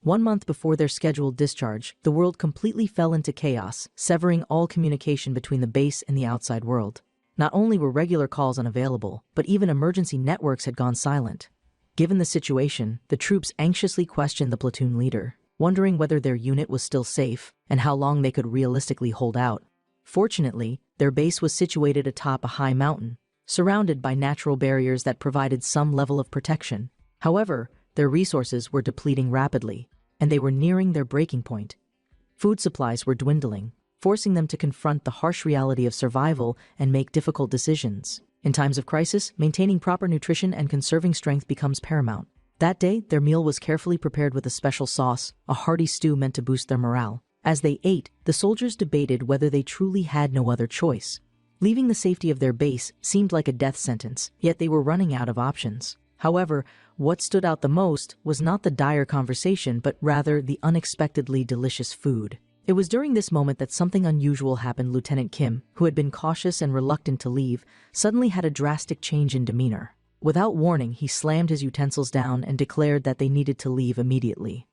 1 month before their scheduled discharge, the world completely fell into chaos, severing all communication between the base and the outside world. Not only were regular calls unavailable, but even emergency networks had gone silent. Given the situation, the troops anxiously questioned the platoon leader, wondering whether their unit was still safe and how long they could realistically hold out. Fortunately, their base was situated atop a high mountain, surrounded by natural barriers that provided some level of protection. However, their resources were depleting rapidly, and they were nearing their breaking point. Food supplies were dwindling, forcing them to confront the harsh reality of survival and make difficult decisions. In times of crisis, maintaining proper nutrition and conserving strength becomes paramount. That day, their meal was carefully prepared with a special sauce, a hearty stew meant to boost their morale. As they ate, the soldiers debated whether they truly had no other choice. Leaving the safety of their base seemed like a death sentence, yet they were running out of options. However, what stood out the most was not the dire conversation, but rather the unexpectedly delicious food. It was during this moment that something unusual happened. Lieutenant Kim, who had been cautious and reluctant to leave, suddenly had a drastic change in demeanor. Without warning, he slammed his utensils down and declared that they needed to leave immediately.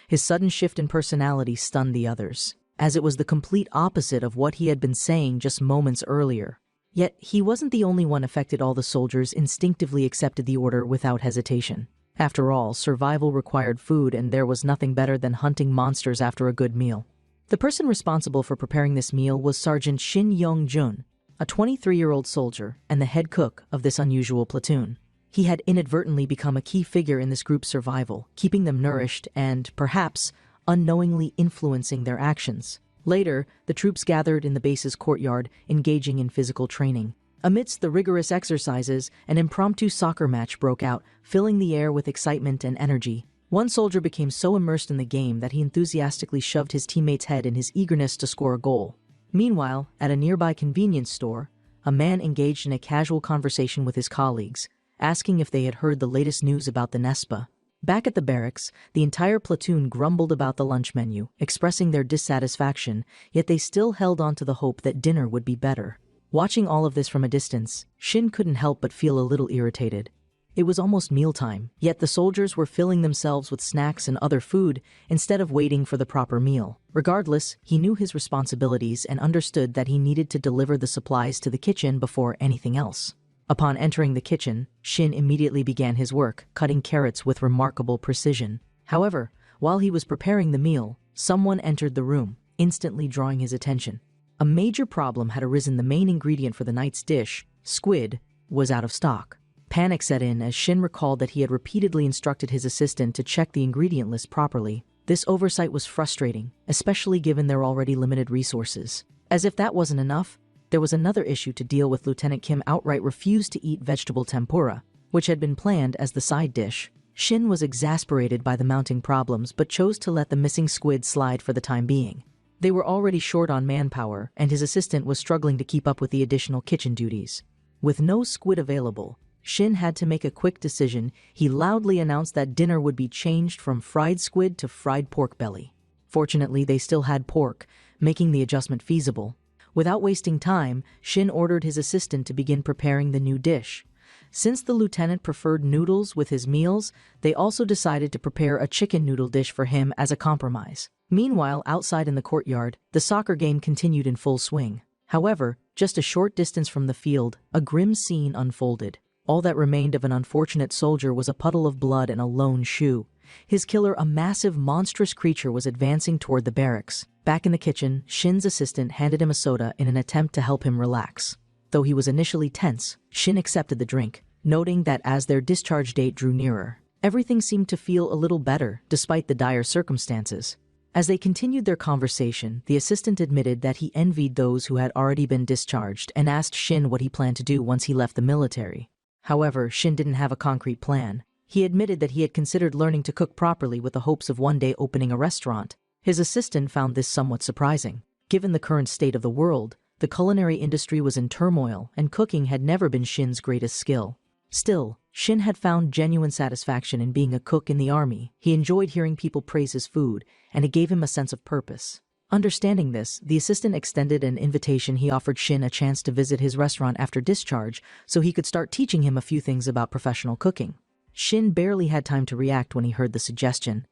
His sudden shift in personality stunned the others, as it was the complete opposite of what he had been saying just moments earlier. Yet, he wasn't the only one affected. All the soldiers instinctively accepted the order without hesitation. After all, survival required food, and there was nothing better than hunting monsters after a good meal. The person responsible for preparing this meal was Sergeant Shin Young-jun, a 23-year-old soldier and the head cook of this unusual platoon. He had inadvertently become a key figure in this group's survival, keeping them nourished and, perhaps, unknowingly influencing their actions. Later, the troops gathered in the base's courtyard, engaging in physical training. Amidst the rigorous exercises, an impromptu soccer match broke out, filling the air with excitement and energy. One soldier became so immersed in the game that he enthusiastically shoved his teammate's head in his eagerness to score a goal. Meanwhile, at a nearby convenience store, a man engaged in a casual conversation with his colleagues, asking if they had heard the latest news about the Nespa. Back at the barracks, the entire platoon grumbled about the lunch menu, expressing their dissatisfaction, yet they still held on to the hope that dinner would be better. Watching all of this from a distance, Shin couldn't help but feel a little irritated. It was almost mealtime, yet the soldiers were filling themselves with snacks and other food instead of waiting for the proper meal. Regardless, he knew his responsibilities and understood that he needed to deliver the supplies to the kitchen before anything else. Upon entering the kitchen, Shin immediately began his work, cutting carrots with remarkable precision. However, while he was preparing the meal, someone entered the room, instantly drawing his attention. A major problem had arisen. The main ingredient for the night's dish, squid, was out of stock. Panic set in as Shin recalled that he had repeatedly instructed his assistant to check the ingredient list properly. This oversight was frustrating, especially given their already limited resources. As if that wasn't enough, there was another issue to deal with. Lieutenant Kim outright refused to eat vegetable tempura, which had been planned as the side dish. Shin was exasperated by the mounting problems but chose to let the missing squid slide for the time being. They were already short on manpower, and his assistant was struggling to keep up with the additional kitchen duties. With no squid available, Shin had to make a quick decision. He loudly announced that dinner would be changed from fried squid to fried pork belly. Fortunately, they still had pork, making the adjustment feasible. Without wasting time, Shin ordered his assistant to begin preparing the new dish. Since the lieutenant preferred noodles with his meals, they also decided to prepare a chicken noodle dish for him as a compromise. Meanwhile, outside in the courtyard, the soccer game continued in full swing. However, just a short distance from the field, a grim scene unfolded. All that remained of an unfortunate soldier was a puddle of blood and a lone shoe. His killer, a massive, monstrous creature, was advancing toward the barracks. Back in the kitchen, Shin's assistant handed him a soda in an attempt to help him relax. Though he was initially tense, Shin accepted the drink, noting that as their discharge date drew nearer, everything seemed to feel a little better despite the dire circumstances. As they continued their conversation, the assistant admitted that he envied those who had already been discharged and asked Shin what he planned to do once he left the military. However, Shin didn't have a concrete plan. He admitted that he had considered learning to cook properly with the hopes of one day opening a restaurant. His assistant found this somewhat surprising. Given the current state of the world, the culinary industry was in turmoil, and cooking had never been Shin's greatest skill. Still, Shin had found genuine satisfaction in being a cook in the army. He enjoyed hearing people praise his food, and it gave him a sense of purpose. Understanding this, the assistant extended an invitation. He offered Shin a chance to visit his restaurant after discharge so he could start teaching him a few things about professional cooking. Shin barely had time to react when he heard the suggestion.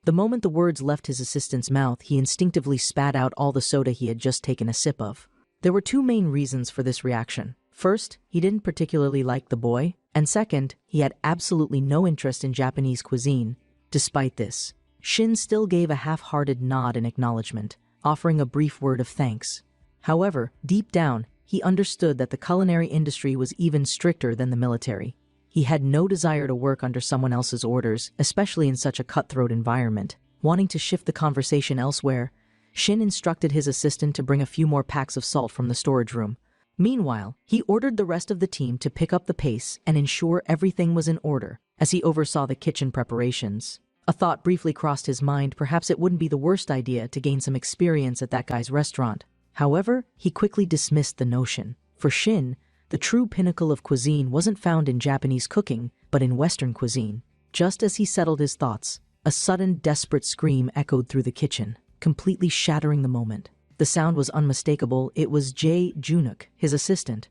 The moment the words left his assistant's mouth, he instinctively spat out all the soda he had just taken a sip of. There were two main reasons for this reaction. First, he didn't particularly like the boy, and second, he had absolutely no interest in Japanese cuisine. Despite this, Shin still gave a half-hearted nod in acknowledgement, offering a brief word of thanks. However, deep down, he understood that the culinary industry was even stricter than the military. He had no desire to work under someone else's orders, especially in such a cutthroat environment. Wanting to shift the conversation elsewhere, Shin instructed his assistant to bring a few more packs of salt from the storage room. Meanwhile, he ordered the rest of the team to pick up the pace and ensure everything was in order as he oversaw the kitchen preparations. A thought briefly crossed his mind, perhaps it wouldn't be the worst idea to gain some experience at that guy's restaurant. However, he quickly dismissed the notion. For Shin, the true pinnacle of cuisine wasn't found in Japanese cooking, but in Western cuisine. Just as he settled his thoughts, a sudden, desperate scream echoed through the kitchen, completely shattering the moment. The sound was unmistakable. It was Jae Junuk, his assistant.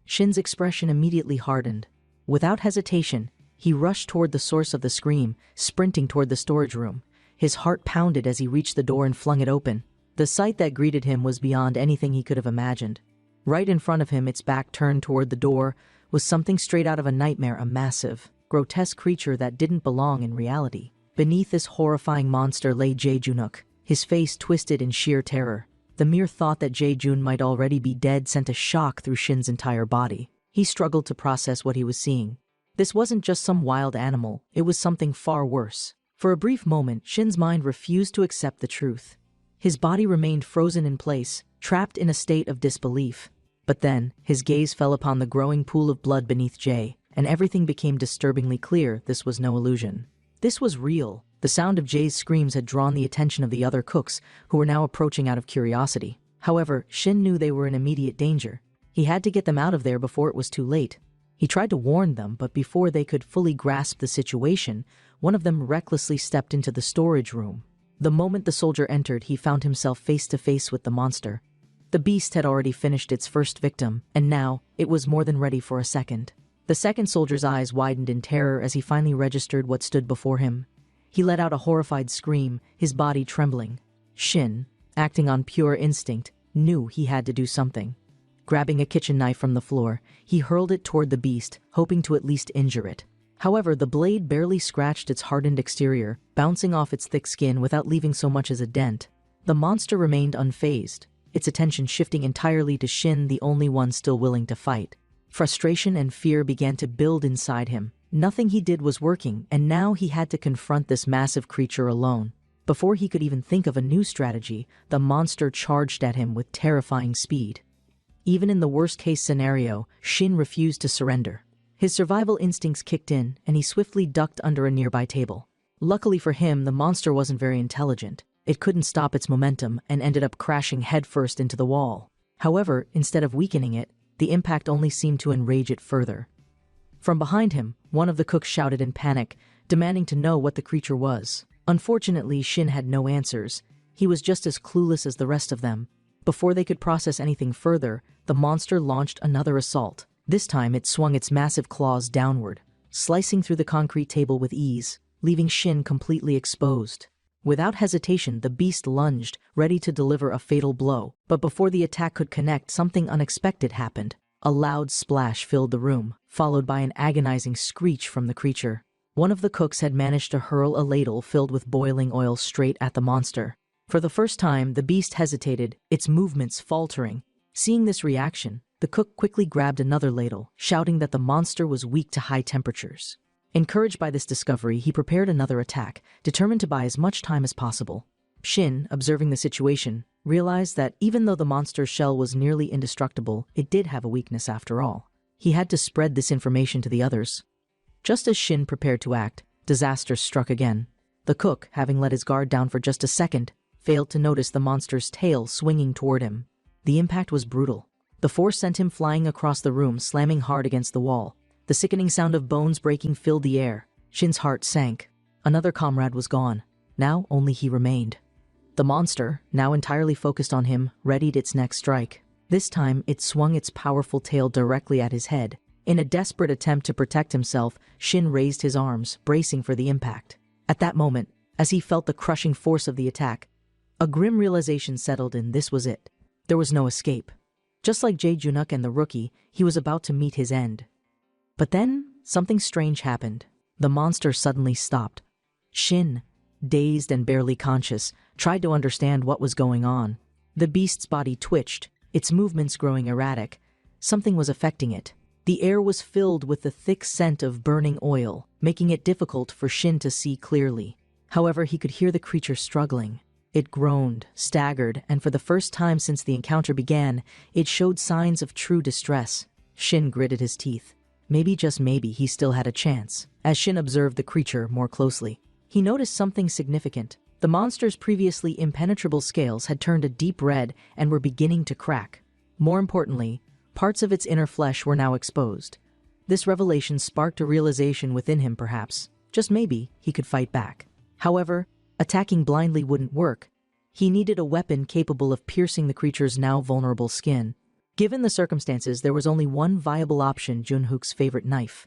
Shin's expression immediately hardened. Without hesitation, he rushed toward the source of the scream, sprinting toward the storage room. His heart pounded as he reached the door and flung it open. The sight that greeted him was beyond anything he could have imagined. Right in front of him, its back turned toward the door, was something straight out of a nightmare, a massive, grotesque creature that didn't belong in reality. Beneath this horrifying monster lay Jae Junuk, his face twisted in sheer terror. The mere thought that Jae Jun might already be dead sent a shock through Shin's entire body. He struggled to process what he was seeing. This wasn't just some wild animal, it was something far worse. For a brief moment, Shin's mind refused to accept the truth. His body remained frozen in place, trapped in a state of disbelief. But then, his gaze fell upon the growing pool of blood beneath Jae, and everything became disturbingly clear. This was no illusion. This was real. The sound of Jae's screams had drawn the attention of the other cooks, who were now approaching out of curiosity. However, Shin knew they were in immediate danger. He had to get them out of there before it was too late. He tried to warn them, but before they could fully grasp the situation, one of them recklessly stepped into the storage room. The moment the soldier entered, he found himself face to face with the monster. The beast had already finished its first victim, and now it was more than ready for a second. The second soldier's eyes widened in terror as he finally registered what stood before him. He let out a horrified scream, his body trembling. Shin, acting on pure instinct, knew he had to do something. Grabbing a kitchen knife from the floor, he hurled it toward the beast, hoping to at least injure it. However, the blade barely scratched its hardened exterior, bouncing off its thick skin without leaving so much as a dent. The monster remained unfazed, its attention shifting entirely to Shin, the only one still willing to fight. Frustration and fear began to build inside him. Nothing he did was working, and now he had to confront this massive creature alone. Before he could even think of a new strategy, the monster charged at him with terrifying speed. Even in the worst-case scenario, Shin refused to surrender. His survival instincts kicked in, and he swiftly ducked under a nearby table. Luckily for him, the monster wasn't very intelligent. It couldn't stop its momentum and ended up crashing headfirst into the wall. However, instead of weakening it, the impact only seemed to enrage it further. From behind him, one of the cooks shouted in panic, demanding to know what the creature was. Unfortunately, Shin had no answers. He was just as clueless as the rest of them. Before they could process anything further, the monster launched another assault. This time, it swung its massive claws downward, slicing through the concrete table with ease, leaving Shin completely exposed. Without hesitation, the beast lunged, ready to deliver a fatal blow. But before the attack could connect, something unexpected happened. A loud splash filled the room, followed by an agonizing screech from the creature. One of the cooks had managed to hurl a ladle filled with boiling oil straight at the monster. For the first time, the beast hesitated, its movements faltering. Seeing this reaction, the cook quickly grabbed another ladle, shouting that the monster was weak to high temperatures. Encouraged by this discovery, he prepared another attack, determined to buy as much time as possible. Shin, observing the situation, realized that even though the monster's shell was nearly indestructible, it did have a weakness after all. He had to spread this information to the others. Just as Shin prepared to act, disaster struck again. The cook, having let his guard down for just a second, failed to notice the monster's tail swinging toward him. The impact was brutal. The force sent him flying across the room, slamming hard against the wall. The sickening sound of bones breaking filled the air. Shin's heart sank. Another comrade was gone. Now only he remained. The monster, now entirely focused on him, readied its next strike. This time, it swung its powerful tail directly at his head. In a desperate attempt to protect himself, Shin raised his arms, bracing for the impact. At that moment, As he felt the crushing force of the attack, a grim realization settled in. This was it. There was no escape. Just like Jae Junuk and the rookie, he was about to meet his end. But then, something strange happened. The monster suddenly stopped. Shin, dazed and barely conscious, tried to understand what was going on. The beast's body twitched, its movements growing erratic. Something was affecting it. The air was filled with the thick scent of burning oil, making it difficult for Shin to see clearly. However, he could hear the creature struggling. It groaned, staggered, and for the first time since the encounter began, it showed signs of true distress. Shin gritted his teeth. Maybe, just maybe, he still had a chance. As Shin observed the creature more closely, he noticed something significant. The monster's previously impenetrable scales had turned a deep red and were beginning to crack. More importantly, parts of its inner flesh were now exposed. This revelation sparked a realization within him. Perhaps, just maybe, he could fight back. However, attacking blindly wouldn't work. He needed a weapon capable of piercing the creature's now vulnerable skin. Given the circumstances, there was only one viable option: Junhook's favorite knife.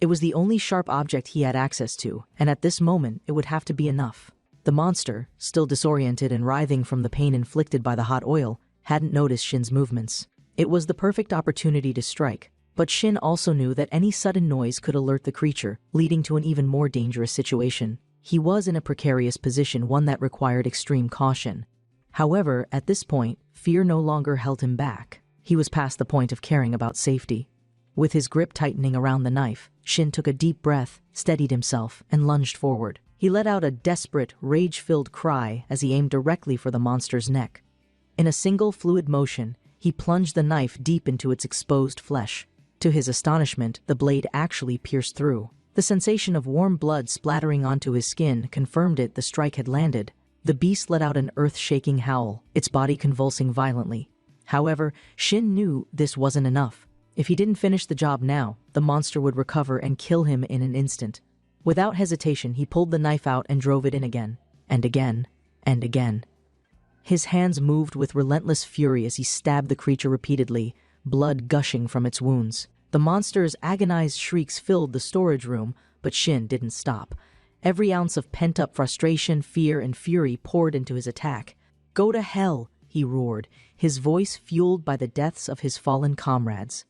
It was the only sharp object he had access to, and at this moment, it would have to be enough. The monster, still disoriented and writhing from the pain inflicted by the hot oil, hadn't noticed Shin's movements. It was the perfect opportunity to strike, but Shin also knew that any sudden noise could alert the creature, leading to an even more dangerous situation. He was in a precarious position, one that required extreme caution. However, at this point, fear no longer held him back. He was past the point of caring about safety. With his grip tightening around the knife, Shin took a deep breath, steadied himself, and lunged forward. He let out a desperate, rage-filled cry as he aimed directly for the monster's neck. In a single fluid motion, he plunged the knife deep into its exposed flesh. To his astonishment, the blade actually pierced through. The sensation of warm blood splattering onto his skin confirmed it. The strike had landed. The beast let out an earth-shaking howl, its body convulsing violently. However, Shin knew this wasn't enough. If he didn't finish the job now, the monster would recover and kill him in an instant. Without hesitation, he pulled the knife out and drove it in again, and again, and again. His hands moved with relentless fury as he stabbed the creature repeatedly, blood gushing from its wounds. The monster's agonized shrieks filled the storage room, but Shin didn't stop. Every ounce of pent-up frustration, fear, and fury poured into his attack. "Go to hell!" he roared, his voice fueled by the deaths of his fallen comrades.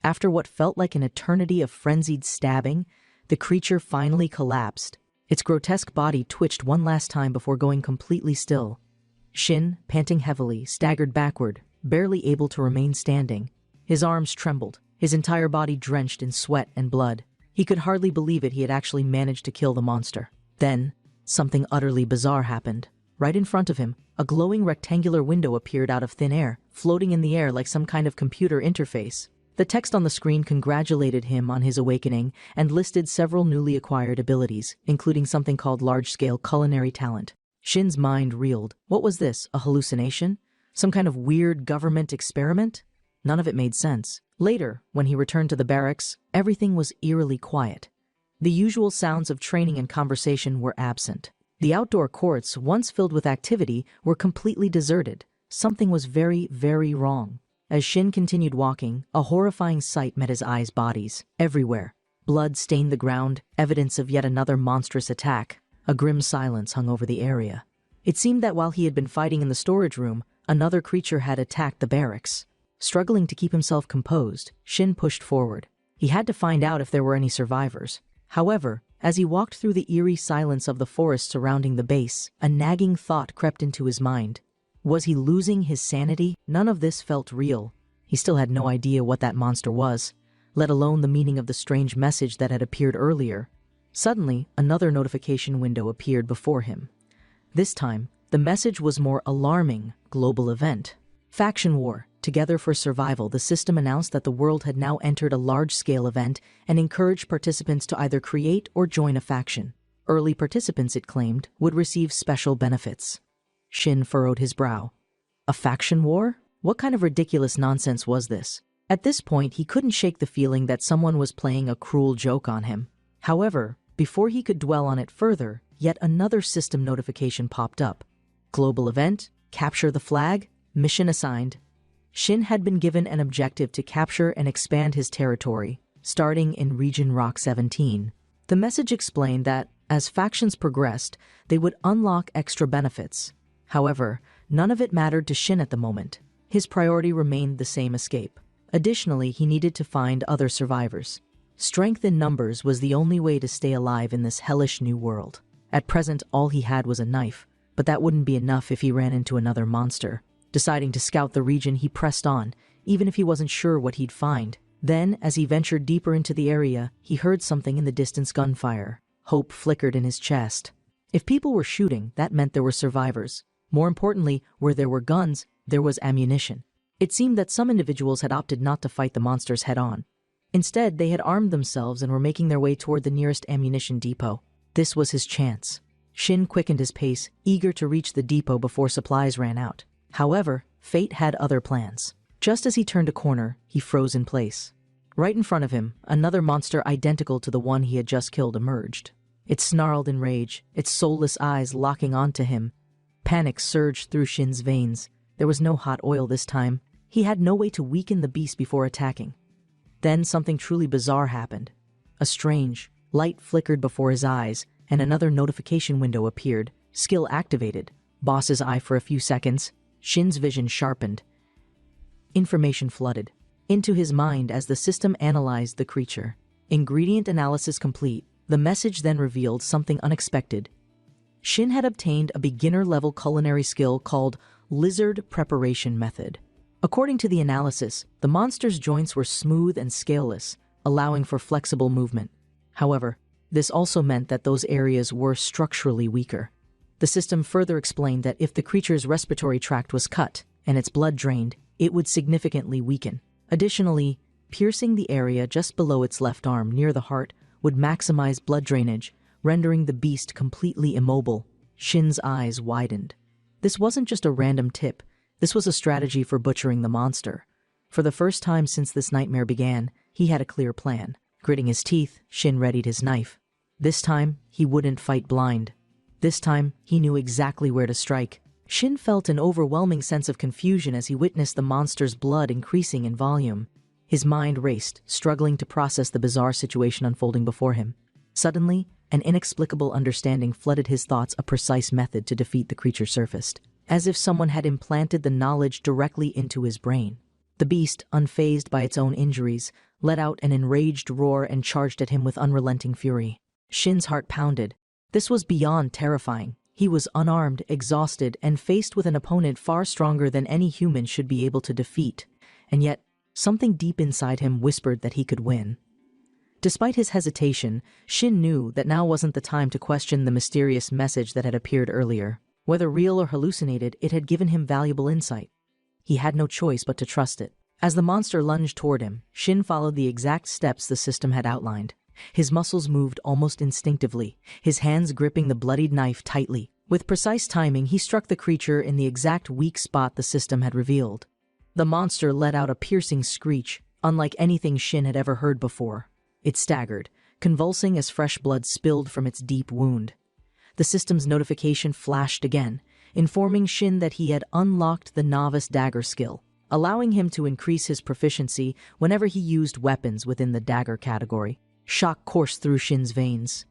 After what felt like an eternity of frenzied stabbing, the creature finally collapsed. Its grotesque body twitched one last time before going completely still. Shin, panting heavily, staggered backward, barely able to remain standing. His arms trembled, his entire body drenched in sweat and blood. He could hardly believe it. He had actually managed to kill the monster. Then, something utterly bizarre happened. Right in front of him, a glowing rectangular window appeared out of thin air, floating in the air like some kind of computer interface. The text on the screen congratulated him on his awakening and listed several newly acquired abilities, including something called large-scale culinary talent. Shin's mind reeled. What was this? A hallucination? Some kind of weird government experiment? None of it made sense. Later, when he returned to the barracks, everything was eerily quiet. The usual sounds of training and conversation were absent. The outdoor courts, once filled with activity, were completely deserted. Something was very, very wrong. As Shin continued walking, a horrifying sight met his eyes. Bodies everywhere. Blood stained the ground, evidence of yet another monstrous attack. A grim silence hung over the area. It seemed that while he had been fighting in the storage room, another creature had attacked the barracks. Struggling to keep himself composed, Shin pushed forward. He had to find out if there were any survivors. However, as he walked through the eerie silence of the forest surrounding the base, a nagging thought crept into his mind. Was he losing his sanity? None of this felt real. He still had no idea what that monster was, let alone the meaning of the strange message that had appeared earlier. Suddenly, another notification window appeared before him. This time, the message was more alarming. Global event. Faction war. Together for survival. The system announced that the world had now entered a large-scale event and encouraged participants to either create or join a faction. Early participants, it claimed, would receive special benefits. Shin furrowed his brow. A faction war? What kind of ridiculous nonsense was this? At this point, he couldn't shake the feeling that someone was playing a cruel joke on him. However, before he could dwell on it further, yet another system notification popped up. Global event, capture the flag, mission assigned. Shin had been given an objective to capture and expand his territory, starting in Region Rock 17. The message explained that, As factions progressed, they would unlock extra benefits. However, none of it mattered to Shin at the moment. His priority remained the same: escape. Additionally, he needed to find other survivors. Strength in numbers was the only way to stay alive in this hellish new world. At present, all he had was a knife, but that wouldn't be enough if he ran into another monster. Deciding to scout the region, he pressed on, even if he wasn't sure what he'd find. Then, as he ventured deeper into the area, he heard something in the distance: gunfire. Hope flickered in his chest. If people were shooting, that meant there were survivors. More importantly, where there were guns, there was ammunition. It seemed that some individuals had opted not to fight the monsters head-on. Instead, they had armed themselves and were making their way toward the nearest ammunition depot. This was his chance. Shin quickened his pace, eager to reach the depot before supplies ran out. However, fate had other plans. Just as he turned a corner, he froze in place. Right in front of him, another monster identical to the one he had just killed emerged. It snarled in rage, its soulless eyes locking onto him. Panic surged through Shin's veins. There was no hot oil this time. He had no way to weaken the beast before attacking. Then something truly bizarre happened. A strange light flickered before his eyes, and another notification window appeared. Skill activated. Boss's eye for a few seconds. Shin's vision sharpened. Information flooded into his mind as the system analyzed the creature. Ingredient analysis complete. The message then revealed something unexpected. Shin had obtained a beginner-level culinary skill called Lizard Preparation Method. According to the analysis, the monster's joints were smooth and scaleless, allowing for flexible movement. However, this also meant that those areas were structurally weaker. The system further explained that if the creature's respiratory tract was cut and its blood drained, it would significantly weaken. Additionally, piercing the area just below its left arm near the heart would maximize blood drainage, rendering the beast completely immobile. Shin's eyes widened. This wasn't just a random tip. This was a strategy for butchering the monster. For the first time since this nightmare began, he had a clear plan. Gritting his teeth, Shin readied his knife. This time, he wouldn't fight blind. This time, he knew exactly where to strike. Shin felt an overwhelming sense of confusion as he witnessed the monster's blood increasing in volume. His mind raced, struggling to process the bizarre situation unfolding before him. Suddenly, an inexplicable understanding flooded his thoughts. A precise method to defeat the creature surfaced, as if someone had implanted the knowledge directly into his brain. The beast, unfazed by its own injuries, let out an enraged roar and charged at him with unrelenting fury. Shin's heart pounded. This was beyond terrifying. He was unarmed, exhausted, and faced with an opponent far stronger than any human should be able to defeat. And yet, something deep inside him whispered that he could win. Despite his hesitation, Shin knew that now wasn't the time to question the mysterious message that had appeared earlier. Whether real or hallucinated, it had given him valuable insight. He had no choice but to trust it. As the monster lunged toward him, Shin followed the exact steps the system had outlined. His muscles moved almost instinctively, his hands gripping the bloodied knife tightly. With precise timing, he struck the creature in the exact weak spot the system had revealed. The monster let out a piercing screech, unlike anything Shin had ever heard before. It staggered, convulsing as fresh blood spilled from its deep wound. The system's notification flashed again, informing Shin that he had unlocked the novice dagger skill, allowing him to increase his proficiency whenever he used weapons within the dagger category. Shock coursed through Shin's veins.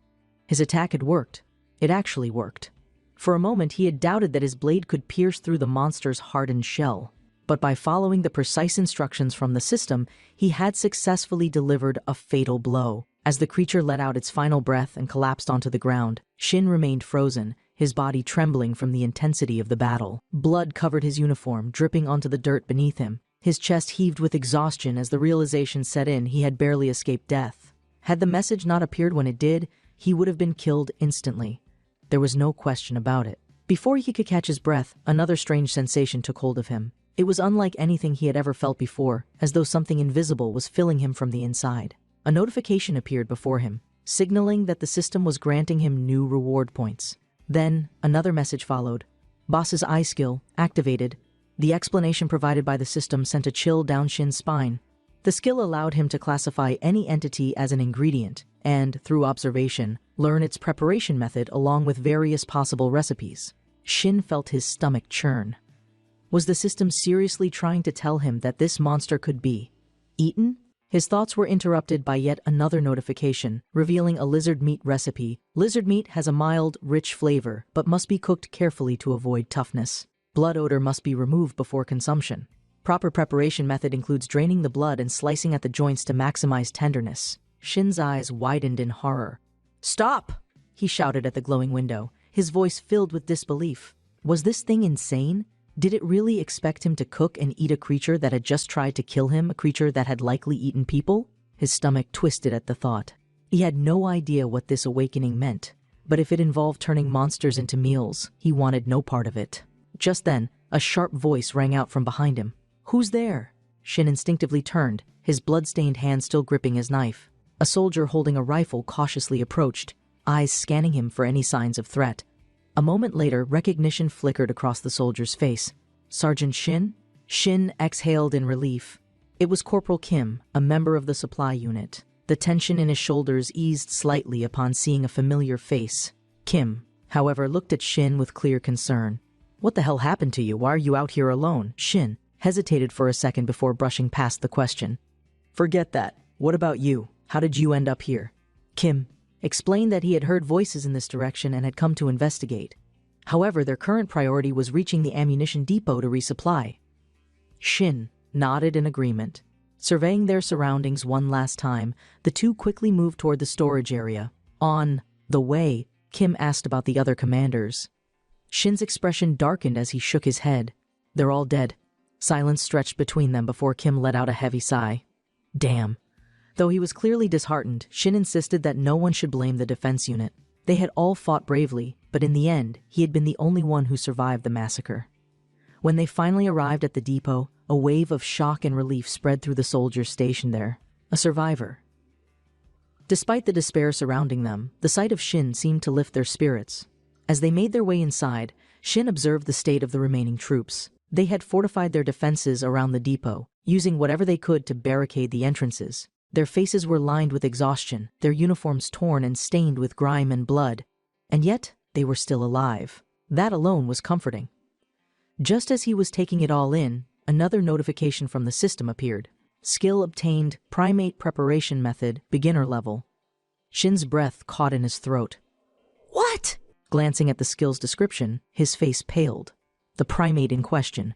His attack had worked. It actually worked. For a moment, he had doubted that his blade could pierce through the monster's hardened shell. But by following the precise instructions from the system, he had successfully delivered a fatal blow. As the creature let out its final breath and collapsed onto the ground, Shin remained frozen, his body trembling from the intensity of the battle. Blood covered his uniform, dripping onto the dirt beneath him. His chest heaved with exhaustion as the realization set in he had barely escaped death. Had the message not appeared when it did, he would have been killed instantly. There was no question about it. Before he could catch his breath, another strange sensation took hold of him. It was unlike anything he had ever felt before, as though something invisible was filling him from the inside. A notification appeared before him, signaling that the system was granting him new reward points. Then, another message followed. Boss's eye skill activated. The explanation provided by the system sent a chill down Shin's spine. The skill allowed him to classify any entity as an ingredient and, through observation, learn its preparation method along with various possible recipes. Shin felt his stomach churn. Was the system seriously trying to tell him that this monster could be eaten? His thoughts were interrupted by yet another notification, revealing a lizard meat recipe. Lizard meat has a mild, rich flavor, but must be cooked carefully to avoid toughness. Blood odor must be removed before consumption. Proper preparation method includes draining the blood and slicing at the joints to maximize tenderness. Shin's eyes widened in horror. "Stop!" he shouted at the glowing window, his voice filled with disbelief. Was this thing insane? Did it really expect him to cook and eat a creature that had just tried to kill him, a creature that had likely eaten people? His stomach twisted at the thought. He had no idea what this awakening meant, but if it involved turning monsters into meals, he wanted no part of it. Just then, a sharp voice rang out from behind him. "Who's there?" Shin instinctively turned, his blood-stained hand still gripping his knife. A soldier holding a rifle cautiously approached, eyes scanning him for any signs of threat. A moment later, recognition flickered across the soldier's face. "Sergeant Shin?" Shin exhaled in relief. It was Corporal Kim, a member of the supply unit. The tension in his shoulders eased slightly upon seeing a familiar face. Kim, however, looked at Shin with clear concern. "What the hell happened to you? Why are you out here alone?" Shin hesitated for a second before brushing past the question. "Forget that. What about you? How did you end up here?" Kim explained that he had heard voices in this direction and had come to investigate. However, their current priority was reaching the ammunition depot to resupply. Shin nodded in agreement. Surveying their surroundings one last time, the two quickly moved toward the storage area. On the way, Kim asked about the other commanders. Shin's expression darkened as he shook his head. "They're all dead." Silence stretched between them before Kim let out a heavy sigh. "Damn." Though he was clearly disheartened, Shin insisted that no one should blame the defense unit. They had all fought bravely, but in the end, he had been the only one who survived the massacre. When they finally arrived at the depot, a wave of shock and relief spread through the soldiers stationed there. A survivor. Despite the despair surrounding them, the sight of Shin seemed to lift their spirits. As they made their way inside, Shin observed the state of the remaining troops. They had fortified their defenses around the depot, using whatever they could to barricade the entrances. Their faces were lined with exhaustion, their uniforms torn and stained with grime and blood. And yet, they were still alive. That alone was comforting. Just as he was taking it all in, another notification from the system appeared. Skill obtained, primate preparation method, beginner level. Shin's breath caught in his throat. "What?" Glancing at the skill's description, his face paled. The primate in question.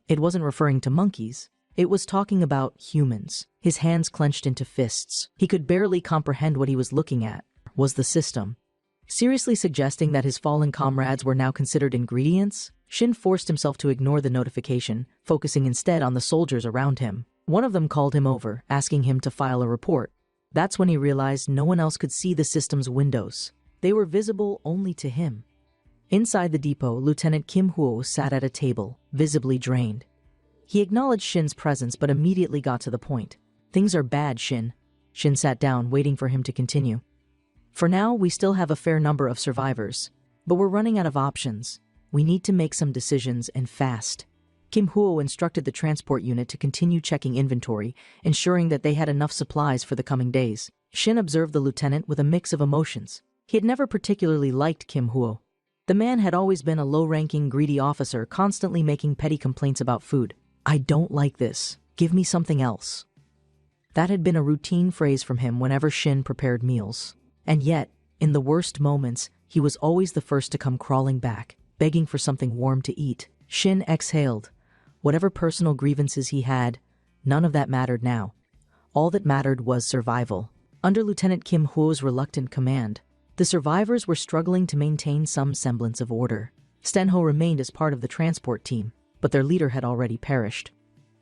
It wasn't referring to monkeys. It was talking about humans. His hands clenched into fists. He could barely comprehend what he was looking at. Was the system seriously suggesting that his fallen comrades were now considered ingredients? Shin forced himself to ignore the notification, focusing instead on the soldiers around him. One of them called him over, asking him to file a report. That's when he realized no one else could see the system's windows. They were visible only to him. Inside the depot, Lieutenant Kim Huo sat at a table, visibly drained. He acknowledged Shin's presence but immediately got to the point. "Things are bad, Shin." Shin sat down, waiting for him to continue. "For now, we still have a fair number of survivors, but we're running out of options. We need to make some decisions, and fast." Kim Huo instructed the transport unit to continue checking inventory, ensuring that they had enough supplies for the coming days. Shin observed the lieutenant with a mix of emotions. He had never particularly liked Kim Huo. The man had always been a low-ranking, greedy officer, constantly making petty complaints about food. "I don't like this. Give me something else." That had been a routine phrase from him whenever Shin prepared meals. And yet, in the worst moments, he was always the first to come crawling back, begging for something warm to eat. Shin exhaled. Whatever personal grievances he had, none of that mattered now. All that mattered was survival. Under Lieutenant Kim Huo's reluctant command, the survivors were struggling to maintain some semblance of order. Stenho remained as part of the transport team, but their leader had already perished.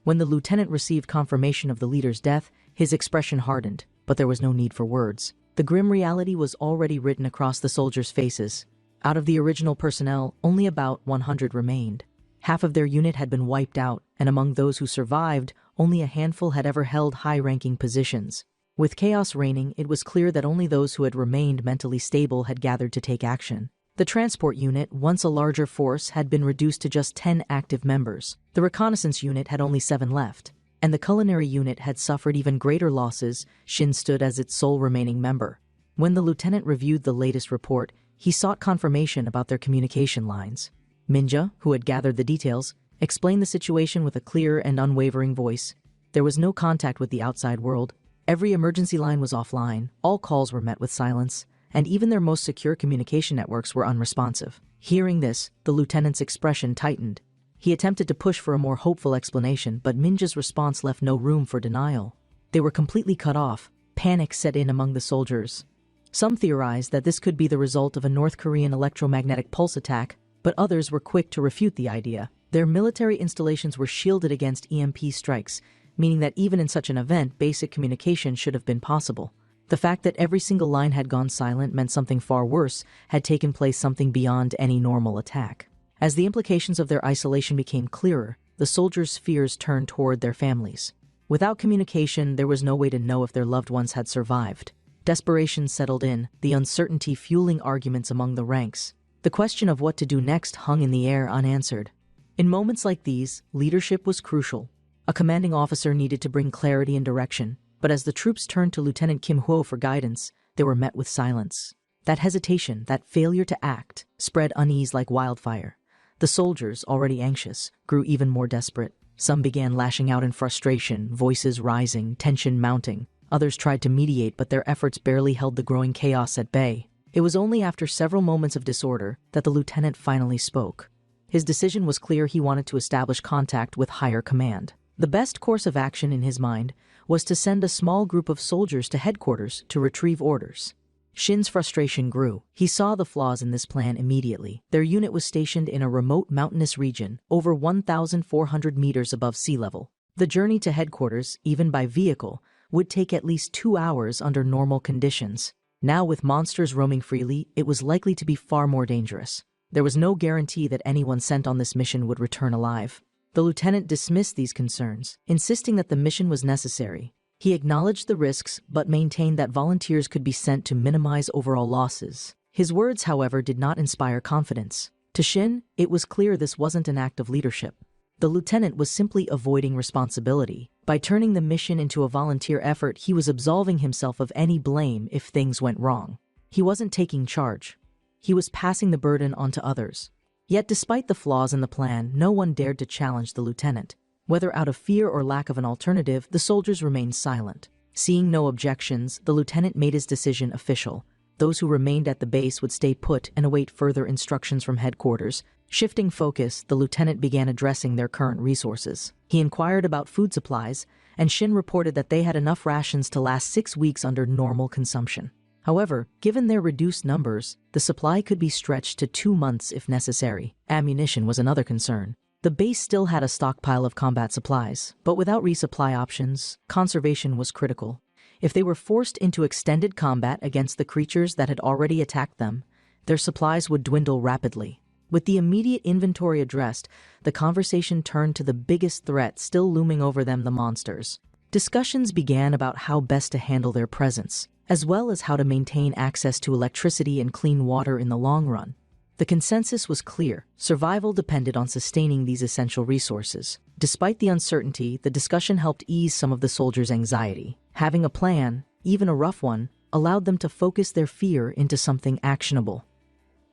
When the lieutenant received confirmation of the leader's death, his expression hardened, but there was no need for words. The grim reality was already written across the soldiers' faces. Out of the original personnel, only about 100 remained. Half of their unit had been wiped out, and among those who survived, only a handful had ever held high-ranking positions. With chaos reigning, it was clear that only those who had remained mentally stable had gathered to take action. The transport unit, once a larger force, had been reduced to just 10 active members. The reconnaissance unit had only 7 left. And the culinary unit had suffered even greater losses. Shin stood as its sole remaining member. When the lieutenant reviewed the latest report, he sought confirmation about their communication lines. Minja, who had gathered the details, explained the situation with a clear and unwavering voice. There was no contact with the outside world, Every emergency line was offline, all calls were met with silence, and even their most secure communication networks were unresponsive. Hearing this, the lieutenant's expression tightened. He attempted to push for a more hopeful explanation, but Minja's response left no room for denial. They were completely cut off. Panic set in among the soldiers. Some theorized that this could be the result of a North Korean electromagnetic pulse attack, but others were quick to refute the idea. Their military installations were shielded against EMP strikes, meaning that even in such an event, basic communication should have been possible. The fact that every single line had gone silent meant something far worse had taken place, something beyond any normal attack. As the implications of their isolation became clearer, the soldiers' fears turned toward their families. Without communication, there was no way to know if their loved ones had survived. Desperation settled in, the uncertainty fueling arguments among the ranks. The question of what to do next hung in the air unanswered. In moments like these, leadership was crucial. A commanding officer needed to bring clarity and direction, but as the troops turned to Lieutenant Kim Hwo for guidance, they were met with silence. That hesitation, that failure to act, spread unease like wildfire. The soldiers, already anxious, grew even more desperate. Some began lashing out in frustration, voices rising, tension mounting. Others tried to mediate, but their efforts barely held the growing chaos at bay. It was only after several moments of disorder that the lieutenant finally spoke. His decision was clear: he wanted to establish contact with higher command. The best course of action in his mind was to send a small group of soldiers to headquarters to retrieve orders. Shin's frustration grew. He saw the flaws in this plan immediately. Their unit was stationed in a remote mountainous region, over 1,400 meters above sea level. The journey to headquarters, even by vehicle, would take at least 2 hours under normal conditions. Now, with monsters roaming freely, it was likely to be far more dangerous. There was no guarantee that anyone sent on this mission would return alive. The lieutenant dismissed these concerns, insisting that the mission was necessary. He acknowledged the risks, but maintained that volunteers could be sent to minimize overall losses. His words, however, did not inspire confidence. To Shin, it was clear this wasn't an act of leadership. The lieutenant was simply avoiding responsibility. By turning the mission into a volunteer effort, he was absolving himself of any blame if things went wrong. He wasn't taking charge. He was passing the burden on to others. Yet despite the flaws in the plan, no one dared to challenge the lieutenant. Whether out of fear or lack of an alternative, the soldiers remained silent. Seeing no objections, the lieutenant made his decision official. Those who remained at the base would stay put and await further instructions from headquarters. Shifting focus, the lieutenant began addressing their current resources. He inquired about food supplies, and Shin reported that they had enough rations to last 6 weeks under normal consumption. However, given their reduced numbers, the supply could be stretched to 2 months if necessary. Ammunition was another concern. The base still had a stockpile of combat supplies, but without resupply options, conservation was critical. If they were forced into extended combat against the creatures that had already attacked them, their supplies would dwindle rapidly. With the immediate inventory addressed, the conversation turned to the biggest threat still looming over them: the monsters. Discussions began about how best to handle their presence, as well as how to maintain access to electricity and clean water in the long run. The consensus was clear: survival depended on sustaining these essential resources. Despite the uncertainty, the discussion helped ease some of the soldiers' anxiety. Having a plan, even a rough one, allowed them to focus their fear into something actionable.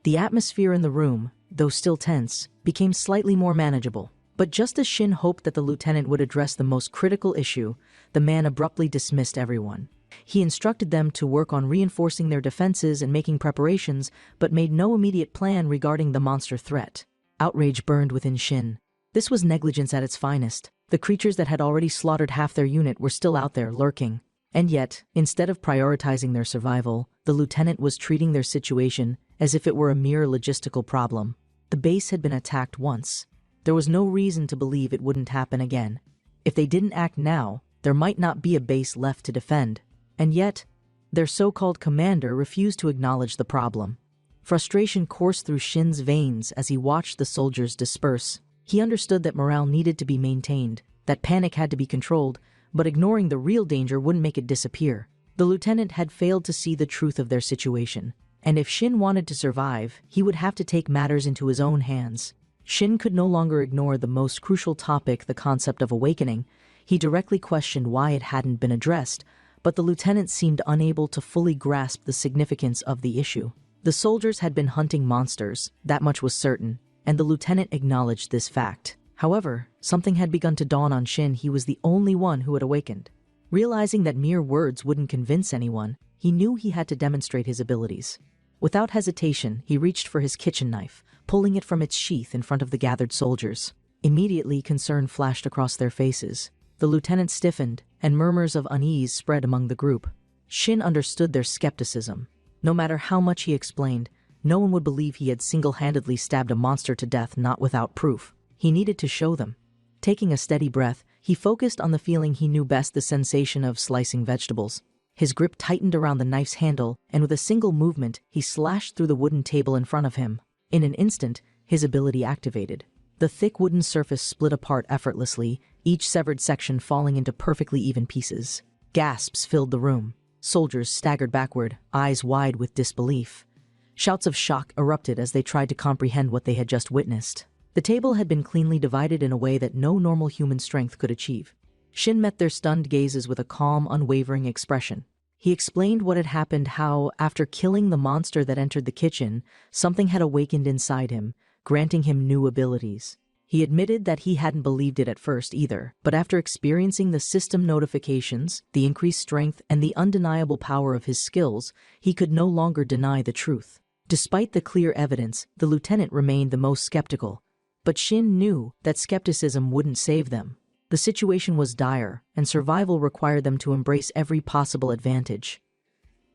The atmosphere in the room, though still tense, became slightly more manageable. But just as Shin hoped that the lieutenant would address the most critical issue, the man abruptly dismissed everyone. He instructed them to work on reinforcing their defenses and making preparations, but made no immediate plan regarding the monster threat. Outrage burned within Shin. This was negligence at its finest. The creatures that had already slaughtered half their unit were still out there lurking. And yet, instead of prioritizing their survival, the lieutenant was treating their situation as if it were a mere logistical problem. The base had been attacked once. There was no reason to believe it wouldn't happen again. If they didn't act now, there might not be a base left to defend. And yet, their so-called commander refused to acknowledge the problem. Frustration coursed through Shin's veins as he watched the soldiers disperse. He understood that morale needed to be maintained, that panic had to be controlled, but ignoring the real danger wouldn't make it disappear. The lieutenant had failed to see the truth of their situation, and if Shin wanted to survive, he would have to take matters into his own hands. Shin could no longer ignore the most crucial topic, the concept of awakening. He directly questioned why it hadn't been addressed, but the lieutenant seemed unable to fully grasp the significance of the issue. The soldiers had been hunting monsters, that much was certain, and the lieutenant acknowledged this fact. However, something had begun to dawn on Shin: he was the only one who had awakened. Realizing that mere words wouldn't convince anyone, he knew he had to demonstrate his abilities. Without hesitation, he reached for his kitchen knife, pulling it from its sheath in front of the gathered soldiers. Immediately, concern flashed across their faces. The lieutenant stiffened, and murmurs of unease spread among the group. Shin understood their skepticism. No matter how much he explained, no one would believe he had single-handedly stabbed a monster to death, not without proof. He needed to show them. Taking a steady breath, he focused on the feeling he knew best, the sensation of slicing vegetables. His grip tightened around the knife's handle, and with a single movement, he slashed through the wooden table in front of him. In an instant, his ability activated. The thick wooden surface split apart effortlessly, each severed section falling into perfectly even pieces. Gasps filled the room. Soldiers staggered backward, eyes wide with disbelief. Shouts of shock erupted as they tried to comprehend what they had just witnessed. The table had been cleanly divided in a way that no normal human strength could achieve. Shin met their stunned gazes with a calm, unwavering expression. He explained what had happened, how, after killing the monster that entered the kitchen, something had awakened inside him, granting him new abilities. He admitted that he hadn't believed it at first either, but after experiencing the system notifications, the increased strength, and the undeniable power of his skills, he could no longer deny the truth. Despite the clear evidence, the lieutenant remained the most skeptical. But Shin knew that skepticism wouldn't save them. The situation was dire, and survival required them to embrace every possible advantage.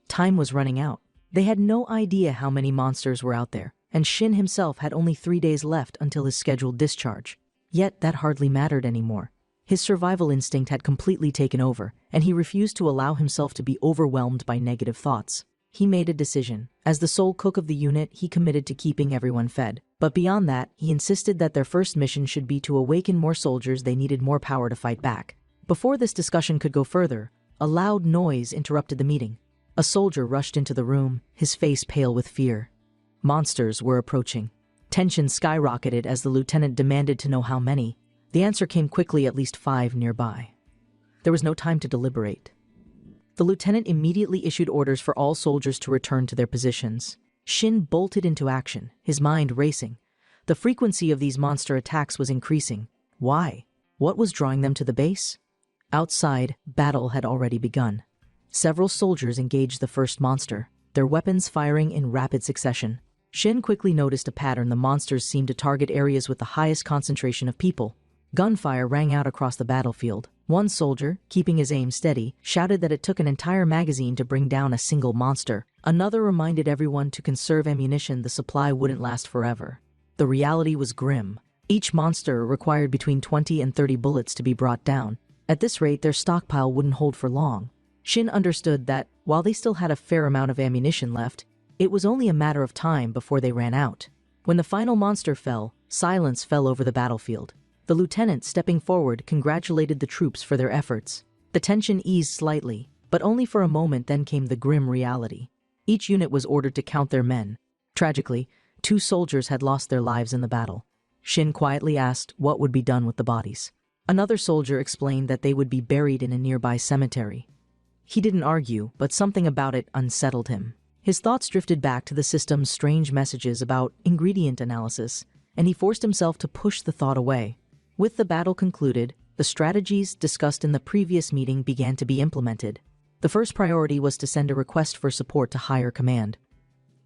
Time was running out. They had no idea how many monsters were out there, and Shin himself had only 3 days left until his scheduled discharge. Yet that hardly mattered anymore. His survival instinct had completely taken over, and he refused to allow himself to be overwhelmed by negative thoughts. He made a decision. As the sole cook of the unit, he committed to keeping everyone fed. But beyond that, he insisted that their first mission should be to awaken more soldiers. They needed more power to fight back. Before this discussion could go further, a loud noise interrupted the meeting. A soldier rushed into the room, his face pale with fear. Monsters were approaching. Tension skyrocketed as the lieutenant demanded to know how many. The answer came quickly: at least 5 nearby. There was no time to deliberate. The lieutenant immediately issued orders for all soldiers to return to their positions. Shin bolted into action, his mind racing. The frequency of these monster attacks was increasing. Why? What was drawing them to the base? Outside, battle had already begun. Several soldiers engaged the first monster, their weapons firing in rapid succession. Shin quickly noticed a pattern. The monsters seemed to target areas with the highest concentration of people. Gunfire rang out across the battlefield. One soldier, keeping his aim steady, shouted that it took an entire magazine to bring down a single monster. Another reminded everyone to conserve ammunition. The supply wouldn't last forever. The reality was grim. Each monster required between 20 and 30 bullets to be brought down. At this rate, their stockpile wouldn't hold for long. Shin understood that, while they still had a fair amount of ammunition left, it was only a matter of time before they ran out. When the final monster fell, silence fell over the battlefield. The lieutenant, stepping forward, congratulated the troops for their efforts. The tension eased slightly, but only for a moment. Then came the grim reality. Each unit was ordered to count their men. Tragically, 2 soldiers had lost their lives in the battle. Shin quietly asked what would be done with the bodies. Another soldier explained that they would be buried in a nearby cemetery. He didn't argue, but something about it unsettled him. His thoughts drifted back to the system's strange messages about ingredient analysis, and he forced himself to push the thought away. With the battle concluded, the strategies discussed in the previous meeting began to be implemented. The first priority was to send a request for support to higher command.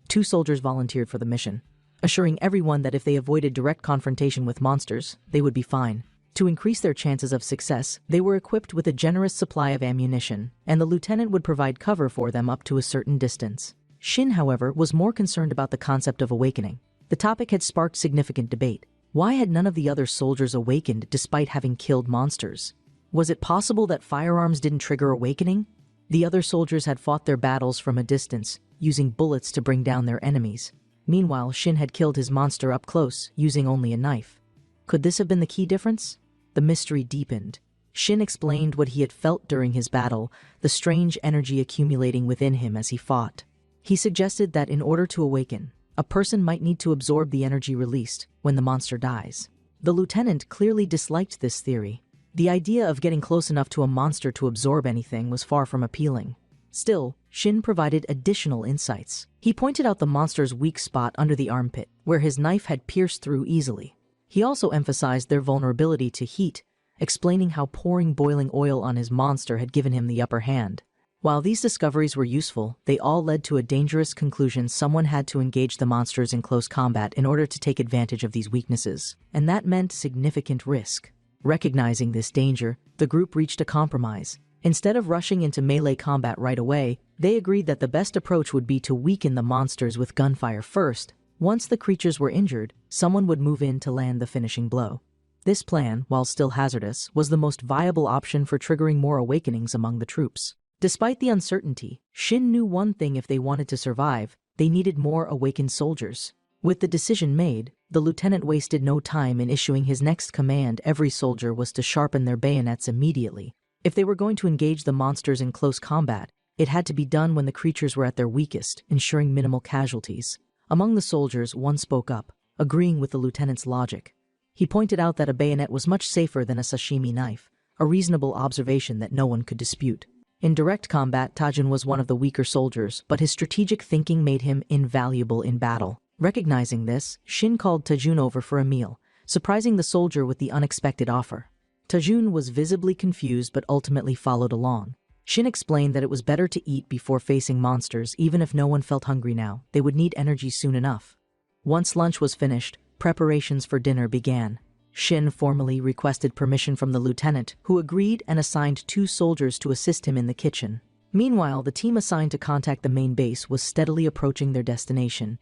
2 soldiers volunteered for the mission, assuring everyone that if they avoided direct confrontation with monsters, they would be fine. To increase their chances of success, they were equipped with a generous supply of ammunition, and the lieutenant would provide cover for them up to a certain distance. Shin, however, was more concerned about the concept of awakening. The topic had sparked significant debate. Why had none of the other soldiers awakened despite having killed monsters? Was it possible that firearms didn't trigger awakening? The other soldiers had fought their battles from a distance, using bullets to bring down their enemies. Meanwhile, Shin had killed his monster up close, using only a knife. Could this have been the key difference? The mystery deepened. Shin explained what he had felt during his battle, the strange energy accumulating within him as he fought. He suggested that in order to awaken, a person might need to absorb the energy released when the monster dies. The lieutenant clearly disliked this theory. The idea of getting close enough to a monster to absorb anything was far from appealing. Still, Shin provided additional insights. He pointed out the monster's weak spot under the armpit, where his knife had pierced through easily. He also emphasized their vulnerability to heat, explaining how pouring boiling oil on his monster had given him the upper hand. While these discoveries were useful, they all led to a dangerous conclusion: someone had to engage the monsters in close combat in order to take advantage of these weaknesses, and that meant significant risk. Recognizing this danger, the group reached a compromise. Instead of rushing into melee combat right away, they agreed that the best approach would be to weaken the monsters with gunfire first. Once the creatures were injured, someone would move in to land the finishing blow. This plan, while still hazardous, was the most viable option for triggering more awakenings among the troops. Despite the uncertainty, Shin knew one thing: if they wanted to survive, they needed more awakened soldiers. With the decision made, the lieutenant wasted no time in issuing his next command. Every soldier was to sharpen their bayonets immediately. If they were going to engage the monsters in close combat, it had to be done when the creatures were at their weakest, ensuring minimal casualties. Among the soldiers, one spoke up, agreeing with the lieutenant's logic. He pointed out that a bayonet was much safer than a sashimi knife, a reasonable observation that no one could dispute. In direct combat, Tajun was one of the weaker soldiers, but his strategic thinking made him invaluable in battle. Recognizing this, Shin called Tajun over for a meal, surprising the soldier with the unexpected offer. Tajun was visibly confused but ultimately followed along. Shin explained that it was better to eat before facing monsters. Even if no one felt hungry now, they would need energy soon enough. Once lunch was finished, preparations for dinner began. Shin formally requested permission from the lieutenant, who agreed and assigned 2 soldiers to assist him in the kitchen. Meanwhile, the team assigned to contact the main base was steadily approaching their destination.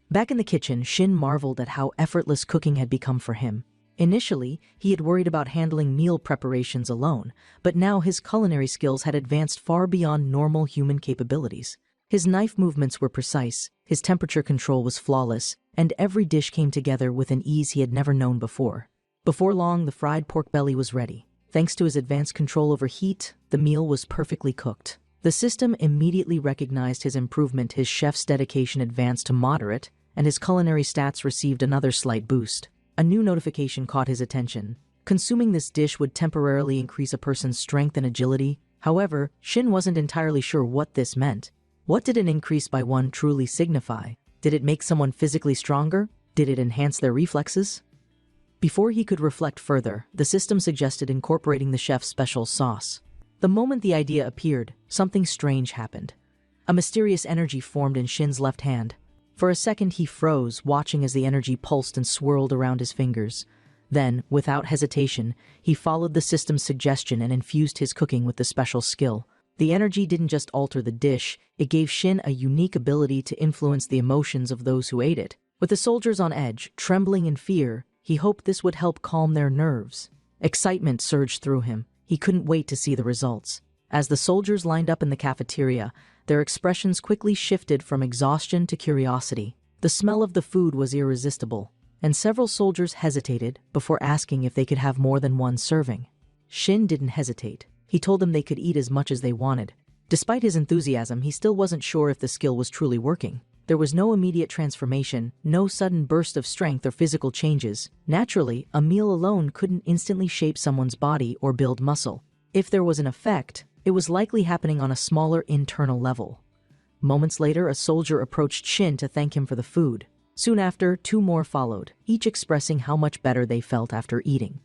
Back in the kitchen, Shin marveled at how effortless cooking had become for him. Initially, he had worried about handling meal preparations alone, but now his culinary skills had advanced far beyond normal human capabilities. His knife movements were precise, his temperature control was flawless, and every dish came together with an ease he had never known before. Before long, the fried pork belly was ready. Thanks to his advanced control over heat, the meal was perfectly cooked. The system immediately recognized his improvement. His chef's dedication advanced to moderate, and his culinary stats received another slight boost. A new notification caught his attention. Consuming this dish would temporarily increase a person's strength and agility. However, Shin wasn't entirely sure what this meant. What did an increase by 1 truly signify? Did it make someone physically stronger? Did it enhance their reflexes? Before he could reflect further, the system suggested incorporating the chef's special sauce. The moment the idea appeared, something strange happened. A mysterious energy formed in Shin's left hand. For a second he froze, watching as the energy pulsed and swirled around his fingers. Then, without hesitation, he followed the system's suggestion and infused his cooking with the special skill. The energy didn't just alter the dish, it gave Shin a unique ability to influence the emotions of those who ate it. With the soldiers on edge, trembling in fear, he hoped this would help calm their nerves. Excitement surged through him. He couldn't wait to see the results. As the soldiers lined up in the cafeteria, their expressions quickly shifted from exhaustion to curiosity. The smell of the food was irresistible, and several soldiers hesitated before asking if they could have more than 1 serving. Shin didn't hesitate. He told them they could eat as much as they wanted. Despite his enthusiasm, he still wasn't sure if the skill was truly working. There was no immediate transformation, no sudden burst of strength or physical changes. Naturally, a meal alone couldn't instantly shape someone's body or build muscle. If there was an effect, it was likely happening on a smaller internal level. Moments later, a soldier approached Shin to thank him for the food. Soon after, 2 more followed, each expressing how much better they felt after eating.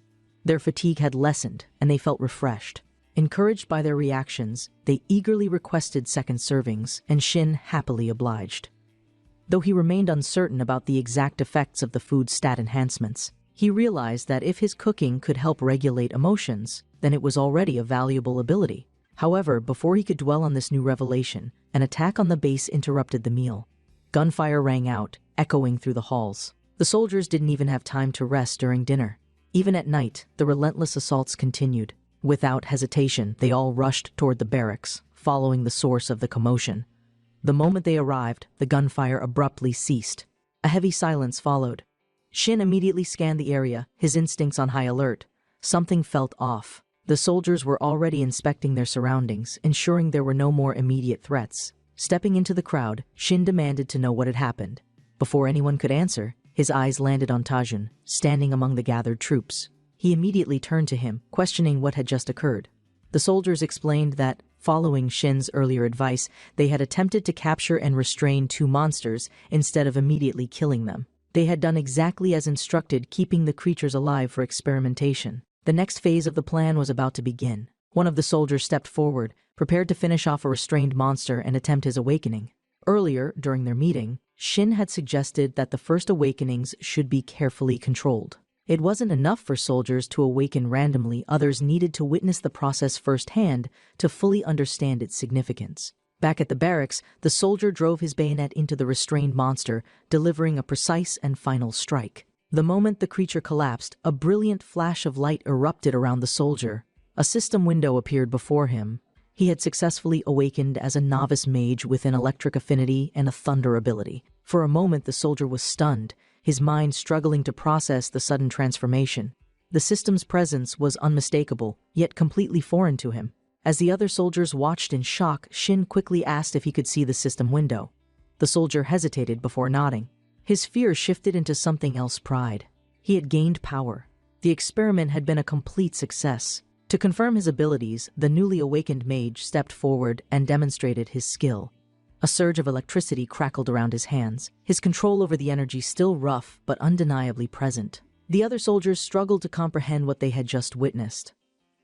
Their fatigue had lessened, and they felt refreshed. Encouraged by their reactions, they eagerly requested second servings, and Shin happily obliged. Though he remained uncertain about the exact effects of the food's stat enhancements, he realized that if his cooking could help regulate emotions, then it was already a valuable ability. However, before he could dwell on this new revelation, an attack on the base interrupted the meal. Gunfire rang out, echoing through the halls. The soldiers didn't even have time to rest during dinner. Even at night, the relentless assaults continued. Without hesitation, they all rushed toward the barracks, following the source of the commotion. The moment they arrived, the gunfire abruptly ceased. A heavy silence followed. Shin immediately scanned the area, his instincts on high alert. Something felt off. The soldiers were already inspecting their surroundings, ensuring there were no more immediate threats. Stepping into the crowd, Shin demanded to know what had happened. Before anyone could answer, his eyes landed on Tajun, standing among the gathered troops. He immediately turned to him, questioning what had just occurred. The soldiers explained that, following Shin's earlier advice, they had attempted to capture and restrain 2 monsters instead of immediately killing them. They had done exactly as instructed, keeping the creatures alive for experimentation. The next phase of the plan was about to begin. One of the soldiers stepped forward, prepared to finish off a restrained monster and attempt his awakening. Earlier, during their meeting, Shin had suggested that the first awakenings should be carefully controlled. It wasn't enough for soldiers to awaken randomly, others needed to witness the process firsthand to fully understand its significance. Back at the barracks, the soldier drove his bayonet into the restrained monster, delivering a precise and final strike. The moment the creature collapsed, a brilliant flash of light erupted around the soldier. A system window appeared before him. He had successfully awakened as a novice mage with an electric affinity and a thunder ability. For a moment, the soldier was stunned, his mind struggling to process the sudden transformation. The system's presence was unmistakable, yet completely foreign to him. As the other soldiers watched in shock, Shin quickly asked if he could see the system window. The soldier hesitated before nodding. His fear shifted into something else: pride. He had gained power. The experiment had been a complete success. To confirm his abilities, the newly awakened mage stepped forward and demonstrated his skill. A surge of electricity crackled around his hands, his control over the energy still rough but undeniably present. The other soldiers struggled to comprehend what they had just witnessed.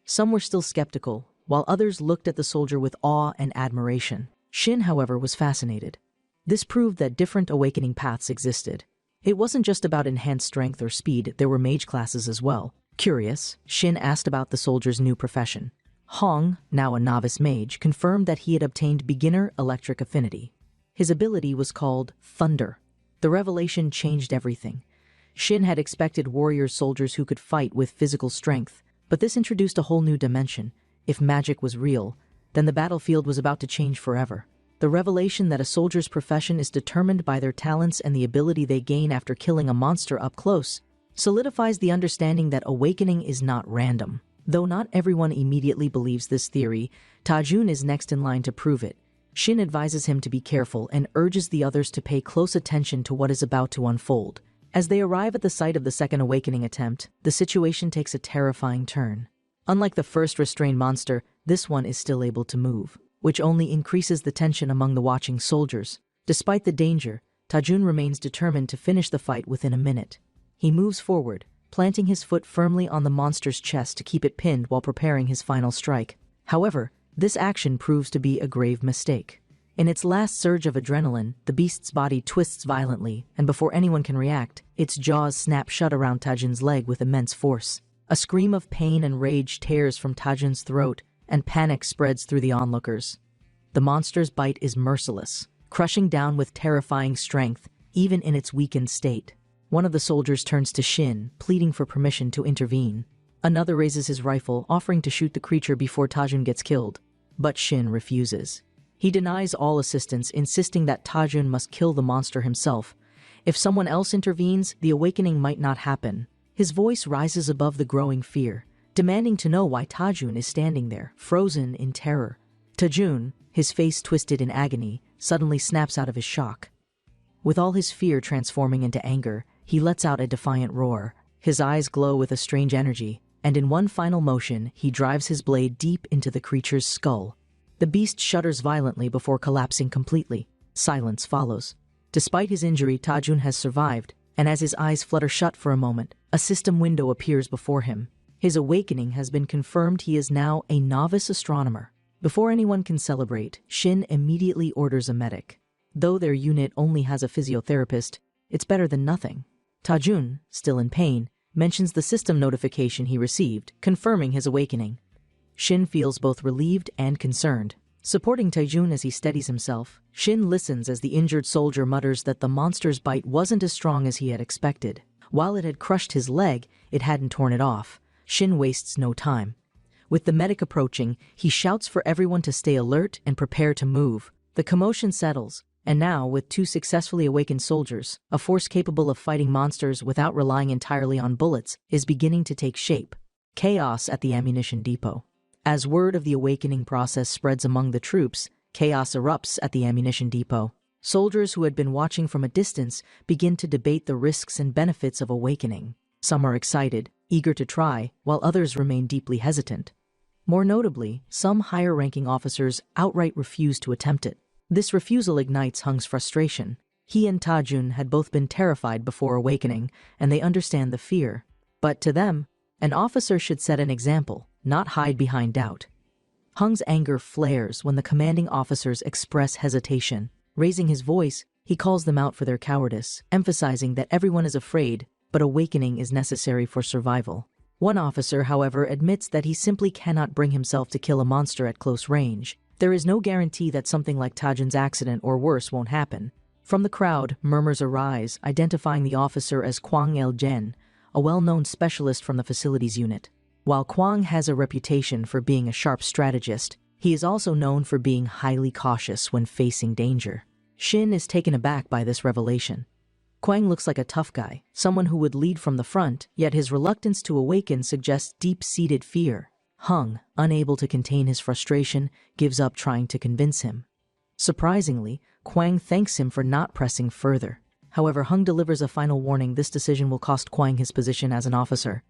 Some were still skeptical, while others looked at the soldier with awe and admiration. Shin, however, was fascinated. This proved that different awakening paths existed. It wasn't just about enhanced strength or speed, there were mage classes as well. Curious, Shin asked about the soldier's new profession. Hong, now a novice mage, confirmed that he had obtained beginner electric affinity. His ability was called Thunder. The revelation changed everything. Shin had expected warrior soldiers who could fight with physical strength, but this introduced a whole new dimension. If magic was real, then the battlefield was about to change forever. The revelation that a soldier's profession is determined by their talents and the ability they gain after killing a monster up close solidifies the understanding that awakening is not random. Though not everyone immediately believes this theory, Tajun is next in line to prove it. Shin advises him to be careful and urges the others to pay close attention to what is about to unfold. As they arrive at the site of the second awakening attempt, the situation takes a terrifying turn. Unlike the first restrained monster, this one is still able to move, which only increases the tension among the watching soldiers. Despite the danger, Tajun remains determined to finish the fight within a minute. He moves forward, planting his foot firmly on the monster's chest to keep it pinned while preparing his final strike. However, this action proves to be a grave mistake. In its last surge of adrenaline, the beast's body twists violently, and before anyone can react, its jaws snap shut around Tajun's leg with immense force. A scream of pain and rage tears from Tajun's throat, and panic spreads through the onlookers. The monster's bite is merciless, crushing down with terrifying strength, even in its weakened state. One of the soldiers turns to Shin, pleading for permission to intervene. Another raises his rifle, offering to shoot the creature before Tajun gets killed. But Shin refuses. He denies all assistance, insisting that Tajun must kill the monster himself. If someone else intervenes, the awakening might not happen. His voice rises above the growing fear, demanding to know why Tajun is standing there, frozen in terror. Tajun, his face twisted in agony, suddenly snaps out of his shock. With all his fear transforming into anger, he lets out a defiant roar. His eyes glow with a strange energy, and in one final motion, he drives his blade deep into the creature's skull. The beast shudders violently before collapsing completely. Silence follows. Despite his injury, Tajun has survived, and as his eyes flutter shut for a moment, a system window appears before him. His awakening has been confirmed. He is now a novice astronomer. Before anyone can celebrate, Shin immediately orders a medic. Though their unit only has a physiotherapist, it's better than nothing. Tajun, still in pain, mentions the system notification he received, confirming his awakening. Shin feels both relieved and concerned. Supporting Tajun as he steadies himself, Shin listens as the injured soldier mutters that the monster's bite wasn't as strong as he had expected. While it had crushed his leg, it hadn't torn it off. Shin wastes no time. With the medic approaching, he shouts for everyone to stay alert and prepare to move. The commotion settles, and now, with two successfully awakened soldiers, a force capable of fighting monsters without relying entirely on bullets is beginning to take shape. Chaos at the ammunition depot. As word of the awakening process spreads among the troops, chaos erupts at the ammunition depot. Soldiers who had been watching from a distance begin to debate the risks and benefits of awakening. Some are excited, eager to try, while others remain deeply hesitant. More notably, some higher-ranking officers outright refuse to attempt it. This refusal ignites Hung's frustration. He and Tajun had both been terrified before awakening, and they understand the fear. But to them, An officer should set an example, not hide behind doubt. Hung's anger flares when the commanding officers express hesitation. Raising his voice, he calls them out for their cowardice, emphasizing that everyone is afraid, but awakening is necessary for survival. One officer, however, admits that he simply cannot bring himself to kill a monster at close range. There is no guarantee that something like Tajin's accident or worse won't happen. From the crowd, murmurs arise, identifying the officer as Kwang El-jen, a well-known specialist from the facilities unit. While Kwang has a reputation for being a sharp strategist, he is also known for being highly cautious when facing danger. Shin is taken aback by this revelation. Kwang looks like a tough guy, someone who would lead from the front, yet his reluctance to awaken suggests deep-seated fear. Hung, unable to contain his frustration, gives up trying to convince him. Surprisingly, Kwang thanks him for not pressing further. However, Hung delivers a final warning: this decision will cost Kwang his position as an officer.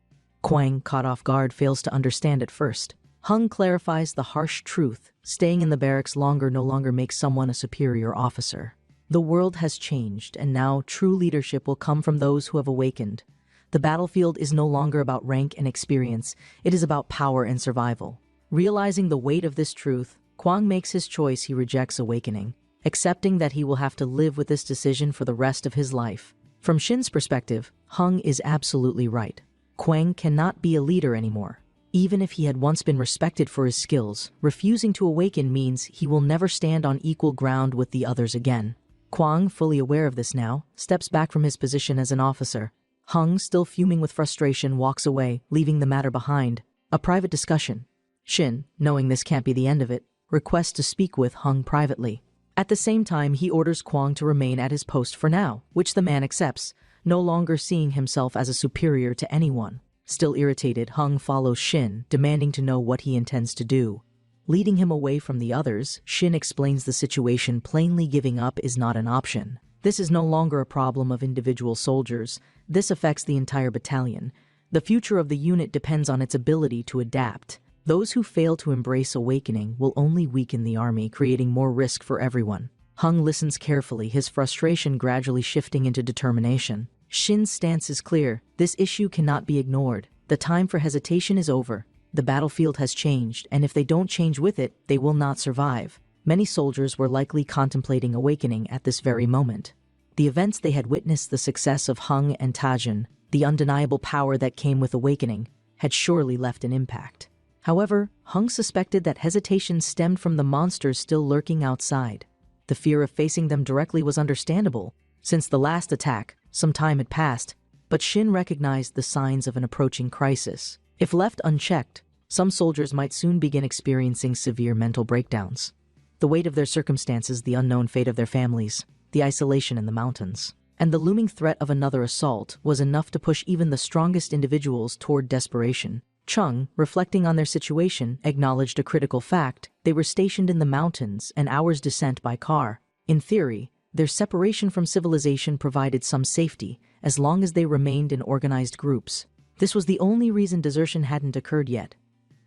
Kwang, caught off guard, fails to understand at first. Hung clarifies the harsh truth: staying in the barracks longer no longer makes someone a superior officer. The world has changed, and now true leadership will come from those who have awakened. The battlefield is no longer about rank and experience, it is about power and survival. Realizing the weight of this truth, Kwang makes his choice. He rejects awakening, accepting that he will have to live with this decision for the rest of his life. From Shin's perspective, Hung is absolutely right. Kwang cannot be a leader anymore. Even if he had once been respected for his skills, refusing to awaken means he will never stand on equal ground with the others again. Kwang, fully aware of this now, steps back from his position as an officer. Hung, still fuming with frustration, walks away, leaving the matter behind. A private discussion. Shin, knowing this can't be the end of it, requests to speak with Hung privately. At the same time, he orders Kwang to remain at his post for now, which the man accepts, no longer seeing himself as a superior to anyone. Still irritated, Hung follows Shin, demanding to know what he intends to do. Leading him away from the others, Shin explains the situation, plainly giving up is not an option. This is no longer a problem of individual soldiers, this affects the entire battalion. The future of the unit depends on its ability to adapt. Those who fail to embrace awakening will only weaken the army, creating more risk for everyone. Hung listens carefully, his frustration gradually shifting into determination. Shin's stance is clear: this issue cannot be ignored. The time for hesitation is over. The battlefield has changed, and if they don't change with it, they will not survive. Many soldiers were likely contemplating awakening at this very moment. The events they had witnessed, the success of Hung and Tajin, the undeniable power that came with awakening, had surely left an impact. However, Hung suspected that hesitation stemmed from the monsters still lurking outside. The fear of facing them directly was understandable. Since the last attack, some time had passed, but Shin recognized the signs of an approaching crisis. If left unchecked, some soldiers might soon begin experiencing severe mental breakdowns. The weight of their circumstances, the unknown fate of their families, the isolation in the mountains, and the looming threat of another assault was enough to push even the strongest individuals toward desperation. Chung, reflecting on their situation, acknowledged a critical fact: they were stationed in the mountains, an hour's descent by car. In theory, their separation from civilization provided some safety, as long as they remained in organized groups. This was the only reason desertion hadn't occurred yet.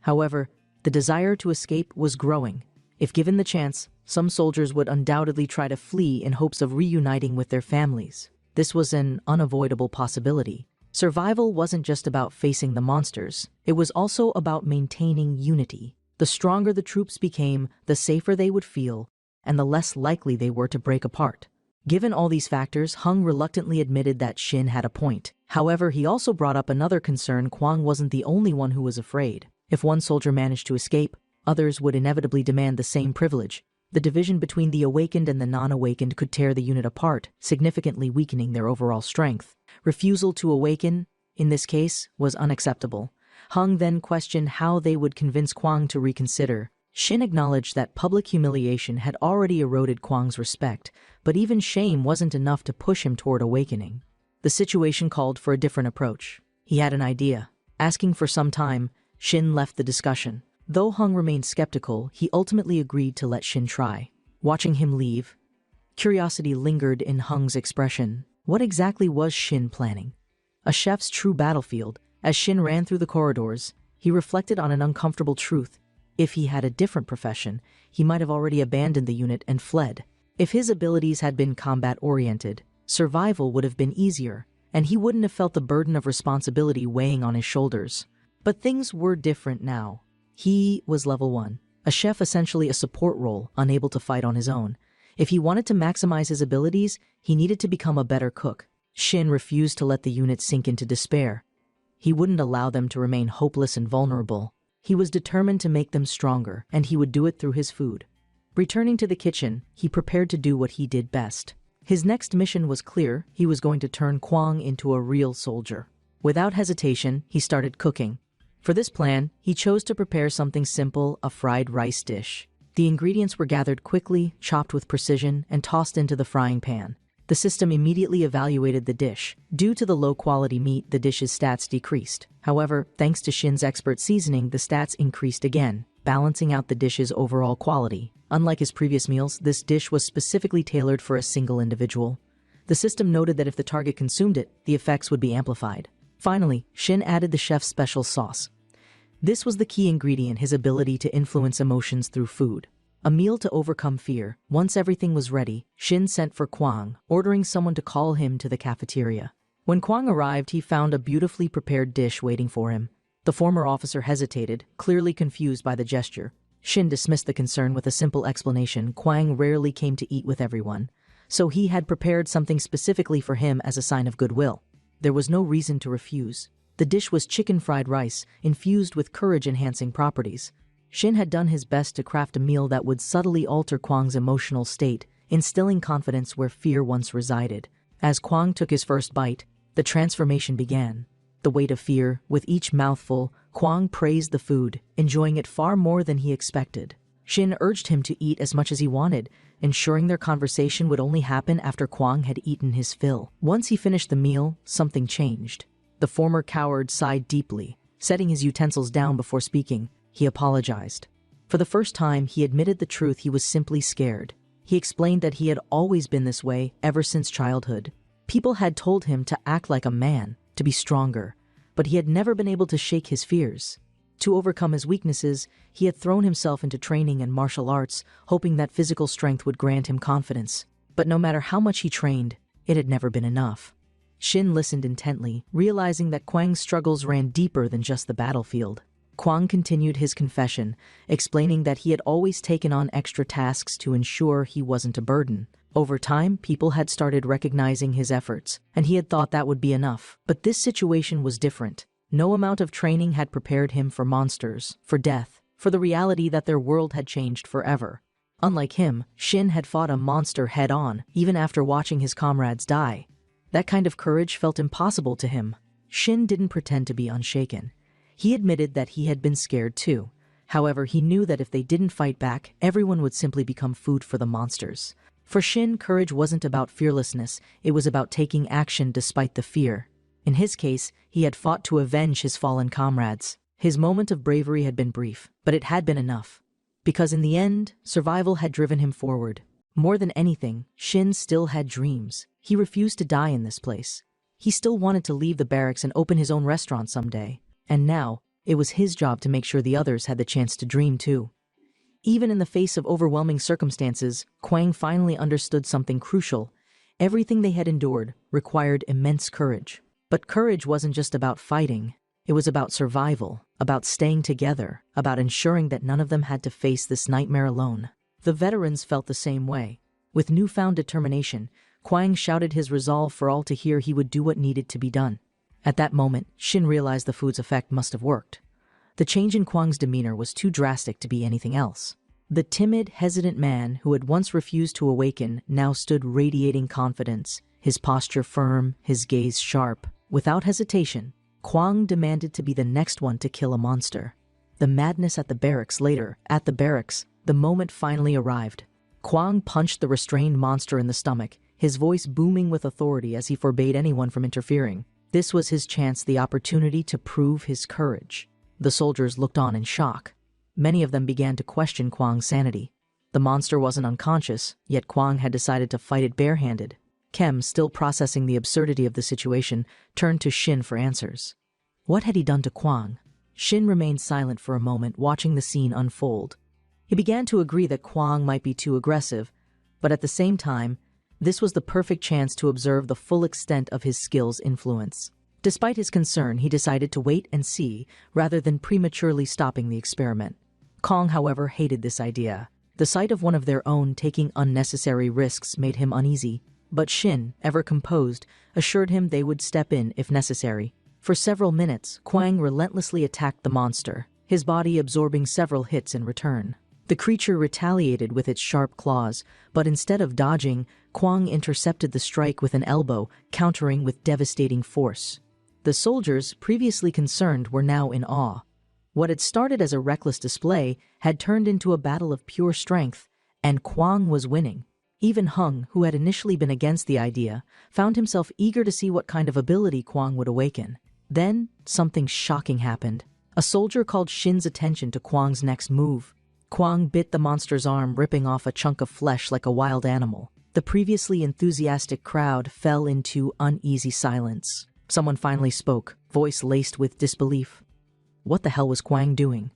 However, the desire to escape was growing. If given the chance, some soldiers would undoubtedly try to flee in hopes of reuniting with their families. This was an unavoidable possibility. Survival wasn't just about facing the monsters, it was also about maintaining unity. The stronger the troops became, the safer they would feel, and the less likely they were to break apart. Given all these factors, Hung reluctantly admitted that Shin had a point. However, he also brought up another concern: Kwang wasn't the only one who was afraid. If one soldier managed to escape, others would inevitably demand the same privilege. The division between the awakened and the non-awakened could tear the unit apart, significantly weakening their overall strength. Refusal to awaken, in this case, was unacceptable. Hung then questioned how they would convince Kwang to reconsider. Shin acknowledged that public humiliation had already eroded Kwang's respect, but even shame wasn't enough to push him toward awakening. The situation called for a different approach. He had an idea. Asking for some time, Shin left the discussion. Though Hung remained skeptical, he ultimately agreed to let Shin try. Watching him leave, curiosity lingered in Hung's expression. What exactly was Shin planning? A chef's true battlefield. As Shin ran through the corridors, he reflected on an uncomfortable truth. If he had a different profession, he might have already abandoned the unit and fled. If his abilities had been combat-oriented, survival would have been easier. and he wouldn't have felt the burden of responsibility weighing on his shoulders. But things were different now. He was level 1, a chef, essentially a support role, unable to fight on his own. If he wanted to maximize his abilities, he needed to become a better cook. Shin refused to let the unit sink into despair. He wouldn't allow them to remain hopeless and vulnerable. He was determined to make them stronger, and he would do it through his food. Returning to the kitchen, he prepared to do what he did best. His next mission was clear. He was going to turn Kwang into a real soldier. Without hesitation, he started cooking. For this plan, he chose to prepare something simple, a fried rice dish. The ingredients were gathered quickly, chopped with precision, and tossed into the frying pan. The system immediately evaluated the dish. Due to the low-quality meat, the dish's stats decreased. However, thanks to Shin's expert seasoning, the stats increased again, balancing out the dish's overall quality. Unlike his previous meals, this dish was specifically tailored for a single individual. The system noted that if the target consumed it, the effects would be amplified. Finally, Shin added the chef's special sauce. This was the key ingredient: his ability to influence emotions through food. A meal to overcome fear. Once everything was ready, Shin sent for Kwang, ordering someone to call him to the cafeteria. When Kwang arrived, he found a beautifully prepared dish waiting for him. The former officer hesitated, clearly confused by the gesture. Shin dismissed the concern with a simple explanation. Kwang rarely came to eat with everyone, so he had prepared something specifically for him as a sign of goodwill. There was no reason to refuse. The dish was chicken fried rice, infused with courage-enhancing properties. Shin had done his best to craft a meal that would subtly alter Kwang's emotional state, instilling confidence where fear once resided. As Kwang took his first bite, the transformation began. The weight of fear, with each mouthful, Kwang praised the food, enjoying it far more than he expected. Shin urged him to eat as much as he wanted, ensuring their conversation would only happen after Kwang had eaten his fill. Once he finished the meal, something changed. The former coward sighed deeply. Setting his utensils down before speaking, he apologized. For the first time, he admitted the truth: he was simply scared. He explained that he had always been this way ever since childhood. People had told him to act like a man, to be stronger, but he had never been able to shake his fears. To overcome his weaknesses, he had thrown himself into training and martial arts, hoping that physical strength would grant him confidence. But no matter how much he trained, it had never been enough. Shin listened intently, realizing that Kwang's struggles ran deeper than just the battlefield. Kwang continued his confession, explaining that he had always taken on extra tasks to ensure he wasn't a burden. Over time, people had started recognizing his efforts, and he had thought that would be enough. But this situation was different. No amount of training had prepared him for monsters, for death, for the reality that their world had changed forever. Unlike him, Shin had fought a monster head-on, even after watching his comrades die. That kind of courage felt impossible to him. Shin didn't pretend to be unshaken. He admitted that he had been scared too. However, he knew that if they didn't fight back, everyone would simply become food for the monsters. For Shin, courage wasn't about fearlessness, it was about taking action despite the fear. In his case, he had fought to avenge his fallen comrades. His moment of bravery had been brief, but it had been enough. Because in the end, survival had driven him forward. More than anything, Shin still had dreams. He refused to die in this place. He still wanted to leave the barracks and open his own restaurant someday. And now, it was his job to make sure the others had the chance to dream too. Even in the face of overwhelming circumstances, Kwang finally understood something crucial. Everything they had endured required immense courage. But courage wasn't just about fighting. It was about survival, about staying together, about ensuring that none of them had to face this nightmare alone. The veterans felt the same way. With newfound determination, Kwang shouted his resolve for all to hear. He would do what needed to be done. At that moment, Shin realized the food's effect must have worked. The change in Kwang's demeanor was too drastic to be anything else. The timid, hesitant man who had once refused to awaken now stood radiating confidence, his posture firm, his gaze sharp. Without hesitation, Kwang demanded to be the next one to kill a monster. The madness at the barracks later, the moment finally arrived. Kwang punched the restrained monster in the stomach, his voice booming with authority as he forbade anyone from interfering. This was his chance, the opportunity to prove his courage. The soldiers looked on in shock. Many of them began to question Kwang's sanity. The monster wasn't unconscious, yet Kwang had decided to fight it barehanded. Kem, still processing the absurdity of the situation, turned to Shin for answers. What had he done to Kwang? Shin remained silent for a moment, watching the scene unfold. He began to agree that Kwang might be too aggressive, but at the same time, This was the perfect chance to observe the full extent of his skill's influence. Despite his concern, he decided to wait and see, rather than prematurely stopping the experiment. Kong, however, hated this idea. The sight of one of their own taking unnecessary risks made him uneasy, but Shin, ever composed, assured him they would step in if necessary. For several minutes, Kwang relentlessly attacked the monster, his body absorbing several hits in return. The creature retaliated with its sharp claws, but instead of dodging, Kwang intercepted the strike with an elbow, countering with devastating force. The soldiers, previously concerned, were now in awe. What had started as a reckless display had turned into a battle of pure strength, and Kwang was winning. Even Hung, who had initially been against the idea, found himself eager to see what kind of ability Kwang would awaken. Then, something shocking happened. A soldier called Shin's attention to Kwang's next move. Kwang bit the monster's arm, ripping off a chunk of flesh like a wild animal. The previously enthusiastic crowd fell into uneasy silence. Someone finally spoke, voice laced with disbelief. What the hell was Kwang doing?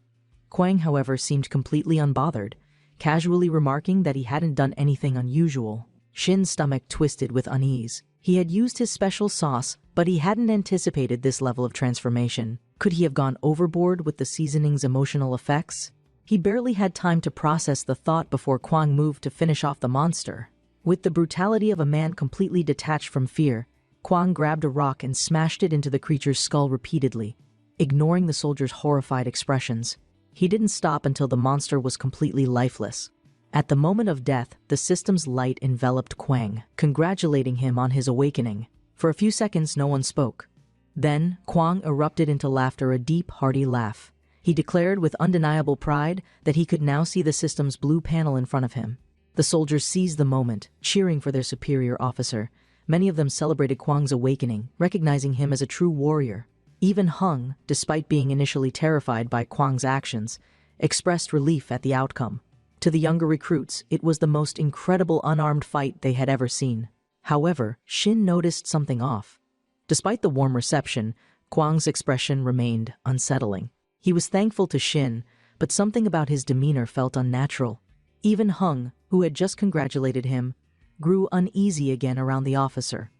Kwang, however, seemed completely unbothered, casually remarking that he hadn't done anything unusual. Shin's stomach twisted with unease. He had used his special sauce, but he hadn't anticipated this level of transformation. Could he have gone overboard with the seasoning's emotional effects? He barely had time to process the thought before Kwang moved to finish off the monster. With the brutality of a man completely detached from fear, Kwang grabbed a rock and smashed it into the creature's skull repeatedly, ignoring the soldier's horrified expressions. He didn't stop until the monster was completely lifeless. At the moment of death, the system's light enveloped Kwang, congratulating him on his awakening. For a few seconds, no one spoke. Then, Kwang erupted into laughter, a deep, hearty laugh. He declared with undeniable pride that he could now see the system's blue panel in front of him. The soldiers seized the moment, cheering for their superior officer. Many of them celebrated Kwang's awakening, recognizing him as a true warrior. Even Hung, despite being initially terrified by Kwang's actions, expressed relief at the outcome. To the younger recruits, it was the most incredible unarmed fight they had ever seen. However, Shin noticed something off. Despite the warm reception, Kwang's expression remained unsettling. He was thankful to Shin, but something about his demeanor felt unnatural. Even Hung, who had just congratulated him, grew uneasy again around the officer.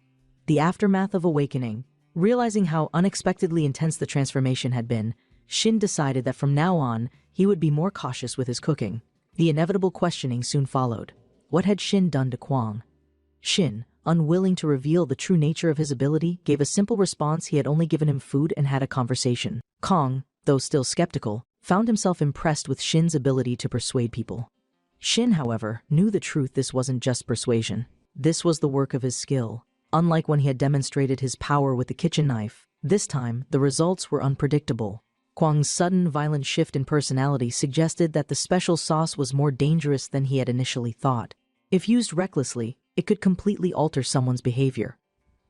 The aftermath of awakening. Realizing how unexpectedly intense the transformation had been, Shin decided that from now on, he would be more cautious with his cooking. The inevitable questioning soon followed. What had Shin done to Kwang? Shin, unwilling to reveal the true nature of his ability, gave a simple response: he had only given him food and had a conversation. Kong, though still skeptical, found himself impressed with Shin's ability to persuade people. Shin, however, knew the truth: this wasn't just persuasion. This was the work of his skill. Unlike when he had demonstrated his power with the kitchen knife, this time the results were unpredictable. Kwang's sudden, violent shift in personality suggested that the special sauce was more dangerous than he had initially thought. If used recklessly, it could completely alter someone's behavior.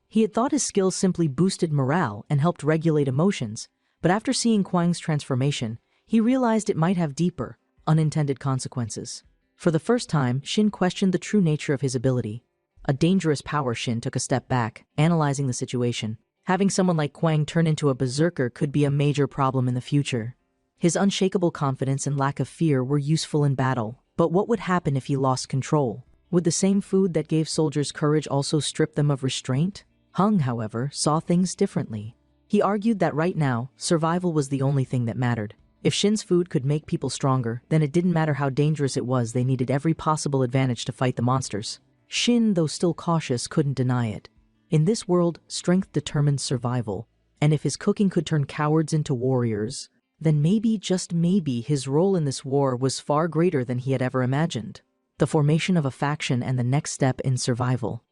He had thought his skills simply boosted morale and helped regulate emotions, but after seeing Kwang's transformation, he realized it might have deeper, unintended consequences. For the first time, Shin questioned the true nature of his ability. A dangerous power. Shin took a step back, analyzing the situation. Having someone like Kwang turn into a berserker could be a major problem in the future. His unshakable confidence and lack of fear were useful in battle, but what would happen if he lost control? Would the same food that gave soldiers courage also strip them of restraint? Hung, however, saw things differently. He argued that right now, survival was the only thing that mattered. If Shin's food could make people stronger, then it didn't matter how dangerous it was. They needed every possible advantage to fight the monsters. Shin, though still cautious, couldn't deny it. In this world, strength determined survival, and if his cooking could turn cowards into warriors, then maybe, just maybe, his role in this war was far greater than he had ever imagined. The formation of a faction and the next step in survival.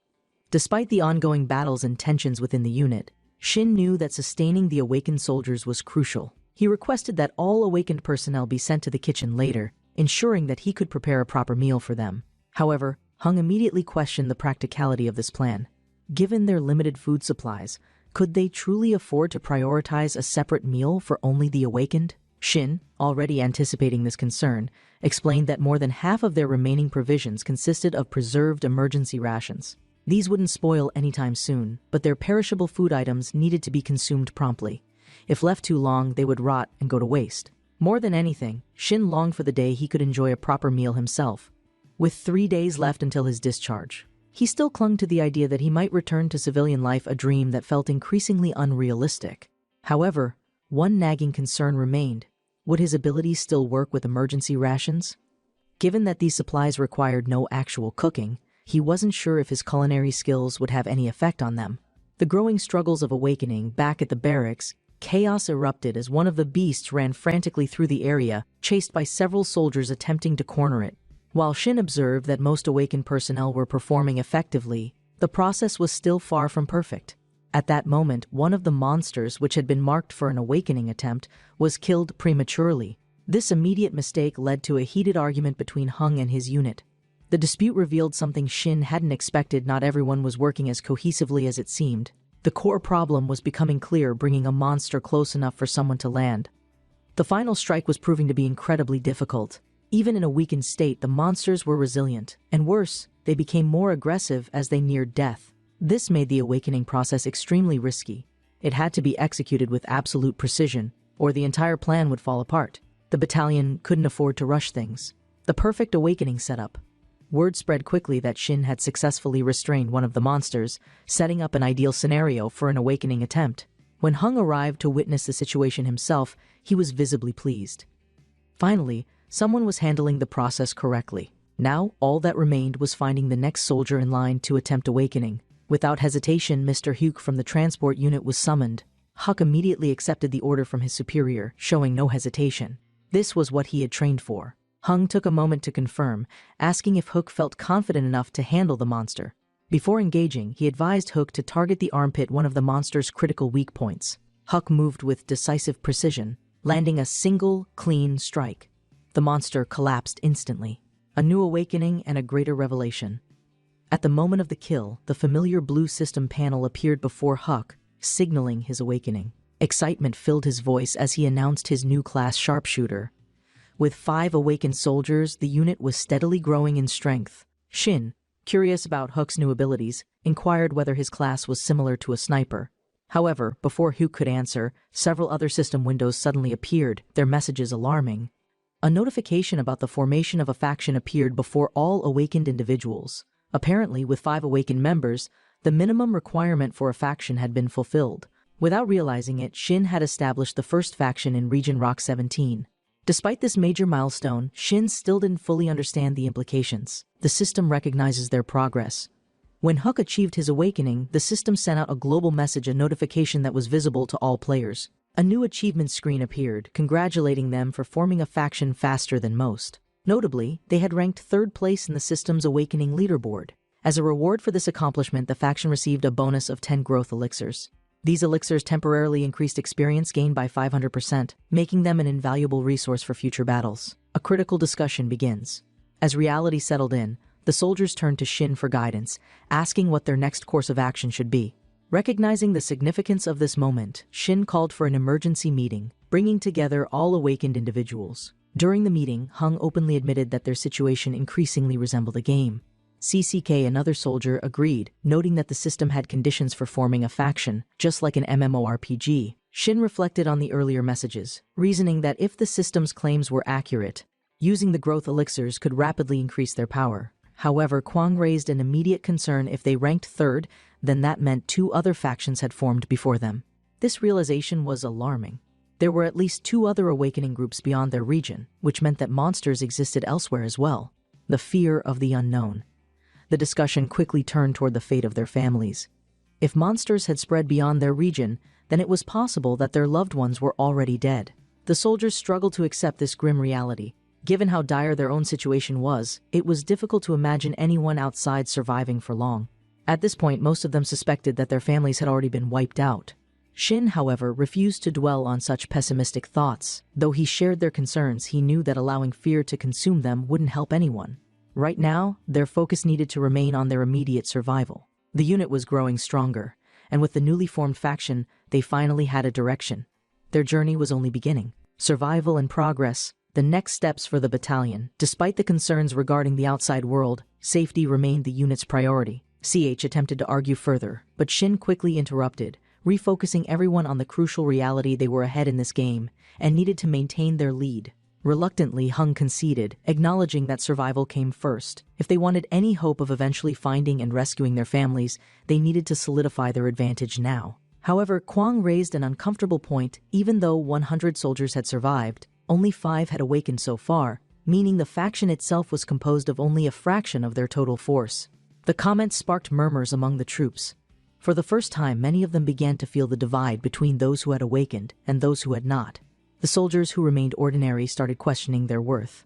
Despite the ongoing battles and tensions within the unit, Shin knew that sustaining the awakened soldiers was crucial. He requested that all awakened personnel be sent to the kitchen later, ensuring that he could prepare a proper meal for them. However, Hung immediately questioned the practicality of this plan. Given their limited food supplies, could they truly afford to prioritize a separate meal for only the awakened? Shin, already anticipating this concern, explained that more than half of their remaining provisions consisted of preserved emergency rations. These wouldn't spoil anytime soon, but their perishable food items needed to be consumed promptly. If left too long, they would rot and go to waste. More than anything, Shin longed for the day he could enjoy a proper meal himself. With 3 days left until his discharge, He still clung to the idea that he might return to civilian life, a dream that felt increasingly unrealistic. However, one nagging concern remained. Would his abilities still work with emergency rations? Given that these supplies required no actual cooking, he wasn't sure if his culinary skills would have any effect on them. The growing struggles of awakening back at the barracks, chaos erupted as one of the beasts ran frantically through the area, chased by several soldiers attempting to corner it. While Shin observed that most awakened personnel were performing effectively, the process was still far from perfect. At that moment, one of the monsters, which had been marked for an awakening attempt, was killed prematurely. This immediate mistake led to a heated argument between Hung and his unit. The dispute revealed something Shin hadn't expected. Not everyone was working as cohesively as it seemed. The core problem was becoming clear, bringing a monster close enough for someone to land. The final strike was proving to be incredibly difficult. Even in a weakened state, the monsters were resilient, and worse, they became more aggressive as they neared death. This made the awakening process extremely risky. It had to be executed with absolute precision, or the entire plan would fall apart. The battalion couldn't afford to rush things. The perfect awakening setup. Word spread quickly that Shin had successfully restrained one of the monsters, setting up an ideal scenario for an awakening attempt. When Hung arrived to witness the situation himself, he was visibly pleased. Finally, someone was handling the process correctly. Now, all that remained was finding the next soldier in line to attempt awakening. Without hesitation, Mr. Hyuk from the transport unit was summoned. Huck immediately accepted the order from his superior, showing no hesitation. This was what he had trained for. Hung took a moment to confirm, asking if Hook felt confident enough to handle the monster. Before engaging, he advised Hook to target the armpit, one of the monster's critical weak points. Huck moved with decisive precision, landing a single, clean strike. The monster collapsed instantly. A new awakening and a greater revelation. At the moment of the kill, the familiar blue system panel appeared before Huck, signaling his awakening. Excitement filled his voice as he announced his new class sharpshooter. With 5 awakened soldiers, the unit was steadily growing in strength. Shin, curious about Hook's new abilities, inquired whether his class was similar to a sniper. However, before Hook could answer, several other system windows suddenly appeared, their messages alarming. A notification about the formation of a faction appeared before all awakened individuals. Apparently, with 5 awakened members, the minimum requirement for a faction had been fulfilled. Without realizing it, Shin had established the first faction in Region Rock 17. Despite this major milestone, Shin still didn't fully understand the implications. The system recognizes their progress. When Huck achieved his awakening, the system sent out a global message, a notification that was visible to all players. A new achievement screen appeared, congratulating them for forming a faction faster than most. Notably, they had ranked 3rd place in the system's awakening leaderboard. As a reward for this accomplishment, the faction received a bonus of 10 growth elixirs. These elixirs temporarily increased experience gained by 500%, making them an invaluable resource for future battles. A critical discussion begins. As reality settled in, the soldiers turned to Shin for guidance, asking what their next course of action should be. Recognizing the significance of this moment, Shin called for an emergency meeting, bringing together all awakened individuals. During the meeting, Hung openly admitted that their situation increasingly resembled a game. CCK, another soldier, agreed, noting that the system had conditions for forming a faction, just like an MMORPG. Shin reflected on the earlier messages, reasoning that if the system's claims were accurate, using the growth elixirs could rapidly increase their power. However, Kwang raised an immediate concern. If they ranked 3rd, then that meant 2 other factions had formed before them. This realization was alarming. There were at least 2 other awakening groups beyond their region, which meant that monsters existed elsewhere as well. The fear of the unknown. The discussion quickly turned toward the fate of their families. If monsters had spread beyond their region, then it was possible that their loved ones were already dead. The soldiers struggled to accept this grim reality. Given how dire their own situation was, it was difficult to imagine anyone outside surviving for long. At this point, most of them suspected that their families had already been wiped out. Shin, however, refused to dwell on such pessimistic thoughts. Though he shared their concerns, he knew that allowing fear to consume them wouldn't help anyone. Right now, their focus needed to remain on their immediate survival. The unit was growing stronger, and with the newly formed faction, they finally had a direction. Their journey was only beginning. Survival and progress, the next steps for the battalion. Despite the concerns regarding the outside world, safety remained the unit's priority. CH attempted to argue further, but Shin quickly interrupted, refocusing everyone on the crucial reality they were ahead in this game and needed to maintain their lead. Reluctantly, Hung conceded, acknowledging that survival came first. If they wanted any hope of eventually finding and rescuing their families, they needed to solidify their advantage now. However, Kwang raised an uncomfortable point. Even though 100 soldiers had survived, only 5 had awakened so far, meaning the faction itself was composed of only a fraction of their total force. The comment sparked murmurs among the troops. For the first time, many of them began to feel the divide between those who had awakened and those who had not. The soldiers who remained ordinary started questioning their worth.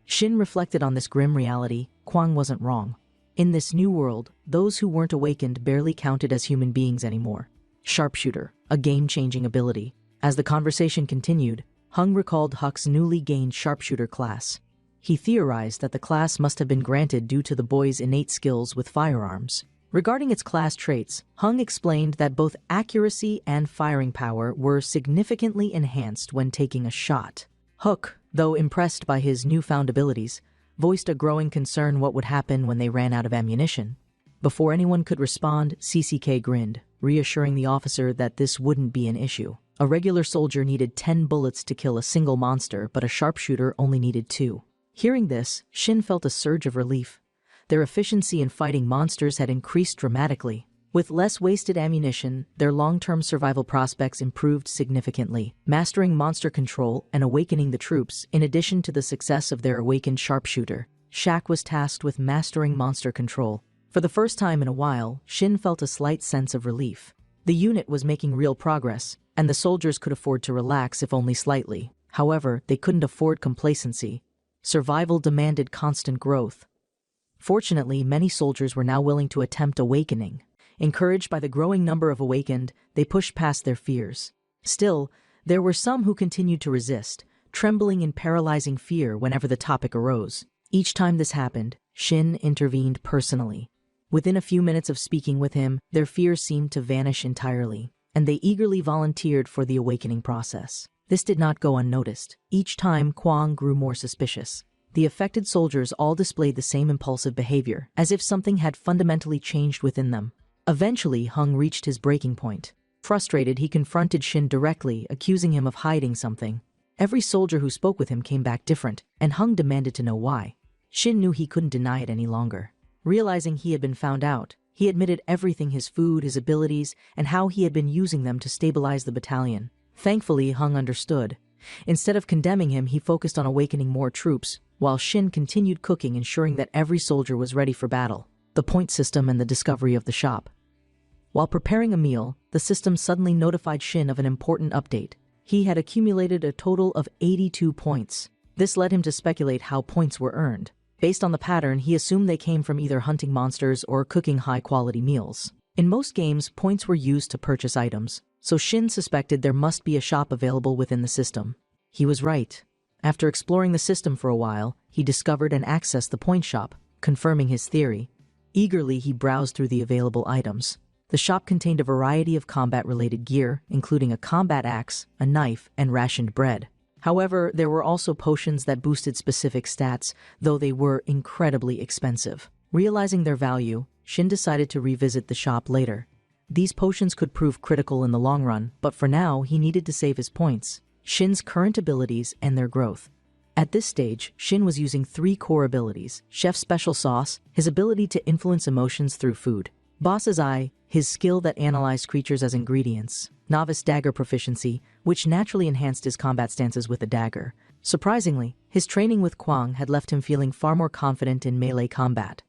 Shin reflected on this grim reality. Kwang wasn't wrong. In this new world, those who weren't awakened barely counted as human beings anymore. Sharpshooter, a game-changing ability. As the conversation continued, Hung recalled Huck's newly gained sharpshooter class. He theorized that the class must have been granted due to the boy's innate skills with firearms. Regarding its class traits, Hung explained that both accuracy and firing power were significantly enhanced when taking a shot. Hook, though impressed by his newfound abilities, voiced a growing concern what would happen when they ran out of ammunition. Before anyone could respond, CCK grinned, reassuring the officer that this wouldn't be an issue. A regular soldier needed 10 bullets to kill a single monster, but a sharpshooter only needed 2. Hearing this, Shin felt a surge of relief. Their efficiency in fighting monsters had increased dramatically. With less wasted ammunition, their long-term survival prospects improved significantly. Mastering monster control and awakening the troops, in addition to the success of their awakened sharpshooter, Shaq was tasked with mastering monster control. For the first time in a while, Shin felt a slight sense of relief. The unit was making real progress, and the soldiers could afford to relax if only slightly. However, they couldn't afford complacency. Survival demanded constant growth. Fortunately, many soldiers were now willing to attempt awakening. Encouraged by the growing number of awakened, they pushed past their fears. Still, there were some who continued to resist, trembling in paralyzing fear whenever the topic arose. Each time this happened, Shin intervened personally. Within a few minutes of speaking with him, their fears seemed to vanish entirely, and they eagerly volunteered for the awakening process. This did not go unnoticed. Each time, Kwang grew more suspicious. The affected soldiers all displayed the same impulsive behavior, as if something had fundamentally changed within them. Eventually, Hung reached his breaking point. Frustrated, he confronted Shin directly, accusing him of hiding something. Every soldier who spoke with him came back different, and Hung demanded to know why. Shin knew he couldn't deny it any longer. Realizing he had been found out, he admitted everything: his food, his abilities, and how he had been using them to stabilize the battalion. Thankfully, Hung understood. Instead of condemning him, he focused on awakening more troops, while Shin continued cooking, ensuring that every soldier was ready for battle. The point system and the discovery of the shop. While preparing a meal, the system suddenly notified Shin of an important update. He had accumulated a total of 82 points. This led him to speculate how points were earned. Based on the pattern, he assumed they came from either hunting monsters or cooking high-quality meals. In most games, points were used to purchase items, so Shin suspected there must be a shop available within the system. He was right. After exploring the system for a while, he discovered and accessed the point shop, confirming his theory. Eagerly, he browsed through the available items. The shop contained a variety of combat-related gear, including a combat axe, a knife, and rationed bread. However, there were also potions that boosted specific stats, though they were incredibly expensive. Realizing their value, Shin decided to revisit the shop later. These potions could prove critical in the long run, but for now, he needed to save his points, Shin's current abilities, and their growth. At this stage, Shin was using 3 core abilities: Chef's Special Sauce, his ability to influence emotions through food; Boss's Eye, his skill that analyzed creatures as ingredients; Novice Dagger Proficiency, which naturally enhanced his combat stances with a dagger. Surprisingly, his training with Kwang had left him feeling far more confident in melee combat.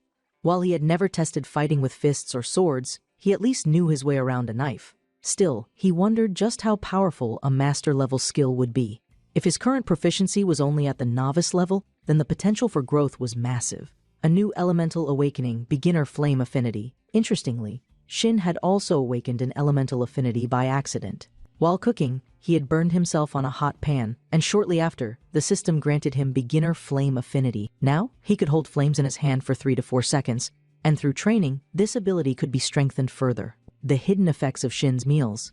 While he had never tested fighting with fists or swords, he at least knew his way around a knife. Still, he wondered just how powerful a master-level skill would be. If his current proficiency was only at the novice level, then the potential for growth was massive. A new elemental awakening, Beginner Flame Affinity. Interestingly, Shin had also awakened an elemental affinity by accident. While cooking, he had burned himself on a hot pan, and shortly after, the system granted him Beginner Flame Affinity. Now, he could hold flames in his hand for 3 to 4 seconds, and through training, this ability could be strengthened further. The hidden effects of Shin's meals.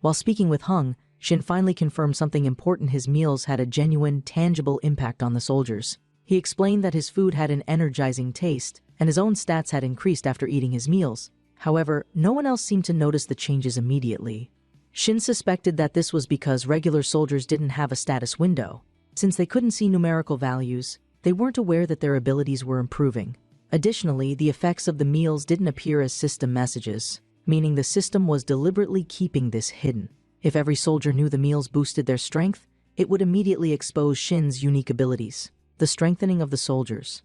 While speaking with Hung, Shin finally confirmed something important: his meals had a genuine, tangible impact on the soldiers. He explained that his food had an energizing taste, and his own stats had increased after eating his meals. However, no one else seemed to notice the changes immediately. Shin suspected that this was because regular soldiers didn't have a status window. Since they couldn't see numerical values, they weren't aware that their abilities were improving. Additionally, the effects of the meals didn't appear as system messages, meaning the system was deliberately keeping this hidden. If every soldier knew the meals boosted their strength, it would immediately expose Shin's unique abilities. The strengthening of the soldiers.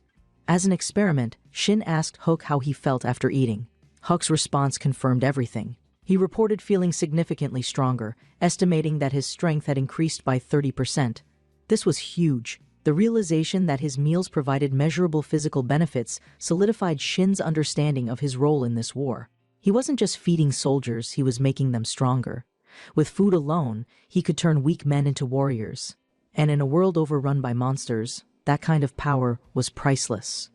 As an experiment, Shin asked Hook how he felt after eating. Hook's response confirmed everything. He reported feeling significantly stronger, estimating that his strength had increased by 30%. This was huge. The realization that his meals provided measurable physical benefits solidified Shin's understanding of his role in this war. He wasn't just feeding soldiers, he was making them stronger. With food alone, he could turn weak men into warriors. And in a world overrun by monsters, that kind of power was priceless.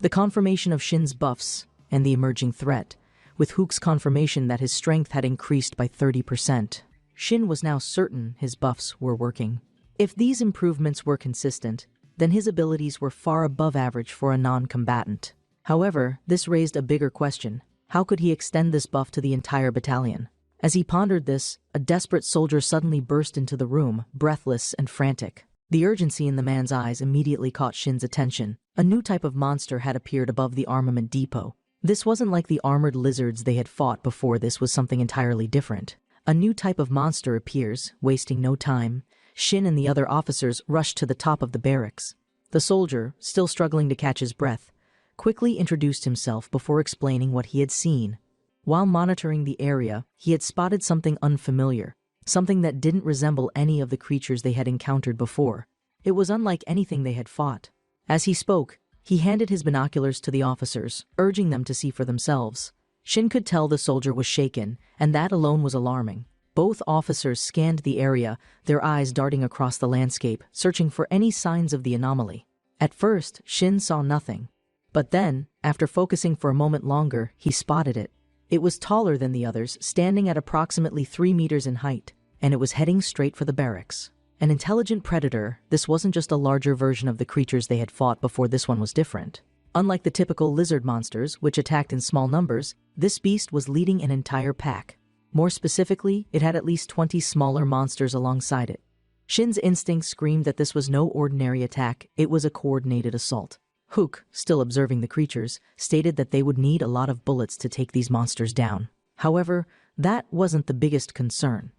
The confirmation of Shin's buffs and the emerging threat, with Hook's confirmation that his strength had increased by 30%. Shin was now certain his buffs were working. If these improvements were consistent, then his abilities were far above average for a non-combatant. However, this raised a bigger question. How could he extend this buff to the entire battalion? As he pondered this, a desperate soldier suddenly burst into the room, breathless and frantic. The urgency in the man's eyes immediately caught Shin's attention. A new type of monster had appeared above the armament depot. This wasn't like the armored lizards they had fought before. This was something entirely different. A new type of monster appears, wasting no time. Shin and the other officers rushed to the top of the barracks. The soldier, still struggling to catch his breath, quickly introduced himself before explaining what he had seen. While monitoring the area, he had spotted something unfamiliar, something that didn't resemble any of the creatures they had encountered before. It was unlike anything they had fought. As he spoke, he handed his binoculars to the officers, urging them to see for themselves. Shin could tell the soldier was shaken, and that alone was alarming. Both officers scanned the area, their eyes darting across the landscape, searching for any signs of the anomaly. At first, Shin saw nothing. But then, after focusing for a moment longer, he spotted it. It was taller than the others, standing at approximately 3 meters in height, and it was heading straight for the barracks. An intelligent predator, this wasn't just a larger version of the creatures they had fought before. This one was different. Unlike the typical lizard monsters, which attacked in small numbers, this beast was leading an entire pack. More specifically, it had at least 20 smaller monsters alongside it. Shin's instincts screamed that this was no ordinary attack, it was a coordinated assault. Hook, still observing the creatures, stated that they would need a lot of bullets to take these monsters down. However, that wasn't the biggest concern.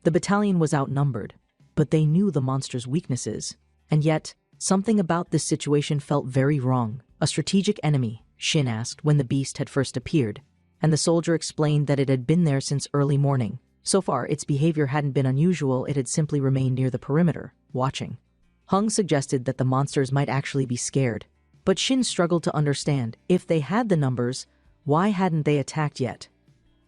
The battalion was outnumbered, but they knew the monster's weaknesses. And yet, something about this situation felt very wrong. A strategic enemy, Shin asked when the beast had first appeared, and the soldier explained that it had been there since early morning. So far, its behavior hadn't been unusual, it had simply remained near the perimeter, watching. Hung suggested that the monsters might actually be scared, but Shin struggled to understand. If they had the numbers, why hadn't they attacked yet?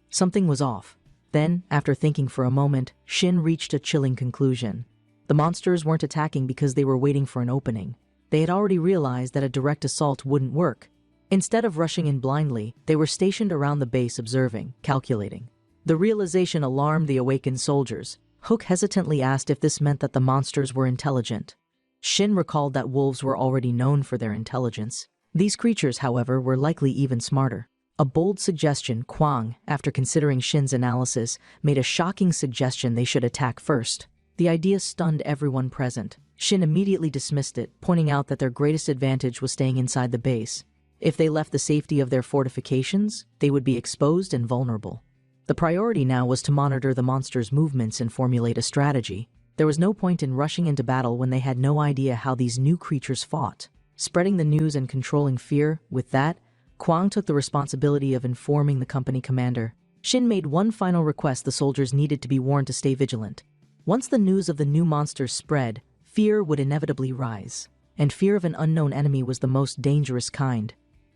Something was off. Then, after thinking for a moment, Shin reached a chilling conclusion. The monsters weren't attacking because they were waiting for an opening. They had already realized that a direct assault wouldn't work. Instead of rushing in blindly, they were stationed around the base observing, calculating. The realization alarmed the awakened soldiers. Hook hesitantly asked if this meant that the monsters were intelligent. Shin recalled that wolves were already known for their intelligence. These creatures, however, were likely even smarter. A bold suggestion, Kwang, after considering Shin's analysis, made a shocking suggestion they should attack first. The idea stunned everyone present. Shin immediately dismissed it, pointing out that their greatest advantage was staying inside the base. If they left the safety of their fortifications, they would be exposed and vulnerable. The priority now was to monitor the monsters' movements and formulate a strategy. There was no point in rushing into battle when they had no idea how these new creatures fought. Spreading the news and controlling fear, with that, Kwang took the responsibility of informing the company commander. Shin made one final request: the soldiers needed to be warned to stay vigilant. Once the news of the new monsters spread, fear would inevitably rise. And fear of an unknown enemy was the most dangerous kind.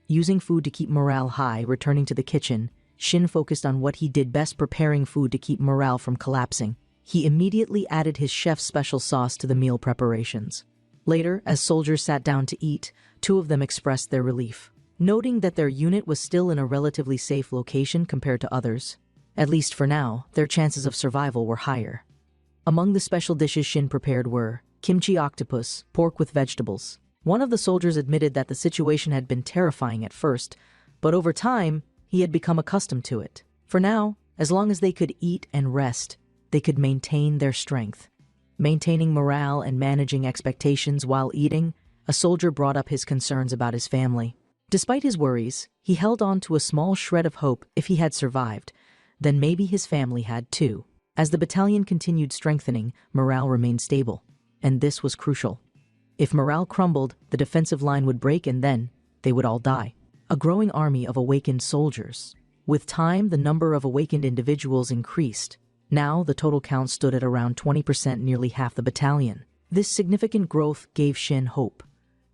Using food to keep morale high, returning to the kitchen, Shin focused on what he did best: preparing food to keep morale from collapsing. He immediately added his chef's special sauce to the meal preparations. Later, as soldiers sat down to eat, 2 of them expressed their relief, noting that their unit was still in a relatively safe location compared to others. At least for now, their chances of survival were higher. Among the special dishes Shin prepared were kimchi octopus, pork with vegetables. One of the soldiers admitted that the situation had been terrifying at first, but over time, he had become accustomed to it. For now, as long as they could eat and rest, they could maintain their strength. Maintaining morale and managing expectations while eating, a soldier brought up his concerns about his family. Despite his worries, he held on to a small shred of hope. If he had survived, then maybe his family had too. As the battalion continued strengthening, morale remained stable. And this was crucial. If morale crumbled, the defensive line would break and then they would all die. A growing army of awakened soldiers. With time, the number of awakened individuals increased. Now, the total count stood at around 20%, nearly half the battalion. This significant growth gave Shin hope.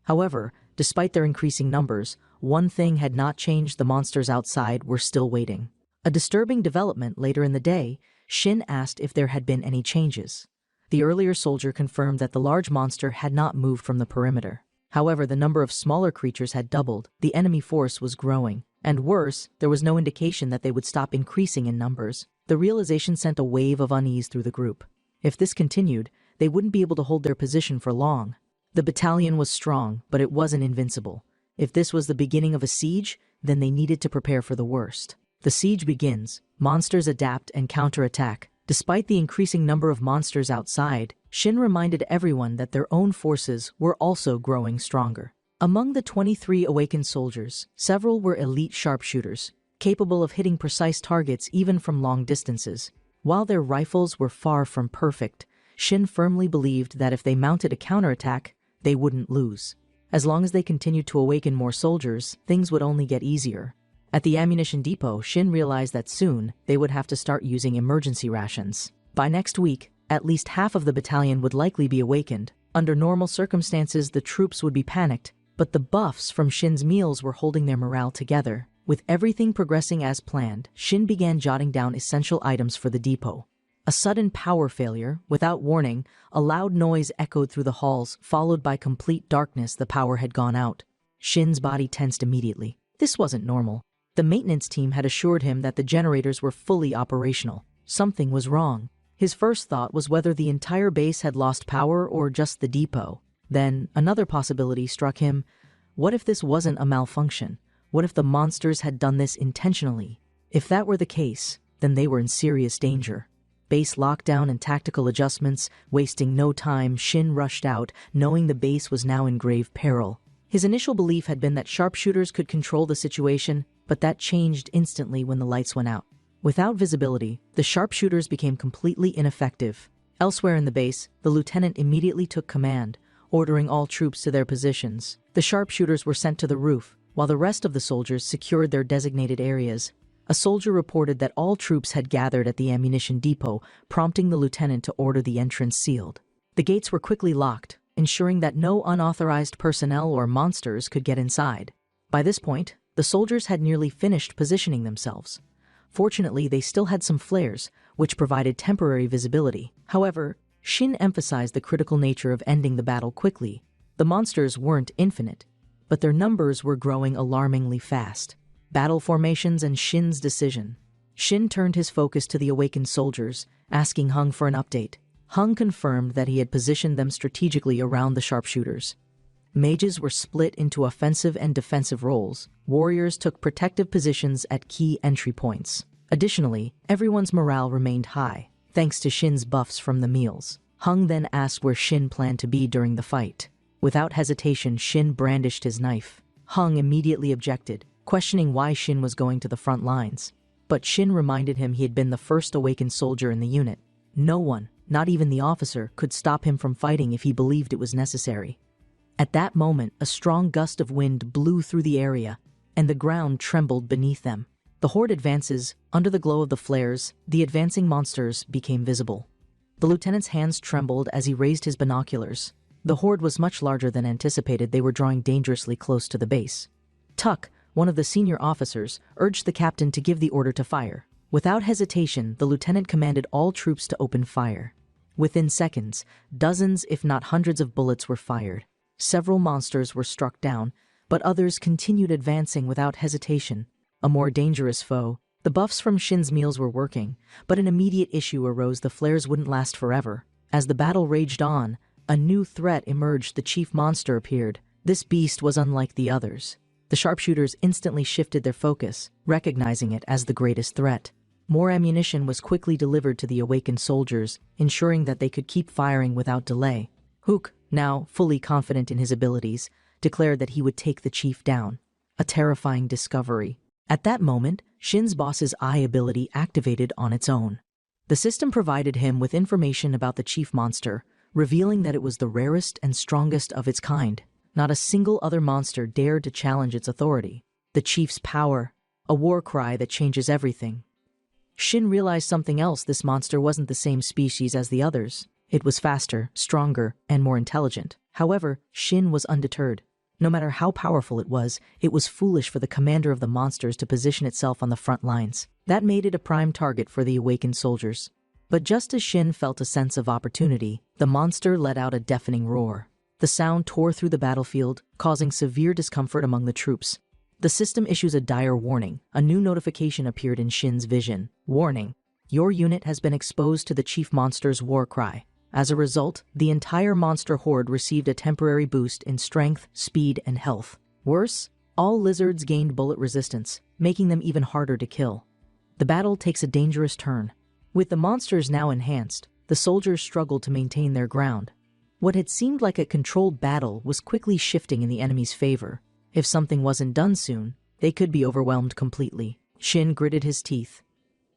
However, despite their increasing numbers, one thing had not changed: the monsters outside were still waiting. A disturbing development later in the day, Shin asked if there had been any changes. The earlier soldier confirmed that the large monster had not moved from the perimeter. However, the number of smaller creatures had doubled. The enemy force was growing. And worse, there was no indication that they would stop increasing in numbers. The realization sent a wave of unease through the group. If this continued, they wouldn't be able to hold their position for long. The battalion was strong, but it wasn't invincible. If this was the beginning of a siege, then they needed to prepare for the worst. The siege begins. Monsters adapt and counterattack. Despite the increasing number of monsters outside, Shin reminded everyone that their own forces were also growing stronger. Among the 23 awakened soldiers, several were elite sharpshooters, capable of hitting precise targets even from long distances. While their rifles were far from perfect, Shin firmly believed that if they mounted a counterattack, they wouldn't lose. As long as they continued to awaken more soldiers, things would only get easier. At the ammunition depot, Shin realized that soon they would have to start using emergency rations. By next week, at least half of the battalion would likely be awakened. Under normal circumstances, the troops would be panicked, but the buffs from Shin's meals were holding their morale together. With everything progressing as planned, Shin began jotting down essential items for the depot. A sudden power failure, without warning, a loud noise echoed through the halls, followed by complete darkness. The power had gone out. Shin's body tensed immediately. This wasn't normal. The maintenance team had assured him that the generators were fully operational. Something was wrong. His first thought was whether the entire base had lost power or just the depot. Then, another possibility struck him. What if this wasn't a malfunction? What if the monsters had done this intentionally? If that were the case, then they were in serious danger. Base lockdown and tactical adjustments. Wasting no time, Shin rushed out, knowing the base was now in grave peril. His initial belief had been that sharpshooters could control the situation, but that changed instantly when the lights went out. Without visibility, the sharpshooters became completely ineffective. Elsewhere in the base, the lieutenant immediately took command, ordering all troops to their positions. The sharpshooters were sent to the roof, while the rest of the soldiers secured their designated areas. A soldier reported that all troops had gathered at the ammunition depot, prompting the lieutenant to order the entrance sealed. The gates were quickly locked, ensuring that no unauthorized personnel or monsters could get inside. By this point, the soldiers had nearly finished positioning themselves. Fortunately, they still had some flares, which provided temporary visibility. However, Shin emphasized the critical nature of ending the battle quickly. The monsters weren't infinite, but their numbers were growing alarmingly fast. Battle formations and Shin's decision. Shin turned his focus to the awakened soldiers, asking Hung for an update. Hung confirmed that he had positioned them strategically around the sharpshooters. Mages were split into offensive and defensive roles. Warriors took protective positions at key entry points. Additionally, everyone's morale remained high, thanks to Shin's buffs from the meals. Hung then asked where Shin planned to be during the fight. Without hesitation, Shin brandished his knife. Hung immediately objected, questioning why Shin was going to the front lines. But Shin reminded him he had been the first awakened soldier in the unit. No one, not even the officer, could stop him from fighting if he believed it was necessary. At that moment, a strong gust of wind blew through the area, and the ground trembled beneath them. The horde advances. Under the glow of the flares, the advancing monsters became visible. The lieutenant's hands trembled as he raised his binoculars. The horde was much larger than anticipated. They were drawing dangerously close to the base. Tuck, one of the senior officers, urged the captain to give the order to fire. Without hesitation, the lieutenant commanded all troops to open fire. Within seconds, dozens if not hundreds of bullets were fired. Several monsters were struck down, but others continued advancing without hesitation. A more dangerous foe. The buffs from Shin's meals were working, but an immediate issue arose. The flares wouldn't last forever. As the battle raged on, a new threat emerged. The chief monster appeared. This beast was unlike the others. The sharpshooters instantly shifted their focus, recognizing it as the greatest threat. More ammunition was quickly delivered to the awakened soldiers, ensuring that they could keep firing without delay. Hook, now fully confident in his abilities, declared that he would take the chief down. A terrifying discovery. At that moment, Shin's boss's eye ability activated on its own. The system provided him with information about the chief monster, revealing that it was the rarest and strongest of its kind. Not a single other monster dared to challenge its authority. The chief's power, a war cry that changes everything. Shin realized something else. This monster wasn't the same species as the others. It was faster, stronger, and more intelligent. However, Shin was undeterred. No matter how powerful it was foolish for the commander of the monsters to position itself on the front lines. That made it a prime target for the awakened soldiers. But just as Shin felt a sense of opportunity, the monster let out a deafening roar. The sound tore through the battlefield, causing severe discomfort among the troops. The system issues a dire warning. A new notification appeared in Shin's vision. Warning: your unit has been exposed to the chief monster's war cry. As a result, the entire monster horde received a temporary boost in strength, speed, and health. Worse, all lizards gained bullet resistance, making them even harder to kill. The battle takes a dangerous turn. With the monsters now enhanced, the soldiers struggled to maintain their ground. What had seemed like a controlled battle was quickly shifting in the enemy's favor. If something wasn't done soon, they could be overwhelmed completely. Shin gritted his teeth.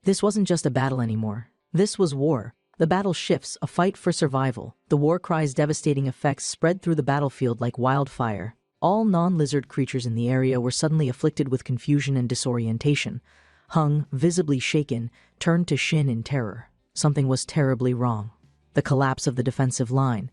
This wasn't just a battle anymore. This was war. The battle shifts, a fight for survival. The war cry's devastating effects spread through the battlefield like wildfire. All non-lizard creatures in the area were suddenly afflicted with confusion and disorientation. Hung, visibly shaken, turned to Shin in terror. Something was terribly wrong. The collapse of the defensive line.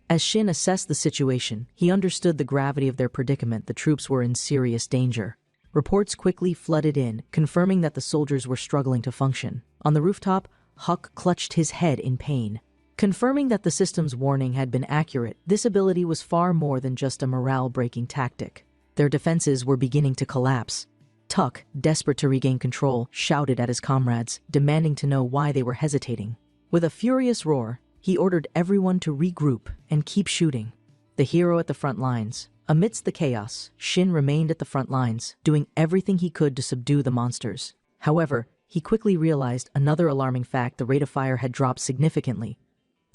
As Shin assessed the situation, he understood the gravity of their predicament. The troops were in serious danger. Reports quickly flooded in, confirming that the soldiers were struggling to function. On the rooftop, Huck clutched his head in pain. Confirming that the system's warning had been accurate, this ability was far more than just a morale-breaking tactic. Their defenses were beginning to collapse. Tuck, desperate to regain control, shouted at his comrades, demanding to know why they were hesitating. With a furious roar, he ordered everyone to regroup and keep shooting. The hero at the front lines. Amidst the chaos, Shin remained at the front lines, doing everything he could to subdue the monsters. However, he quickly realized another alarming fact: the rate of fire had dropped significantly.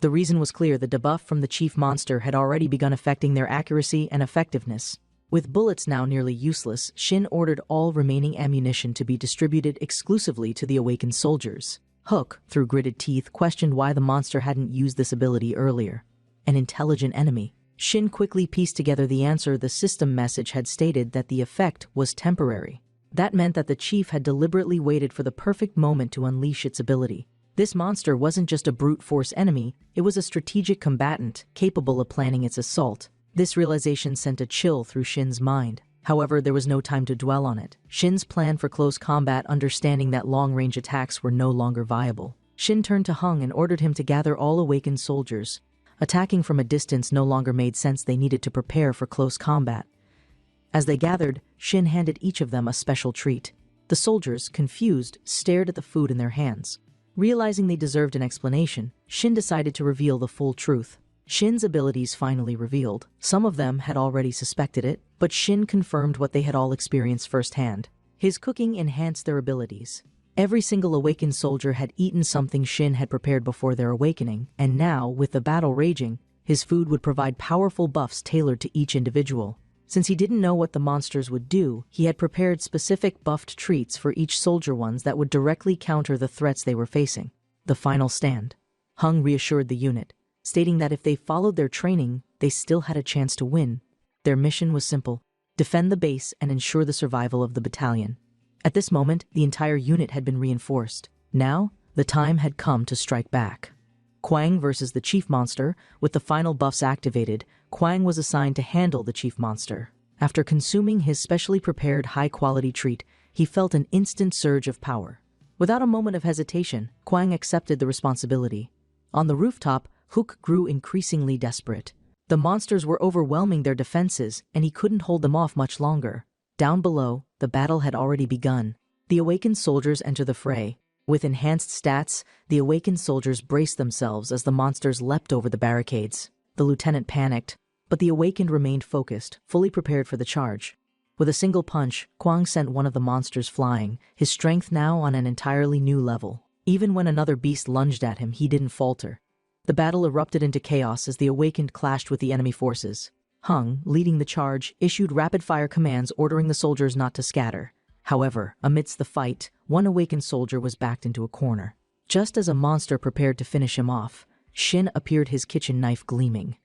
The reason was clear: the debuff from the chief monster had already begun affecting their accuracy and effectiveness. With bullets now nearly useless, Shin ordered all remaining ammunition to be distributed exclusively to the awakened soldiers. Hook, through gritted teeth, questioned why the monster hadn't used this ability earlier. An intelligent enemy. Shin quickly pieced together the answer: the system message had stated that the effect was temporary. That meant that the chief had deliberately waited for the perfect moment to unleash its ability. This monster wasn't just a brute force enemy, it was a strategic combatant, capable of planning its assault. This realization sent a chill through Shin's mind. However, there was no time to dwell on it. Shin's plan for close combat, understanding that long-range attacks were no longer viable. Shin turned to Hung and ordered him to gather all awakened soldiers. Attacking from a distance no longer made sense. They needed to prepare for close combat. As they gathered, Shin handed each of them a special treat. The soldiers, confused, stared at the food in their hands. Realizing they deserved an explanation, Shin decided to reveal the full truth. Shin's abilities finally revealed. Some of them had already suspected it, but Shin confirmed what they had all experienced firsthand. His cooking enhanced their abilities. Every single awakened soldier had eaten something Shin had prepared before their awakening, and now, with the battle raging, his food would provide powerful buffs tailored to each individual. Since he didn't know what the monsters would do, he had prepared specific buffed treats for each soldier, ones that would directly counter the threats they were facing. The final stand. Hung reassured the unit, stating that if they followed their training, they still had a chance to win. Their mission was simple: defend the base and ensure the survival of the battalion. At this moment, the entire unit had been reinforced. Now, the time had come to strike back. Kwang versus the chief monster. With the final buffs activated, Kwang was assigned to handle the chief monster. After consuming his specially prepared high-quality treat, he felt an instant surge of power. Without a moment of hesitation, Kwang accepted the responsibility. On the rooftop, Hook grew increasingly desperate. The monsters were overwhelming their defenses, and he couldn't hold them off much longer. Down below, the battle had already begun. The awakened soldiers entered the fray. With enhanced stats, the awakened soldiers braced themselves as the monsters leapt over the barricades. The lieutenant panicked, but the awakened remained focused, fully prepared for the charge. With a single punch, Kwang sent one of the monsters flying, his strength now on an entirely new level. Even when another beast lunged at him, he didn't falter. The battle erupted into chaos as the Awakened clashed with the enemy forces. Hung, leading the charge, issued rapid-fire commands ordering the soldiers not to scatter. However, amidst the fight, one Awakened soldier was backed into a corner. Just as a monster prepared to finish him off, Shin appeared, his kitchen knife gleaming.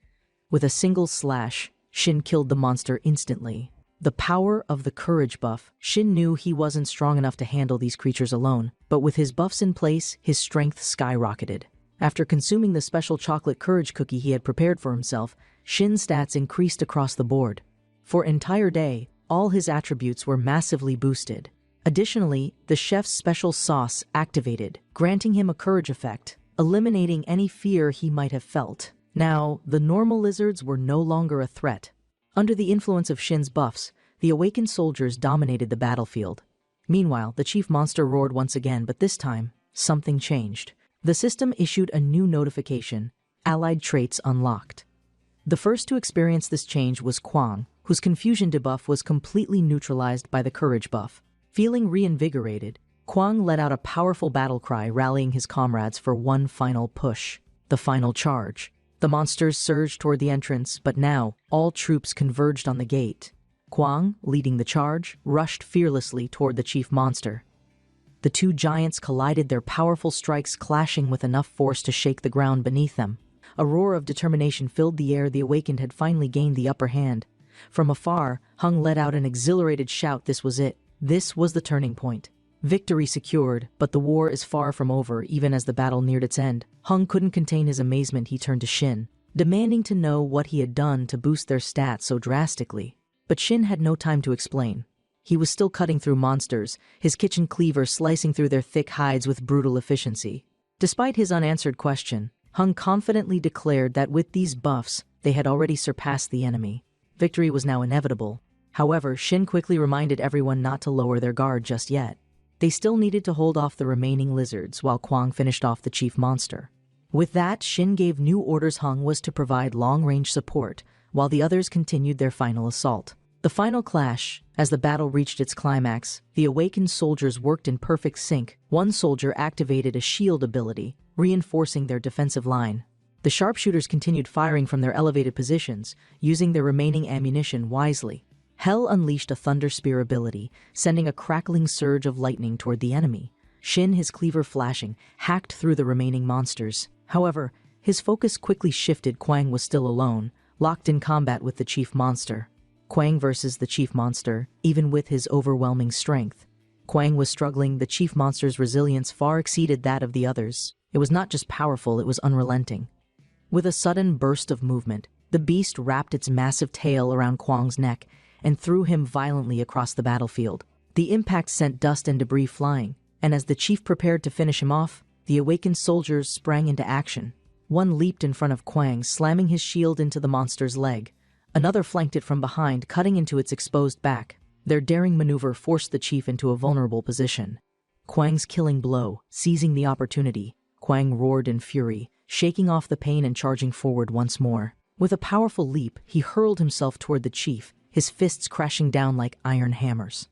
With a single slash, Shin killed the monster instantly. The power of the courage buff. Shin knew he wasn't strong enough to handle these creatures alone, but with his buffs in place, his strength skyrocketed. After consuming the special chocolate courage cookie he had prepared for himself, Shin's stats increased across the board. For an entire day, all his attributes were massively boosted. Additionally, the chef's special sauce activated, granting him a courage effect, eliminating any fear he might have felt. Now, the normal lizards were no longer a threat. Under the influence of Shin's buffs, the Awakened soldiers dominated the battlefield. Meanwhile, the chief monster roared once again, but this time, something changed. The system issued a new notification: allied traits unlocked. The first to experience this change was Kwang, whose confusion debuff was completely neutralized by the courage buff. Feeling reinvigorated, Kwang let out a powerful battle cry, rallying his comrades for one final push. The final charge. The monsters surged toward the entrance, but now, all troops converged on the gate. Kwang, leading the charge, rushed fearlessly toward the chief monster. The two giants collided, their powerful strikes clashing with enough force to shake the ground beneath them. A roar of determination filled the air. The Awakened had finally gained the upper hand. From afar, Hung let out an exhilarated shout. This was it. This was the turning point. Victory secured, but the war is far from over. Even as the battle neared its end, Hung couldn't contain his amazement. He turned to Shin, demanding to know what he had done to boost their stats so drastically. But Shin had no time to explain. He was still cutting through monsters, his kitchen cleaver slicing through their thick hides with brutal efficiency. Despite his unanswered question, Hung confidently declared that with these buffs, they had already surpassed the enemy. Victory was now inevitable. However, Shin quickly reminded everyone not to lower their guard just yet. They still needed to hold off the remaining lizards while Kwang finished off the chief monster. With that, Shin gave new orders. Hung was to provide long-range support, while the others continued their final assault. The final clash. As the battle reached its climax, the Awakened soldiers worked in perfect sync. One soldier activated a shield ability, reinforcing their defensive line. The sharpshooters continued firing from their elevated positions, using their remaining ammunition wisely. Hell unleashed a Thunder Spear ability, sending a crackling surge of lightning toward the enemy. Shin, his cleaver flashing, hacked through the remaining monsters. However, his focus quickly shifted. Kwang was still alone, locked in combat with the chief monster. Kwang versus the chief monster, even with his overwhelming strength. Kwang was struggling. The chief monster's resilience far exceeded that of the others. It was not just powerful, it was unrelenting. With a sudden burst of movement, the beast wrapped its massive tail around Kwang's neck and threw him violently across the battlefield. The impact sent dust and debris flying, and as the chief prepared to finish him off, the Awakened soldiers sprang into action. One leaped in front of Kwang, slamming his shield into the monster's leg. Another flanked it from behind, cutting into its exposed back. Their daring maneuver forced the chief into a vulnerable position. Kwang's killing blow. Seizing the opportunity, Kwang roared in fury, shaking off the pain and charging forward once more. With a powerful leap, he hurled himself toward the chief, his fists crashing down like iron hammers.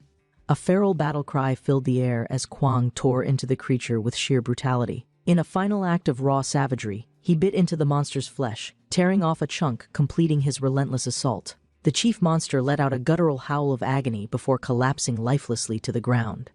A feral battle cry filled the air as Kwang tore into the creature with sheer brutality. In a final act of raw savagery, he bit into the monster's flesh, tearing off a chunk, completing his relentless assault. The chief monster let out a guttural howl of agony before collapsing lifelessly to the ground.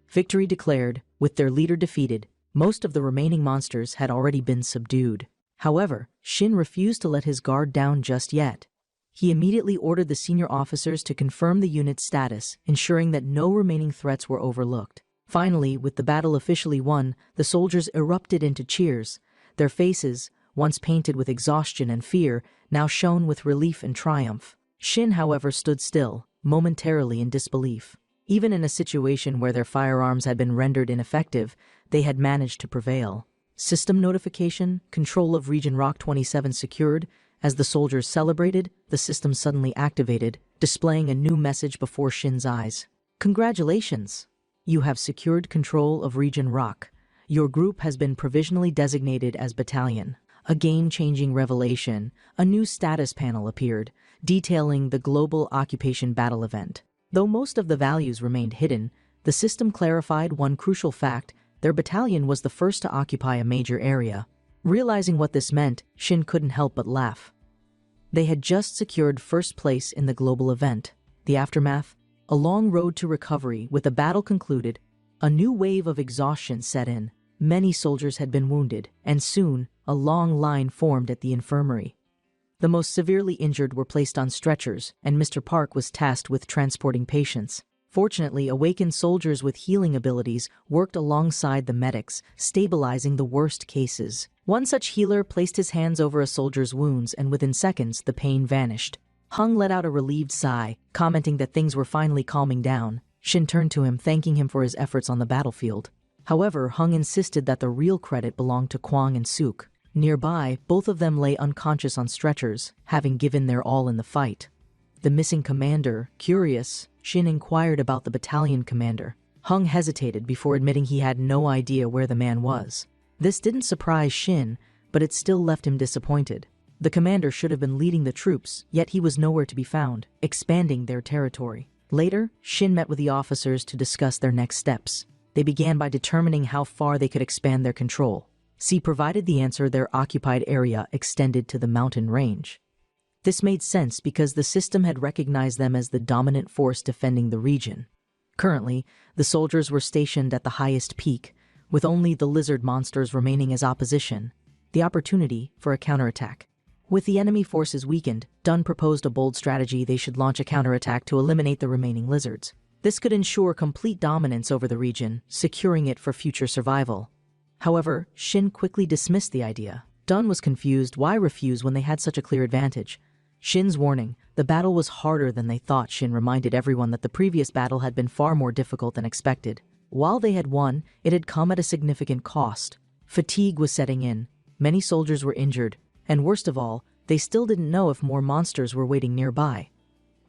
Victory declared. With their leader defeated, most of the remaining monsters had already been subdued. However, Shin refused to let his guard down just yet. He immediately ordered the senior officers to confirm the unit's status, ensuring that no remaining threats were overlooked. Finally, with the battle officially won, the soldiers erupted into cheers. Their faces, once painted with exhaustion and fear, now shone with relief and triumph. Shin, however, stood still, momentarily in disbelief. Even in a situation where their firearms had been rendered ineffective, they had managed to prevail. System notification, control of Region Rock 27 secured. As the soldiers celebrated, the system suddenly activated, displaying a new message before Shin's eyes. Congratulations! You have secured control of Region Rock. Your group has been provisionally designated as Battalion. A game-changing revelation. A new status panel appeared, detailing the Global Occupation Battle event. Though most of the values remained hidden, the system clarified one crucial fact: their battalion was the first to occupy a major area. Realizing what this meant, Shin couldn't help but laugh. They had just secured first place in the global event. The aftermath? A long road to recovery. With the battle concluded, a new wave of exhaustion set in. Many soldiers had been wounded, and soon, a long line formed at the infirmary. The most severely injured were placed on stretchers, and Mr. Park was tasked with transporting patients. Fortunately, Awakened soldiers with healing abilities worked alongside the medics, stabilizing the worst cases. One such healer placed his hands over a soldier's wounds, and within seconds, the pain vanished. Hung let out a relieved sigh, commenting that things were finally calming down. Shin turned to him, thanking him for his efforts on the battlefield. However, Hung insisted that the real credit belonged to Kwang and Suk. Nearby, both of them lay unconscious on stretchers, having given their all in the fight. The missing commander, curious, Shin inquired about the battalion commander. Hung hesitated before admitting he had no idea where the man was. This didn't surprise Shin, but it still left him disappointed. The commander should have been leading the troops, yet he was nowhere to be found, expanding their territory. Later, Shin met with the officers to discuss their next steps. They began by determining how far they could expand their control. C provided the answer: their occupied area extended to the mountain range. This made sense because the system had recognized them as the dominant force defending the region. Currently, the soldiers were stationed at the highest peak, with only the lizard monsters remaining as opposition, the opportunity for a counterattack. With the enemy forces weakened, Dunn proposed a bold strategy: they should launch a counterattack to eliminate the remaining lizards. This could ensure complete dominance over the region, securing it for future survival. However, Shin quickly dismissed the idea. Dunn was confused. Why refuse when they had such a clear advantage? Shin's warning: the battle was harder than they thought. Shin reminded everyone that the previous battle had been far more difficult than expected. While they had won, it had come at a significant cost. Fatigue was setting in, many soldiers were injured, and worst of all, they still didn't know if more monsters were waiting nearby.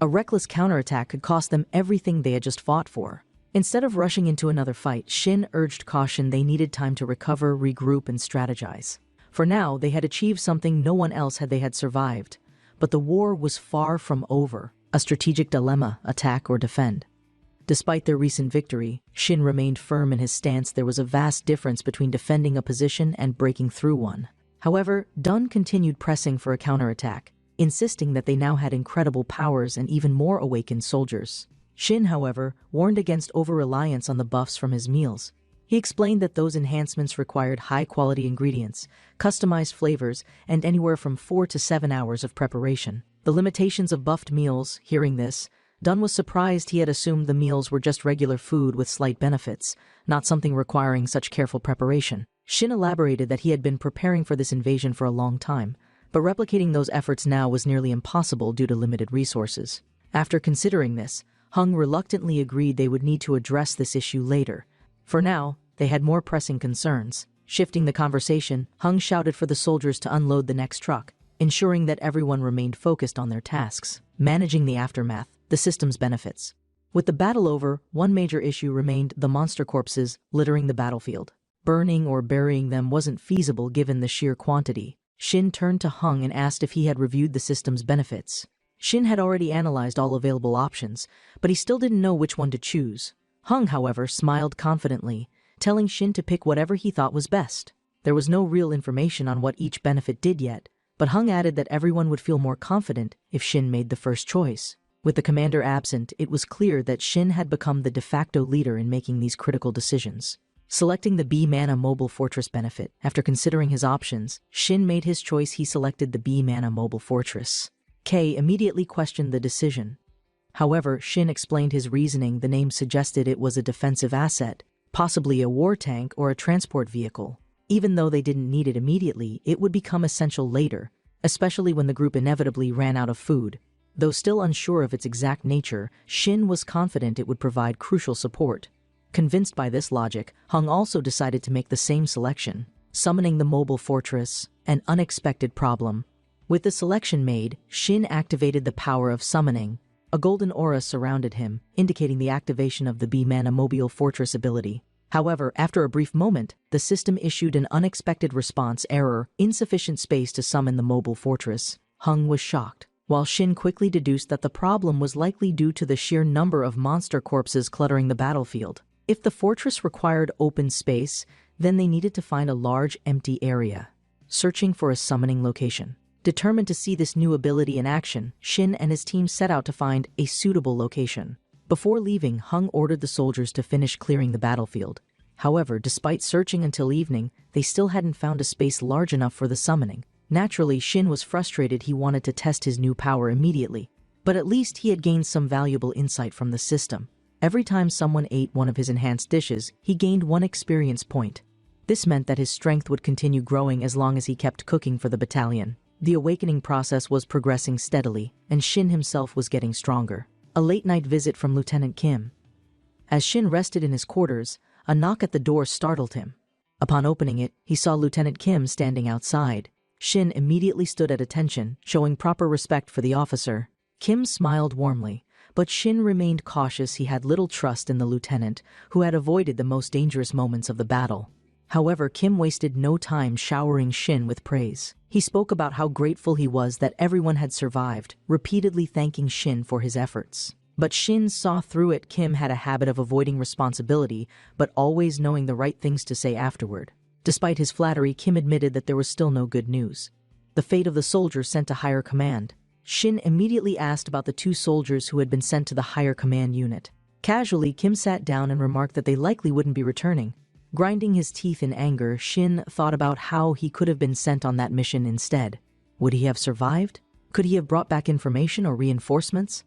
A reckless counterattack could cost them everything they had just fought for. Instead of rushing into another fight, Shin urged caution. They needed time to recover, regroup, and strategize. For now, they had achieved something no one else had. They had survived. But the war was far from over. A strategic dilemma: attack or defend. Despite their recent victory, Shin remained firm in his stance. There was a vast difference between defending a position and breaking through one. However, Dunn continued pressing for a counterattack, insisting that they now had incredible powers and even more awakened soldiers. Shin, however, warned against over-reliance on the buffs from his meals. He explained that those enhancements required high-quality ingredients, customized flavors, and anywhere from 4 to 7 hours of preparation. The limitations of buffed meals. Hearing this, Dunn was surprised. He had assumed the meals were just regular food with slight benefits, not something requiring such careful preparation. Shin elaborated that he had been preparing for this invasion for a long time, but replicating those efforts now was nearly impossible due to limited resources. After considering this, Hung reluctantly agreed they would need to address this issue later. For now, they had more pressing concerns. Shifting the conversation, Hung shouted for the soldiers to unload the next truck, ensuring that everyone remained focused on their tasks. Managing the aftermath, the system's benefits. With the battle over, one major issue remained: the monster corpses littering the battlefield. Burning or burying them wasn't feasible given the sheer quantity. Shin turned to Hung and asked if he had reviewed the system's benefits. Shin had already analyzed all available options, but he still didn't know which one to choose. Hung, however, smiled confidently, telling Shin to pick whatever he thought was best. There was no real information on what each benefit did yet, but Hung added that everyone would feel more confident if Shin made the first choice. With the commander absent, it was clear that Shin had become the de facto leader in making these critical decisions. Selecting the B-Mana Mobile Fortress benefit. After considering his options, Shin made his choice. He selected the B-Mana Mobile Fortress. K immediately questioned the decision. However, Shin explained his reasoning. The name suggested it was a defensive asset, possibly a war tank or a transport vehicle. Even though they didn't need it immediately, it would become essential later, especially when the group inevitably ran out of food. Though still unsure of its exact nature, Shin was confident it would provide crucial support. Convinced by this logic, Hung also decided to make the same selection. Summoning the mobile fortress, an unexpected problem. With the selection made, Shin activated the power of summoning. A golden aura surrounded him, indicating the activation of the B-Mana Mobile Fortress ability. However, after a brief moment, the system issued an unexpected response: error, insufficient space to summon the mobile fortress. Hung was shocked. while Shin quickly deduced that the problem was likely due to the sheer number of monster corpses cluttering the battlefield. If the fortress required open space, then they needed to find a large empty area, searching for a summoning location. Determined to see this new ability in action, Shin and his team set out to find a suitable location. Before leaving, Hung ordered the soldiers to finish clearing the battlefield. However, despite searching until evening, they still hadn't found a space large enough for the summoning. Naturally, Shin was frustrated. He wanted to test his new power immediately. But at least he had gained some valuable insight from the system. Every time someone ate one of his enhanced dishes, he gained 1 experience point. This meant that his strength would continue growing as long as he kept cooking for the battalion. The awakening process was progressing steadily, and Shin himself was getting stronger. A late-night visit from Lieutenant Kim. As Shin rested in his quarters, a knock at the door startled him. Upon opening it, he saw Lieutenant Kim standing outside. Shin immediately stood at attention, showing proper respect for the officer. Kim smiled warmly, but Shin remained cautious. He had little trust in the lieutenant, who had avoided the most dangerous moments of the battle. However, Kim wasted no time showering Shin with praise. He spoke about how grateful he was that everyone had survived, repeatedly thanking Shin for his efforts. But Shin saw through it. Kim had a habit of avoiding responsibility, but always knowing the right things to say afterward. Despite his flattery, Kim admitted that there was still no good news. The fate of the soldiers sent to higher command. Shin immediately asked about the 2 soldiers who had been sent to the higher command unit. Casually, Kim sat down and remarked that they likely wouldn't be returning. Grinding his teeth in anger, Shin thought about how he could have been sent on that mission instead. Would he have survived? Could he have brought back information or reinforcements?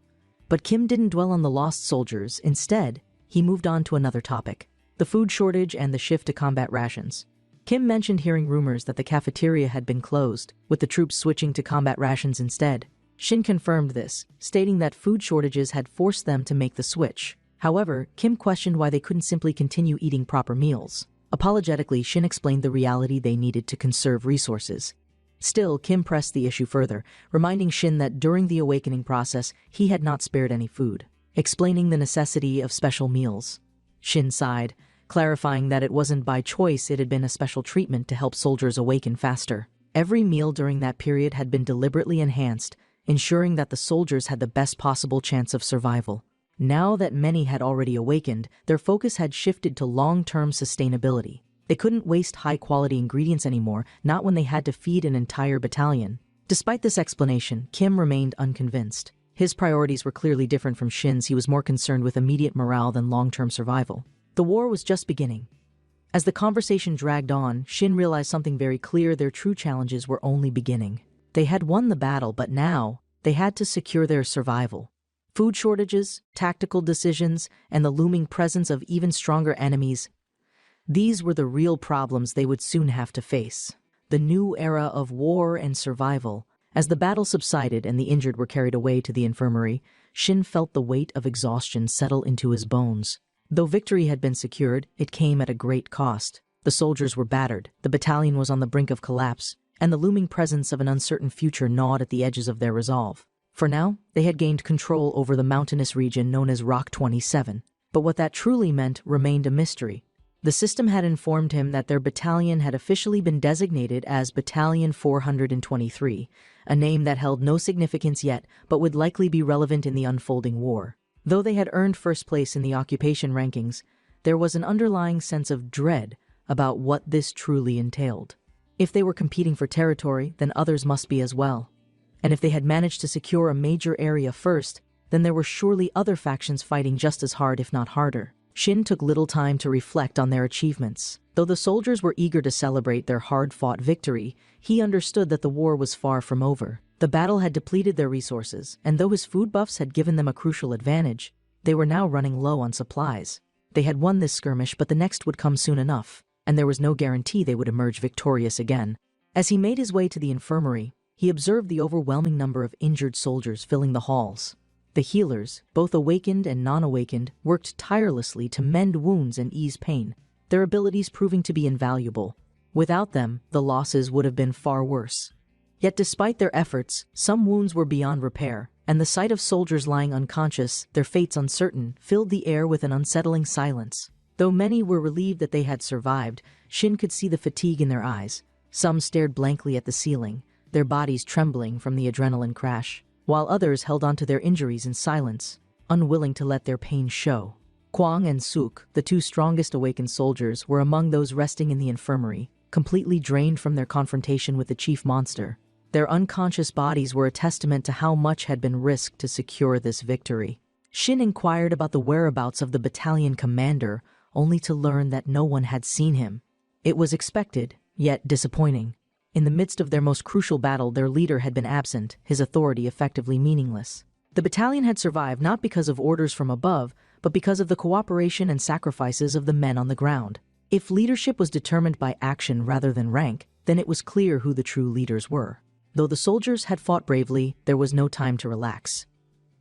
But Kim didn't dwell on the lost soldiers. Instead, he moved on to another topic: the food shortage and the shift to combat rations. Kim mentioned hearing rumors that the cafeteria had been closed, with the troops switching to combat rations instead. Shin confirmed this, stating that food shortages had forced them to make the switch. However, Kim questioned why they couldn't simply continue eating proper meals. Apologetically, Shin explained the reality: they needed to conserve resources. Still, Kim pressed the issue further, reminding Shin that during the awakening process, he had not spared any food, explaining the necessity of special meals. Shin sighed, clarifying that it wasn't by choice. It had been a special treatment to help soldiers awaken faster. Every meal during that period had been deliberately enhanced, ensuring that the soldiers had the best possible chance of survival. Now that many had already awakened, their focus had shifted to long-term sustainability. They couldn't waste high-quality ingredients anymore, not when they had to feed an entire battalion. Despite this explanation, Kim remained unconvinced. His priorities were clearly different from Shin's. He was more concerned with immediate morale than long-term survival. The war was just beginning. As the conversation dragged on, Shin realized something very clear: their true challenges were only beginning. They had won the battle, but now they had to secure their survival. Food shortages, tactical decisions, and the looming presence of even stronger enemies. These were the real problems they would soon have to face. The new era of war and survival. As the battle subsided and the injured were carried away to the infirmary, Shin felt the weight of exhaustion settle into his bones. Though victory had been secured, it came at a great cost. The soldiers were battered, the battalion was on the brink of collapse, and the looming presence of an uncertain future gnawed at the edges of their resolve. For now, they had gained control over the mountainous region known as Rock 27. But what that truly meant remained a mystery. The system had informed him that their battalion had officially been designated as Battalion 423, a name that held no significance yet but would likely be relevant in the unfolding war. Though they had earned first place in the occupation rankings, there was an underlying sense of dread about what this truly entailed. If they were competing for territory, then others must be as well. And if they had managed to secure a major area first, then there were surely other factions fighting just as hard, if not harder. Shin took little time to reflect on their achievements. Though the soldiers were eager to celebrate their hard-fought victory, he understood that the war was far from over. The battle had depleted their resources, and though his food buffs had given them a crucial advantage, they were now running low on supplies. They had won this skirmish, but the next would come soon enough, and there was no guarantee they would emerge victorious again. As he made his way to the infirmary, he observed the overwhelming number of injured soldiers filling the halls. The healers, both awakened and non-awakened, worked tirelessly to mend wounds and ease pain, their abilities proving to be invaluable. Without them, the losses would have been far worse. Yet despite their efforts, some wounds were beyond repair, and the sight of soldiers lying unconscious, their fates uncertain, filled the air with an unsettling silence. Though many were relieved that they had survived, Shin could see the fatigue in their eyes. Some stared blankly at the ceiling, their bodies trembling from the adrenaline crash. while others held onto their injuries in silence, unwilling to let their pain show. Kwang and Suk, the two strongest awakened soldiers, were among those resting in the infirmary, completely drained from their confrontation with the chief monster. Their unconscious bodies were a testament to how much had been risked to secure this victory. Shin inquired about the whereabouts of the battalion commander, only to learn that no one had seen him. It was expected, yet disappointing. In the midst of their most crucial battle, their leader had been absent, his authority effectively meaningless. The battalion had survived not because of orders from above, but because of the cooperation and sacrifices of the men on the ground. If leadership was determined by action rather than rank, then it was clear who the true leaders were. Though the soldiers had fought bravely, there was no time to relax.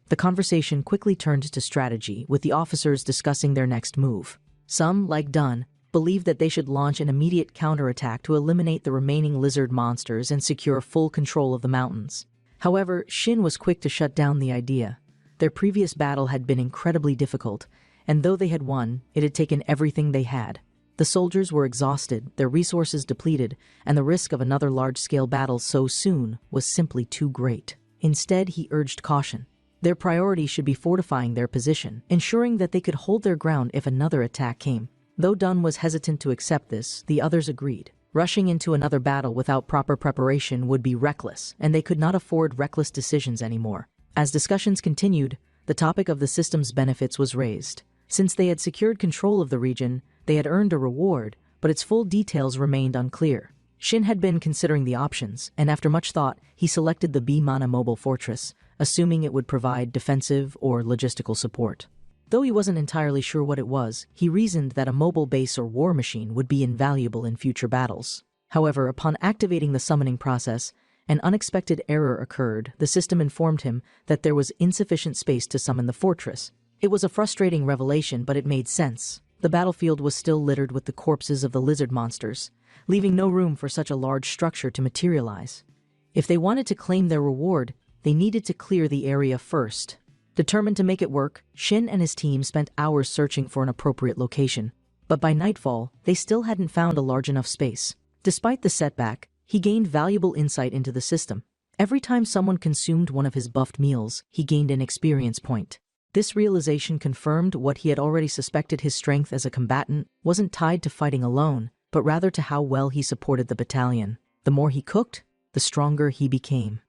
The conversation quickly turned to strategy, with the officers discussing their next move. Some, like Dunn, believed that they should launch an immediate counterattack to eliminate the remaining lizard monsters and secure full control of the mountains. However, Shin was quick to shut down the idea. Their previous battle had been incredibly difficult, and though they had won, it had taken everything they had. The soldiers were exhausted, their resources depleted, and the risk of another large-scale battle so soon was simply too great. Instead, he urged caution. Their priority should be fortifying their position, ensuring that they could hold their ground if another attack came. Though Dunn was hesitant to accept this, the others agreed. Rushing into another battle without proper preparation would be reckless, and they could not afford reckless decisions anymore. As discussions continued, the topic of the system's benefits was raised. Since they had secured control of the region, they had earned a reward, but its full details remained unclear. Shin had been considering the options, and after much thought, he selected the B-Mana mobile fortress, assuming it would provide defensive or logistical support. Though he wasn't entirely sure what it was, he reasoned that a mobile base or war machine would be invaluable in future battles. However, upon activating the summoning process, an unexpected error occurred. The system informed him that there was insufficient space to summon the fortress. It was a frustrating revelation, but it made sense. The battlefield was still littered with the corpses of the lizard monsters, leaving no room for such a large structure to materialize. If they wanted to claim their reward, they needed to clear the area first. Determined to make it work, Shin and his team spent hours searching for an appropriate location. But by nightfall, they still hadn't found a large enough space. Despite the setback, he gained valuable insight into the system. Every time someone consumed one of his buffed meals, he gained an experience point. This realization confirmed what he had already suspected: his strength as a combatant wasn't tied to fighting alone, but rather to how well he supported the battalion. The more he cooked, the stronger he became.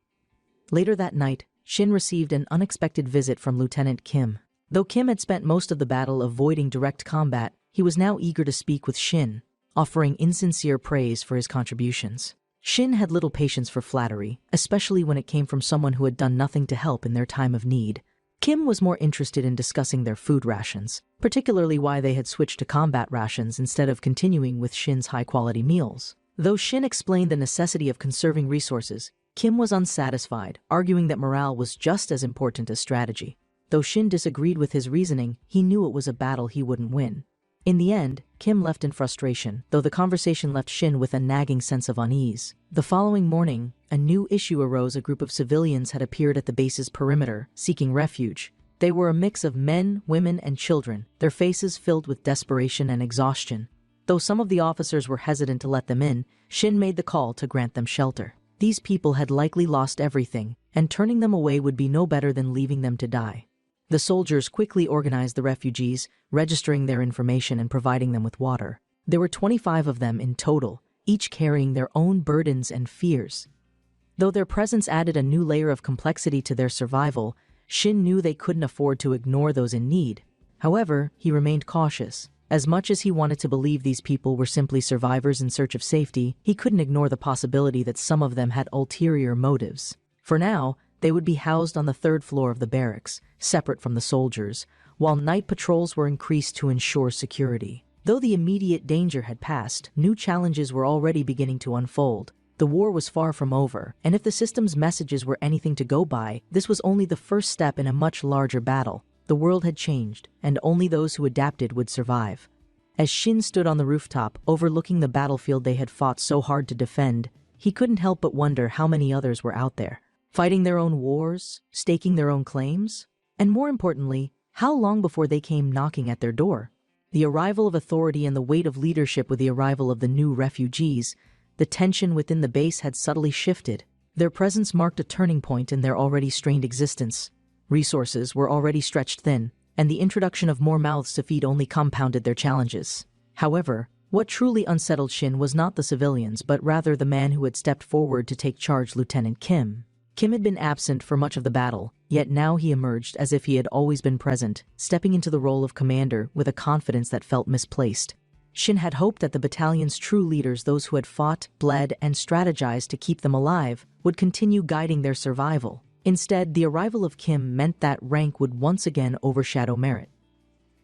Later that night, Shin received an unexpected visit from Lieutenant Kim. Though Kim had spent most of the battle avoiding direct combat, he was now eager to speak with Shin, offering insincere praise for his contributions. Shin had little patience for flattery, especially when it came from someone who had done nothing to help in their time of need. Kim was more interested in discussing their food rations, particularly why they had switched to combat rations instead of continuing with Shin's high-quality meals. Though Shin explained the necessity of conserving resources, Kim was unsatisfied, arguing that morale was just as important as strategy. Though Shin disagreed with his reasoning, he knew it was a battle he wouldn't win. In the end, Kim left in frustration, though the conversation left Shin with a nagging sense of unease. The following morning, a new issue arose. A group of civilians had appeared at the base's perimeter, seeking refuge. They were a mix of men, women, and children, their faces filled with desperation and exhaustion. Though some of the officers were hesitant to let them in, Shin made the call to grant them shelter. These people had likely lost everything, and turning them away would be no better than leaving them to die. The soldiers quickly organized the refugees, registering their information and providing them with water. There were 25 of them in total, each carrying their own burdens and fears. Though their presence added a new layer of complexity to their survival, Shin knew they couldn't afford to ignore those in need. However, he remained cautious. As much as he wanted to believe these people were simply survivors in search of safety, he couldn't ignore the possibility that some of them had ulterior motives. For now, they would be housed on the third floor of the barracks, separate from the soldiers, while night patrols were increased to ensure security. Though the immediate danger had passed, new challenges were already beginning to unfold. The war was far from over, and if the system's messages were anything to go by, this was only the first step in a much larger battle. The world had changed, and only those who adapted would survive. As Shin stood on the rooftop, overlooking the battlefield they had fought so hard to defend, he couldn't help but wonder how many others were out there, fighting their own wars, staking their own claims, and more importantly, how long before they came knocking at their door. The arrival of authority and the weight of leadership with the arrival of the new refugees, the tension within the base had subtly shifted. Their presence marked a turning point in their already strained existence. Resources were already stretched thin, and the introduction of more mouths to feed only compounded their challenges. However, what truly unsettled Shin was not the civilians but rather the man who had stepped forward to take charge, Lieutenant Kim. Kim had been absent for much of the battle, yet now he emerged as if he had always been present, stepping into the role of commander with a confidence that felt misplaced. Shin had hoped that the battalion's true leaders, those who had fought, bled, and strategized to keep them alive, would continue guiding their survival. Instead, the arrival of Kim meant that rank would once again overshadow merit.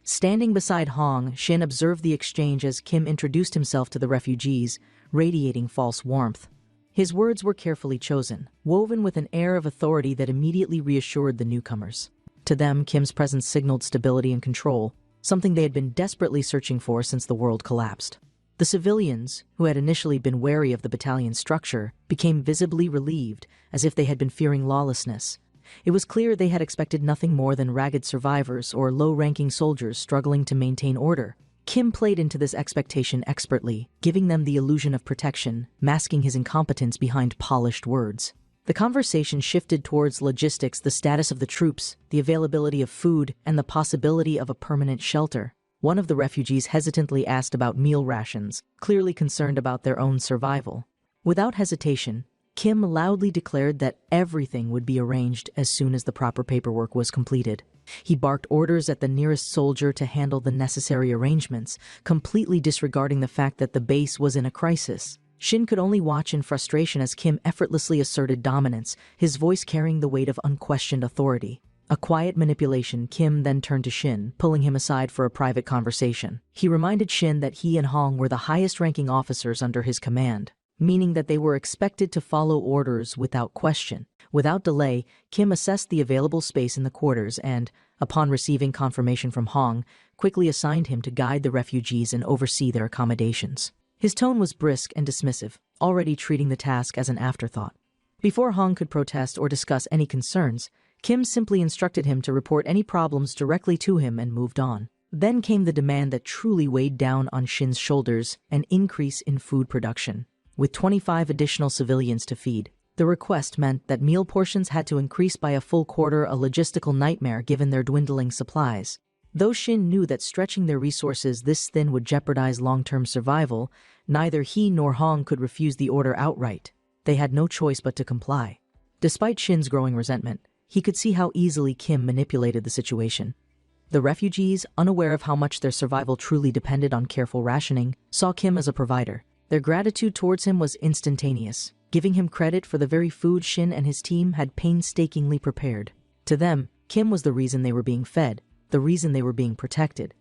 Standing beside Hong, Shin observed the exchange as Kim introduced himself to the refugees, radiating false warmth. His words were carefully chosen, woven with an air of authority that immediately reassured the newcomers. To them, Kim's presence signaled stability and control, something they had been desperately searching for since the world collapsed. The civilians, who had initially been wary of the battalion's structure, became visibly relieved, as if they had been fearing lawlessness. It was clear they had expected nothing more than ragged survivors or low-ranking soldiers struggling to maintain order. Kim played into this expectation expertly, giving them the illusion of protection, masking his incompetence behind polished words. The conversation shifted towards logistics, the status of the troops, the availability of food, and the possibility of a permanent shelter. One of the refugees hesitantly asked about meal rations, clearly concerned about their own survival. Without hesitation, Kim loudly declared that everything would be arranged as soon as the proper paperwork was completed. He barked orders at the nearest soldier to handle the necessary arrangements, completely disregarding the fact that the base was in a crisis. Shin could only watch in frustration as Kim effortlessly asserted dominance, his voice carrying the weight of unquestioned authority. A quiet manipulation, Kim then turned to Shin, pulling him aside for a private conversation. He reminded Shin that he and Hong were the highest-ranking officers under his command, meaning that they were expected to follow orders without question. Without delay, Kim assessed the available space in the quarters and, upon receiving confirmation from Hong, quickly assigned him to guide the refugees and oversee their accommodations. His tone was brisk and dismissive, already treating the task as an afterthought. Before Hong could protest or discuss any concerns, Kim simply instructed him to report any problems directly to him and moved on. Then came the demand that truly weighed down on Shin's shoulders: an increase in food production. With 25 additional civilians to feed, the request meant that meal portions had to increase by a full quarter, a logistical nightmare given their dwindling supplies. Though Shin knew that stretching their resources this thin would jeopardize long-term survival, neither he nor Hong could refuse the order outright. They had no choice but to comply. Despite Shin's growing resentment, he could see how easily Kim manipulated the situation. The refugees, unaware of how much their survival truly depended on careful rationing, saw Kim as a provider. Their gratitude towards him was instantaneous, giving him credit for the very food Shin and his team had painstakingly prepared. To them, Kim was the reason they were being fed, the reason they were being protected.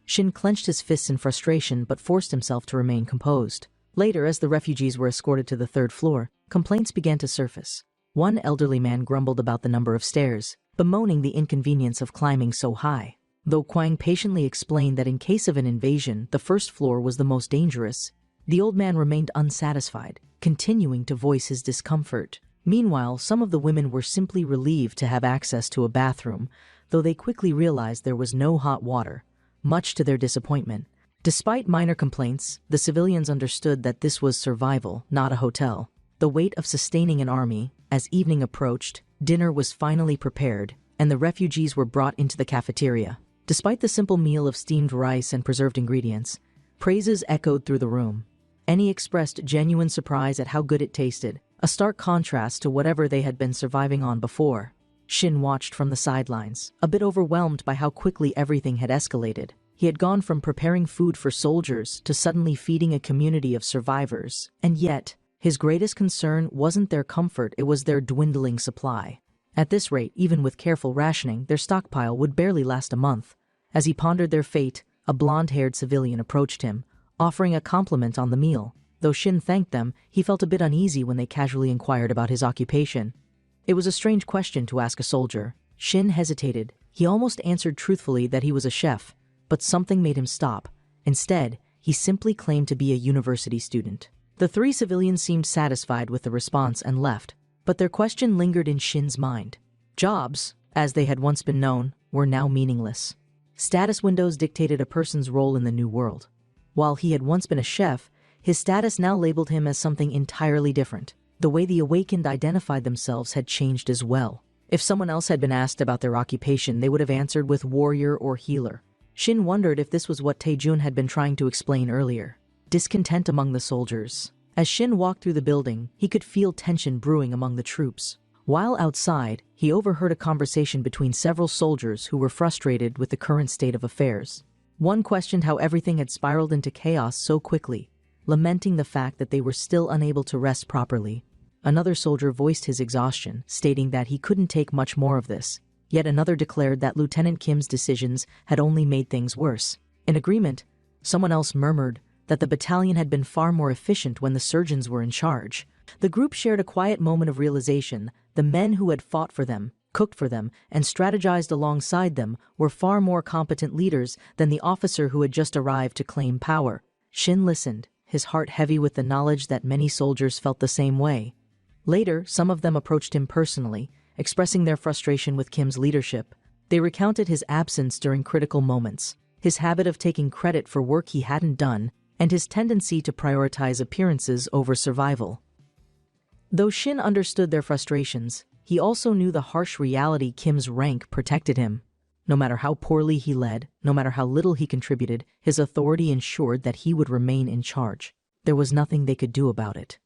Shin clenched his fists in frustration but forced himself to remain composed. Later, as the refugees were escorted to the third floor, complaints began to surface. One elderly man grumbled about the number of stairs, bemoaning the inconvenience of climbing so high. Though Kwang patiently explained that in case of an invasion, the first floor was the most dangerous, the old man remained unsatisfied, continuing to voice his discomfort. Meanwhile, some of the women were simply relieved to have access to a bathroom, though they quickly realized there was no hot water, much to their disappointment. Despite minor complaints, the civilians understood that this was survival, not a hotel. The weight of sustaining an army. As evening approached, dinner was finally prepared, and the refugees were brought into the cafeteria. Despite the simple meal of steamed rice and preserved ingredients, praises echoed through the room. Any expressed genuine surprise at how good it tasted, a stark contrast to whatever they had been surviving on before. Shin watched from the sidelines, a bit overwhelmed by how quickly everything had escalated. He had gone from preparing food for soldiers to suddenly feeding a community of survivors, and yet, his greatest concern wasn't their comfort, it was their dwindling supply. At this rate, even with careful rationing, their stockpile would barely last a month. As he pondered their fate, a blonde-haired civilian approached him, offering a compliment on the meal. Though Shin thanked them, he felt a bit uneasy when they casually inquired about his occupation. It was a strange question to ask a soldier. Shin hesitated. He almost answered truthfully that he was a chef, but something made him stop. Instead, he simply claimed to be a university student. The three civilians seemed satisfied with the response and left, but their question lingered in Shin's mind. Jobs, as they had once been known, were now meaningless. Status windows dictated a person's role in the new world. While he had once been a chef, his status now labeled him as something entirely different. The way the Awakened identified themselves had changed as well. If someone else had been asked about their occupation, they would have answered with warrior or healer. Shin wondered if this was what Taejun had been trying to explain earlier. Discontent among the soldiers. As Shin walked through the building, he could feel tension brewing among the troops. While outside, he overheard a conversation between several soldiers who were frustrated with the current state of affairs. One questioned how everything had spiraled into chaos so quickly, lamenting the fact that they were still unable to rest properly. Another soldier voiced his exhaustion, stating that he couldn't take much more of this. Yet another declared that Lieutenant Kim's decisions had only made things worse. In agreement, someone else murmured that the battalion had been far more efficient when the surgeons were in charge. The group shared a quiet moment of realization. The men who had fought for them, cooked for them, and strategized alongside them were far more competent leaders than the officer who had just arrived to claim power. Shin listened, his heart heavy with the knowledge that many soldiers felt the same way. Later, some of them approached him personally, expressing their frustration with Kim's leadership. They recounted his absence during critical moments, his habit of taking credit for work he hadn't done, and his tendency to prioritize appearances over survival. Though Shin understood their frustrations, he also knew the harsh reality Kim's rank protected him. No matter how poorly he led, no matter how little he contributed, his authority ensured that he would remain in charge. There was nothing they could do about it.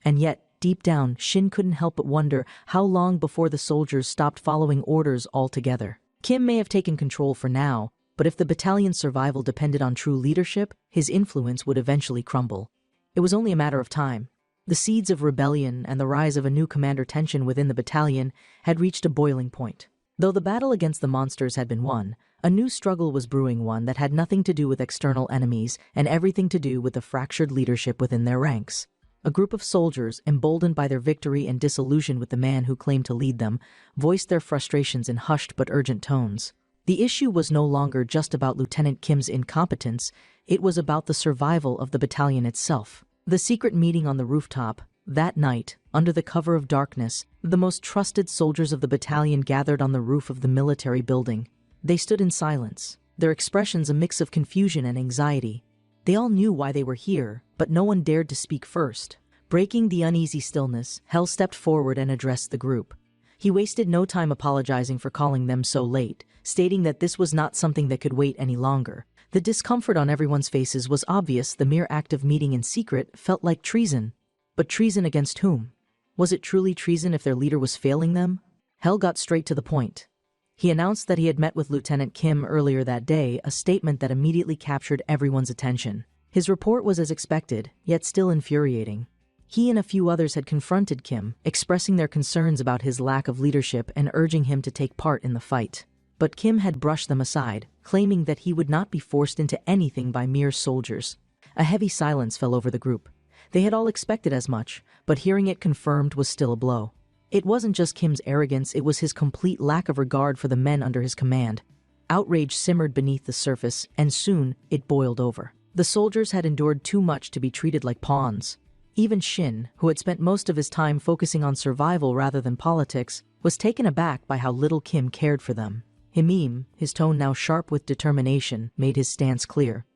And yet, deep down, Shin couldn't help but wonder how long before the soldiers stopped following orders altogether. Kim may have taken control for now, but if the battalion's survival depended on true leadership, his influence would eventually crumble. It was only a matter of time. The seeds of rebellion and the rise of a new commander tension within the battalion had reached a boiling point. Though the battle against the monsters had been won, a new struggle was brewing, one that had nothing to do with external enemies and everything to do with the fractured leadership within their ranks. A group of soldiers, emboldened by their victory and disillusioned with the man who claimed to lead them, voiced their frustrations in hushed but urgent tones. The issue was no longer just about Lieutenant Kim's incompetence, it was about the survival of the battalion itself. The secret meeting on the rooftop, that night, under the cover of darkness, the most trusted soldiers of the battalion gathered on the roof of the military building. They stood in silence, their expressions a mix of confusion and anxiety. They all knew why they were here, but no one dared to speak first. Breaking the uneasy stillness, Hell stepped forward and addressed the group. He wasted no time apologizing for calling them so late, stating that this was not something that could wait any longer. The discomfort on everyone's faces was obvious. The mere act of meeting in secret felt like treason. But treason against whom? Was it truly treason if their leader was failing them? Hell got straight to the point. He announced that he had met with Lieutenant Kim earlier that day, a statement that immediately captured everyone's attention. His report was as expected, yet still infuriating. He and a few others had confronted Kim, expressing their concerns about his lack of leadership and urging him to take part in the fight. But Kim had brushed them aside, claiming that he would not be forced into anything by mere soldiers. A heavy silence fell over the group. They had all expected as much, but hearing it confirmed was still a blow. It wasn't just Kim's arrogance, it was his complete lack of regard for the men under his command. Outrage simmered beneath the surface, and soon it boiled over. The soldiers had endured too much to be treated like pawns. Even Shin, who had spent most of his time focusing on survival rather than politics, was taken aback by how little Kim cared for them. Himim, his tone now sharp with determination, made his stance clear.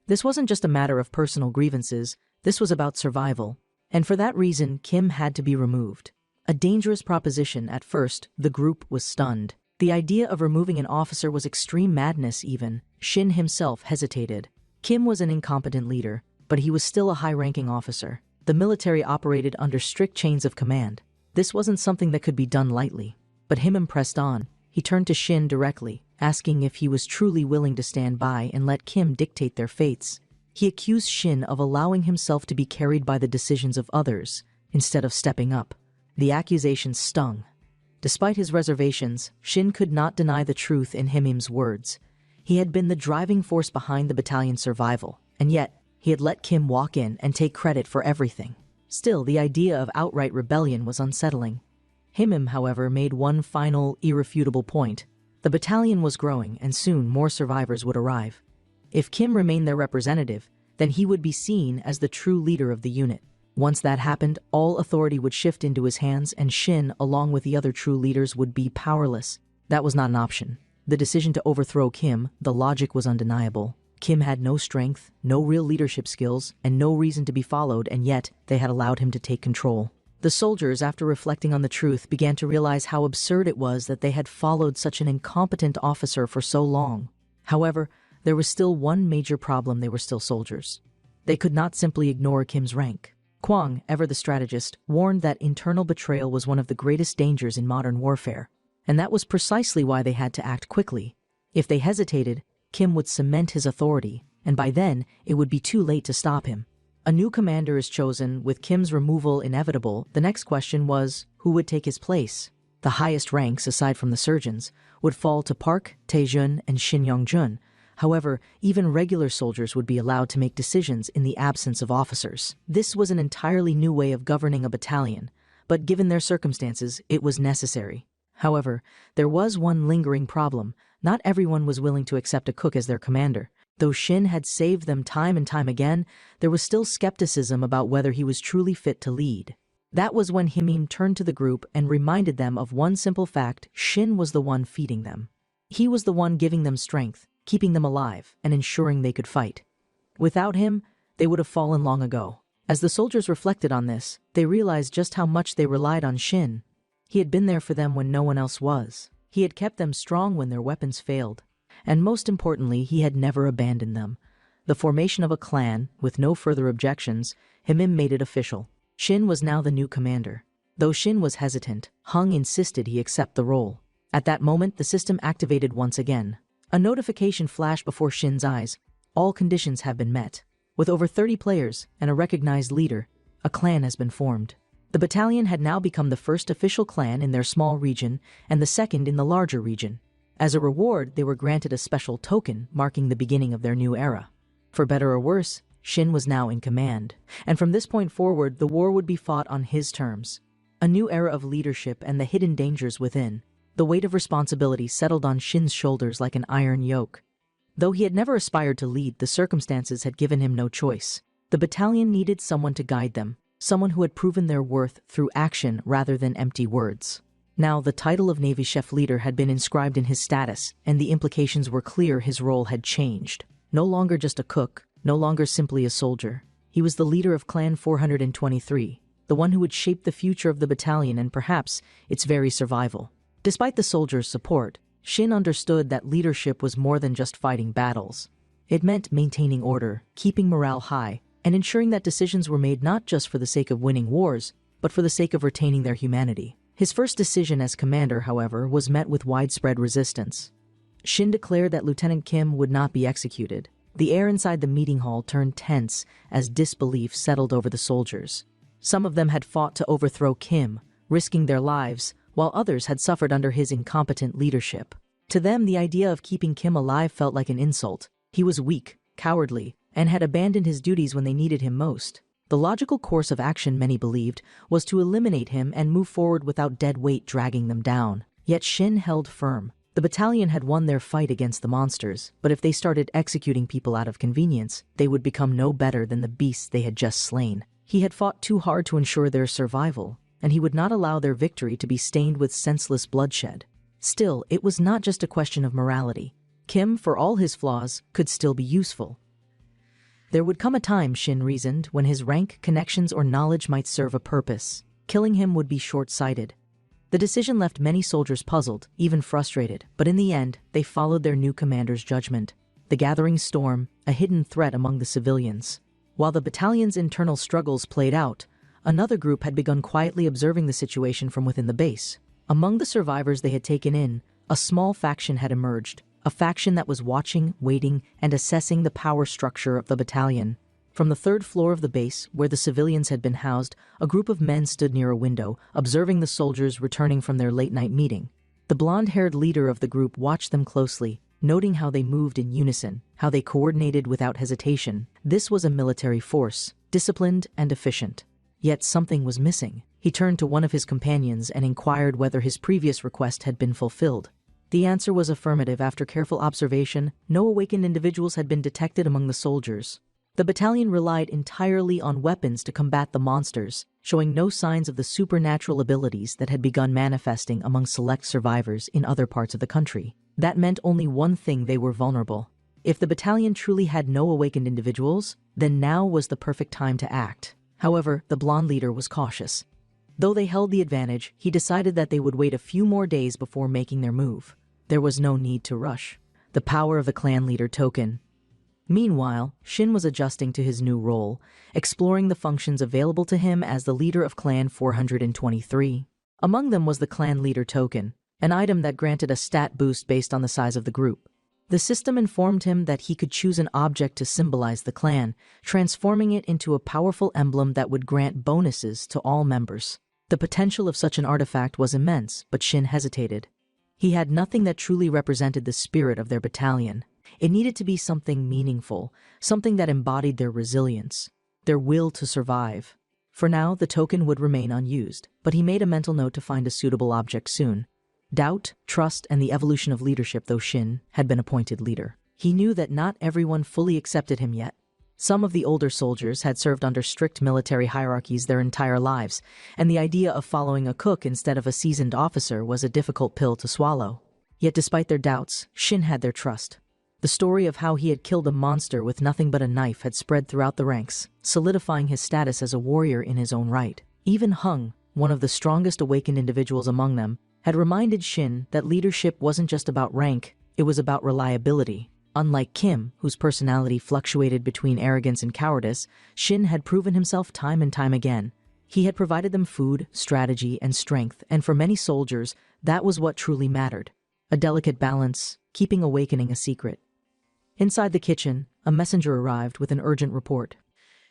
This wasn't just a matter of personal grievances, this was about survival. And for that reason, Kim had to be removed. A dangerous proposition at first, the group was stunned. The idea of removing an officer was extreme madness even. Shin himself hesitated. Kim was an incompetent leader, but he was still a high-ranking officer. The military operated under strict chains of command. This wasn't something that could be done lightly. But Himim pressed on. He turned to Shin directly, asking if he was truly willing to stand by and let Kim dictate their fates. He accused Shin of allowing himself to be carried by the decisions of others, instead of stepping up. The accusation stung. Despite his reservations, Shin could not deny the truth in Himim's words. He had been the driving force behind the battalion's survival, and yet, he had let Kim walk in and take credit for everything. Still, the idea of outright rebellion was unsettling. Himim, however, made one final, irrefutable point. The battalion was growing, and soon more survivors would arrive. If Kim remained their representative, then he would be seen as the true leader of the unit. Once that happened, all authority would shift into his hands, and Shin, along with the other true leaders, would be powerless. That was not an option. The decision to overthrow Kim, the logic was undeniable. Kim had no strength, no real leadership skills, and no reason to be followed, and yet they had allowed him to take control. The soldiers, after reflecting on the truth, began to realize how absurd it was that they had followed such an incompetent officer for so long. However, there was still one major problem: they were still soldiers. They could not simply ignore Kim's rank. Kwang, ever the strategist, warned that internal betrayal was one of the greatest dangers in modern warfare, and that was precisely why they had to act quickly. If they hesitated, Kim would cement his authority, and by then, it would be too late to stop him. A new commander is chosen. With Kim's removal inevitable, the next question was, who would take his place? The highest ranks, aside from the surgeons, would fall to Park Tae-jun and Shin Yong-jun. However, even regular soldiers would be allowed to make decisions in the absence of officers. This was an entirely new way of governing a battalion, but given their circumstances, it was necessary. However, there was one lingering problem: not everyone was willing to accept a cook as their commander. Though Shin had saved them time and time again, there was still skepticism about whether he was truly fit to lead. That was when Himim turned to the group and reminded them of one simple fact: Shin was the one feeding them. He was the one giving them strength, keeping them alive, and ensuring they could fight. Without him, they would have fallen long ago. As the soldiers reflected on this, they realized just how much they relied on Shin. He had been there for them when no one else was. He had kept them strong when their weapons failed. And most importantly, he had never abandoned them. The formation of a clan, with no further objections, Himim made it official. Shin was now the new commander. Though Shin was hesitant, Hung insisted he accept the role. At that moment, the system activated once again. A notification flashed before Shin's eyes. All conditions have been met. With over 30 players and a recognized leader, a clan has been formed. The battalion had now become the first official clan in their small region and the second in the larger region. As a reward, they were granted a special token marking the beginning of their new era. For better or worse, Shin was now in command, and from this point forward, the war would be fought on his terms. A new era of leadership and the hidden dangers within. The weight of responsibility settled on Shin's shoulders like an iron yoke. Though he had never aspired to lead, the circumstances had given him no choice. The battalion needed someone to guide them, someone who had proven their worth through action rather than empty words. Now, the title of Navy Chef Leader had been inscribed in his status, and the implications were clear: his role had changed. No longer just a cook, no longer simply a soldier. He was the leader of Clan 423, the one who would shape the future of the battalion and perhaps its very survival. Despite the soldiers' support, Shin understood that leadership was more than just fighting battles. It meant maintaining order, keeping morale high, and ensuring that decisions were made not just for the sake of winning wars, but for the sake of retaining their humanity. His first decision as commander, however, was met with widespread resistance. Shin declared that Lieutenant Kim would not be executed. The air inside the meeting hall turned tense as disbelief settled over the soldiers. Some of them had fought to overthrow Kim, risking their lives, while others had suffered under his incompetent leadership. To them, the idea of keeping Kim alive felt like an insult. He was weak, cowardly, and had abandoned his duties when they needed him most. The logical course of action, many believed, was to eliminate him and move forward without dead weight dragging them down. Yet Shin held firm. The battalion had won their fight against the monsters, but if they started executing people out of convenience, they would become no better than the beasts they had just slain. He had fought too hard to ensure their survival, and he would not allow their victory to be stained with senseless bloodshed. Still, it was not just a question of morality. Kim, for all his flaws, could still be useful. There would come a time, Shin reasoned, when his rank, connections, or knowledge might serve a purpose. Killing him would be short-sighted. The decision left many soldiers puzzled, even frustrated, but in the end, they followed their new commander's judgment. The gathering storm, a hidden threat among the civilians. While the battalion's internal struggles played out, another group had begun quietly observing the situation from within the base. Among the survivors they had taken in, a small faction had emerged. A faction that was watching, waiting, and assessing the power structure of the battalion. From the third floor of the base, where the civilians had been housed, a group of men stood near a window, observing the soldiers returning from their late-night meeting. The blonde-haired leader of the group watched them closely, noting how they moved in unison, how they coordinated without hesitation. This was a military force, disciplined and efficient. Yet something was missing. He turned to one of his companions and inquired whether his previous request had been fulfilled. The answer was affirmative. After careful observation, no awakened individuals had been detected among the soldiers. The battalion relied entirely on weapons to combat the monsters, showing no signs of the supernatural abilities that had begun manifesting among select survivors in other parts of the country. That meant only one thing: they were vulnerable. If the battalion truly had no awakened individuals, then now was the perfect time to act. However, the blonde leader was cautious. Though they held the advantage, he decided that they would wait a few more days before making their move. There was no need to rush. The power of the clan leader token. Meanwhile, Shin was adjusting to his new role, exploring the functions available to him as the leader of Clan 423. Among them was the clan leader token, an item that granted a stat boost based on the size of the group. The system informed him that he could choose an object to symbolize the clan, transforming it into a powerful emblem that would grant bonuses to all members. The potential of such an artifact was immense, but Shin hesitated. He had nothing that truly represented the spirit of their battalion. It needed to be something meaningful, something that embodied their resilience, their will to survive. For now, the token would remain unused, but he made a mental note to find a suitable object soon. Doubt, trust, and the evolution of leadership. Though Shin had been appointed leader, he knew that not everyone fully accepted him yet. Some of the older soldiers had served under strict military hierarchies their entire lives, and the idea of following a cook instead of a seasoned officer was a difficult pill to swallow. Yet despite their doubts, Shin had their trust. The story of how he had killed a monster with nothing but a knife had spread throughout the ranks, solidifying his status as a warrior in his own right. Even Hung, one of the strongest awakened individuals among them, had reminded Shin that leadership wasn't just about rank, it was about reliability. Unlike Kim, whose personality fluctuated between arrogance and cowardice, Shin had proven himself time and time again. He had provided them food, strategy, and strength, and for many soldiers, that was what truly mattered. A delicate balance, keeping Awakening a secret. Inside the kitchen, a messenger arrived with an urgent report.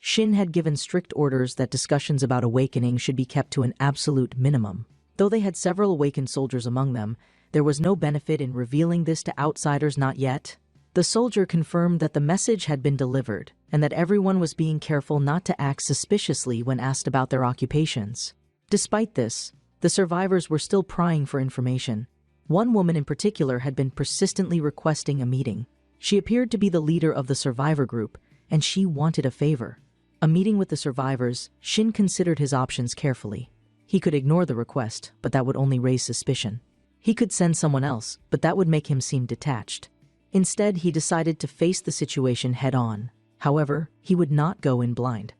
Shin had given strict orders that discussions about Awakening should be kept to an absolute minimum. Though they had several awakened soldiers among them, there was no benefit in revealing this to outsiders not yet. The soldier confirmed that the message had been delivered, and that everyone was being careful not to act suspiciously when asked about their occupations. Despite this, the survivors were still prying for information. One woman in particular had been persistently requesting a meeting. She appeared to be the leader of the survivor group, and she wanted a favor. A meeting with the survivors. Shin considered his options carefully. He could ignore the request, but that would only raise suspicion. He could send someone else, but that would make him seem detached. Instead, he decided to face the situation head-on. However, he would not go in blind.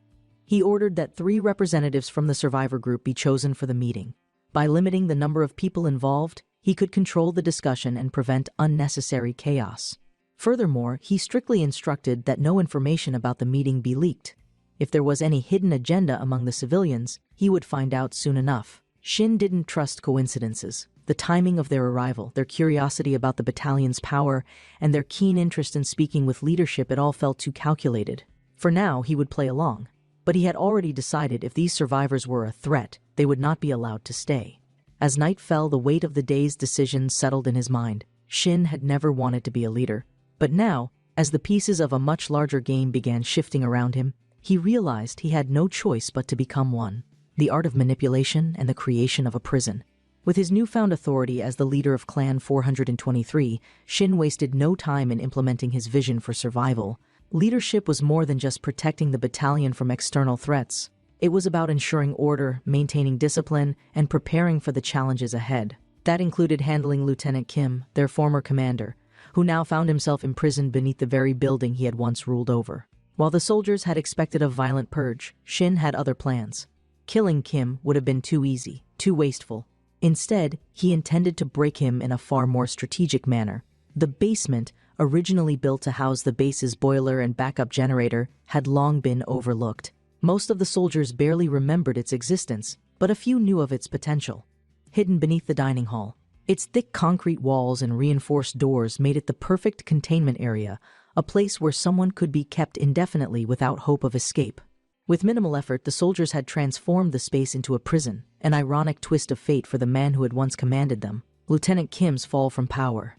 He ordered that 3 representatives from the survivor group be chosen for the meeting. By limiting the number of people involved, he could control the discussion and prevent unnecessary chaos. Furthermore, he strictly instructed that no information about the meeting be leaked. If there was any hidden agenda among the civilians, he would find out soon enough. Shin didn't trust coincidences. The timing of their arrival, their curiosity about the battalion's power, and their keen interest in speaking with leadership, it all felt too calculated. For now, he would play along. But he had already decided if these survivors were a threat, they would not be allowed to stay. As night fell, the weight of the day's decisions settled in his mind. Shin had never wanted to be a leader. But now, as the pieces of a much larger game began shifting around him, he realized he had no choice but to become one. The art of manipulation and the creation of a prison. With his newfound authority as the leader of Clan 423, Shin wasted no time in implementing his vision for survival. Leadership was more than just protecting the battalion from external threats. It was about ensuring order, maintaining discipline, and preparing for the challenges ahead. That included handling Lieutenant Kim, their former commander, who now found himself imprisoned beneath the very building he had once ruled over. While the soldiers had expected a violent purge, Shin had other plans. Killing Kim would have been too easy, too wasteful. Instead, he intended to break him in a far more strategic manner. The basement, originally built to house the base's boiler and backup generator, had long been overlooked. Most of the soldiers barely remembered its existence, but a few knew of its potential. Hidden beneath the dining hall, its thick concrete walls and reinforced doors made it the perfect containment area, a place where someone could be kept indefinitely without hope of escape. With minimal effort, the soldiers had transformed the space into a prison, an ironic twist of fate for the man who had once commanded them, Lieutenant Kim's fall from power.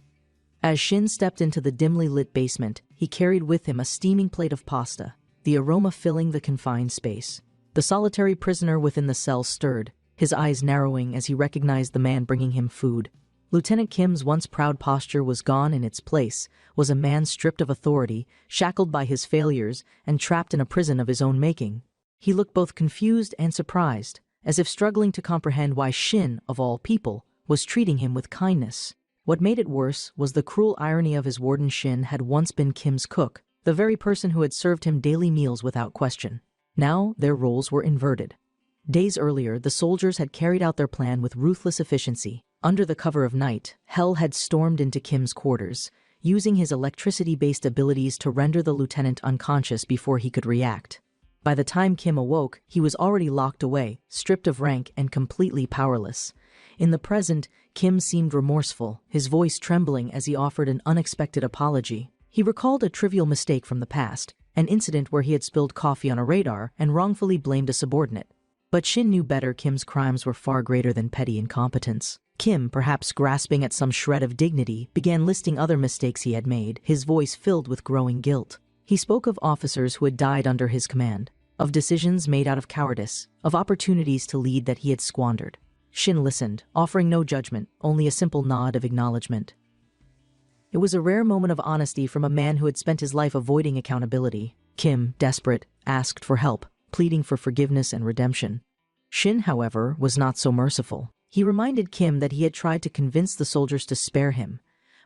As Shin stepped into the dimly lit basement, he carried with him a steaming plate of pasta, the aroma filling the confined space. The solitary prisoner within the cell stirred, his eyes narrowing as he recognized the man bringing him food. Lieutenant Kim's once proud posture was gone. In its place was a man stripped of authority, shackled by his failures, and trapped in a prison of his own making. He looked both confused and surprised, as if struggling to comprehend why Shin, of all people, was treating him with kindness. What made it worse was the cruel irony of his warden. Shin had once been Kim's cook, the very person who had served him daily meals without question. Now their roles were inverted. Days earlier, the soldiers had carried out their plan with ruthless efficiency. Under the cover of night, Hell had stormed into Kim's quarters, using his electricity-based abilities to render the lieutenant unconscious before he could react. By the time Kim awoke, he was already locked away, stripped of rank and completely powerless. In the present, Kim seemed remorseful, his voice trembling as he offered an unexpected apology. He recalled a trivial mistake from the past, an incident where he had spilled coffee on a radar and wrongfully blamed a subordinate. But Shin knew better. Kim's crimes were far greater than petty incompetence. Kim, perhaps grasping at some shred of dignity, began listing other mistakes he had made, his voice filled with growing guilt. He spoke of officers who had died under his command, of decisions made out of cowardice, of opportunities to lead that he had squandered. Shin listened, offering no judgment, only a simple nod of acknowledgement. It was a rare moment of honesty from a man who had spent his life avoiding accountability. Kim, desperate, asked for help, pleading for forgiveness and redemption. Shin, however, was not so merciful. He reminded Kim that he had tried to convince the soldiers to spare him,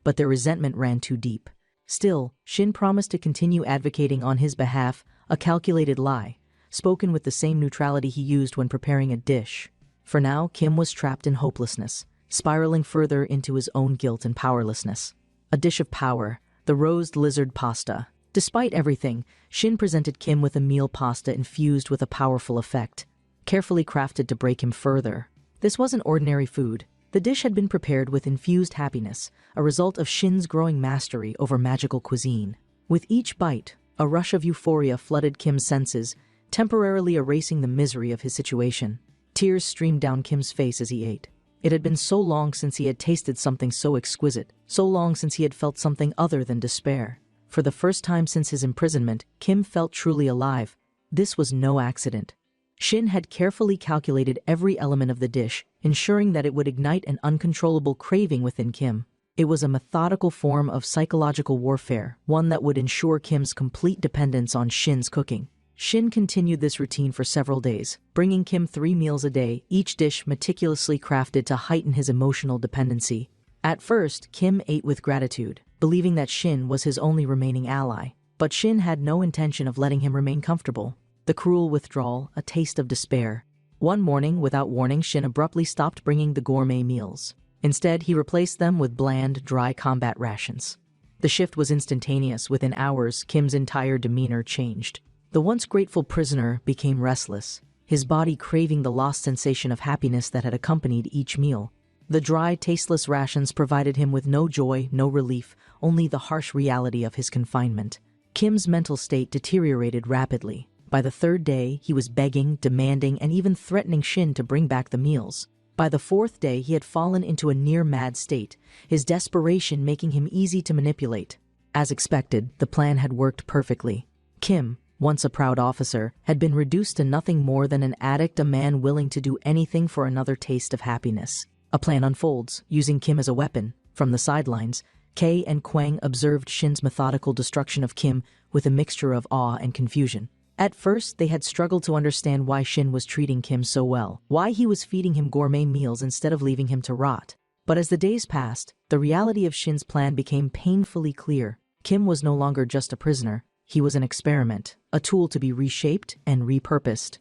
but their resentment ran too deep. Still, Shin promised to continue advocating on his behalf, a calculated lie, spoken with the same neutrality he used when preparing a dish. For now, Kim was trapped in hopelessness, spiraling further into his own guilt and powerlessness. A dish of power, the roast lizard pasta. Despite everything, Shin presented Kim with a meal pasta infused with a powerful effect, carefully crafted to break him further. This wasn't ordinary food. The dish had been prepared with infused happiness, a result of Shin's growing mastery over magical cuisine. With each bite, a rush of euphoria flooded Kim's senses, temporarily erasing the misery of his situation. Tears streamed down Kim's face as he ate. It had been so long since he had tasted something so exquisite, so long since he had felt something other than despair. For the first time since his imprisonment, Kim felt truly alive. This was no accident. Shin had carefully calculated every element of the dish, ensuring that it would ignite an uncontrollable craving within Kim. It was a methodical form of psychological warfare, one that would ensure Kim's complete dependence on Shin's cooking. Shin continued this routine for several days, bringing Kim 3 meals a day, each dish meticulously crafted to heighten his emotional dependency. At first, Kim ate with gratitude, believing that Shin was his only remaining ally. But Shin had no intention of letting him remain comfortable. The cruel withdrawal, a taste of despair. One morning, without warning, Shin abruptly stopped bringing the gourmet meals. Instead, he replaced them with bland, dry combat rations. The shift was instantaneous. Within hours, Kim's entire demeanor changed. The once grateful prisoner became restless, his body craving the lost sensation of happiness that had accompanied each meal. The dry, tasteless rations provided him with no joy, no relief, only the harsh reality of his confinement. Kim's mental state deteriorated rapidly. By the 3rd day, he was begging, demanding, and even threatening Shin to bring back the meals. By the 4th day, he had fallen into a near-mad state, his desperation making him easy to manipulate. As expected, the plan had worked perfectly. Kim, once a proud officer, had been reduced to nothing more than an addict, a man willing to do anything for another taste of happiness. A plan unfolds, using Kim as a weapon. From the sidelines, Kei and Kwang observed Shin's methodical destruction of Kim with a mixture of awe and confusion. At first, they had struggled to understand why Shin was treating Kim so well, why he was feeding him gourmet meals instead of leaving him to rot. But as the days passed, the reality of Shin's plan became painfully clear. Kim was no longer just a prisoner. He was an experiment, a tool to be reshaped and repurposed.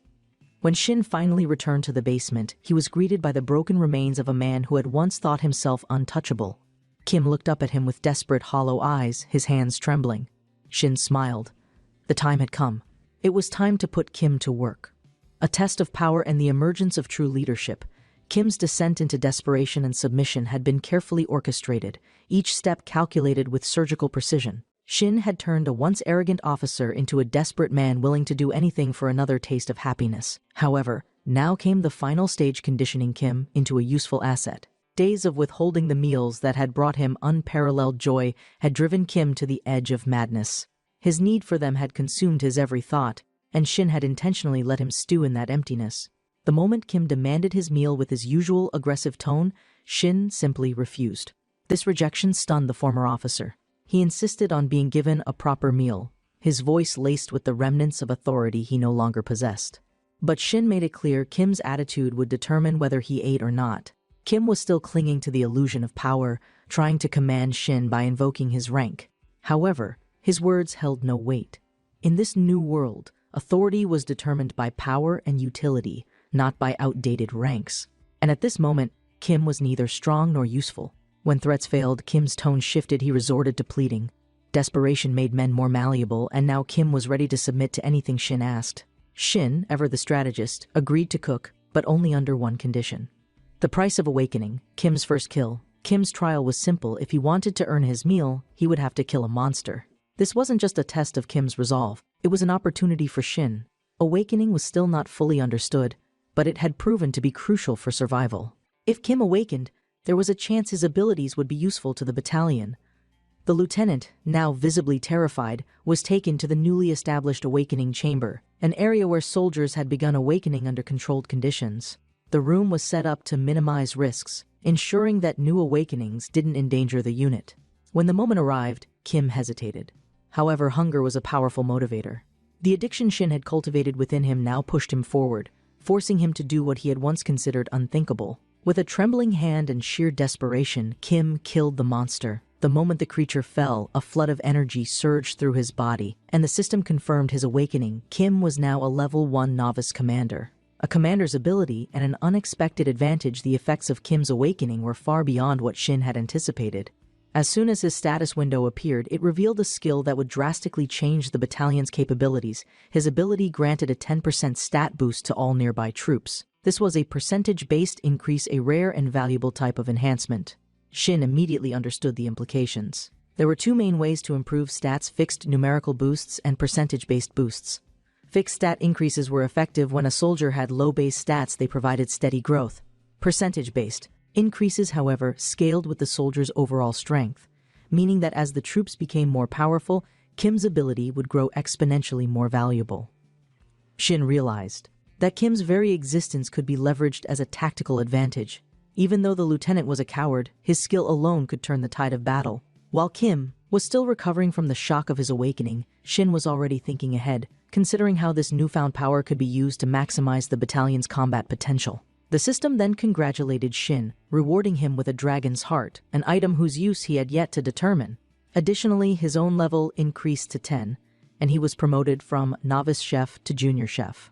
When Shin finally returned to the basement, he was greeted by the broken remains of a man who had once thought himself untouchable. Kim looked up at him with desperate, hollow eyes, his hands trembling. Shin smiled. The time had come. It was time to put Kim to work. A test of power and the emergence of true leadership. Kim's descent into desperation and submission had been carefully orchestrated, each step calculated with surgical precision. Shin had turned a once arrogant officer into a desperate man willing to do anything for another taste of happiness. However, now came the final stage, conditioning Kim into a useful asset. Days of withholding the meals that had brought him unparalleled joy had driven Kim to the edge of madness. His need for them had consumed his every thought, and Shin had intentionally let him stew in that emptiness. The moment Kim demanded his meal with his usual aggressive tone, Shin simply refused. This rejection stunned the former officer. He insisted on being given a proper meal, his voice laced with the remnants of authority he no longer possessed. But Shin made it clear Kim's attitude would determine whether he ate or not. Kim was still clinging to the illusion of power, trying to command Shin by invoking his rank. However, his words held no weight. In this new world, authority was determined by power and utility, not by outdated ranks. And at this moment, Kim was neither strong nor useful. When threats failed, Kim's tone shifted. He resorted to pleading. Desperation made men more malleable, and now Kim was ready to submit to anything Shin asked. Shin, ever the strategist, agreed to cook, but only under one condition. The price of awakening, Kim's first kill. Kim's trial was simple. If he wanted to earn his meal, he would have to kill a monster. This wasn't just a test of Kim's resolve, it was an opportunity for Shin. Awakening was still not fully understood, but it had proven to be crucial for survival. If Kim awakened, there was a chance his abilities would be useful to the battalion. The lieutenant, now visibly terrified, was taken to the newly established awakening chamber, an area where soldiers had begun awakening under controlled conditions. The room was set up to minimize risks, ensuring that new awakenings didn't endanger the unit. When the moment arrived, Kim hesitated. However, hunger was a powerful motivator. The addiction Shin had cultivated within him now pushed him forward, forcing him to do what he had once considered unthinkable. With a trembling hand and sheer desperation, Kim killed the monster. The moment the creature fell, a flood of energy surged through his body, and the system confirmed his awakening. Kim was now a level 1 novice commander. A commander's ability and an unexpected advantage. The effects of Kim's awakening were far beyond what Shin had anticipated. As soon as his status window appeared, it revealed a skill that would drastically change the battalion's capabilities. His ability granted a 10% stat boost to all nearby troops. This was a percentage-based increase, a rare and valuable type of enhancement. Shin immediately understood the implications. There were two main ways to improve stats: fixed numerical boosts and percentage-based boosts. Fixed stat increases were effective when a soldier had low base stats. They provided steady growth. Percentage-based increases, however, scaled with the soldier's overall strength, meaning that as the troops became more powerful, Kim's ability would grow exponentially more valuable. Shin realized that Kim's very existence could be leveraged as a tactical advantage. Even though the lieutenant was a coward, his skill alone could turn the tide of battle. While Kim was still recovering from the shock of his awakening, Shin was already thinking ahead, considering how this newfound power could be used to maximize the battalion's combat potential. The system then congratulated Shin, rewarding him with a dragon's heart, an item whose use he had yet to determine. Additionally, his own level increased to 10, and he was promoted from novice chef to junior chef.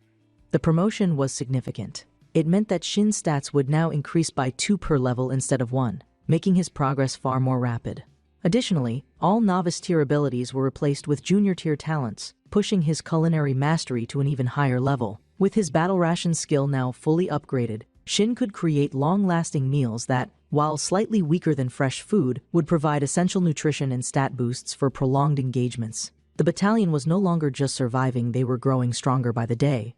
The promotion was significant. It meant that Shin's stats would now increase by 2 per level instead of 1, making his progress far more rapid. Additionally, all novice-tier abilities were replaced with junior-tier talents, pushing his culinary mastery to an even higher level. With his battle ration skill now fully upgraded, Shin could create long-lasting meals that, while slightly weaker than fresh food, would provide essential nutrition and stat boosts for prolonged engagements. The battalion was no longer just surviving, they were growing stronger by the day.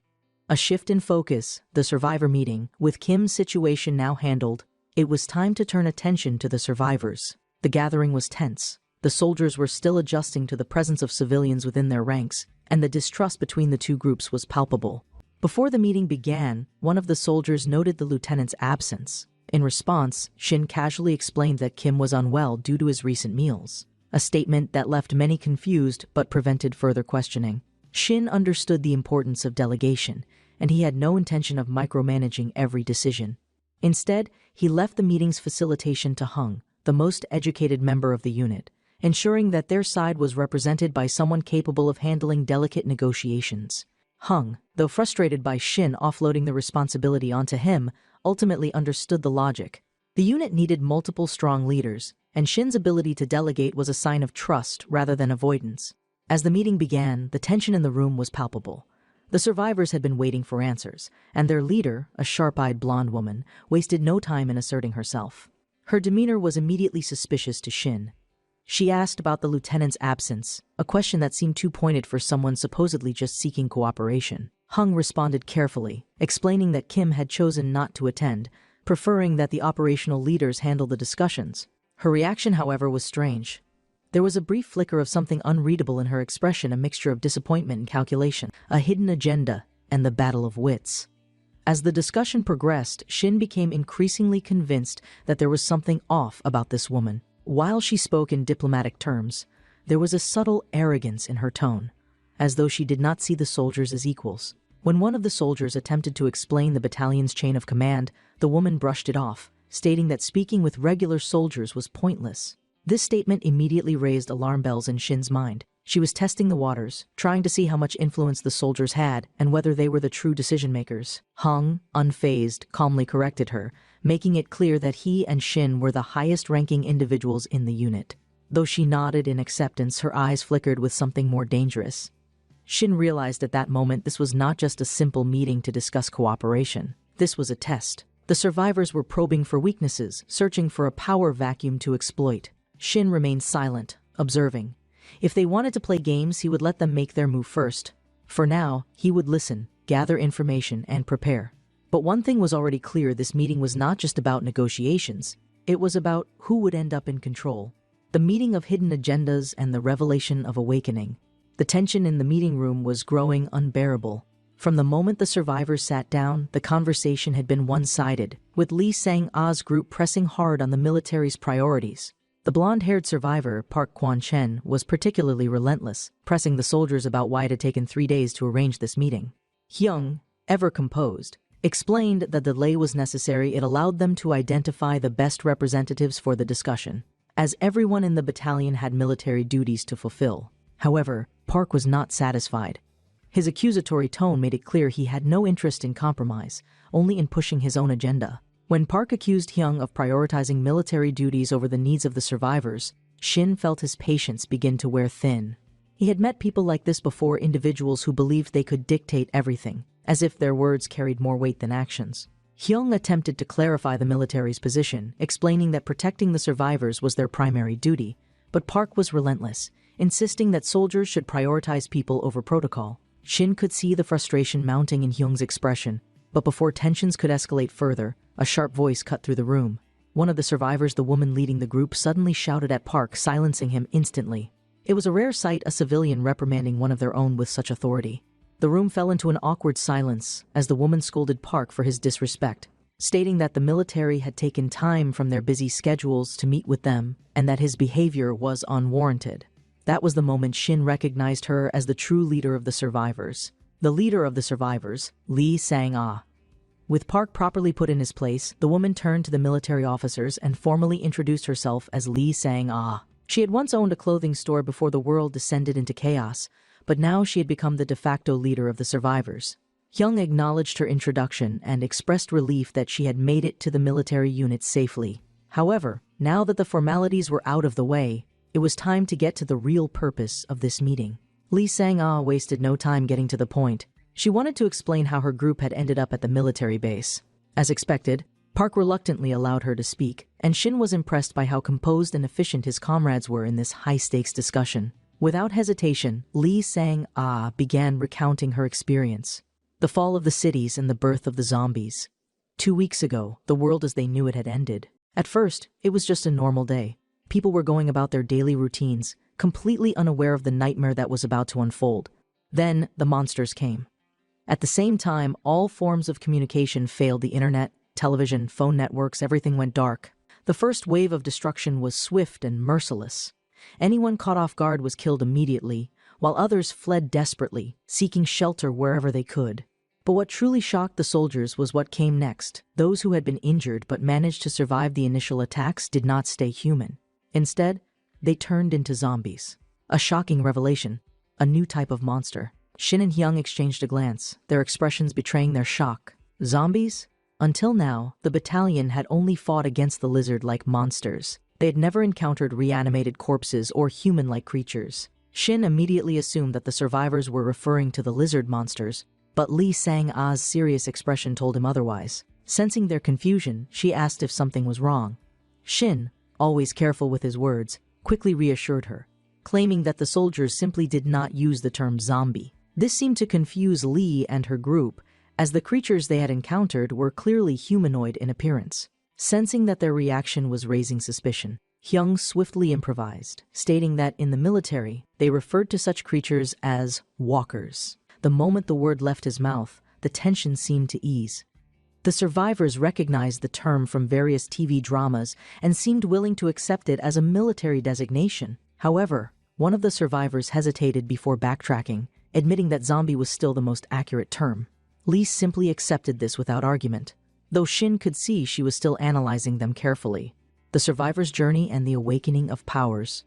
A shift in focus, the survivor meeting. With Kim's situation now handled, it was time to turn attention to the survivors. The gathering was tense. The soldiers were still adjusting to the presence of civilians within their ranks, and the distrust between the two groups was palpable. Before the meeting began, one of the soldiers noted the lieutenant's absence. In response, Shin casually explained that Kim was unwell due to his recent meals, a statement that left many confused but prevented further questioning. Shin understood the importance of delegation, and he had no intention of micromanaging every decision. Instead, he left the meeting's facilitation to Hung, the most educated member of the unit, ensuring that their side was represented by someone capable of handling delicate negotiations. Hung, though frustrated by Shin offloading the responsibility onto him, ultimately understood the logic. The unit needed multiple strong leaders, and Shin's ability to delegate was a sign of trust rather than avoidance. As the meeting began, the tension in the room was palpable. The survivors had been waiting for answers, and their leader, a sharp-eyed blonde woman, wasted no time in asserting herself. Her demeanor was immediately suspicious to Shin. She asked about the lieutenant's absence, a question that seemed too pointed for someone supposedly just seeking cooperation. Hung responded carefully, explaining that Kim had chosen not to attend, preferring that the operational leaders handle the discussions. Her reaction, however, was strange. There was a brief flicker of something unreadable in her expression, a mixture of disappointment and calculation, a hidden agenda, and the battle of wits. As the discussion progressed, Shin became increasingly convinced that there was something off about this woman. While she spoke in diplomatic terms, there was a subtle arrogance in her tone, as though she did not see the soldiers as equals. When one of the soldiers attempted to explain the battalion's chain of command, the woman brushed it off, stating that speaking with regular soldiers was pointless. This statement immediately raised alarm bells in Shin's mind. She was testing the waters, trying to see how much influence the soldiers had and whether they were the true decision-makers. Hung, unfazed, calmly corrected her, making it clear that he and Shin were the highest-ranking individuals in the unit. Though she nodded in acceptance, her eyes flickered with something more dangerous. Shin realized at that moment this was not just a simple meeting to discuss cooperation. This was a test. The survivors were probing for weaknesses, searching for a power vacuum to exploit. Shin remained silent, observing. If they wanted to play games, he would let them make their move first. For now, he would listen, gather information, and prepare. But one thing was already clear: this meeting was not just about negotiations. It was about who would end up in control. The meeting of hidden agendas and the revelation of Awakening. The tension in the meeting room was growing unbearable. From the moment the survivors sat down, the conversation had been one-sided, with Lee Sang-ah's group pressing hard on the military's priorities. The blonde-haired survivor, Park Kwon-chen, was particularly relentless, pressing the soldiers about why it had taken 3 days to arrange this meeting. Hyung, ever composed, explained that the delay was necessary. It allowed them to identify the best representatives for the discussion, as everyone in the battalion had military duties to fulfill. However, Park was not satisfied. His accusatory tone made it clear he had no interest in compromise, only in pushing his own agenda. When Park accused Hyung of prioritizing military duties over the needs of the survivors, Shin felt his patience begin to wear thin. He had met people like this before, individuals who believed they could dictate everything, as if their words carried more weight than actions. Hyung attempted to clarify the military's position, explaining that protecting the survivors was their primary duty, but Park was relentless, insisting that soldiers should prioritize people over protocol. Shin could see the frustration mounting in Hyung's expression, but before tensions could escalate further, a sharp voice cut through the room. One of the survivors, the woman leading the group, suddenly shouted at Park, silencing him instantly. It was a rare sight, a civilian reprimanding one of their own with such authority. The room fell into an awkward silence as the woman scolded Park for his disrespect, stating that the military had taken time from their busy schedules to meet with them and that his behavior was unwarranted. That was the moment Shin recognized her as the true leader of the survivors. The leader of the survivors, Lee Sang-ah. With Park properly put in his place, the woman turned to the military officers and formally introduced herself as Lee Sang-ah. She had once owned a clothing store before the world descended into chaos, but now she had become the de facto leader of the survivors. Hyung acknowledged her introduction and expressed relief that she had made it to the military unit safely. However, now that the formalities were out of the way, it was time to get to the real purpose of this meeting. Lee Sang-ah wasted no time getting to the point. She wanted to explain how her group had ended up at the military base. As expected, Park reluctantly allowed her to speak, and Shin was impressed by how composed and efficient his comrades were in this high-stakes discussion. Without hesitation, Lee Sang-ah began recounting her experience. The fall of the cities and the birth of the zombies. 2 weeks ago, the world as they knew it had ended. At first, it was just a normal day. People were going about their daily routines, completely unaware of the nightmare that was about to unfold. Then, the monsters came. At the same time, all forms of communication failed: the internet, television, phone networks, everything went dark. The first wave of destruction was swift and merciless. Anyone caught off guard was killed immediately, while others fled desperately, seeking shelter wherever they could. But what truly shocked the soldiers was what came next. Those who had been injured but managed to survive the initial attacks did not stay human. Instead, they turned into zombies. A shocking revelation, a new type of monster. Shin and Hyung exchanged a glance, their expressions betraying their shock. Zombies? Until now, the battalion had only fought against the lizard-like monsters. They had never encountered reanimated corpses or human-like creatures. Shin immediately assumed that the survivors were referring to the lizard monsters, but Lee Sang-ah's serious expression told him otherwise. Sensing their confusion, she asked if something was wrong. Shin, always careful with his words, quickly reassured her, claiming that the soldiers simply did not use the term zombie. This seemed to confuse Lee and her group, as the creatures they had encountered were clearly humanoid in appearance. Sensing that their reaction was raising suspicion, Hyung swiftly improvised, stating that in the military, they referred to such creatures as walkers. The moment the word left his mouth, the tension seemed to ease. The survivors recognized the term from various TV dramas and seemed willing to accept it as a military designation. However, one of the survivors hesitated before backtracking, admitting that zombie was still the most accurate term. Lee simply accepted this without argument, though Shin could see she was still analyzing them carefully. The survivor's journey and the awakening of powers.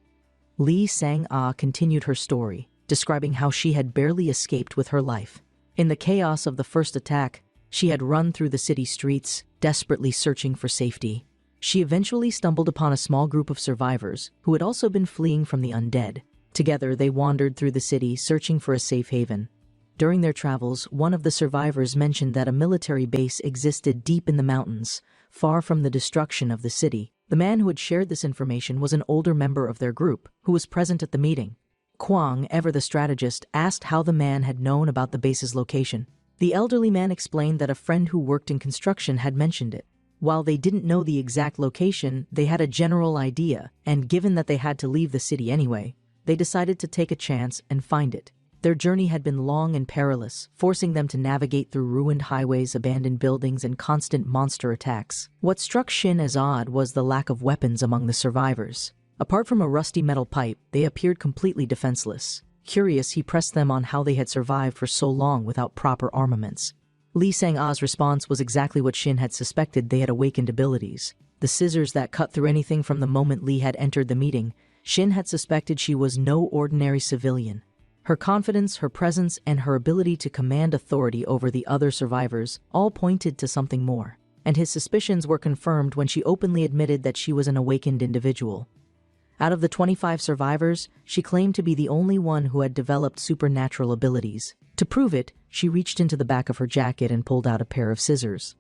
Lee Sang-ah continued her story, describing how she had barely escaped with her life. In the chaos of the first attack, she had run through the city streets, desperately searching for safety. She eventually stumbled upon a small group of survivors who had also been fleeing from the undead. Together, they wandered through the city, searching for a safe haven. During their travels, one of the survivors mentioned that a military base existed deep in the mountains, far from the destruction of the city. The man who had shared this information was an older member of their group, who was present at the meeting. Kwang, ever the strategist, asked how the man had known about the base's location. The elderly man explained that a friend who worked in construction had mentioned it. While they didn't know the exact location, they had a general idea, and given that they had to leave the city anyway, they decided to take a chance and find it. Their journey had been long and perilous, forcing them to navigate through ruined highways, abandoned buildings, and constant monster attacks. What struck Shin as odd was the lack of weapons among the survivors. Apart from a rusty metal pipe, they appeared completely defenseless. Curious, he pressed them on how they had survived for so long without proper armaments. Lee Sang-ah's response was exactly what Shin had suspected. They had awakened abilities. The scissors that cut through anything. From the moment Lee had entered the meeting, Shin had suspected she was no ordinary civilian. Her confidence, her presence, and her ability to command authority over the other survivors all pointed to something more. And his suspicions were confirmed when she openly admitted that she was an awakened individual. Out of the 25 survivors, she claimed to be the only one who had developed supernatural abilities. To prove it, she reached into the back of her jacket and pulled out a pair of scissors.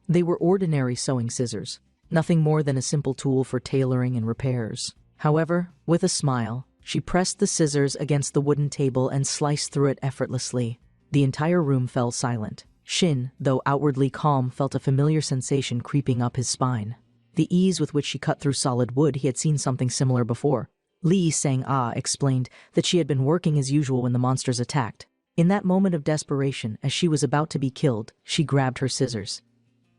They were ordinary sewing scissors, nothing more than a simple tool for tailoring and repairs. However, with a smile, she pressed the scissors against the wooden table and sliced through it effortlessly. The entire room fell silent. Shin, though outwardly calm, felt a familiar sensation creeping up his spine. The ease with which she cut through solid wood, he had seen something similar before. Lee Sang-ah explained that she had been working as usual when the monsters attacked. In that moment of desperation, as she was about to be killed, she grabbed her scissors.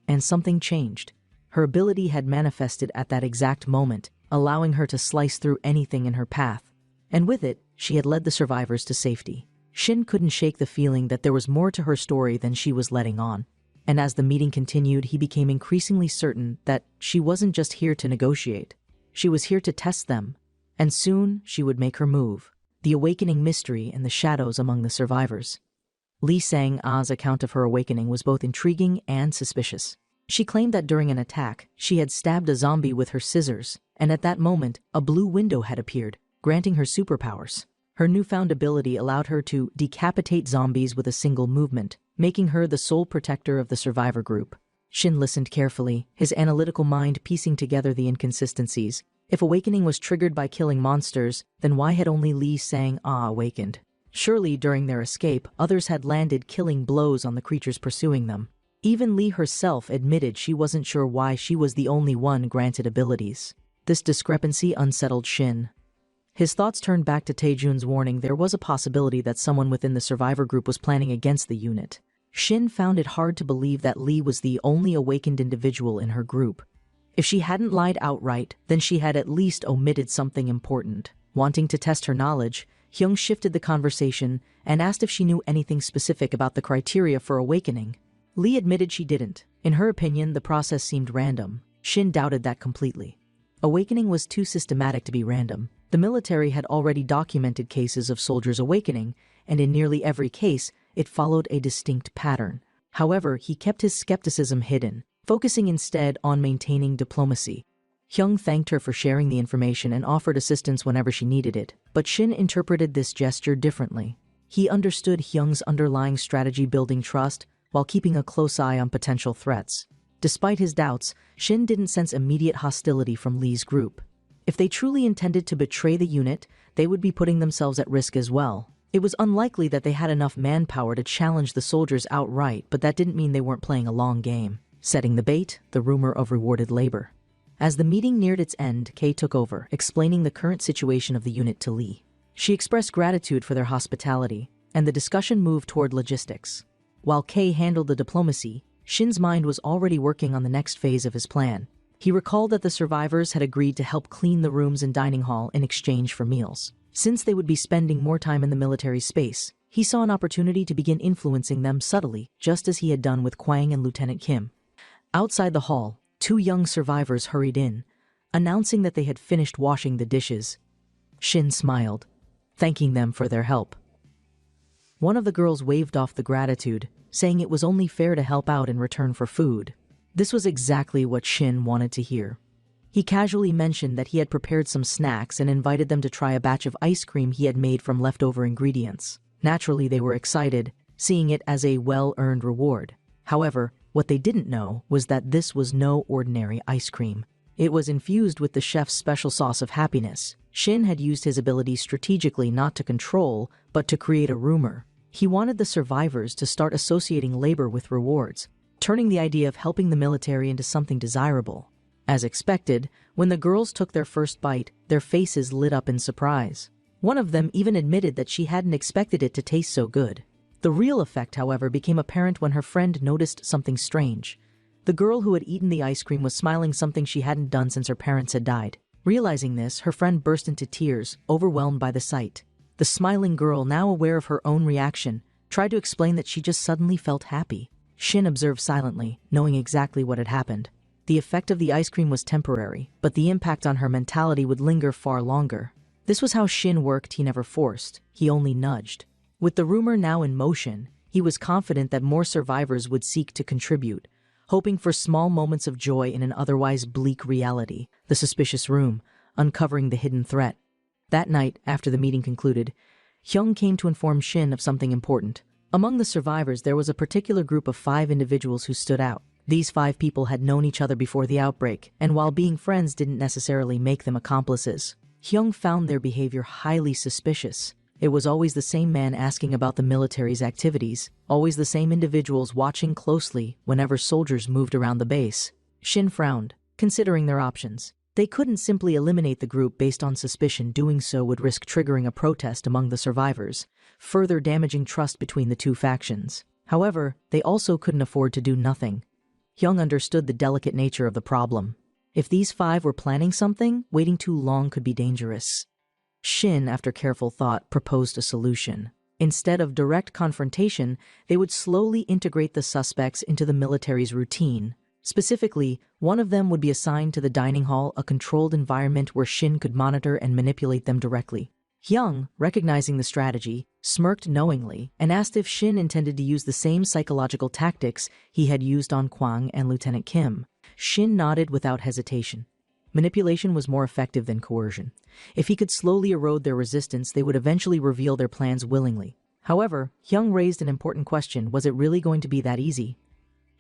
And something changed. Her ability had manifested at that exact moment, allowing her to slice through anything in her path. And with it, she had led the survivors to safety. Shin couldn't shake the feeling that there was more to her story than she was letting on. And as the meeting continued, he became increasingly certain that she wasn't just here to negotiate. She was here to test them, and soon she would make her move. The awakening mystery and the shadows among the survivors. Lee Sang-ah's account of her awakening was both intriguing and suspicious. She claimed that during an attack, she had stabbed a zombie with her scissors, and at that moment, a blue window had appeared, granting her superpowers. Her newfound ability allowed her to decapitate zombies with a single movement, making her the sole protector of the survivor group. Shin listened carefully, his analytical mind piecing together the inconsistencies. If awakening was triggered by killing monsters, then why had only Lee Sang-ah awakened? Surely, during their escape, others had landed killing blows on the creatures pursuing them. Even Lee herself admitted she wasn't sure why she was the only one granted abilities. This discrepancy unsettled Shin. His thoughts turned back to Taejun's warning. There was a possibility that someone within the survivor group was planning against the unit. Shin found it hard to believe that Lee was the only awakened individual in her group. If she hadn't lied outright, then she had at least omitted something important. Wanting to test her knowledge, Hyung shifted the conversation and asked if she knew anything specific about the criteria for awakening. Lee admitted she didn't. In her opinion, the process seemed random. Shin doubted that completely. Awakening was too systematic to be random. The military had already documented cases of soldiers awakening, and in nearly every case, it followed a distinct pattern. However, he kept his skepticism hidden, focusing instead on maintaining diplomacy. Hyung thanked her for sharing the information and offered assistance whenever she needed it, but Shin interpreted this gesture differently. He understood Hyung's underlying strategy, building trust, while keeping a close eye on potential threats. Despite his doubts, Shin didn't sense immediate hostility from Lee's group. If they truly intended to betray the unit, they would be putting themselves at risk as well. It was unlikely that they had enough manpower to challenge the soldiers outright, but that didn't mean they weren't playing a long game. Setting the bait, the rumor of rewarded labor. As the meeting neared its end, Kay took over, explaining the current situation of the unit to Lee. She expressed gratitude for their hospitality, and the discussion moved toward logistics. While Kay handled the diplomacy, Shin's mind was already working on the next phase of his plan. He recalled that the survivors had agreed to help clean the rooms and dining hall in exchange for meals. Since they would be spending more time in the military space, he saw an opportunity to begin influencing them subtly, just as he had done with Kwang and Lieutenant Kim. Outside the hall, 2 young survivors hurried in, announcing that they had finished washing the dishes. Shin smiled, thanking them for their help. One of the girls waved off the gratitude, saying it was only fair to help out in return for food. This was exactly what Shin wanted to hear. He casually mentioned that he had prepared some snacks and invited them to try a batch of ice cream he had made from leftover ingredients. Naturally, they were excited, seeing it as a well-earned reward. However, what they didn't know was that this was no ordinary ice cream. It was infused with the chef's special sauce of happiness. Shin had used his abilities strategically not to control, but to create a rumor. He wanted the survivors to start associating labor with rewards, turning the idea of helping the military into something desirable. As expected, when the girls took their first bite, their faces lit up in surprise. One of them even admitted that she hadn't expected it to taste so good. The real effect, however, became apparent when her friend noticed something strange. The girl who had eaten the ice cream was smiling, something she hadn't done since her parents had died. Realizing this, her friend burst into tears, overwhelmed by the sight. The smiling girl, now aware of her own reaction, tried to explain that she just suddenly felt happy. Shin observed silently, knowing exactly what had happened. The effect of the ice cream was temporary, but the impact on her mentality would linger far longer. This was how Shin worked. He never forced, he only nudged. With the rumor now in motion, he was confident that more survivors would seek to contribute, hoping for small moments of joy in an otherwise bleak reality. The suspicious room, uncovering the hidden threat. That night, after the meeting concluded, Hyung came to inform Shin of something important. Among the survivors, there was a particular group of 5 individuals who stood out. These 5 people had known each other before the outbreak, and while being friends didn't necessarily make them accomplices, Hyung found their behavior highly suspicious. It was always the same man asking about the military's activities, always the same individuals watching closely whenever soldiers moved around the base. Shin frowned, considering their options. They couldn't simply eliminate the group based on suspicion. Doing so would risk triggering a protest among the survivors, further damaging trust between the two factions. However, they also couldn't afford to do nothing. Hyung understood the delicate nature of the problem. If these 5 were planning something, waiting too long could be dangerous. Shin, after careful thought, proposed a solution. Instead of direct confrontation, they would slowly integrate the suspects into the military's routine. Specifically, one of them would be assigned to the dining hall, a controlled environment where Shin could monitor and manipulate them directly. Hyung, recognizing the strategy, smirked knowingly and asked if Shin intended to use the same psychological tactics he had used on Kwang and Lieutenant Kim. Shin nodded without hesitation. Manipulation was more effective than coercion. If he could slowly erode their resistance, they would eventually reveal their plans willingly. However, Hyung raised an important question: was it really going to be that easy?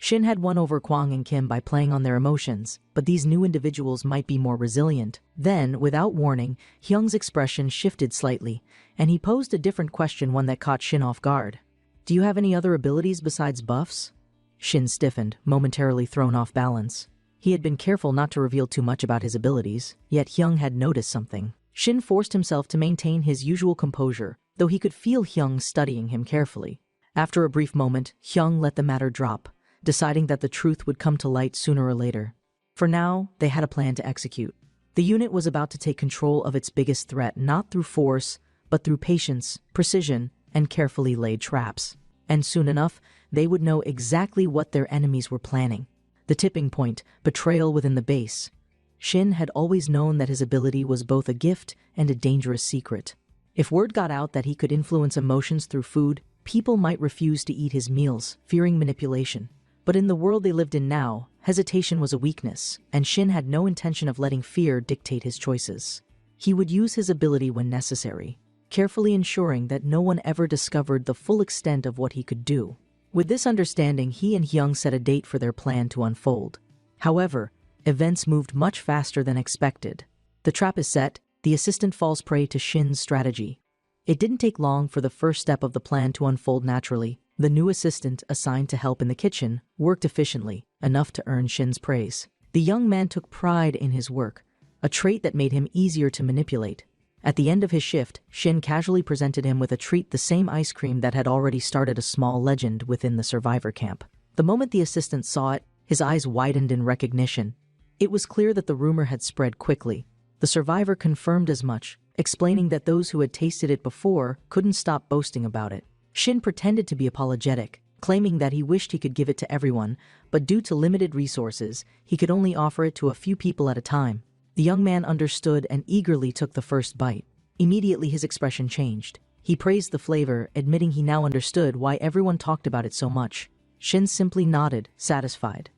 Shin had won over Kwang and Kim by playing on their emotions, but these new individuals might be more resilient. Then, without warning, Hyung's expression shifted slightly, and he posed a different question, one that caught Shin off guard. "Do you have any other abilities besides buffs?" Shin stiffened, momentarily thrown off balance. He had been careful not to reveal too much about his abilities, yet Hyung had noticed something. Shin forced himself to maintain his usual composure, though he could feel Hyung studying him carefully. After a brief moment, Hyung let the matter drop, deciding that the truth would come to light sooner or later. For now, they had a plan to execute. The unit was about to take control of its biggest threat, not through force, but through patience, precision, and carefully laid traps. And soon enough, they would know exactly what their enemies were planning. The tipping point: betrayal within the base. Shin had always known that his ability was both a gift and a dangerous secret. If word got out that he could influence emotions through food, people might refuse to eat his meals, fearing manipulation. But in the world they lived in now, hesitation was a weakness, and Shin had no intention of letting fear dictate his choices. He would use his ability when necessary, carefully ensuring that no one ever discovered the full extent of what he could do. With this understanding, he and Hyung set a date for their plan to unfold. However, events moved much faster than expected. The trap is set, the assistant falls prey to Shin's strategy. It didn't take long for the first step of the plan to unfold naturally. The new assistant, assigned to help in the kitchen, worked efficiently, enough to earn Shin's praise. The young man took pride in his work, a trait that made him easier to manipulate. At the end of his shift, Shin casually presented him with a treat, the same ice cream that had already started a small legend within the survivor camp. The moment the assistant saw it, his eyes widened in recognition. It was clear that the rumor had spread quickly. The survivor confirmed as much, explaining that those who had tasted it before couldn't stop boasting about it. Shin pretended to be apologetic, claiming that he wished he could give it to everyone, but due to limited resources, he could only offer it to a few people at a time. The young man understood and eagerly took the first bite. Immediately his expression changed. He praised the flavor, admitting he now understood why everyone talked about it so much. Shin simply nodded, satisfied.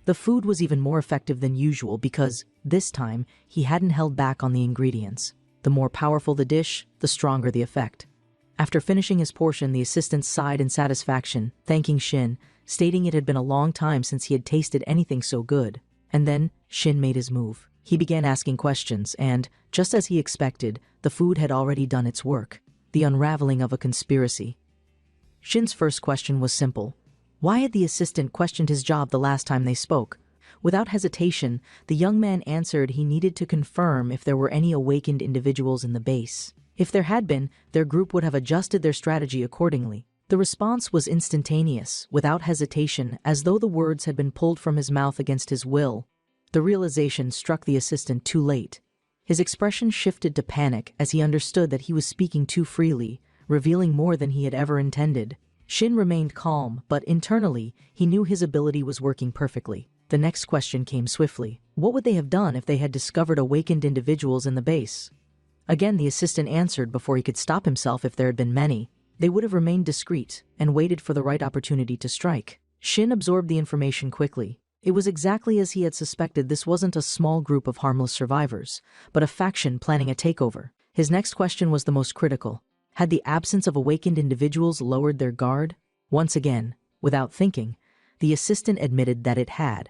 The food was even more effective than usual because, this time, he hadn't held back on the ingredients. The more powerful the dish, the stronger the effect. After finishing his portion, the assistant sighed in satisfaction, thanking Shin, stating it had been a long time since he had tasted anything so good. And then, Shin made his move. He began asking questions, and, just as he expected, the food had already done its work. The unraveling of a conspiracy. Shin's first question was simple. Why had the assistant questioned his job the last time they spoke? Without hesitation, the young man answered he needed to confirm if there were any awakened individuals in the base. If there had been, their group would have adjusted their strategy accordingly. The response was instantaneous, without hesitation, as though the words had been pulled from his mouth against his will. The realization struck the assistant too late. His expression shifted to panic as he understood that he was speaking too freely, revealing more than he had ever intended. Shin remained calm, but internally, he knew his ability was working perfectly. The next question came swiftly. What would they have done if they had discovered awakened individuals in the base? Again, the assistant answered before he could stop himself. If there had been many, they would have remained discreet and waited for the right opportunity to strike. Shin absorbed the information quickly. It was exactly as he had suspected. This wasn't a small group of harmless survivors, but a faction planning a takeover. His next question was the most critical. Had the absence of awakened individuals lowered their guard? Once again, without thinking, the assistant admitted that it had.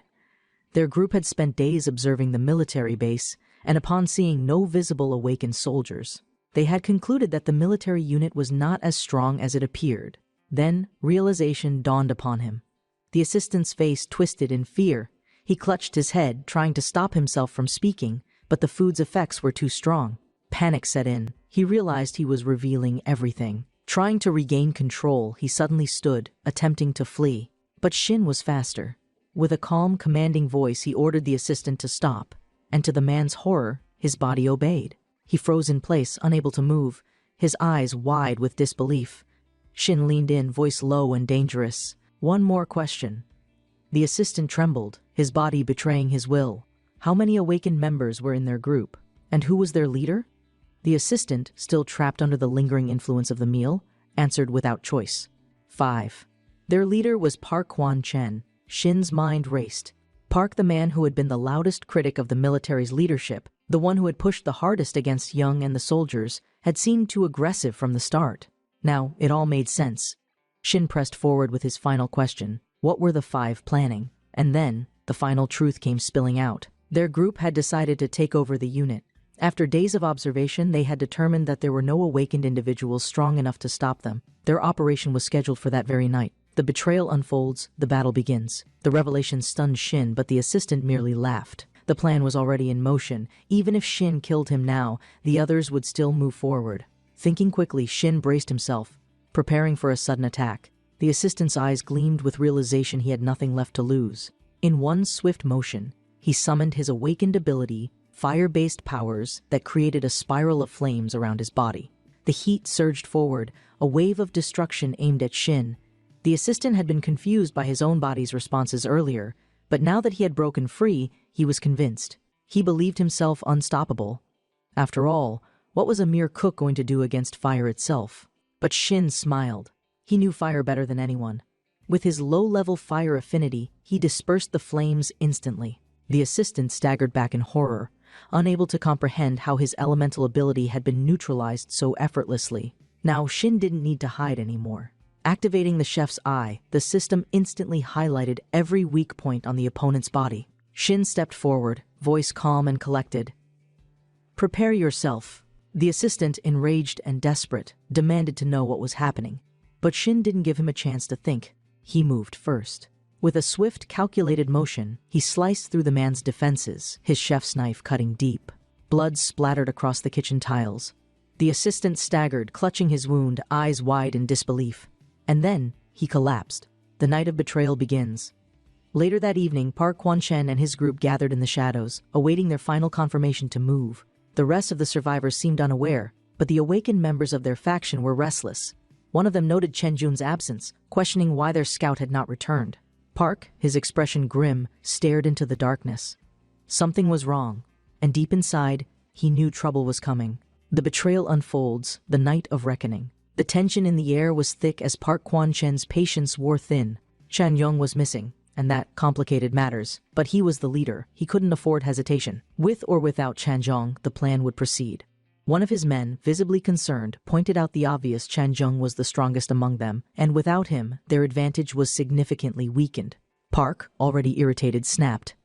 Their group had spent days observing the military base, and upon seeing no visible awakened soldiers, they had concluded that the military unit was not as strong as it appeared. Then, realization dawned upon him. The assistant's face twisted in fear. He clutched his head, trying to stop himself from speaking, but the food's effects were too strong. Panic set in. He realized he was revealing everything. Trying to regain control, he suddenly stood, attempting to flee. But Shin was faster. With a calm, commanding voice, he ordered the assistant to stop, and to the man's horror, his body obeyed. He froze in place, unable to move, his eyes wide with disbelief. Shin leaned in, voice low and dangerous. One more question. The assistant trembled, his body betraying his will. How many awakened members were in their group? And who was their leader? The assistant, still trapped under the lingering influence of the meal, answered without choice. 5. Their leader was Park Hwan-chen. Shin's mind raced. Park, the man who had been the loudest critic of the military's leadership, the one who had pushed the hardest against Young and the soldiers, had seemed too aggressive from the start. Now, it all made sense. Shin pressed forward with his final question. What were the 5 planning? And then, the final truth came spilling out. Their group had decided to take over the unit. After days of observation, they had determined that there were no awakened individuals strong enough to stop them. Their operation was scheduled for that very night. The betrayal unfolds, the battle begins. The revelation stunned Shin, but the assistant merely laughed. The plan was already in motion. Even if Shin killed him now, the others would still move forward. Thinking quickly, Shin braced himself, preparing for a sudden attack. The assistant's eyes gleamed with realization he had nothing left to lose. In one swift motion, he summoned his awakened ability, fire-based powers that created a spiral of flames around his body. The heat surged forward, a wave of destruction aimed at Shin. The assistant had been confused by his own body's responses earlier, but now that he had broken free, he was convinced. He believed himself unstoppable. After all, what was a mere cook going to do against fire itself? But Shin smiled. He knew fire better than anyone. With his low-level fire affinity, he dispersed the flames instantly. The assistant staggered back in horror, unable to comprehend how his elemental ability had been neutralized so effortlessly. Now Shin didn't need to hide anymore. Activating the chef's eye, the system instantly highlighted every weak point on the opponent's body. Shin stepped forward, voice calm and collected. Prepare yourself. The assistant, enraged and desperate, demanded to know what was happening. But Shin didn't give him a chance to think. He moved first. With a swift, calculated motion, he sliced through the man's defenses, his chef's knife cutting deep. Blood splattered across the kitchen tiles. The assistant staggered, clutching his wound, eyes wide in disbelief. And then, he collapsed. The night of betrayal begins. Later that evening, Park Hwan-chen and his group gathered in the shadows, awaiting their final confirmation to move. The rest of the survivors seemed unaware, but the awakened members of their faction were restless. One of them noted Chen Jun's absence, questioning why their scout had not returned. Park, his expression grim, stared into the darkness. Something was wrong, and deep inside, he knew trouble was coming. The betrayal unfolds, the night of reckoning. The tension in the air was thick as Park Kwan-chen's patience wore thin. Chan Yong was missing, and that complicated matters. But he was the leader. He couldn't afford hesitation. With or without Chan Yong, the plan would proceed. One of his men, visibly concerned, pointed out the obvious: Chan Yong was the strongest among them, and without him, their advantage was significantly weakened. Park, already irritated, snapped.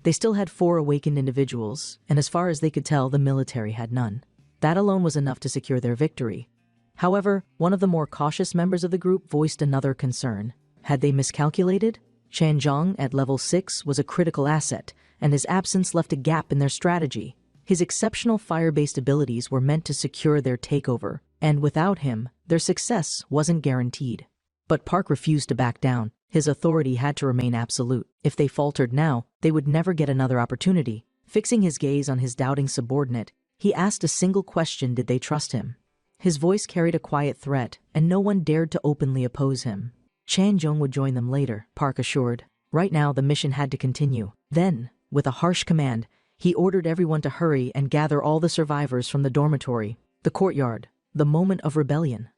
They still had 4 awakened individuals, and as far as they could tell, the military had none. That alone was enough to secure their victory. However, one of the more cautious members of the group voiced another concern. Had they miscalculated? Chan Yong, at level 6, was a critical asset, and his absence left a gap in their strategy. His exceptional fire-based abilities were meant to secure their takeover, and without him, their success wasn't guaranteed. But Park refused to back down. His authority had to remain absolute. If they faltered now, they would never get another opportunity. Fixing his gaze on his doubting subordinate, he asked a single question: did they trust him? His voice carried a quiet threat, and no one dared to openly oppose him. Chan Yong would join them later, Park assured. Right now, the mission had to continue. Then, with a harsh command, he ordered everyone to hurry and gather all the survivors from the dormitory, the courtyard, the moment of rebellion.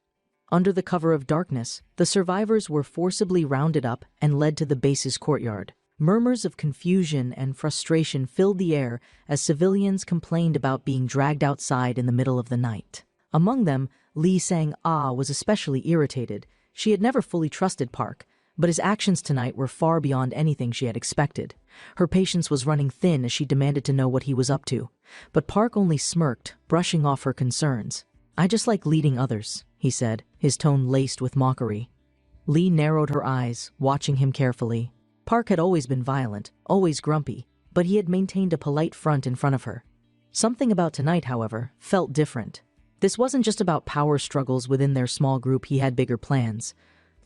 Under the cover of darkness, the survivors were forcibly rounded up and led to the base's courtyard. Murmurs of confusion and frustration filled the air as civilians complained about being dragged outside in the middle of the night. Among them, Lee Sang-ah was especially irritated. She had never fully trusted Park, but his actions tonight were far beyond anything she had expected. Her patience was running thin as she demanded to know what he was up to. But Park only smirked, brushing off her concerns. "I just like leading others," he said, his tone laced with mockery. Lee narrowed her eyes, watching him carefully. Park had always been violent, always grumpy, but he had maintained a polite front in front of her. Something about tonight, however, felt different. This wasn't just about power struggles within their small group. He had bigger plans.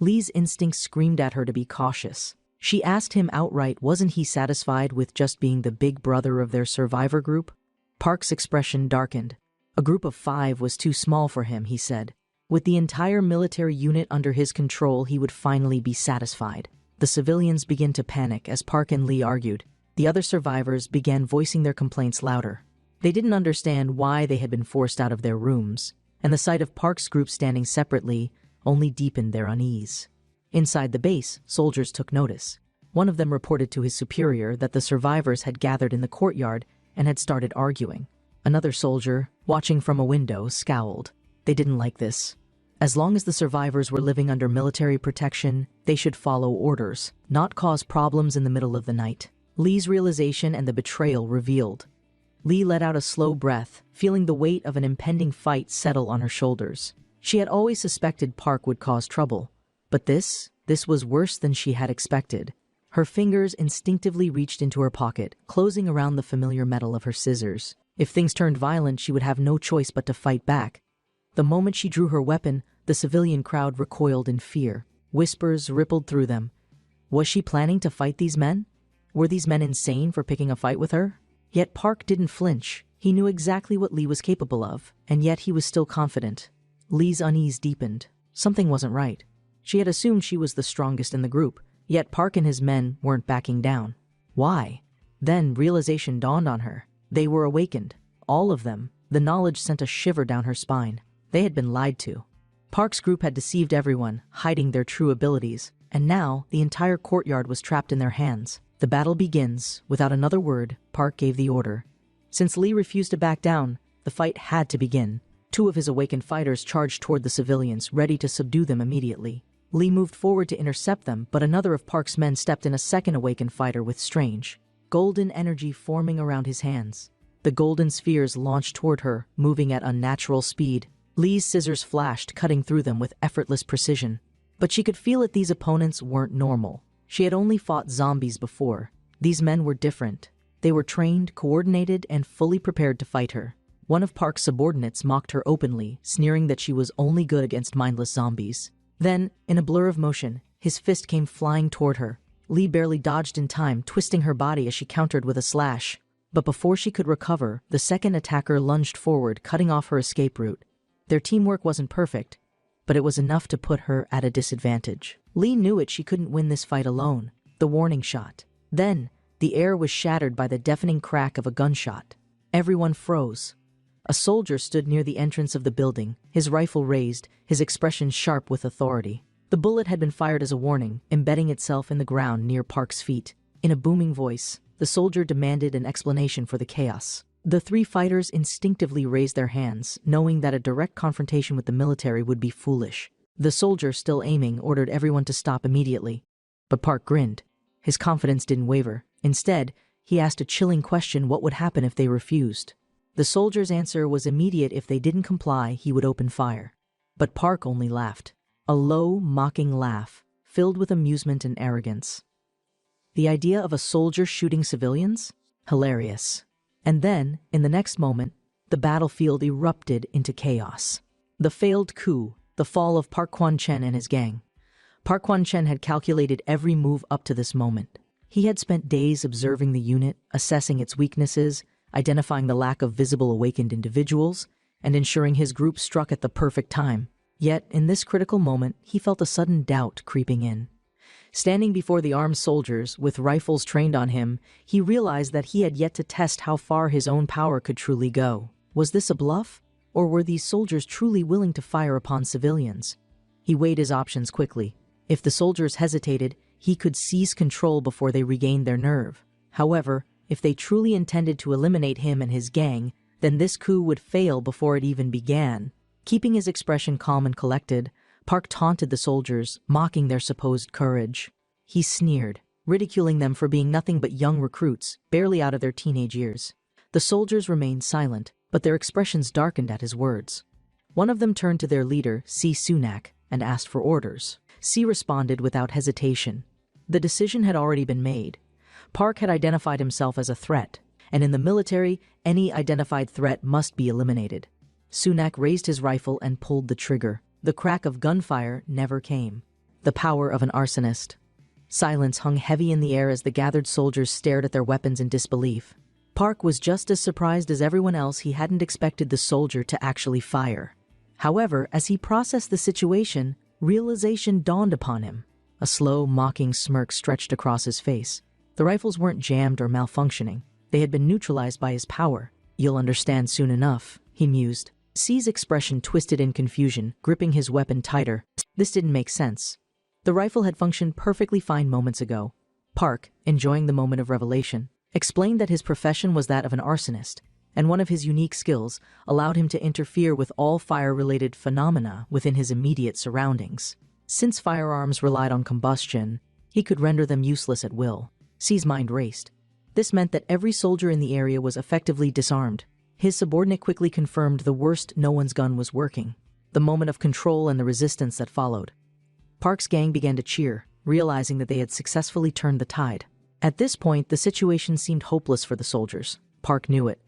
Lee's instincts screamed at her to be cautious. She asked him outright, wasn't he satisfied with just being the big brother of their survivor group? Park's expression darkened. A group of 5 was too small for him, he said. With the entire military unit under his control, he would finally be satisfied. The civilians began to panic as Park and Lee argued. The other survivors began voicing their complaints louder. They didn't understand why they had been forced out of their rooms, and the sight of Park's group standing separately only deepened their unease. Inside the base, soldiers took notice. One of them reported to his superior that the survivors had gathered in the courtyard and had started arguing. Another soldier, watching from a window, scowled. They didn't like this. As long as the survivors were living under military protection, they should follow orders, not cause problems in the middle of the night. Lee's realization and the betrayal revealed. Lee let out a slow breath, feeling the weight of an impending fight settle on her shoulders. She had always suspected Park would cause trouble, but this was worse than she had expected. Her fingers instinctively reached into her pocket, closing around the familiar metal of her scissors. If things turned violent, she would have no choice but to fight back. The moment she drew her weapon, the civilian crowd recoiled in fear. Whispers rippled through them. Was she planning to fight these men? Were these men insane for picking a fight with her? Yet Park didn't flinch. He knew exactly what Lee was capable of, and yet he was still confident. Lee's unease deepened. Something wasn't right. She had assumed she was the strongest in the group, yet Park and his men weren't backing down. Why? Then realization dawned on her. They were awakened. All of them. The knowledge sent a shiver down her spine. They had been lied to. Park's group had deceived everyone, hiding their true abilities, and now the entire courtyard was trapped in their hands. The battle begins. Without another word, Park gave the order. Since Lee refused to back down, the fight had to begin. 2 of his awakened fighters charged toward the civilians, ready to subdue them immediately. Lee moved forward to intercept them, but another of Park's men stepped in, a second awakened fighter with strange, golden energy forming around his hands. The golden spheres launched toward her, moving at unnatural speed. Lee's scissors flashed, cutting through them with effortless precision. But she could feel that these opponents weren't normal. She had only fought zombies before. These men were different. They were trained, coordinated, and fully prepared to fight her. One of Park's subordinates mocked her openly, sneering that she was only good against mindless zombies. Then, in a blur of motion, his fist came flying toward her. Lee barely dodged in time, twisting her body as she countered with a slash. But before she could recover, the second attacker lunged forward, cutting off her escape route. Their teamwork wasn't perfect, but it was enough to put her at a disadvantage. Lee knew it. She couldn't win this fight alone. The warning shot. Then, the air was shattered by the deafening crack of a gunshot. Everyone froze. A soldier stood near the entrance of the building, his rifle raised, his expression sharp with authority. The bullet had been fired as a warning, embedding itself in the ground near Park's feet. In a booming voice, the soldier demanded an explanation for the chaos. The three fighters instinctively raised their hands, knowing that a direct confrontation with the military would be foolish. The soldier, still aiming, ordered everyone to stop immediately. But Park grinned. His confidence didn't waver. Instead, he asked a chilling question: what would happen if they refused? The soldier's answer was immediate: if they didn't comply, he would open fire. But Park only laughed. A low, mocking laugh, filled with amusement and arrogance. The idea of a soldier shooting civilians? Hilarious. And then, in the next moment, the battlefield erupted into chaos. The failed coup, the fall of Park Kwon-chen and his gang. Park Kwon-chen had calculated every move up to this moment. He had spent days observing the unit, assessing its weaknesses, identifying the lack of visible awakened individuals, and ensuring his group struck at the perfect time. Yet, in this critical moment, he felt a sudden doubt creeping in. Standing before the armed soldiers, with rifles trained on him, he realized that he had yet to test how far his own power could truly go. Was this a bluff? Or were these soldiers truly willing to fire upon civilians? He weighed his options quickly. If the soldiers hesitated, he could seize control before they regained their nerve. However, if they truly intended to eliminate him and his gang, then this coup would fail before it even began. Keeping his expression calm and collected, Park taunted the soldiers, mocking their supposed courage. He sneered, ridiculing them for being nothing but young recruits, barely out of their teenage years. The soldiers remained silent, but their expressions darkened at his words. One of them turned to their leader, C. Sunak, and asked for orders. C responded without hesitation. The decision had already been made. Park had identified himself as a threat, and in the military, any identified threat must be eliminated. Sunak raised his rifle and pulled the trigger. The crack of gunfire never came. The power of an arsonist. Silence hung heavy in the air as the gathered soldiers stared at their weapons in disbelief. Park was just as surprised as everyone else. He hadn't expected the soldier to actually fire. However, as he processed the situation, realization dawned upon him. A slow, mocking smirk stretched across his face. The rifles weren't jammed or malfunctioning. They had been neutralized by his power. "You'll understand soon enough," he mused. C's expression twisted in confusion, gripping his weapon tighter. This didn't make sense. The rifle had functioned perfectly fine moments ago. Park, enjoying the moment of revelation, explained that his profession was that of an arsonist, and one of his unique skills allowed him to interfere with all fire-related phenomena within his immediate surroundings. Since firearms relied on combustion, he could render them useless at will. C's mind raced. This meant that every soldier in the area was effectively disarmed. His subordinate quickly confirmed the worst: no one's gun was working. The moment of control and the resistance that followed. Park's gang began to cheer, realizing that they had successfully turned the tide. At this point, the situation seemed hopeless for the soldiers. Park knew it,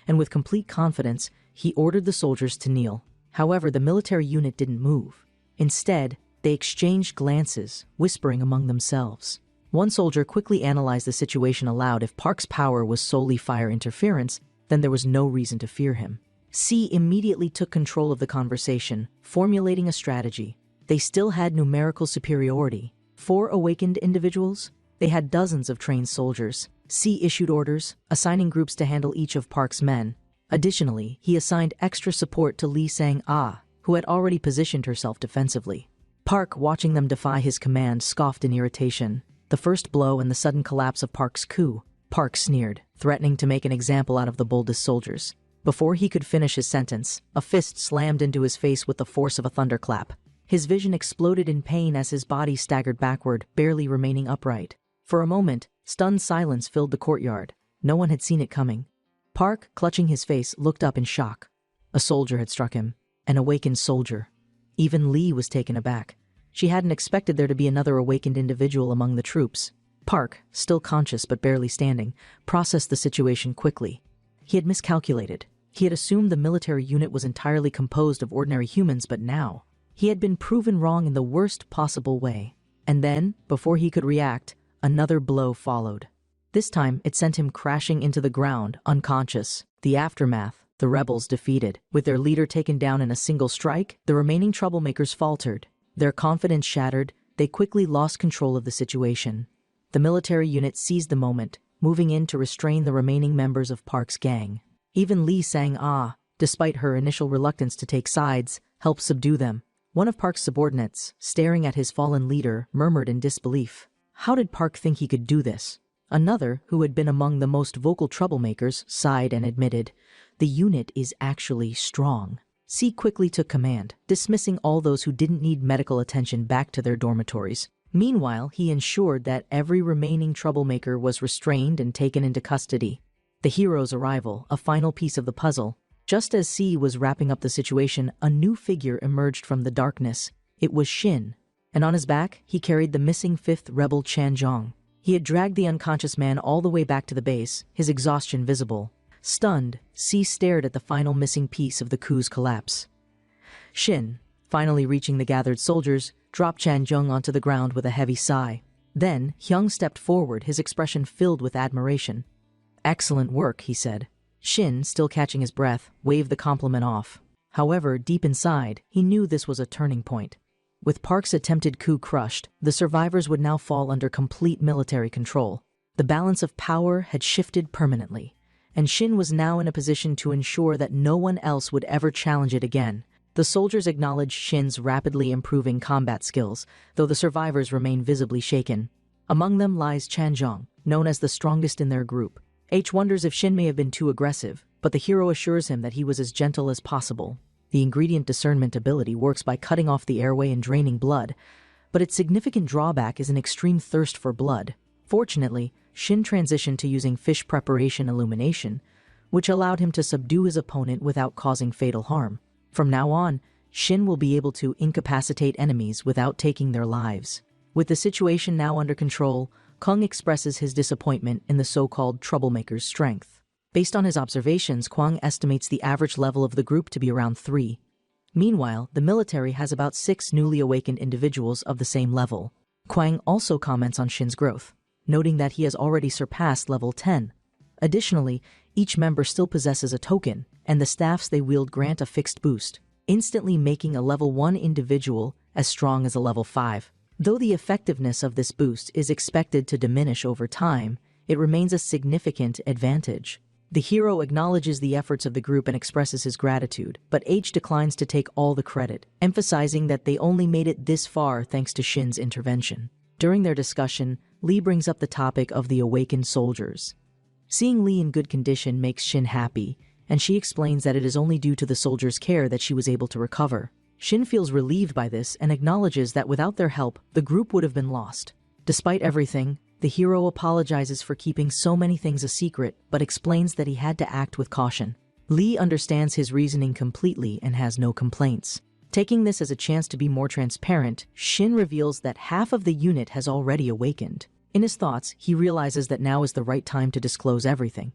and with complete confidence, he ordered the soldiers to kneel. However, the military unit didn't move. Instead, they exchanged glances, whispering among themselves. One soldier quickly analyzed the situation aloud. If Park's power was solely fire interference, then there was no reason to fear him. C immediately took control of the conversation, formulating a strategy. They still had numerical superiority. 4 awakened individuals? They had dozens of trained soldiers. C issued orders, assigning groups to handle each of Park's men. Additionally, he assigned extra support to Lee Sang-ah, who had already positioned herself defensively. Park, watching them defy his command, scoffed in irritation. The first blow and the sudden collapse of Park's coup. Park sneered, threatening to make an example out of the boldest soldiers. Before he could finish his sentence, a fist slammed into his face with the force of a thunderclap. His vision exploded in pain as his body staggered backward, barely remaining upright. For a moment, stunned silence filled the courtyard. No one had seen it coming. Park, clutching his face, looked up in shock. A soldier had struck him. An awakened soldier. Even Lee was taken aback. She hadn't expected there to be another awakened individual among the troops. Park, still conscious but barely standing, processed the situation quickly. He had miscalculated. He had assumed the military unit was entirely composed of ordinary humans, but now he had been proven wrong in the worst possible way. And then, before he could react, another blow followed. This time, it sent him crashing into the ground, unconscious. The aftermath: the rebels defeated. With their leader taken down in a single strike, the remaining troublemakers faltered. Their confidence shattered, they quickly lost control of the situation. The military unit seized the moment, moving in to restrain the remaining members of Park's gang. Even Lee Sang-ah, despite her initial reluctance to take sides, helped subdue them. One of Park's subordinates, staring at his fallen leader, murmured in disbelief. How did Park think he could do this? Another, who had been among the most vocal troublemakers, sighed and admitted, "The unit is actually strong." C quickly took command, dismissing all those who didn't need medical attention back to their dormitories. Meanwhile, he ensured that every remaining troublemaker was restrained and taken into custody. The hero's arrival, a final piece of the puzzle. Just as C was wrapping up the situation, a new figure emerged from the darkness. It was Shin, and on his back, he carried the missing fifth rebel Chanjong. He had dragged the unconscious man all the way back to the base, his exhaustion visible. Stunned, C stared at the final missing piece of the coup's collapse. Shin, finally reaching the gathered soldiers, dropped Chanjong onto the ground with a heavy sigh. Then, Hyung stepped forward, his expression filled with admiration. "Excellent work," he said. Shin, still catching his breath, waved the compliment off. However, deep inside, he knew this was a turning point. With Park's attempted coup crushed, the survivors would now fall under complete military control. The balance of power had shifted permanently, and Shin was now in a position to ensure that no one else would ever challenge it again. The soldiers acknowledged Shin's rapidly improving combat skills, though the survivors remained visibly shaken. Among them lies Chanjong, known as the strongest in their group. H wonders if Shin may have been too aggressive, but the hero assures him that he was as gentle as possible. The ingredient discernment ability works by cutting off the airway and draining blood, but its significant drawback is an extreme thirst for blood. Fortunately, Shin transitioned to using fish preparation illumination, which allowed him to subdue his opponent without causing fatal harm. From now on, Shin will be able to incapacitate enemies without taking their lives. With the situation now under control, Kung expresses his disappointment in the so-called troublemaker's strength. Based on his observations, Kwang estimates the average level of the group to be around 3. Meanwhile, the military has about 6 newly awakened individuals of the same level. Kwang also comments on Shin's growth, noting that he has already surpassed level 10. Additionally, each member still possesses a token, and the staffs they wield grant a fixed boost, instantly making a level 1 individual as strong as a level 5. Though the effectiveness of this boost is expected to diminish over time, it remains a significant advantage. The hero acknowledges the efforts of the group and expresses his gratitude, but H declines to take all the credit, emphasizing that they only made it this far thanks to Shin's intervention. During their discussion, Lee brings up the topic of the awakened soldiers. Seeing Lee in good condition makes Shin happy, and she explains that it is only due to the soldiers' care that she was able to recover. Shin feels relieved by this and acknowledges that without their help, the group would have been lost. Despite everything, the hero apologizes for keeping so many things a secret, but explains that he had to act with caution. Lee understands his reasoning completely and has no complaints. Taking this as a chance to be more transparent, Shin reveals that half of the unit has already awakened. In his thoughts, he realizes that now is the right time to disclose everything.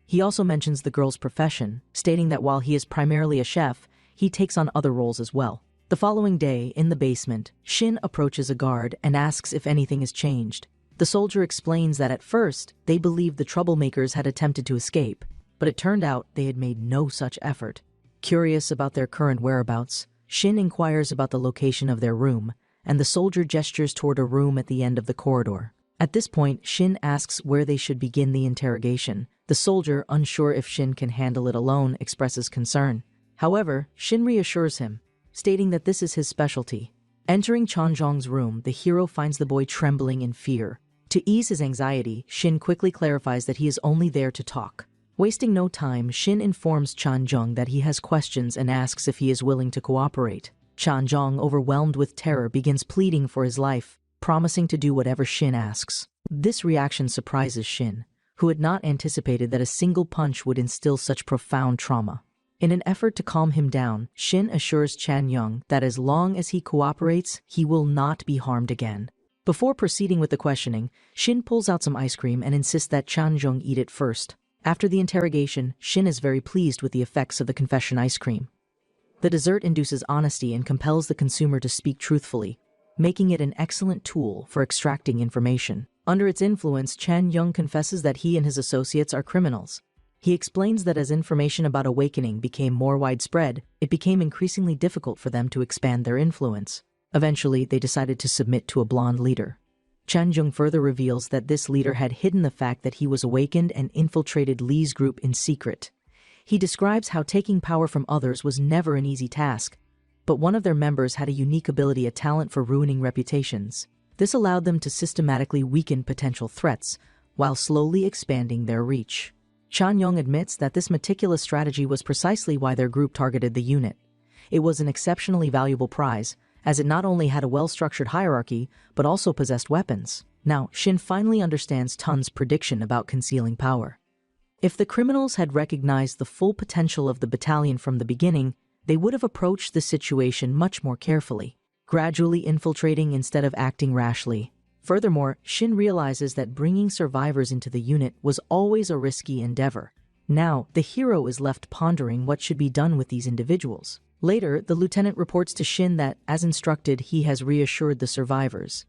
He also mentions the girl's profession, stating that while he is primarily a chef, he takes on other roles as well. The following day, in the basement, Shin approaches a guard and asks if anything has changed. The soldier explains that at first, they believed the troublemakers had attempted to escape, but it turned out they had made no such effort. Curious about their current whereabouts, Shin inquires about the location of their room, and the soldier gestures toward a room at the end of the corridor. At this point, Shin asks where they should begin the interrogation. The soldier, unsure if Shin can handle it alone, expresses concern. However, Shin reassures him, stating that this is his specialty. Entering Chanjong's room, the hero finds the boy trembling in fear. To ease his anxiety, Shin quickly clarifies that he is only there to talk. Wasting no time, Shin informs Chanjong that he has questions and asks if he is willing to cooperate. Chanjong, overwhelmed with terror, begins pleading for his life, promising to do whatever Shin asks. This reaction surprises Shin, who had not anticipated that a single punch would instill such profound trauma. In an effort to calm him down, Shin assures Chanjong that as long as he cooperates, he will not be harmed again. Before proceeding with the questioning, Shin pulls out some ice cream and insists that Chanjong eat it first. After the interrogation, Shin is very pleased with the effects of the confession ice cream. The dessert induces honesty and compels the consumer to speak truthfully, making it an excellent tool for extracting information. Under its influence, Chanjong confesses that he and his associates are criminals. He explains that as information about Awakening became more widespread, it became increasingly difficult for them to expand their influence. Eventually, they decided to submit to a blonde leader. Chanjong further reveals that this leader had hidden the fact that he was awakened and infiltrated Lee's group in secret. He describes how taking power from others was never an easy task, but one of their members had a unique ability, a talent for ruining reputations. This allowed them to systematically weaken potential threats, while slowly expanding their reach. Chan Yong admits that this meticulous strategy was precisely why their group targeted the unit. It was an exceptionally valuable prize, as it not only had a well-structured hierarchy, but also possessed weapons. Now, Shin finally understands Tun's prediction about concealing power. If the criminals had recognized the full potential of the battalion from the beginning, they would have approached the situation much more carefully, gradually infiltrating instead of acting rashly. Furthermore, Shin realizes that bringing survivors into the unit was always a risky endeavor. Now, the hero is left pondering what should be done with these individuals. Later, the lieutenant reports to Shin that, as instructed, he has reassured the survivors.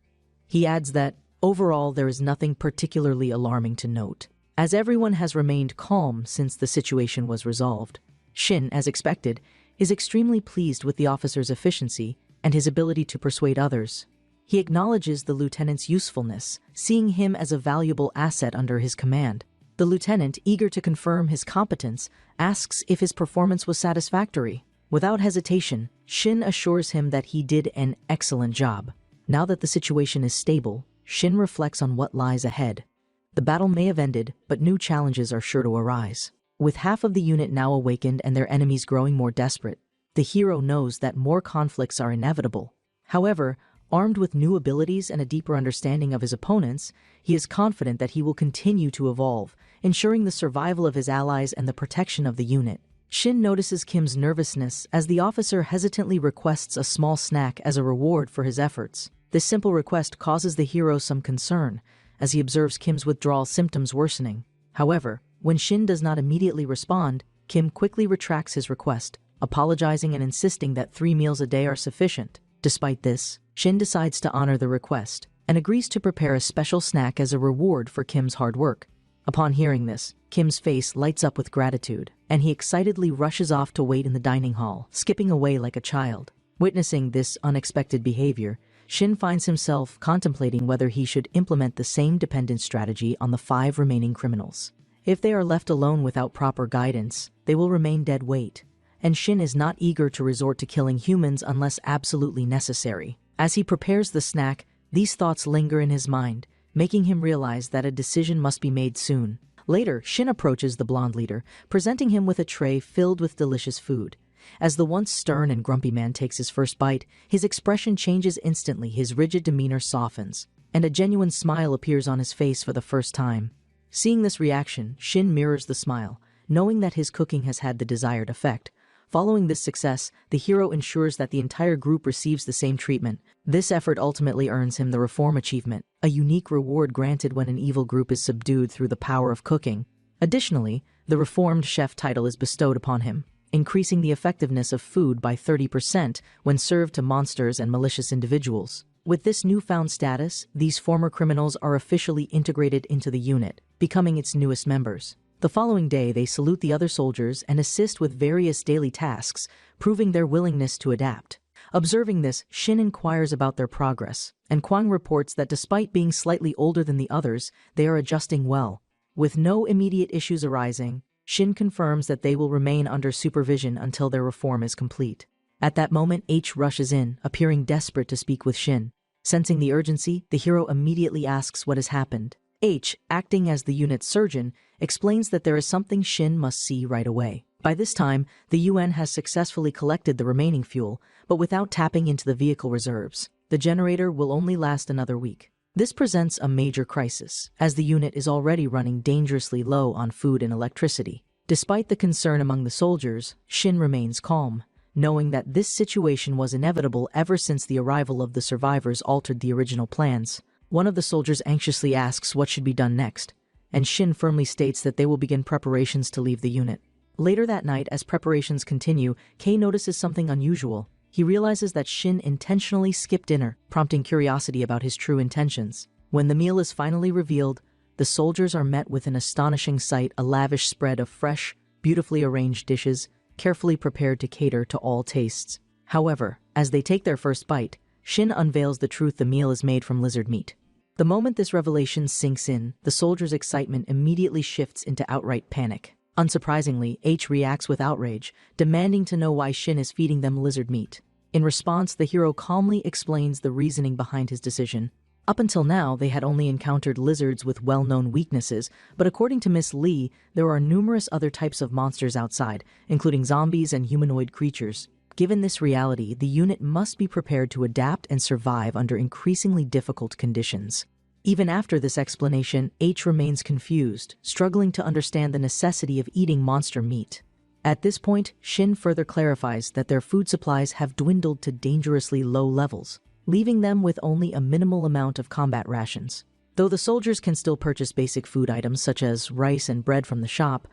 He adds that, overall, there is nothing particularly alarming to note, as everyone has remained calm since the situation was resolved. Shin, as expected, is extremely pleased with the officer's efficiency and his ability to persuade others. He acknowledges the lieutenant's usefulness, seeing him as a valuable asset under his command. The lieutenant, eager to confirm his competence, asks if his performance was satisfactory. Without hesitation, Shin assures him that he did an excellent job. Now that the situation is stable, Shin reflects on what lies ahead. The battle may have ended, but new challenges are sure to arise. With half of the unit now awakened and their enemies growing more desperate, the hero knows that more conflicts are inevitable. However, armed with new abilities and a deeper understanding of his opponents, he is confident that he will continue to evolve, ensuring the survival of his allies and the protection of the unit. Shin notices Kim's nervousness as the officer hesitantly requests a small snack as a reward for his efforts. This simple request causes the hero some concern, as he observes Kim's withdrawal symptoms worsening. However, when Shin does not immediately respond, Kim quickly retracts his request, apologizing and insisting that 3 meals a day are sufficient. Despite this, Shin decides to honor the request and agrees to prepare a special snack as a reward for Kim's hard work. Upon hearing this, Kim's face lights up with gratitude, and he excitedly rushes off to wait in the dining hall, skipping away like a child. Witnessing this unexpected behavior, Shin finds himself contemplating whether he should implement the same dependence strategy on the 5 remaining criminals. If they are left alone without proper guidance, they will remain dead weight, and Shin is not eager to resort to killing humans unless absolutely necessary. As he prepares the snack, these thoughts linger in his mind, making him realize that a decision must be made soon. Later, Shin approaches the blonde leader, presenting him with a tray filled with delicious food. As the once stern and grumpy man takes his first bite, his expression changes instantly, his rigid demeanor softens, and a genuine smile appears on his face for the first time. Seeing this reaction, Shin mirrors the smile, knowing that his cooking has had the desired effect. Following this success, the hero ensures that the entire group receives the same treatment. This effort ultimately earns him the Reform Achievement, a unique reward granted when an evil group is subdued through the power of cooking. Additionally, the Reformed Chef title is bestowed upon him, increasing the effectiveness of food by 30% when served to monsters and malicious individuals. With this newfound status, these former criminals are officially integrated into the unit, becoming its newest members. The following day, they salute the other soldiers and assist with various daily tasks, proving their willingness to adapt. Observing this, Shin inquires about their progress, and Kwang reports that despite being slightly older than the others, they are adjusting well. With no immediate issues arising, Shin confirms that they will remain under supervision until their reform is complete. At that moment, H rushes in, appearing desperate to speak with Shin. Sensing the urgency, the hero immediately asks what has happened. H, acting as the unit's surgeon, explains that there is something Shin must see right away. By this time, the UN has successfully collected the remaining fuel, but without tapping into the vehicle reserves. The generator will only last another week. This presents a major crisis, as the unit is already running dangerously low on food and electricity. Despite the concern among the soldiers, Shin remains calm, knowing that this situation was inevitable ever since the arrival of the survivors altered the original plans. One of the soldiers anxiously asks what should be done next, and Shin firmly states that they will begin preparations to leave the unit. Later that night, as preparations continue, Kei notices something unusual. He realizes that Shin intentionally skipped dinner, prompting curiosity about his true intentions. When the meal is finally revealed, the soldiers are met with an astonishing sight: a lavish spread of fresh, beautifully arranged dishes, carefully prepared to cater to all tastes. However, as they take their first bite, Shin unveils the truth: the meal is made from lizard meat. The moment this revelation sinks in, the soldiers' excitement immediately shifts into outright panic. Unsurprisingly, H reacts with outrage, demanding to know why Shin is feeding them lizard meat. In response, the hero calmly explains the reasoning behind his decision. Up until now, they had only encountered lizards with well-known weaknesses, but according to Miss Lee, there are numerous other types of monsters outside, including zombies and humanoid creatures. Given this reality, the unit must be prepared to adapt and survive under increasingly difficult conditions. Even after this explanation, H remains confused, struggling to understand the necessity of eating monster meat. At this point, Shin further clarifies that their food supplies have dwindled to dangerously low levels, leaving them with only a minimal amount of combat rations. Though the soldiers can still purchase basic food items such as rice and bread from the shop,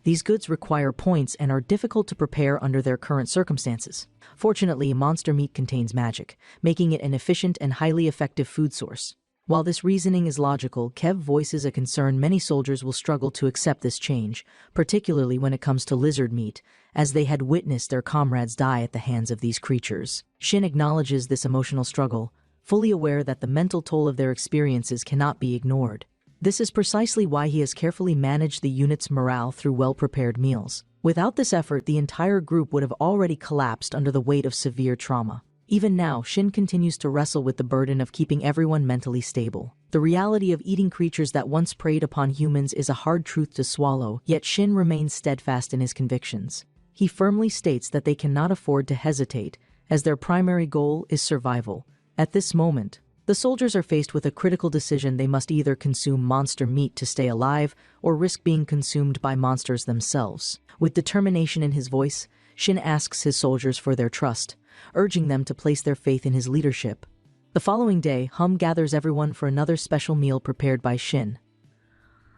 these goods require points and are difficult to prepare under their current circumstances. Fortunately, monster meat contains magic, making it an efficient and highly effective food source. While this reasoning is logical, Kev voices a concern many soldiers will struggle to accept this change, particularly when it comes to lizard meat, as they had witnessed their comrades die at the hands of these creatures. Shin acknowledges this emotional struggle, fully aware that the mental toll of their experiences cannot be ignored. This is precisely why he has carefully managed the unit's morale through well-prepared meals. Without this effort, the entire group would have already collapsed under the weight of severe trauma. Even now, Shin continues to wrestle with the burden of keeping everyone mentally stable. The reality of eating creatures that once preyed upon humans is a hard truth to swallow, yet Shin remains steadfast in his convictions. He firmly states that they cannot afford to hesitate, as their primary goal is survival. At this moment, the soldiers are faced with a critical decision. They must either consume monster meat to stay alive, or risk being consumed by monsters themselves. With determination in his voice, Shin asks his soldiers for their trust, urging them to place their faith in his leadership. The following day, Hum gathers everyone for another special meal prepared by Shin.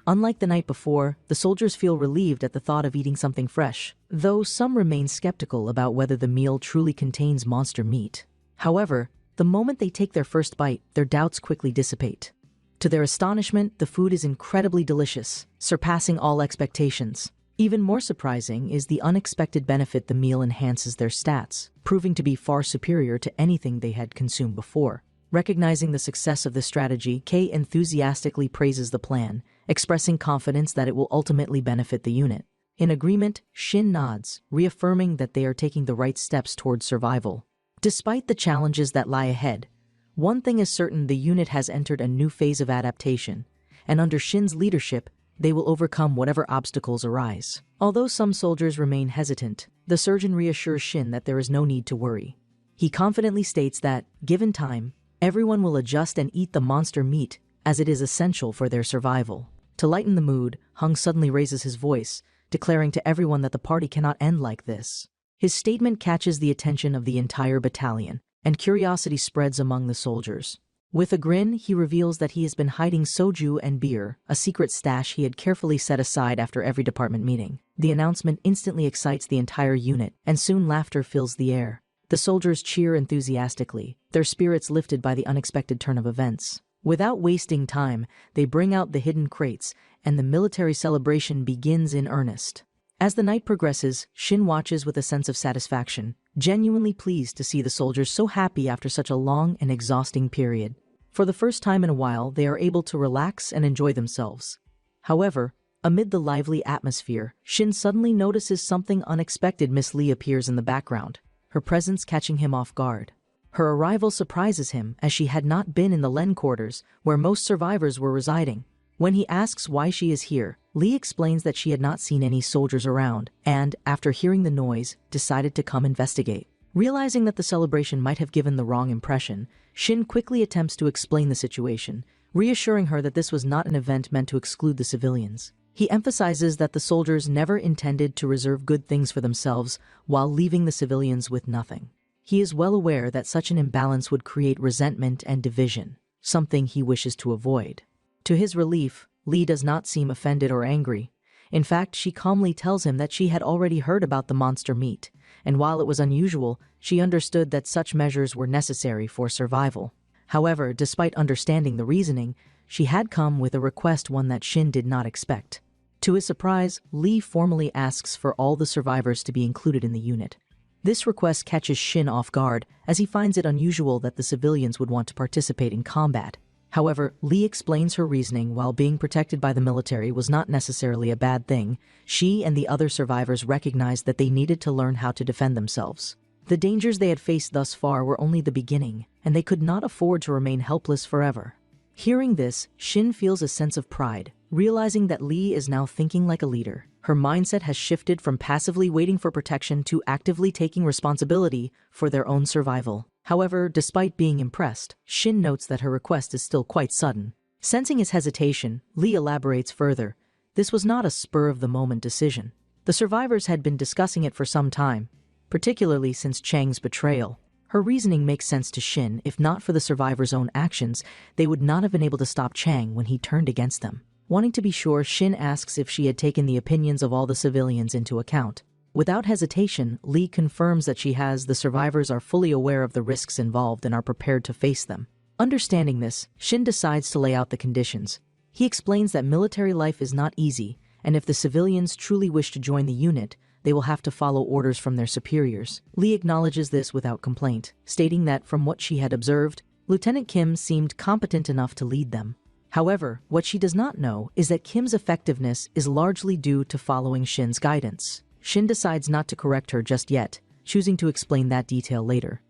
Unlike the night before, the soldiers feel relieved at the thought of eating something fresh, though some remain skeptical about whether the meal truly contains monster meat. However, the moment they take their first bite, their doubts quickly dissipate. To their astonishment, the food is incredibly delicious, surpassing all expectations. Even more surprising is the unexpected benefit the meal enhances their stats, proving to be far superior to anything they had consumed before. Recognizing the success of this strategy, Kei enthusiastically praises the plan, expressing confidence that it will ultimately benefit the unit. In agreement, Shin nods, reaffirming that they are taking the right steps towards survival. Despite the challenges that lie ahead, one thing is certain: the unit has entered a new phase of adaptation, and under Shin's leadership, they will overcome whatever obstacles arise. Although some soldiers remain hesitant, the surgeon reassures Shin that there is no need to worry. He confidently states that, given time, everyone will adjust and eat the monster meat, as it is essential for their survival. To lighten the mood, Hung suddenly raises his voice, declaring to everyone that the party cannot end like this. His statement catches the attention of the entire battalion, and curiosity spreads among the soldiers. With a grin, he reveals that he has been hiding soju and beer, a secret stash he had carefully set aside after every department meeting. The announcement instantly excites the entire unit, and soon laughter fills the air. The soldiers cheer enthusiastically, their spirits lifted by the unexpected turn of events. Without wasting time, they bring out the hidden crates, and the military celebration begins in earnest. As the night progresses, Shin watches with a sense of satisfaction, genuinely pleased to see the soldiers so happy after such a long and exhausting period. For the first time in a while, they are able to relax and enjoy themselves. However, amid the lively atmosphere, Shin suddenly notices something unexpected. Miss Lee appears in the background, her presence catching him off guard. Her arrival surprises him, as she had not been in the Len quarters, where most survivors were residing. When he asks why she is here, Lee explains that she had not seen any soldiers around, and, after hearing the noise, decided to come investigate. Realizing that the celebration might have given the wrong impression, Shin quickly attempts to explain the situation, reassuring her that this was not an event meant to exclude the civilians. He emphasizes that the soldiers never intended to reserve good things for themselves while leaving the civilians with nothing. He is well aware that such an imbalance would create resentment and division, something he wishes to avoid. To his relief, Lee does not seem offended or angry. In fact, she calmly tells him that she had already heard about the monster meat, and while it was unusual, she understood that such measures were necessary for survival. However, despite understanding the reasoning, she had come with a request, one that Shin did not expect. To his surprise, Lee formally asks for all the survivors to be included in the unit. This request catches Shin off guard, as he finds it unusual that the civilians would want to participate in combat. However, Lee explains her reasoning. While being protected by the military was not necessarily a bad thing, she and the other survivors recognized that they needed to learn how to defend themselves. The dangers they had faced thus far were only the beginning, and they could not afford to remain helpless forever. Hearing this, Shin feels a sense of pride, realizing that Lee is now thinking like a leader. Her mindset has shifted from passively waiting for protection to actively taking responsibility for their own survival. However, despite being impressed, Shin notes that her request is still quite sudden. Sensing his hesitation, Lee elaborates further. This was not a spur-of-the-moment decision. The survivors had been discussing it for some time, particularly since Chang's betrayal. Her reasoning makes sense to Shin. If not for the survivors' own actions, they would not have been able to stop Chang when he turned against them. Wanting to be sure, Shin asks if she had taken the opinions of all the civilians into account. Without hesitation, Lee confirms that she has. The survivors are fully aware of the risks involved and are prepared to face them. Understanding this, Shin decides to lay out the conditions. He explains that military life is not easy, and if the civilians truly wish to join the unit, they will have to follow orders from their superiors. Lee acknowledges this without complaint, stating that from what she had observed, Lieutenant Kim seemed competent enough to lead them. However, what she does not know is that Kim's effectiveness is largely due to following Shin's guidance. Shin decides not to correct her just yet, choosing to explain that detail later.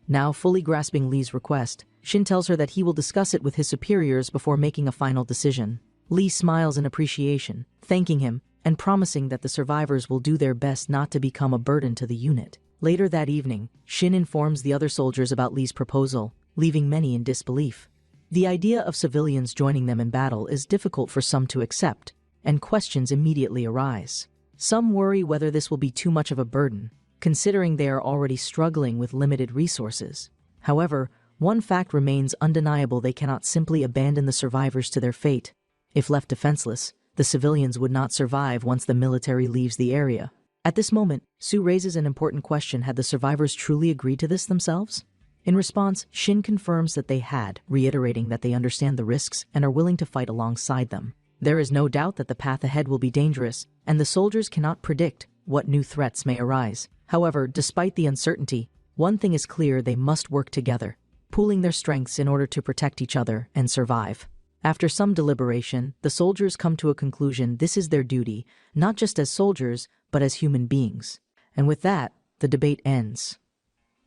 Now fully grasping Lee's request, Shin tells her that he will discuss it with his superiors before making a final decision. Lee smiles in appreciation, thanking him, and promising that the survivors will do their best not to become a burden to the unit. Later that evening, Shin informs the other soldiers about Lee's proposal, leaving many in disbelief. The idea of civilians joining them in battle is difficult for some to accept, and questions immediately arise. Some worry whether this will be too much of a burden, considering they are already struggling with limited resources. However, one fact remains undeniable: they cannot simply abandon the survivors to their fate. If left defenseless, the civilians would not survive once the military leaves the area. At this moment, Sue raises an important question: had the survivors truly agreed to this themselves? In response, Shin confirms that they had, reiterating that they understand the risks and are willing to fight alongside them. There is no doubt that the path ahead will be dangerous, and the soldiers cannot predict what new threats may arise. However, despite the uncertainty, one thing is clear: they must work together, pooling their strengths in order to protect each other and survive. After some deliberation, the soldiers come to a conclusion: this is their duty, not just as soldiers, but as human beings. And with that, the debate ends.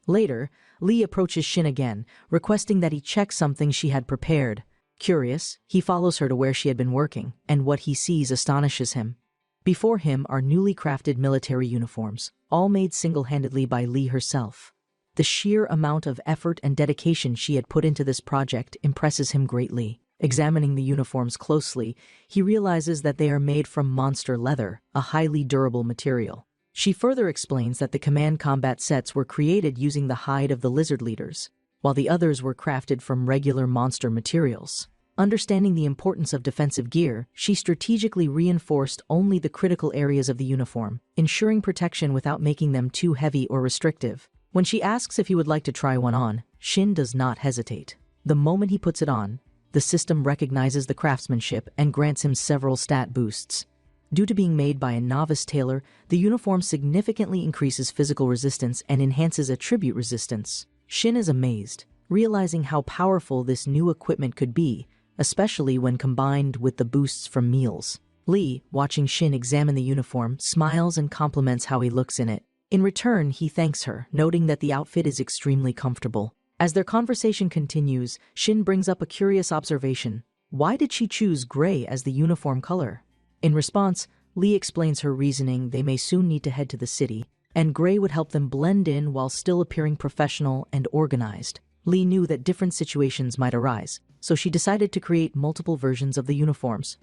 Later, Lee approaches Shin again, requesting that he check something she had prepared. Curious, he follows her to where she had been working, and what he sees astonishes him. Before him are newly crafted military uniforms, all made single-handedly by Lee herself. The sheer amount of effort and dedication she had put into this project impresses him greatly. Examining the uniforms closely, he realizes that they are made from monster leather, a highly durable material. She further explains that the command combat sets were created using the hide of the lizard leaders, while the others were crafted from regular monster materials. Understanding the importance of defensive gear, she strategically reinforced only the critical areas of the uniform, ensuring protection without making them too heavy or restrictive. When she asks if he would like to try one on, Shin does not hesitate. The moment he puts it on, the system recognizes the craftsmanship and grants him several stat boosts. Due to being made by a novice tailor, the uniform significantly increases physical resistance and enhances attribute resistance. Shin is amazed, realizing how powerful this new equipment could be, especially when combined with the boosts from meals. Lee, watching Shin examine the uniform, smiles and compliments how he looks in it. In return, he thanks her, noting that the outfit is extremely comfortable. As their conversation continues, Shin brings up a curious observation. Why did she choose gray as the uniform color? In response, Lee explains her reasoning: they may soon need to head to the city, and gray would help them blend in while still appearing professional and organized. Lee knew that different situations might arise, so she decided to create multiple versions of the uniforms.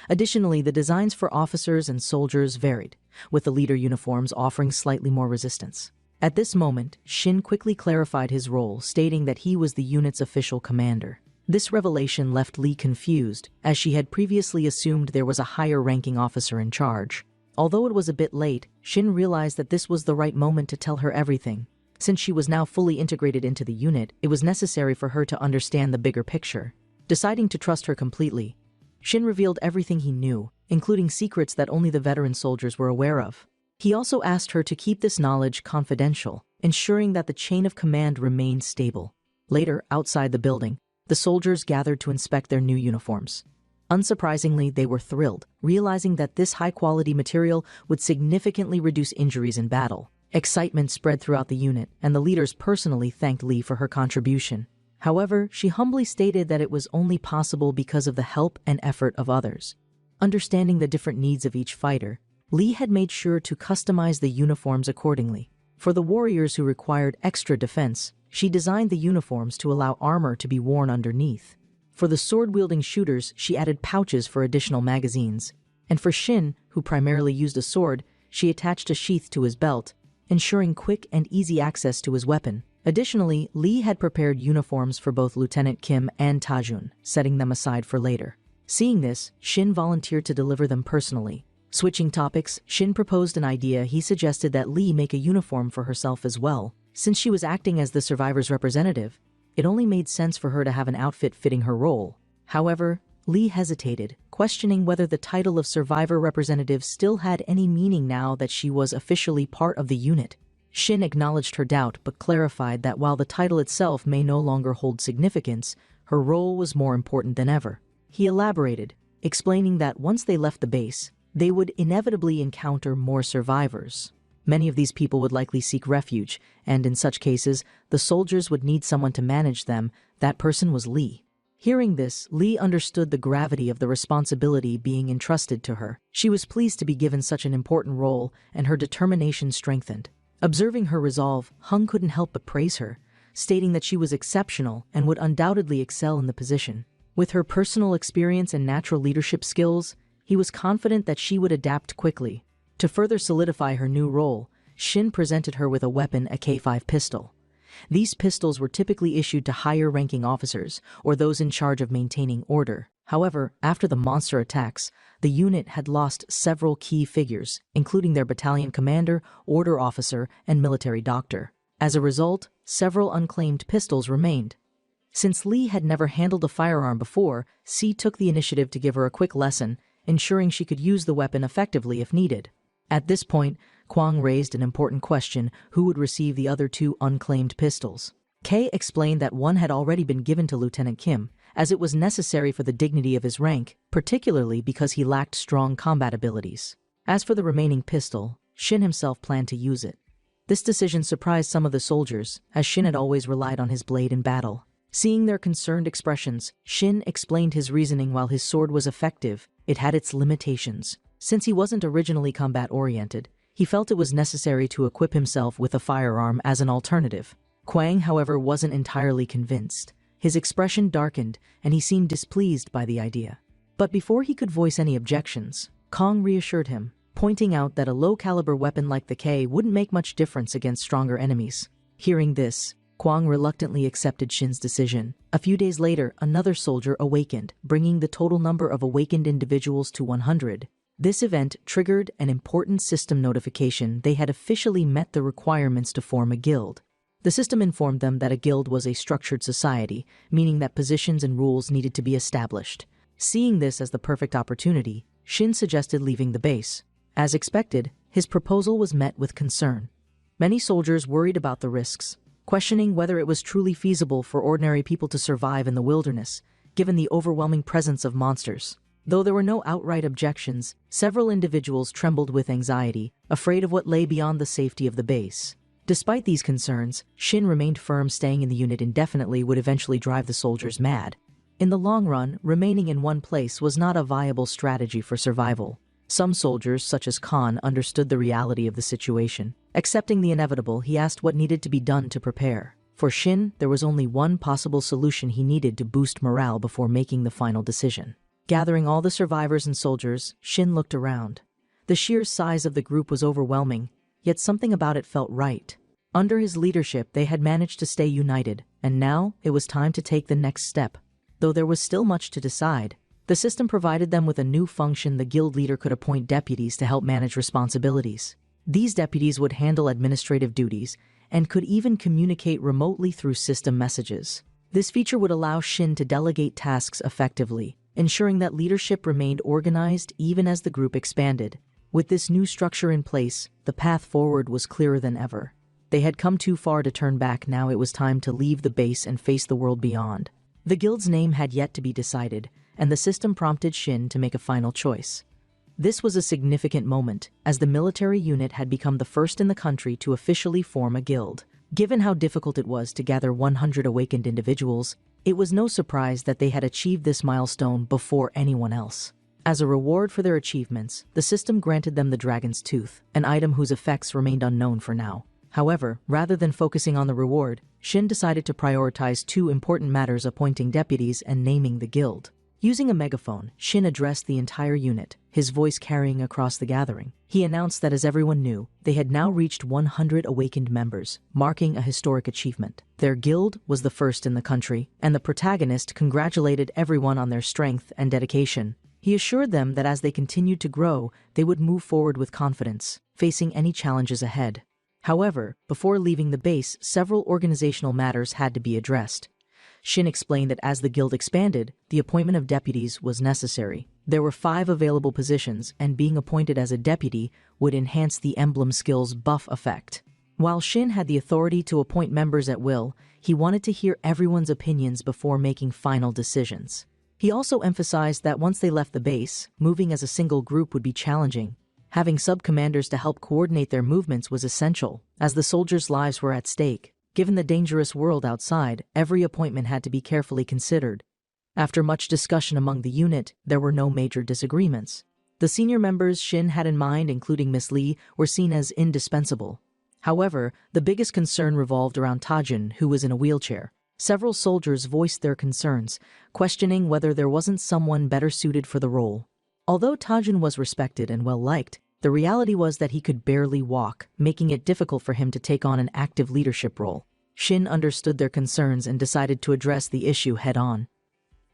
Additionally, the designs for officers and soldiers varied, with the leader uniforms offering slightly more resistance. At this moment, Shin quickly clarified his role, stating that he was the unit's official commander. This revelation left Lee confused, as she had previously assumed there was a higher-ranking officer in charge. Although it was a bit late, Shin realized that this was the right moment to tell her everything. Since she was now fully integrated into the unit, it was necessary for her to understand the bigger picture. Deciding to trust her completely, Shin revealed everything he knew, including secrets that only the veteran soldiers were aware of. He also asked her to keep this knowledge confidential, ensuring that the chain of command remained stable. Later, outside the building, the The soldiers gathered to inspect their new uniforms. Unsurprisingly, they were thrilled, realizing that this high-quality material would significantly reduce injuries in battle. Excitement spread throughout the unit, and the leaders personally thanked Lee for her contribution. However, she humbly stated that it was only possible because of the help and effort of others. Understanding the different needs of each fighter, Lee had made sure to customize the uniforms accordingly. For the warriors who required extra defense, she designed the uniforms to allow armor to be worn underneath. For the sword-wielding shooters, she added pouches for additional magazines. And for Shin, who primarily used a sword, she attached a sheath to his belt, ensuring quick and easy access to his weapon. Additionally, Lee had prepared uniforms for both Lieutenant Kim and Tajun, setting them aside for later. Seeing this, Shin volunteered to deliver them personally. Switching topics, Shin proposed an idea. He suggested that Lee make a uniform for herself as well. Since she was acting as the survivor's representative, it only made sense for her to have an outfit fitting her role. However, Lee hesitated, questioning whether the title of survivor representative still had any meaning now that she was officially part of the unit. Shin acknowledged her doubt but clarified that while the title itself may no longer hold significance, her role was more important than ever. He elaborated, explaining that once they left the base, they would inevitably encounter more survivors. Many of these people would likely seek refuge, and in such cases, the soldiers would need someone to manage them. That person was Lee. Hearing this, Lee understood the gravity of the responsibility being entrusted to her. She was pleased to be given such an important role, and her determination strengthened. Observing her resolve, Hung couldn't help but praise her, stating that she was exceptional and would undoubtedly excel in the position. With her personal experience and natural leadership skills, he was confident that she would adapt quickly. To further solidify her new role, Shin presented her with a weapon, a K5 pistol. These pistols were typically issued to higher-ranking officers or those in charge of maintaining order. However, after the monster attacks, the unit had lost several key figures, including their battalion commander, order officer, and military doctor. As a result, several unclaimed pistols remained. Since Lee had never handled a firearm before, C took the initiative to give her a quick lesson, ensuring she could use the weapon effectively if needed. At this point, Kwang raised an important question: who would receive the other two unclaimed pistols? Kay explained that one had already been given to Lieutenant Kim, as it was necessary for the dignity of his rank, particularly because he lacked strong combat abilities. As for the remaining pistol, Shin himself planned to use it. This decision surprised some of the soldiers, as Shin had always relied on his blade in battle. Seeing their concerned expressions, Shin explained his reasoning. While his sword was effective, it had its limitations. Since he wasn't originally combat-oriented, he felt it was necessary to equip himself with a firearm as an alternative. Kwang, however, wasn't entirely convinced. His expression darkened, and he seemed displeased by the idea. But before he could voice any objections, Kong reassured him, pointing out that a low-caliber weapon like the K wouldn't make much difference against stronger enemies. Hearing this, Kwang reluctantly accepted Shin's decision. A few days later, another soldier awakened, bringing the total number of awakened individuals to 100. This event triggered an important system notification. They had officially met the requirements to form a guild. The system informed them that a guild was a structured society, meaning that positions and rules needed to be established. Seeing this as the perfect opportunity, Shin suggested leaving the base. As expected, his proposal was met with concern. Many soldiers worried about the risks, questioning whether it was truly feasible for ordinary people to survive in the wilderness, given the overwhelming presence of monsters. Though there were no outright objections, several individuals trembled with anxiety, afraid of what lay beyond the safety of the base. Despite these concerns, Shin remained firm. Staying in the unit indefinitely would eventually drive the soldiers mad. In the long run, remaining in one place was not a viable strategy for survival. Some soldiers, such as Khan, understood the reality of the situation. Accepting the inevitable, he asked what needed to be done to prepare. For Shin, there was only one possible solution: he needed to boost morale before making the final decision. Gathering all the survivors and soldiers, Shin looked around. The sheer size of the group was overwhelming, yet something about it felt right. Under his leadership, they had managed to stay united, and now it was time to take the next step. Though there was still much to decide, the system provided them with a new function. The guild leader could appoint deputies to help manage responsibilities. These deputies would handle administrative duties and could even communicate remotely through system messages. This feature would allow Shin to delegate tasks effectively, ensuring that leadership remained organized even as the group expanded. With this new structure in place, the path forward was clearer than ever. They had come too far to turn back. Now it was time to leave the base and face the world beyond. The guild's name had yet to be decided, and the system prompted Shin to make a final choice. This was a significant moment, as the military unit had become the first in the country to officially form a guild. Given how difficult it was to gather 100 awakened individuals, it was no surprise that they had achieved this milestone before anyone else. As a reward for their achievements, the system granted them the Dragon's Tooth, an item whose effects remained unknown for now. However, rather than focusing on the reward, Shin decided to prioritize two important matters: appointing deputies and naming the guild. Using a megaphone, Shin addressed the entire unit, his voice carrying across the gathering. He announced that, as everyone knew, they had now reached 100 awakened members, marking a historic achievement. Their guild was the first in the country, and the protagonist congratulated everyone on their strength and dedication. He assured them that as they continued to grow, they would move forward with confidence, facing any challenges ahead. However, before leaving the base, several organizational matters had to be addressed. Shin explained that as the guild expanded, the appointment of deputies was necessary. There were 5 available positions, and being appointed as a deputy would enhance the emblem skill's buff effect. While Shin had the authority to appoint members at will, he wanted to hear everyone's opinions before making final decisions. He also emphasized that once they left the base, moving as a single group would be challenging. Having sub-commanders to help coordinate their movements was essential, as the soldiers' lives were at stake. Given the dangerous world outside, every appointment had to be carefully considered. After much discussion among the unit, there were no major disagreements. The senior members Shin had in mind, including Miss Lee, were seen as indispensable. However, the biggest concern revolved around Tajun, who was in a wheelchair. Several soldiers voiced their concerns, questioning whether there wasn't someone better suited for the role. Although Tajun was respected and well-liked, the reality was that he could barely walk, making it difficult for him to take on an active leadership role. Shin understood their concerns and decided to address the issue head-on.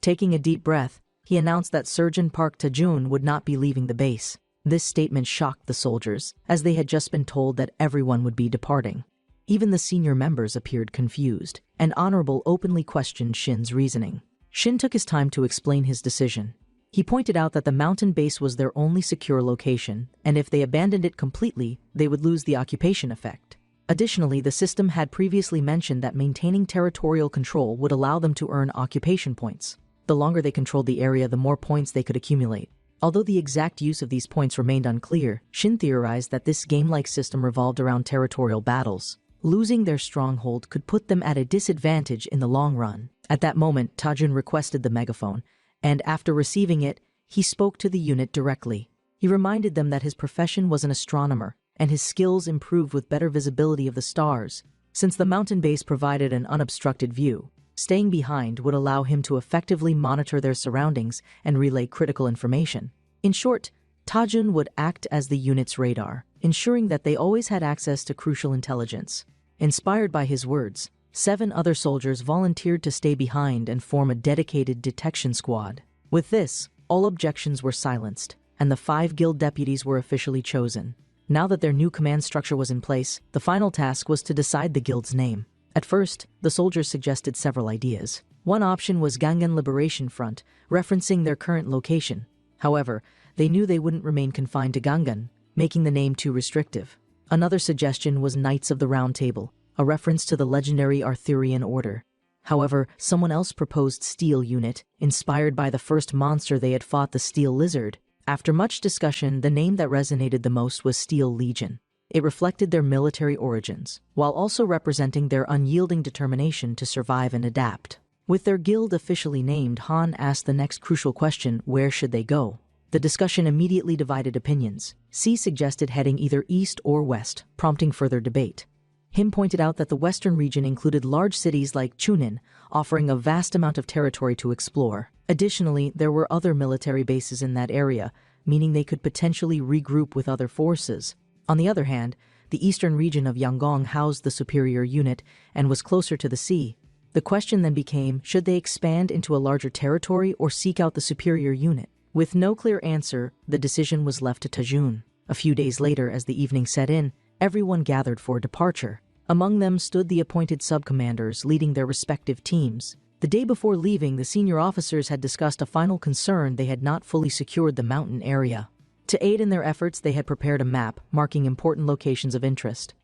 Taking a deep breath, he announced that Surgeon Park Tajun would not be leaving the base. This statement shocked the soldiers, as they had just been told that everyone would be departing. Even the senior members appeared confused, and Honorable openly questioned Shin's reasoning. Shin took his time to explain his decision. He pointed out that the mountain base was their only secure location, and if they abandoned it completely, they would lose the occupation effect. Additionally, the system had previously mentioned that maintaining territorial control would allow them to earn occupation points. The longer they controlled the area, the more points they could accumulate. Although the exact use of these points remained unclear, Shin theorized that this game-like system revolved around territorial battles. Losing their stronghold could put them at a disadvantage in the long run. At that moment, Tajun requested the megaphone, and after receiving it, he spoke to the unit directly. He reminded them that his profession was an astronomer, and his skills improved with better visibility of the stars. Since the mountain base provided an unobstructed view, staying behind would allow him to effectively monitor their surroundings and relay critical information. In short, Tajun would act as the unit's radar, ensuring that they always had access to crucial intelligence. Inspired by his words, 7 other soldiers volunteered to stay behind and form a dedicated detection squad. With this, all objections were silenced, and the 5 guild deputies were officially chosen. Now that their new command structure was in place, the final task was to decide the guild's name. At first, the soldiers suggested several ideas. One option was Gangan Liberation Front, referencing their current location. However, they knew they wouldn't remain confined to Gangan, making the name too restrictive. Another suggestion was Knights of the Round Table, a reference to the legendary Arthurian order. However, someone else proposed Steel Unit, inspired by the first monster they had fought, the Steel Lizard. After much discussion, the name that resonated the most was Steel Legion. It reflected their military origins, while also representing their unyielding determination to survive and adapt. With their guild officially named, Han asked the next crucial question: where should they go? The discussion immediately divided opinions. C suggested heading either east or west, prompting further debate. Him pointed out that the western region included large cities like Chunin, offering a vast amount of territory to explore. Additionally, there were other military bases in that area, meaning they could potentially regroup with other forces. On the other hand, the eastern region of Yangon housed the superior unit and was closer to the sea. The question then became, should they expand into a larger territory or seek out the superior unit? With no clear answer, the decision was left to Tajun. A few days later, as the evening set in, everyone gathered for departure. Among them stood the appointed sub-commanders leading their respective teams. The day before leaving, the senior officers had discussed a final concern: they had not fully secured the mountain area. To aid in their efforts, they had prepared a map marking important locations of interest.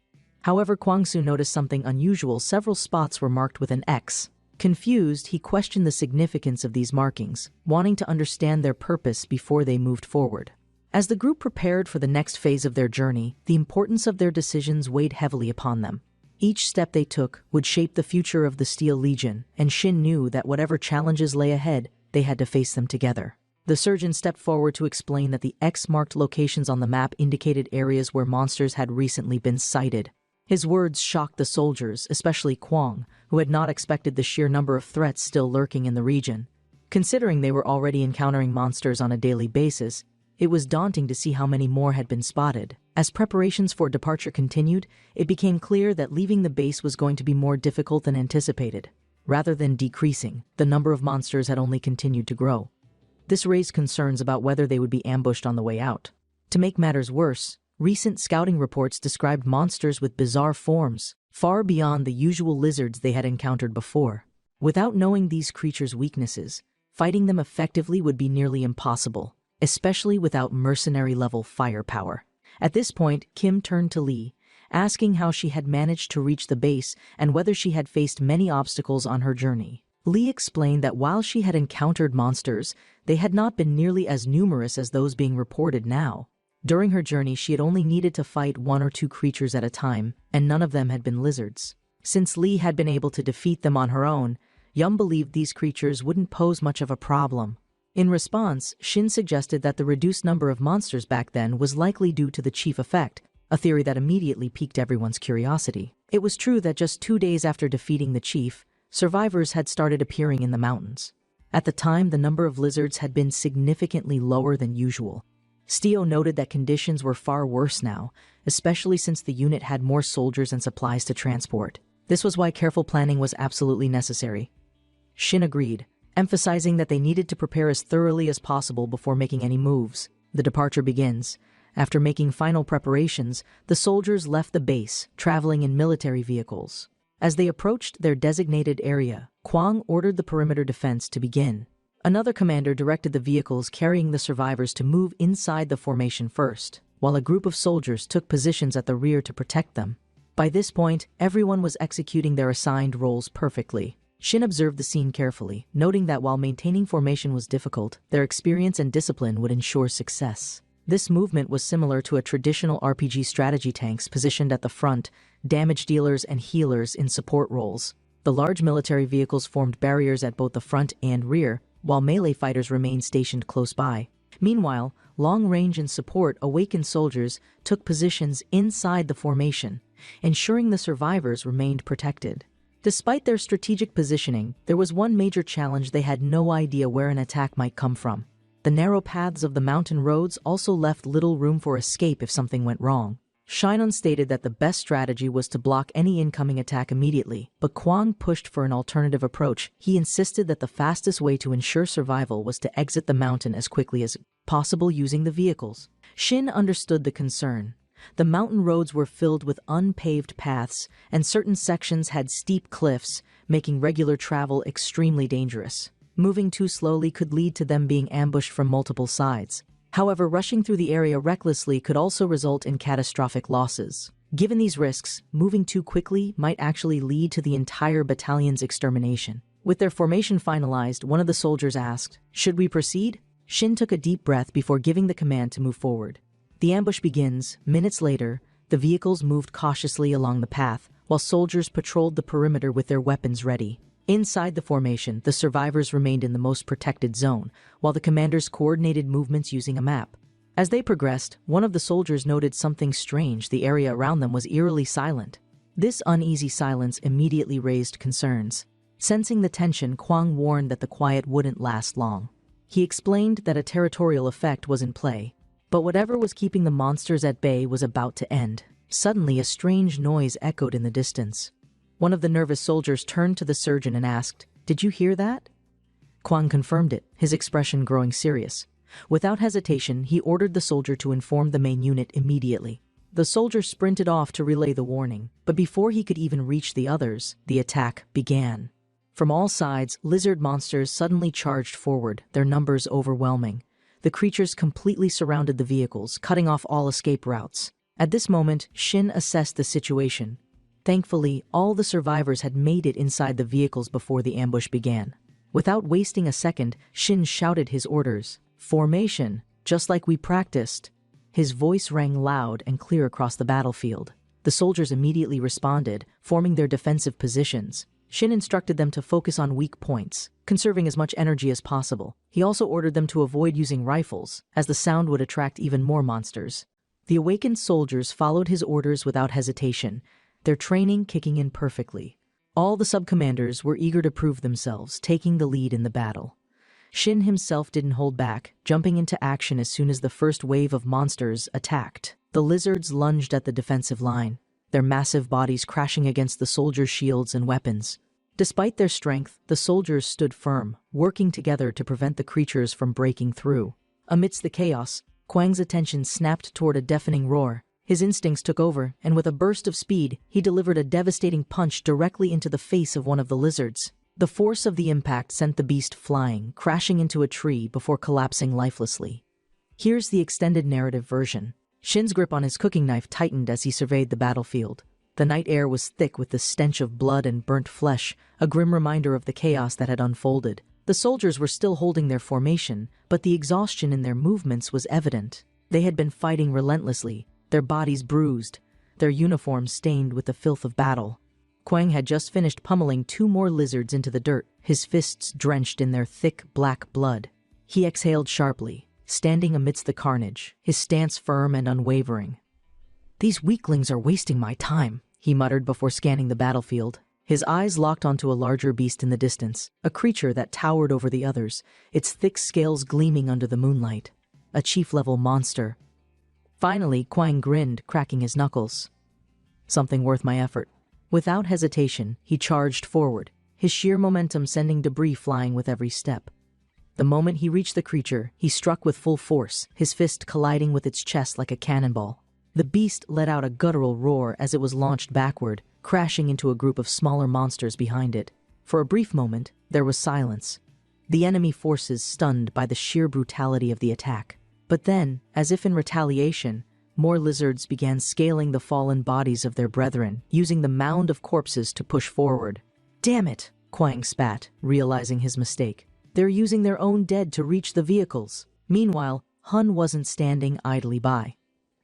However, Kwangsu noticed something unusual. Several spots were marked with an X. Confused, he questioned the significance of these markings, wanting to understand their purpose before they moved forward. As the group prepared for the next phase of their journey, the importance of their decisions weighed heavily upon them. Each step they took would shape the future of the Steel Legion, and Shin knew that whatever challenges lay ahead, they had to face them together. The surgeon stepped forward to explain that the X-marked locations on the map indicated areas where monsters had recently been sighted. His words shocked the soldiers, especially Kwang, who had not expected the sheer number of threats still lurking in the region. Considering they were already encountering monsters on a daily basis, it was daunting to see how many more had been spotted. As preparations for departure continued, it became clear that leaving the base was going to be more difficult than anticipated. Rather than decreasing, the number of monsters had only continued to grow. This raised concerns about whether they would be ambushed on the way out. To make matters worse, recent scouting reports described monsters with bizarre forms, far beyond the usual lizards they had encountered before. Without knowing these creatures' weaknesses, fighting them effectively would be nearly impossible, especially without mercenary-level firepower. At this point, Kim turned to Lee, asking how she had managed to reach the base and whether she had faced many obstacles on her journey. Lee explained that while she had encountered monsters, they had not been nearly as numerous as those being reported now. During her journey, she had only needed to fight 1 or 2 creatures at a time, and none of them had been lizards. Since Lee had been able to defeat them on her own, Yum believed these creatures wouldn't pose much of a problem. In response, Shin suggested that the reduced number of monsters back then was likely due to the chief effect, a theory that immediately piqued everyone's curiosity. It was true that just 2 days after defeating the chief, survivors had started appearing in the mountains. At the time, the number of lizards had been significantly lower than usual. Steo noted that conditions were far worse now, especially since the unit had more soldiers and supplies to transport. This was why careful planning was absolutely necessary. Shin agreed, emphasizing that they needed to prepare as thoroughly as possible before making any moves. The departure begins. After making final preparations, the soldiers left the base, traveling in military vehicles. As they approached their designated area, Kwang ordered the perimeter defense to begin. Another commander directed the vehicles carrying the survivors to move inside the formation first, while a group of soldiers took positions at the rear to protect them. By this point, everyone was executing their assigned roles perfectly. Shin observed the scene carefully, noting that while maintaining formation was difficult, their experience and discipline would ensure success. This movement was similar to a traditional RPG strategy: tanks positioned at the front, damage dealers and healers in support roles. The large military vehicles formed barriers at both the front and rear, while melee fighters remained stationed close by. Meanwhile, long-range and support Awaken soldiers took positions inside the formation, ensuring the survivors remained protected. Despite their strategic positioning, there was one major challenge: they had no idea where an attack might come from. The narrow paths of the mountain roads also left little room for escape if something went wrong. Shinon stated that the best strategy was to block any incoming attack immediately, but Kwang pushed for an alternative approach. He insisted that the fastest way to ensure survival was to exit the mountain as quickly as possible using the vehicles. Shin understood the concern. The mountain roads were filled with unpaved paths, and certain sections had steep cliffs, making regular travel extremely dangerous. Moving too slowly could lead to them being ambushed from multiple sides. However, rushing through the area recklessly could also result in catastrophic losses. Given these risks, moving too quickly might actually lead to the entire battalion's extermination. With their formation finalized, one of the soldiers asked, "Should we proceed?" Shin took a deep breath before giving the command to move forward. The ambush begins. Minutes later, the vehicles moved cautiously along the path, while soldiers patrolled the perimeter with their weapons ready. Inside the formation, the survivors remained in the most protected zone, while the commanders coordinated movements using a map. As they progressed, one of the soldiers noted something strange: the area around them was eerily silent. This uneasy silence immediately raised concerns. Sensing the tension, Kwang warned that the quiet wouldn't last long. He explained that a territorial effect was in play, but whatever was keeping the monsters at bay was about to end. Suddenly, a strange noise echoed in the distance. One of the nervous soldiers turned to the surgeon and asked, "Did you hear that?" Kwang confirmed it, his expression growing serious. Without hesitation, he ordered the soldier to inform the main unit immediately. The soldier sprinted off to relay the warning, but before he could even reach the others, the attack began. From all sides, lizard monsters suddenly charged forward, their numbers overwhelming. The creatures completely surrounded the vehicles, cutting off all escape routes. At this moment, Shin assessed the situation. Thankfully, all the survivors had made it inside the vehicles before the ambush began. Without wasting a second, Shin shouted his orders. "Formation, just like we practiced." His voice rang loud and clear across the battlefield. The soldiers immediately responded, forming their defensive positions. Shin instructed them to focus on weak points, conserving as much energy as possible. He also ordered them to avoid using rifles, as the sound would attract even more monsters. The awakened soldiers followed his orders without hesitation, their training kicking in perfectly. All the sub-commanders were eager to prove themselves, taking the lead in the battle. Shin himself didn't hold back, jumping into action as soon as the first wave of monsters attacked. The lizards lunged at the defensive line, their massive bodies crashing against the soldiers' shields and weapons. Despite their strength, the soldiers stood firm, working together to prevent the creatures from breaking through. Amidst the chaos, Kwang's attention snapped toward a deafening roar. His instincts took over, and with a burst of speed, he delivered a devastating punch directly into the face of one of the lizards. The force of the impact sent the beast flying, crashing into a tree before collapsing lifelessly. Here's the extended narrative version. Shin's grip on his cooking knife tightened as he surveyed the battlefield. The night air was thick with the stench of blood and burnt flesh, a grim reminder of the chaos that had unfolded. The soldiers were still holding their formation, but the exhaustion in their movements was evident. They had been fighting relentlessly, their bodies bruised, their uniforms stained with the filth of battle. Kwang had just finished pummeling 2 more lizards into the dirt, his fists drenched in their thick black blood. He exhaled sharply, standing amidst the carnage, his stance firm and unwavering. "These weaklings are wasting my time," he muttered before scanning the battlefield. His eyes locked onto a larger beast in the distance, a creature that towered over the others, its thick scales gleaming under the moonlight. A chief-level monster. Finally, Kwang grinned, cracking his knuckles. "Something worth my effort." Without hesitation, he charged forward, his sheer momentum sending debris flying with every step. The moment he reached the creature, he struck with full force, his fist colliding with its chest like a cannonball. The beast let out a guttural roar as it was launched backward, crashing into a group of smaller monsters behind it. For a brief moment, there was silence, the enemy forces stunned by the sheer brutality of the attack. But then, as if in retaliation, more lizards began scaling the fallen bodies of their brethren, using the mound of corpses to push forward. "Damn it," Kwang spat, realizing his mistake. "They're using their own dead to reach the vehicles." Meanwhile, Hun wasn't standing idly by.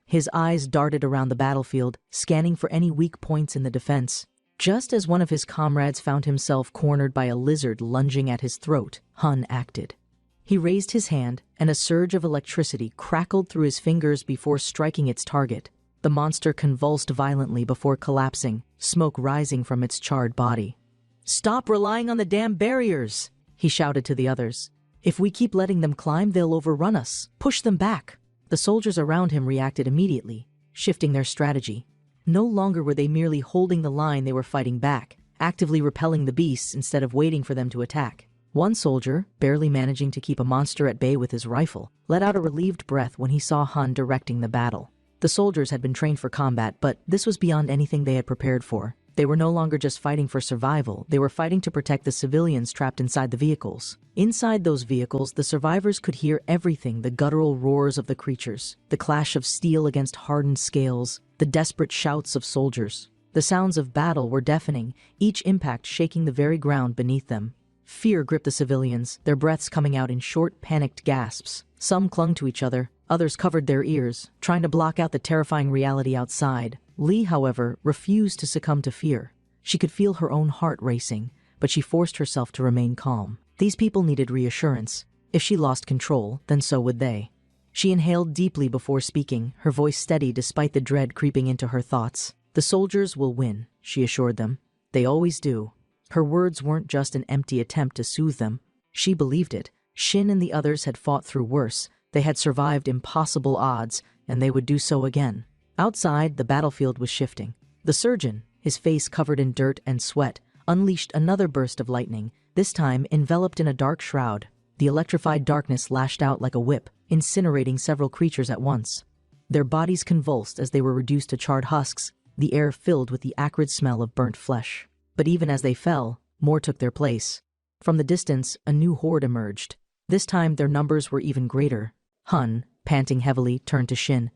His eyes darted around the battlefield, scanning for any weak points in the defense. Just as one of his comrades found himself cornered by a lizard lunging at his throat, Hun acted. He raised his hand, and a surge of electricity crackled through his fingers before striking its target. The monster convulsed violently before collapsing, smoke rising from its charred body. "Stop relying on the damn barriers!" he shouted to the others. "If we keep letting them climb, they'll overrun us. Push them back." The soldiers around him reacted immediately, shifting their strategy. No longer were they merely holding the line, they were fighting back, actively repelling the beasts instead of waiting for them to attack. One soldier, barely managing to keep a monster at bay with his rifle, let out a relieved breath when he saw Hun directing the battle. The soldiers had been trained for combat, but this was beyond anything they had prepared for. They were no longer just fighting for survival, they were fighting to protect the civilians trapped inside the vehicles. Inside those vehicles, the survivors could hear everything: the guttural roars of the creatures, the clash of steel against hardened scales, the desperate shouts of soldiers. The sounds of battle were deafening, each impact shaking the very ground beneath them. Fear gripped the civilians, their breaths coming out in short, panicked gasps. Some clung to each other, others covered their ears, trying to block out the terrifying reality outside. Lee, however, refused to succumb to fear. She could feel her own heart racing, but she forced herself to remain calm. These people needed reassurance. If she lost control, then so would they. She inhaled deeply before speaking, her voice steady despite the dread creeping into her thoughts. "The soldiers will win," she assured them. "They always do." Her words weren't just an empty attempt to soothe them. She believed it. Shin and the others had fought through worse. They had survived impossible odds, and they would do so again. Outside, the battlefield was shifting. The surgeon, his face covered in dirt and sweat, unleashed another burst of lightning, this time enveloped in a dark shroud. The electrified darkness lashed out like a whip, incinerating several creatures at once. Their bodies convulsed as they were reduced to charred husks, the air filled with the acrid smell of burnt flesh. But even as they fell, more took their place. From the distance, a new horde emerged. This time, their numbers were even greater. Hun, panting heavily, turned to Shin.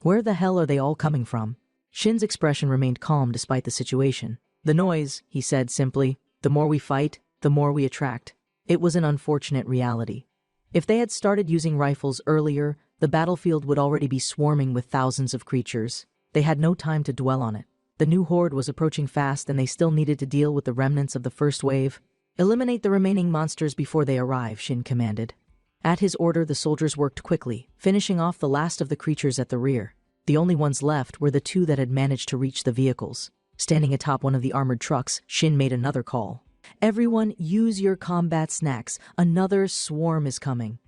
"Where the hell are they all coming from?" Shin's expression remained calm despite the situation. "The noise," he said simply. "The more we fight, the more we attract." It was an unfortunate reality. If they had started using rifles earlier, the battlefield would already be swarming with thousands of creatures. They had no time to dwell on it. The new horde was approaching fast and they still needed to deal with the remnants of the first wave. "Eliminate the remaining monsters before they arrive," Shin commanded. At his order, the soldiers worked quickly, finishing off the last of the creatures at the rear. The only ones left were the two that had managed to reach the vehicles. Standing atop one of the armored trucks, Shin made another call. "Everyone, use your combat snacks. Another swarm is coming."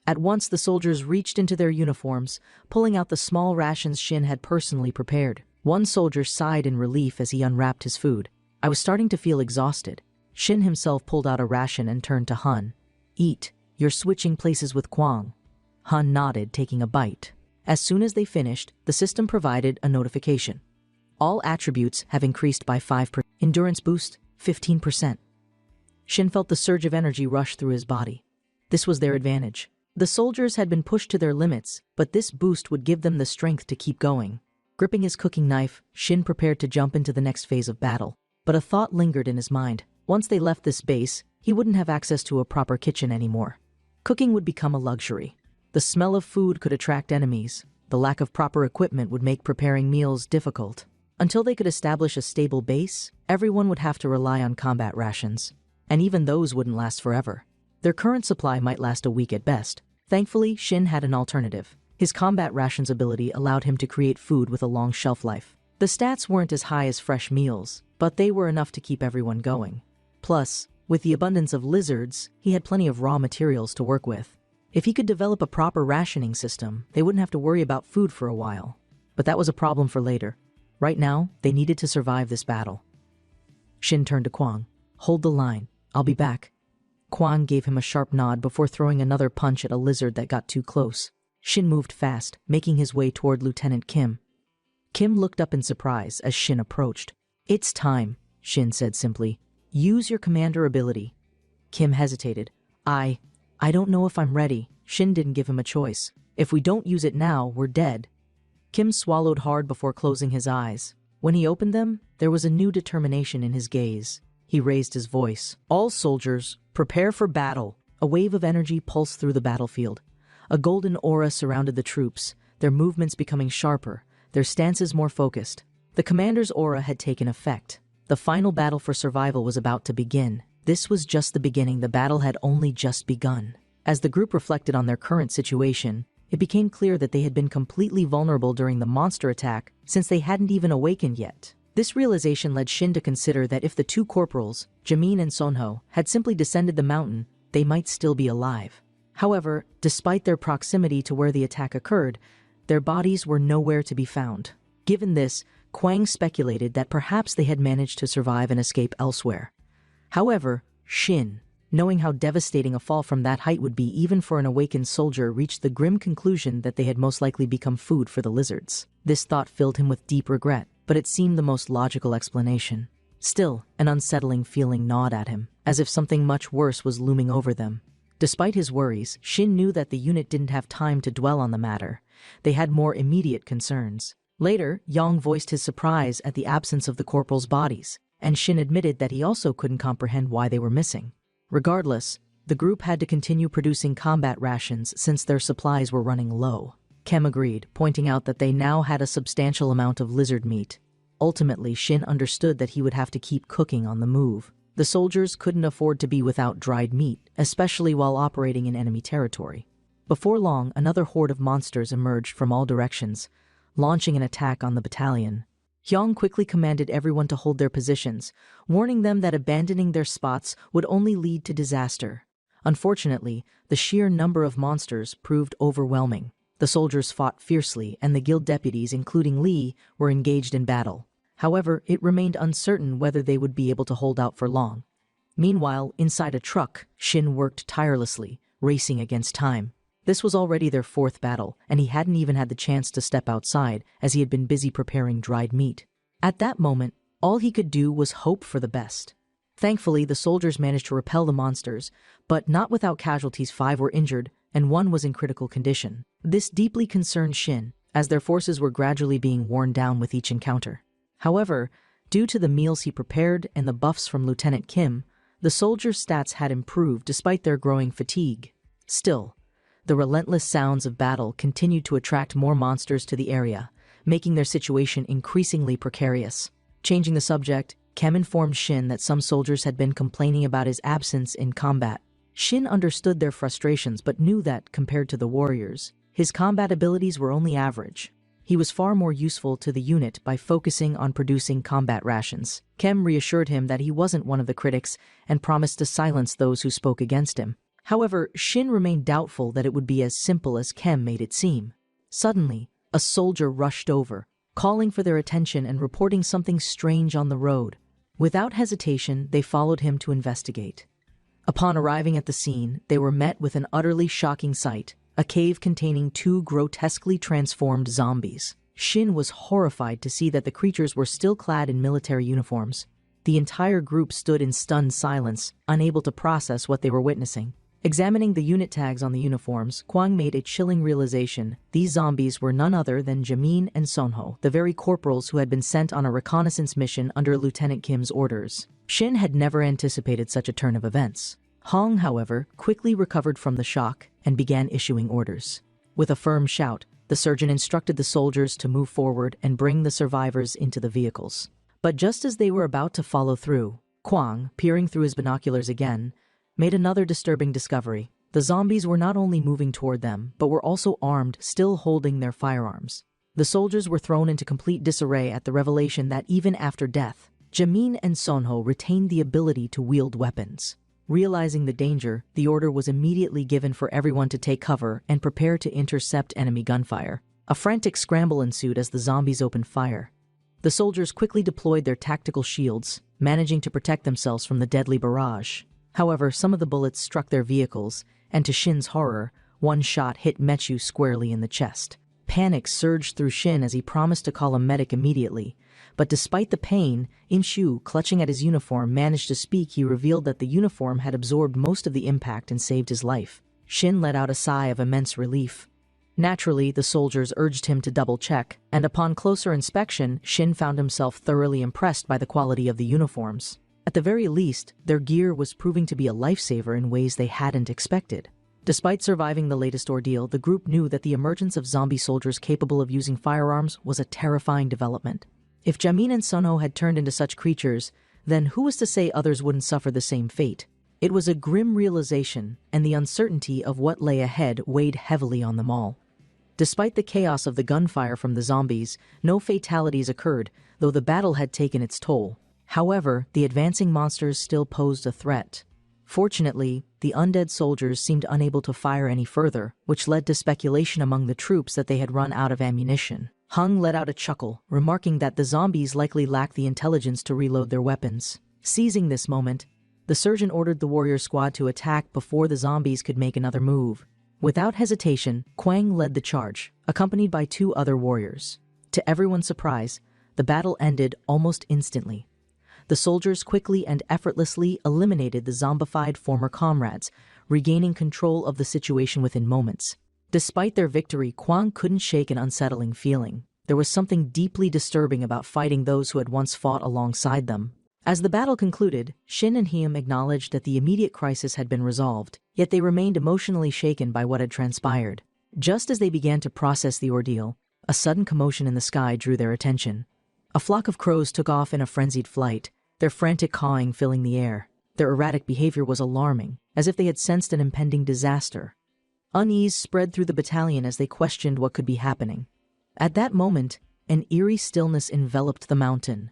At once, the soldiers reached into their uniforms, pulling out the small rations Shin had personally prepared. One soldier sighed in relief as he unwrapped his food. "I was starting to feel exhausted." Shin himself pulled out a ration and turned to Hun. "Eat. You're switching places with Kwang." Hun nodded, taking a bite. As soon as they finished, the system provided a notification. All attributes have increased by 5%. Endurance boost, 15%. Shin felt the surge of energy rush through his body. This was their advantage. The soldiers had been pushed to their limits, but this boost would give them the strength to keep going. Gripping his cooking knife, Shin prepared to jump into the next phase of battle. But a thought lingered in his mind. Once they left this base, he wouldn't have access to a proper kitchen anymore. Cooking would become a luxury. The smell of food could attract enemies. The lack of proper equipment would make preparing meals difficult. Until they could establish a stable base, everyone would have to rely on combat rations. And even those wouldn't last forever. Their current supply might last a week at best. Thankfully, Shin had an alternative. His combat rations ability allowed him to create food with a long shelf life. The stats weren't as high as fresh meals, but they were enough to keep everyone going. Plus, with the abundance of lizards, he had plenty of raw materials to work with. If he could develop a proper rationing system, they wouldn't have to worry about food for a while. But that was a problem for later. Right now, they needed to survive this battle. Shin turned to Kwang. "Hold the line. I'll be back." Kwang gave him a sharp nod before throwing another punch at a lizard that got too close. Shin moved fast, making his way toward Lieutenant Kim. Kim looked up in surprise as Shin approached. "It's time," Shin said simply. "Use your commander ability." Kim hesitated. I don't know if I'm ready." Shin didn't give him a choice. "If we don't use it now, we're dead." Kim swallowed hard before closing his eyes. When he opened them, there was a new determination in his gaze. He raised his voice. "All soldiers, prepare for battle." A wave of energy pulsed through the battlefield. A golden aura surrounded the troops, their movements becoming sharper, their stances more focused. The commander's aura had taken effect. The final battle for survival was about to begin. This was just the beginning. The battle had only just begun. As the group reflected on their current situation, it became clear that they had been completely vulnerable during the monster attack since they hadn't even awakened yet. This realization led Shin to consider that if the two corporals, Jamin and Sonho, had simply descended the mountain, they might still be alive. However, despite their proximity to where the attack occurred, their bodies were nowhere to be found. Given this, Kwang speculated that perhaps they had managed to survive and escape elsewhere. However, Shin, knowing how devastating a fall from that height would be even for an awakened soldier, reached the grim conclusion that they had most likely become food for the lizards. This thought filled him with deep regret, but it seemed the most logical explanation. Still, an unsettling feeling gnawed at him, as if something much worse was looming over them. Despite his worries, Shin knew that the unit didn't have time to dwell on the matter. They had more immediate concerns. Later, Yang voiced his surprise at the absence of the corporals' bodies, and Shin admitted that he also couldn't comprehend why they were missing. Regardless, the group had to continue producing combat rations since their supplies were running low. Kem agreed, pointing out that they now had a substantial amount of lizard meat. Ultimately, Shin understood that he would have to keep cooking on the move. The soldiers couldn't afford to be without dried meat, especially while operating in enemy territory. Before long, another horde of monsters emerged from all directions, launching an attack on the battalion. Hyung quickly commanded everyone to hold their positions, warning them that abandoning their spots would only lead to disaster. Unfortunately, the sheer number of monsters proved overwhelming. The soldiers fought fiercely, and the guild deputies, including Lee, were engaged in battle. However, it remained uncertain whether they would be able to hold out for long. Meanwhile, inside a truck, Shin worked tirelessly, racing against time. This was already their fourth battle, and he hadn't even had the chance to step outside as he had been busy preparing dried meat. At that moment, all he could do was hope for the best. Thankfully, the soldiers managed to repel the monsters, but not without casualties. 5 were injured, and 1 was in critical condition. This deeply concerned Shin, as their forces were gradually being worn down with each encounter. However, due to the meals he prepared and the buffs from Lieutenant Kim, the soldiers' stats had improved despite their growing fatigue. Still, the relentless sounds of battle continued to attract more monsters to the area, making their situation increasingly precarious. Changing the subject, Kim informed Shin that some soldiers had been complaining about his absence in combat. Shin understood their frustrations but knew that, compared to the warriors, his combat abilities were only average. He was far more useful to the unit by focusing on producing combat rations. Kim reassured him that he wasn't one of the critics and promised to silence those who spoke against him. However, Shin remained doubtful that it would be as simple as Kim made it seem. Suddenly, a soldier rushed over, calling for their attention and reporting something strange on the road. Without hesitation, they followed him to investigate. Upon arriving at the scene, they were met with an utterly shocking sight: a cave containing 2 grotesquely transformed zombies. Shin was horrified to see that the creatures were still clad in military uniforms. The entire group stood in stunned silence, unable to process what they were witnessing. Examining the unit tags on the uniforms, Kwang made a chilling realization: these zombies were none other than Jamin and Sonho, the very corporals who had been sent on a reconnaissance mission under Lieutenant Kim's orders. Shin had never anticipated such a turn of events. Hong, however, quickly recovered from the shock and began issuing orders. With a firm shout, the surgeon instructed the soldiers to move forward and bring the survivors into the vehicles. But just as they were about to follow through, Kwang, peering through his binoculars again, made another disturbing discovery. The zombies were not only moving toward them, but were also armed, still holding their firearms. The soldiers were thrown into complete disarray at the revelation that even after death, Jamin and Sonho retained the ability to wield weapons. Realizing the danger, the order was immediately given for everyone to take cover and prepare to intercept enemy gunfire. A frantic scramble ensued as the zombies opened fire. The soldiers quickly deployed their tactical shields, managing to protect themselves from the deadly barrage. However, some of the bullets struck their vehicles, and to Shin's horror, one shot hit Mechu squarely in the chest. Panic surged through Shin as he promised to call a medic immediately. But despite the pain, Im-shu, clutching at his uniform, managed to speak. He revealed that the uniform had absorbed most of the impact and saved his life. Shin let out a sigh of immense relief. Naturally, the soldiers urged him to double-check, and upon closer inspection, Shin found himself thoroughly impressed by the quality of the uniforms. At the very least, their gear was proving to be a lifesaver in ways they hadn't expected. Despite surviving the latest ordeal, the group knew that the emergence of zombie soldiers capable of using firearms was a terrifying development. If Jamin and Sonho had turned into such creatures, then who was to say others wouldn't suffer the same fate? It was a grim realization, and the uncertainty of what lay ahead weighed heavily on them all. Despite the chaos of the gunfire from the zombies, no fatalities occurred, though the battle had taken its toll. However, the advancing monsters still posed a threat. Fortunately, the undead soldiers seemed unable to fire any further, which led to speculation among the troops that they had run out of ammunition. Hung let out a chuckle, remarking that the zombies likely lacked the intelligence to reload their weapons. Seizing this moment, the surgeon ordered the warrior squad to attack before the zombies could make another move. Without hesitation, Kwang led the charge, accompanied by 2 other warriors. To everyone's surprise, the battle ended almost instantly. The soldiers quickly and effortlessly eliminated the zombified former comrades, regaining control of the situation within moments. Despite their victory, Kwang couldn't shake an unsettling feeling. There was something deeply disturbing about fighting those who had once fought alongside them. As the battle concluded, Shin and Hyum acknowledged that the immediate crisis had been resolved, yet they remained emotionally shaken by what had transpired. Just as they began to process the ordeal, a sudden commotion in the sky drew their attention. A flock of crows took off in a frenzied flight, their frantic cawing filling the air. Their erratic behavior was alarming, as if they had sensed an impending disaster. Unease spread through the battalion as they questioned what could be happening. At that moment, an eerie stillness enveloped the mountain.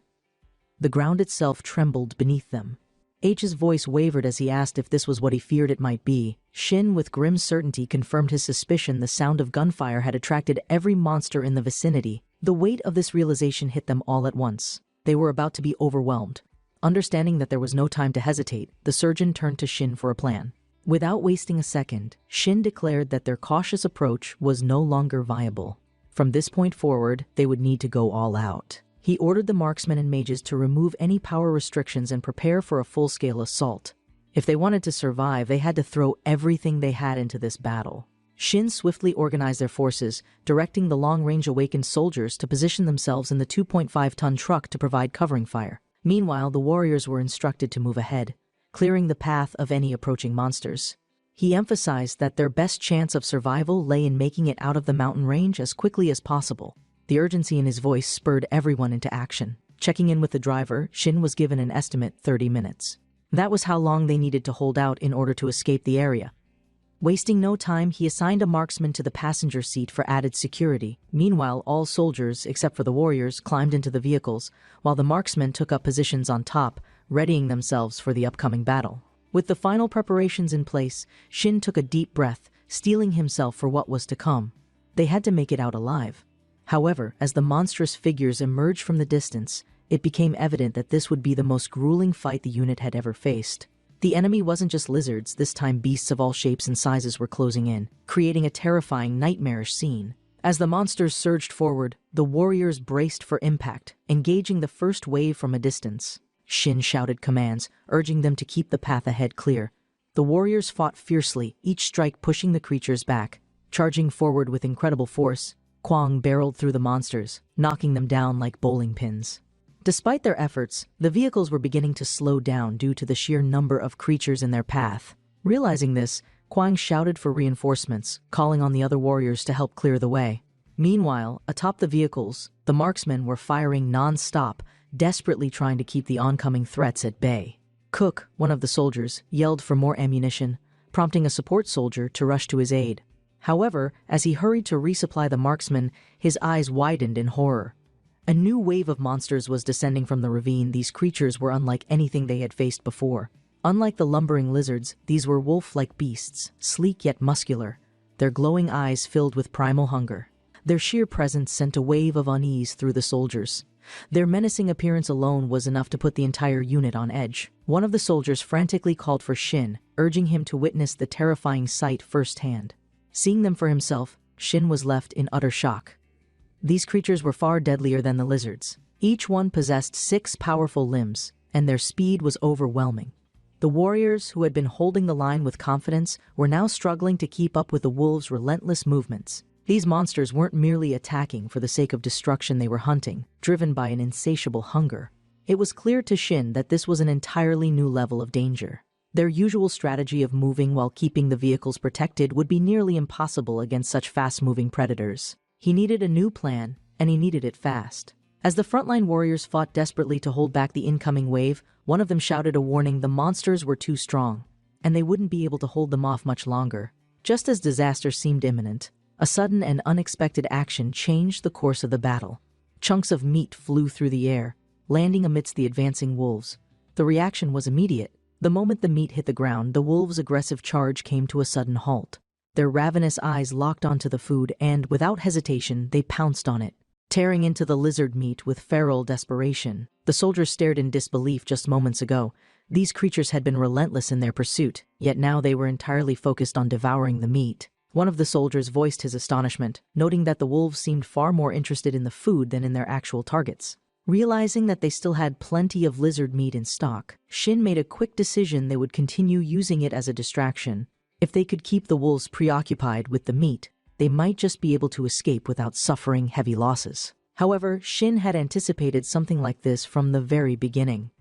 The ground itself trembled beneath them. H's voice wavered as he asked if this was what he feared it might be. Shin, with grim certainty, confirmed his suspicion. The sound of gunfire had attracted every monster in the vicinity. The weight of this realization hit them all at once. They were about to be overwhelmed. Understanding that there was no time to hesitate, the surgeon turned to Shin for a plan. Without wasting a second, Shin declared that their cautious approach was no longer viable. From this point forward, they would need to go all out. He ordered the marksmen and mages to remove any power restrictions and prepare for a full-scale assault. If they wanted to survive, they had to throw everything they had into this battle. Shin swiftly organized their forces, directing the long-range Awakened soldiers to position themselves in the 2.5-ton truck to provide covering fire. Meanwhile, the warriors were instructed to move ahead, clearing the path of any approaching monsters. He emphasized that their best chance of survival lay in making it out of the mountain range as quickly as possible. The urgency in his voice spurred everyone into action. Checking in with the driver, Shin was given an estimate 30 minutes. That was how long they needed to hold out in order to escape the area. Wasting no time, he assigned a marksman to the passenger seat for added security. Meanwhile, all soldiers, except for the warriors, climbed into the vehicles, while the marksmen took up positions on top, readying themselves for the upcoming battle. With the final preparations in place, Shin took a deep breath, steeling himself for what was to come. They had to make it out alive. However, as the monstrous figures emerged from the distance, it became evident that this would be the most grueling fight the unit had ever faced. The enemy wasn't just lizards, this time beasts of all shapes and sizes were closing in, creating a terrifying, nightmarish scene. As the monsters surged forward, the warriors braced for impact, engaging the first wave from a distance. Shin shouted commands, urging them to keep the path ahead clear. The warriors fought fiercely, each strike pushing the creatures back. Charging forward with incredible force, Kwang barreled through the monsters, knocking them down like bowling pins. Despite their efforts, the vehicles were beginning to slow down due to the sheer number of creatures in their path. Realizing this, Kwang shouted for reinforcements, calling on the other warriors to help clear the way. Meanwhile, atop the vehicles, the marksmen were firing non-stop, desperately trying to keep the oncoming threats at bay. Cook, one of the soldiers, yelled for more ammunition, prompting a support soldier to rush to his aid. However, as he hurried to resupply the marksmen, his eyes widened in horror. A new wave of monsters was descending from the ravine. These creatures were unlike anything they had faced before. Unlike the lumbering lizards, these were wolf-like beasts, sleek yet muscular, their glowing eyes filled with primal hunger. Their sheer presence sent a wave of unease through the soldiers. Their menacing appearance alone was enough to put the entire unit on edge. One of the soldiers frantically called for Shin, urging him to witness the terrifying sight firsthand. Seeing them for himself, Shin was left in utter shock. These creatures were far deadlier than the lizards. Each one possessed 6 powerful limbs, and their speed was overwhelming. The warriors, who had been holding the line with confidence, were now struggling to keep up with the wolves' relentless movements. These monsters weren't merely attacking for the sake of destruction, they were hunting, driven by an insatiable hunger. It was clear to Shin that this was an entirely new level of danger. Their usual strategy of moving while keeping the vehicles protected would be nearly impossible against such fast-moving predators. He needed a new plan, and he needed it fast. As the frontline warriors fought desperately to hold back the incoming wave, one of them shouted a warning. The monsters were too strong, and they wouldn't be able to hold them off much longer. Just as disaster seemed imminent, a sudden and unexpected action changed the course of the battle. Chunks of meat flew through the air, landing amidst the advancing wolves. The reaction was immediate. The moment the meat hit the ground, the wolves' aggressive charge came to a sudden halt. Their ravenous eyes locked onto the food and, without hesitation, they pounced on it, tearing into the lizard meat with feral desperation. The soldiers stared in disbelief. Just moments ago, these creatures had been relentless in their pursuit, yet now they were entirely focused on devouring the meat. One of the soldiers voiced his astonishment, noting that the wolves seemed far more interested in the food than in their actual targets. Realizing that they still had plenty of lizard meat in stock, Shin made a quick decision. They would continue using it as a distraction. If they could keep the wolves preoccupied with the meat, they might just be able to escape without suffering heavy losses. However, Shin had anticipated something like this from the very beginning.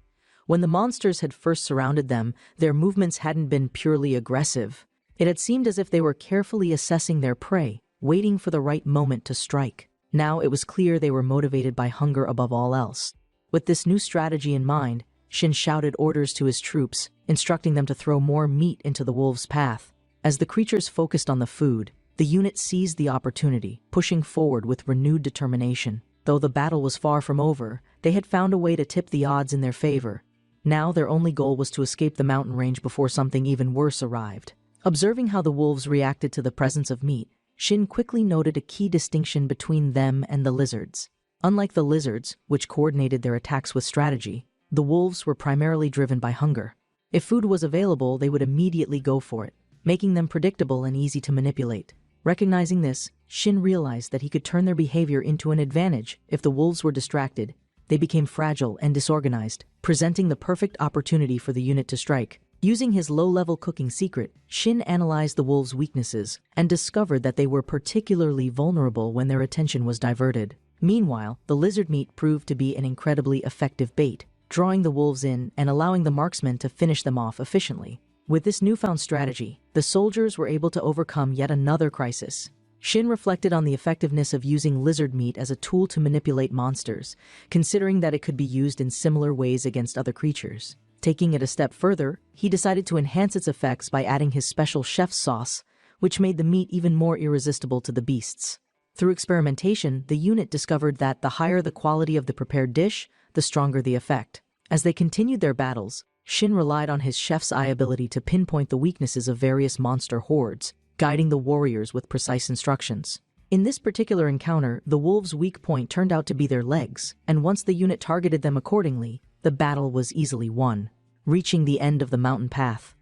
When the monsters had first surrounded them, their movements hadn't been purely aggressive. It had seemed as if they were carefully assessing their prey, waiting for the right moment to strike. Now it was clear they were motivated by hunger above all else. With this new strategy in mind, Shin shouted orders to his troops, instructing them to throw more meat into the wolves' path. As the creatures focused on the food, the unit seized the opportunity, pushing forward with renewed determination. Though the battle was far from over, they had found a way to tip the odds in their favor. Now their only goal was to escape the mountain range before something even worse arrived. Observing how the wolves reacted to the presence of meat, Shin quickly noted a key distinction between them and the lizards. Unlike the lizards, which coordinated their attacks with strategy, the wolves were primarily driven by hunger. If food was available, they would immediately go for it, making them predictable and easy to manipulate. Recognizing this, Shin realized that he could turn their behavior into an advantage. If the wolves were distracted, they became fragile and disorganized, presenting the perfect opportunity for the unit to strike. Using his low-level cooking secret, Shin analyzed the wolves' weaknesses and discovered that they were particularly vulnerable when their attention was diverted. Meanwhile, the lizard meat proved to be an incredibly effective bait, drawing the wolves in and allowing the marksmen to finish them off efficiently. With this newfound strategy, the soldiers were able to overcome yet another crisis. Shin reflected on the effectiveness of using lizard meat as a tool to manipulate monsters, considering that it could be used in similar ways against other creatures. Taking it a step further, he decided to enhance its effects by adding his special chef's sauce, which made the meat even more irresistible to the beasts. Through experimentation, the unit discovered that the higher the quality of the prepared dish, the stronger the effect. As they continued their battles, Shin relied on his chef's eye ability to pinpoint the weaknesses of various monster hordes, guiding the warriors with precise instructions. In this particular encounter, the wolves' weak point turned out to be their legs, and once the unit targeted them accordingly, the battle was easily won. Reaching the end of the mountain path.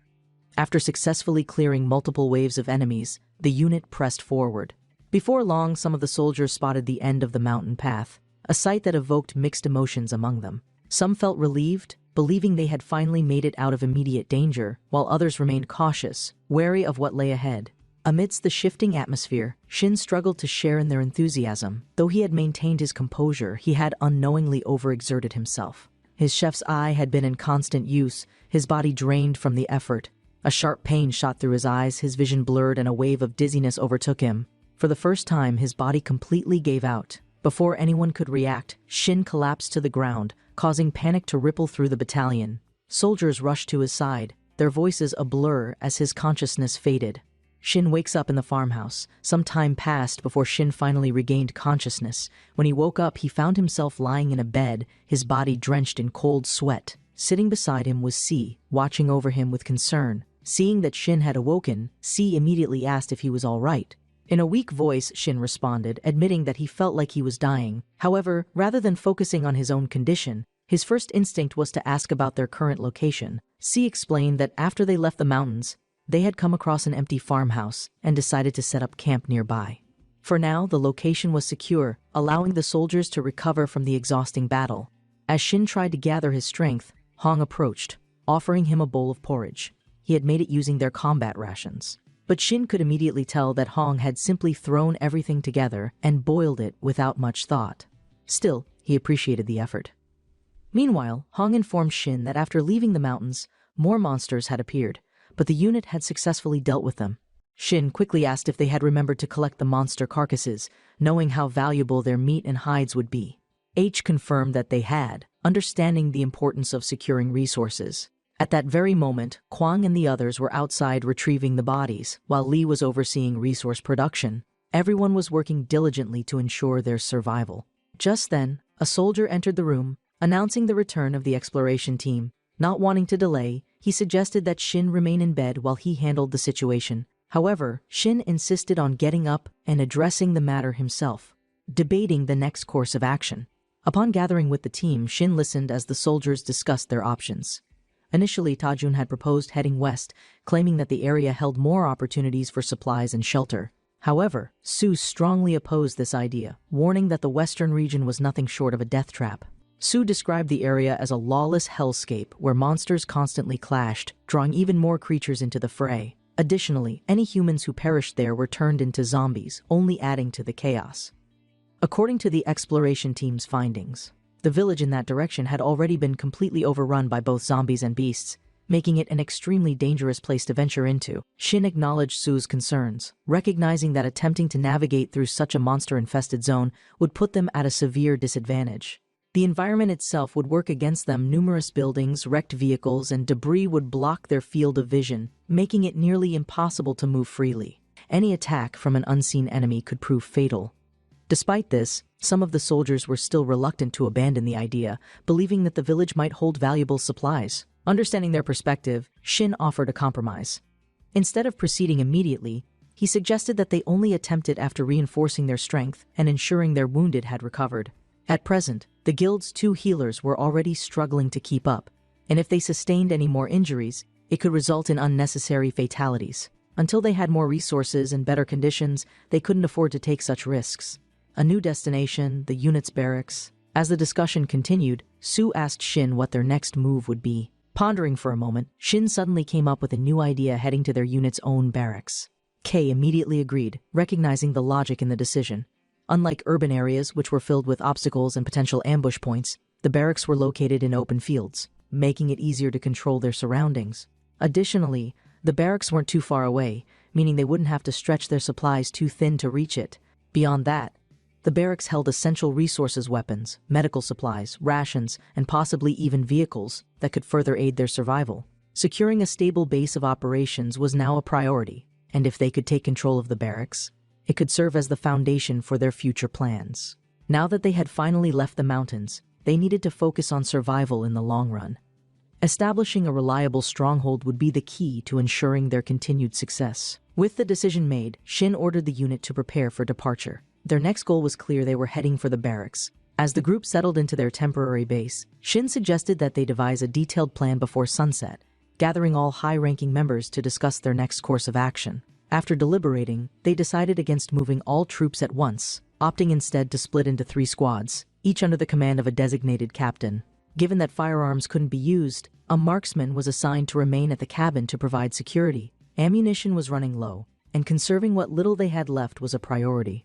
After successfully clearing multiple waves of enemies, the unit pressed forward. Before long, some of the soldiers spotted the end of the mountain path, a sight that evoked mixed emotions among them. Some felt relieved, believing they had finally made it out of immediate danger, while others remained cautious, wary of what lay ahead. Amidst the shifting atmosphere, Shin struggled to share in their enthusiasm. Though he had maintained his composure, he had unknowingly overexerted himself. His chef's eye had been in constant use, his body drained from the effort. A sharp pain shot through his eyes, his vision blurred, and a wave of dizziness overtook him. For the first time, his body completely gave out. Before anyone could react, Shin collapsed to the ground, causing panic to ripple through the battalion. Soldiers rushed to his side, their voices a blur as his consciousness faded. Shin wakes up in the farmhouse. Some time passed before Shin finally regained consciousness. When he woke up, he found himself lying in a bed, his body drenched in cold sweat. Sitting beside him was Si, watching over him with concern. Seeing that Shin had awoken, Si immediately asked if he was all right. In a weak voice, Shin responded, admitting that he felt like he was dying. However, rather than focusing on his own condition, his first instinct was to ask about their current location. Si explained that after they left the mountains, they had come across an empty farmhouse and decided to set up camp nearby. For now, the location was secure, allowing the soldiers to recover from the exhausting battle. As Shin tried to gather his strength, Hong approached, offering him a bowl of porridge. He had made it using their combat rations. But Shin could immediately tell that Hong had simply thrown everything together and boiled it without much thought. Still, he appreciated the effort. Meanwhile, Hong informed Shin that after leaving the mountains, more monsters had appeared, but the unit had successfully dealt with them. Shin quickly asked if they had remembered to collect the monster carcasses, knowing how valuable their meat and hides would be. H confirmed that they had, understanding the importance of securing resources. At that very moment, Kwang and the others were outside retrieving the bodies, while Lee was overseeing resource production. Everyone was working diligently to ensure their survival. Just then, a soldier entered the room, announcing the return of the exploration team. Not wanting to delay, he suggested that Shin remain in bed while he handled the situation. However, Shin insisted on getting up and addressing the matter himself, debating the next course of action. Upon gathering with the team, Shin listened as the soldiers discussed their options. Initially, Tajun had proposed heading west, claiming that the area held more opportunities for supplies and shelter. However, Su strongly opposed this idea, warning that the western region was nothing short of a death trap. Su described the area as a lawless hellscape where monsters constantly clashed, drawing even more creatures into the fray. Additionally, any humans who perished there were turned into zombies, only adding to the chaos. According to the exploration team's findings, the village in that direction had already been completely overrun by both zombies and beasts, making it an extremely dangerous place to venture into. Shin acknowledged Su's concerns, recognizing that attempting to navigate through such a monster-infested zone would put them at a severe disadvantage. The environment itself would work against them. Numerous buildings, wrecked vehicles, and debris would block their field of vision, making it nearly impossible to move freely. Any attack from an unseen enemy could prove fatal. Despite this, some of the soldiers were still reluctant to abandon the idea, believing that the village might hold valuable supplies. Understanding their perspective, Shin offered a compromise. Instead of proceeding immediately, he suggested that they only attempt it after reinforcing their strength and ensuring their wounded had recovered. At present, the guild's 2 healers were already struggling to keep up, and if they sustained any more injuries, it could result in unnecessary fatalities. Until they had more resources and better conditions, they couldn't afford to take such risks. A new destination, the unit's barracks. As the discussion continued, Su asked Shin what their next move would be. Pondering for a moment, Shin suddenly came up with a new idea heading to their unit's own barracks. Kei immediately agreed, recognizing the logic in the decision. Unlike urban areas, which were filled with obstacles and potential ambush points, the barracks were located in open fields, making it easier to control their surroundings. Additionally, the barracks weren't too far away, meaning they wouldn't have to stretch their supplies too thin to reach it. Beyond that, the barracks held essential resources, weapons, medical supplies, rations, and possibly even vehicles that could further aid their survival. Securing a stable base of operations was now a priority, and if they could take control of the barracks, it could serve as the foundation for their future plans. Now that they had finally left the mountains, they needed to focus on survival in the long run. Establishing a reliable stronghold would be the key to ensuring their continued success. With the decision made, Shin ordered the unit to prepare for departure. Their next goal was clear: they were heading for the barracks. As the group settled into their temporary base, Shin suggested that they devise a detailed plan before sunset, gathering all high-ranking members to discuss their next course of action. After deliberating, they decided against moving all troops at once, opting instead to split into 3 squads, each under the command of a designated captain. Given that firearms couldn't be used, a marksman was assigned to remain at the cabin to provide security. Ammunition was running low, and conserving what little they had left was a priority.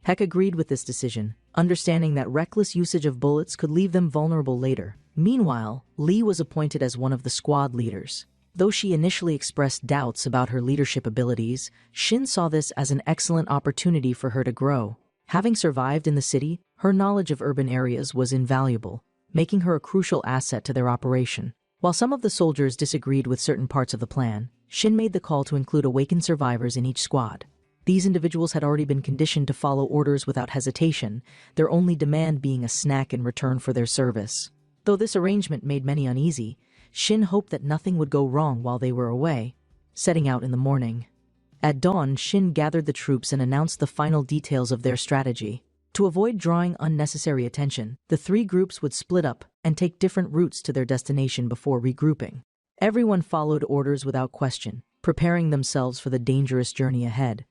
Heck agreed with this decision, understanding that reckless usage of bullets could leave them vulnerable later. Meanwhile, Lee was appointed as one of the squad leaders. Though she initially expressed doubts about her leadership abilities, Shin saw this as an excellent opportunity for her to grow. Having survived in the city, her knowledge of urban areas was invaluable, making her a crucial asset to their operation. While some of the soldiers disagreed with certain parts of the plan, Shin made the call to include Awaken survivors in each squad. These individuals had already been conditioned to follow orders without hesitation, their only demand being a snack in return for their service. Though this arrangement made many uneasy, Shin hoped that nothing would go wrong while they were away. Setting out in the morning. At dawn, Shin gathered the troops and announced the final details of their strategy. To avoid drawing unnecessary attention, the 3 groups would split up and take different routes to their destination before regrouping. Everyone followed orders without question, preparing themselves for the dangerous journey ahead.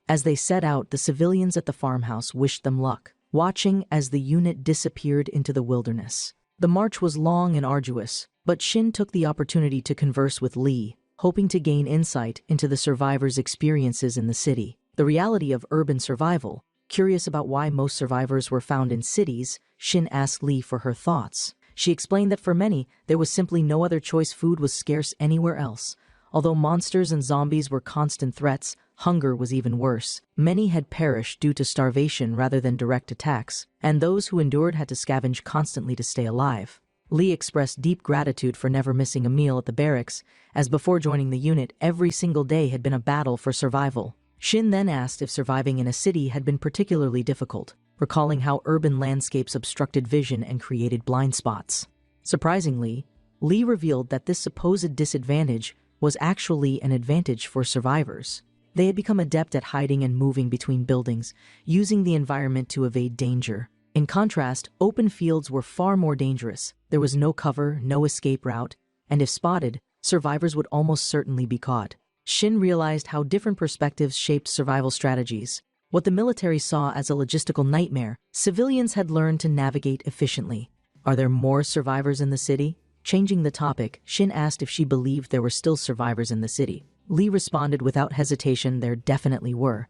As they set out, the civilians at the farmhouse wished them luck, watching as the unit disappeared into the wilderness. The march was long and arduous, but Shin took the opportunity to converse with Lee, hoping to gain insight into the survivors' experiences in the city. The reality of urban survival. Curious about why most survivors were found in cities, Shin asked Lee for her thoughts. She explained that for many, there was simply no other choice. Food was scarce anywhere else. Although monsters and zombies were constant threats, hunger was even worse. Many had perished due to starvation rather than direct attacks, and those who endured had to scavenge constantly to stay alive. Lee expressed deep gratitude for never missing a meal at the barracks, as before joining the unit, every single day had been a battle for survival. Shin then asked if surviving in a city had been particularly difficult, recalling how urban landscapes obstructed vision and created blind spots. Surprisingly, Lee revealed that this supposed disadvantage was actually an advantage for survivors. They had become adept at hiding and moving between buildings, using the environment to evade danger. In contrast, open fields were far more dangerous. There was no cover, no escape route, and if spotted, survivors would almost certainly be caught. Shin realized how different perspectives shaped survival strategies. What the military saw as a logistical nightmare, civilians had learned to navigate efficiently. Are there more survivors in the city? Changing the topic, Shin asked if she believed there were still survivors in the city. Lee responded without hesitation, there definitely were.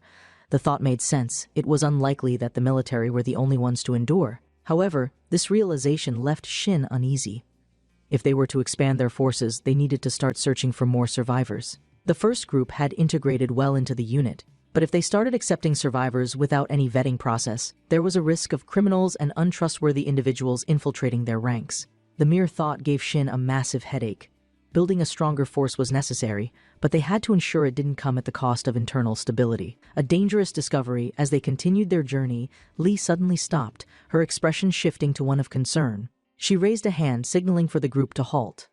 The thought made sense. It was unlikely that the military were the only ones to endure. However, this realization left Shin uneasy. If they were to expand their forces, they needed to start searching for more survivors. The first group had integrated well into the unit, but if they started accepting survivors without any vetting process, there was a risk of criminals and untrustworthy individuals infiltrating their ranks. The mere thought gave Shin a massive headache. Building a stronger force was necessary, but they had to ensure it didn't come at the cost of internal stability. A dangerous discovery. As they continued their journey, Lee suddenly stopped, her expression shifting to one of concern. She raised a hand, signaling for the group to halt.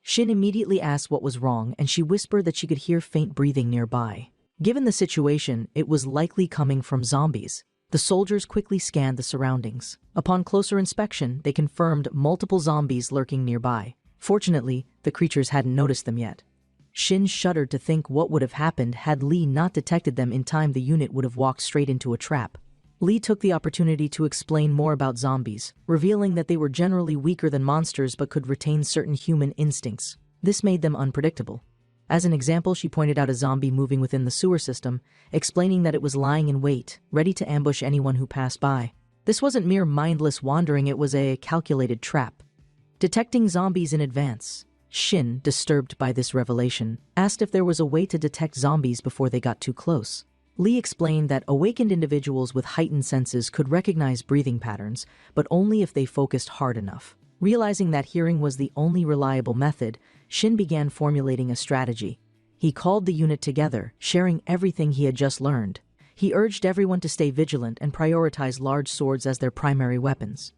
Shin immediately asked what was wrong, and she whispered that she could hear faint breathing nearby. Given the situation, it was likely coming from zombies. The soldiers quickly scanned the surroundings. Upon closer inspection, they confirmed multiple zombies lurking nearby. Fortunately, the creatures hadn't noticed them yet. Shin shuddered to think what would have happened had Lee not detected them in time. The unit would have walked straight into a trap. Lee took the opportunity to explain more about zombies, revealing that they were generally weaker than monsters but could retain certain human instincts. This made them unpredictable. As an example, she pointed out a zombie moving within the sewer system, explaining that it was lying in wait, ready to ambush anyone who passed by. This wasn't mere mindless wandering, it was a calculated trap. Detecting zombies in advance. Shin, disturbed by this revelation, asked if there was a way to detect zombies before they got too close. Lee explained that awakened individuals with heightened senses could recognize breathing patterns, but only if they focused hard enough. Realizing that hearing was the only reliable method, Shin began formulating a strategy. He called the unit together, sharing everything he had just learned. He urged everyone to stay vigilant and prioritize large swords as their primary weapons.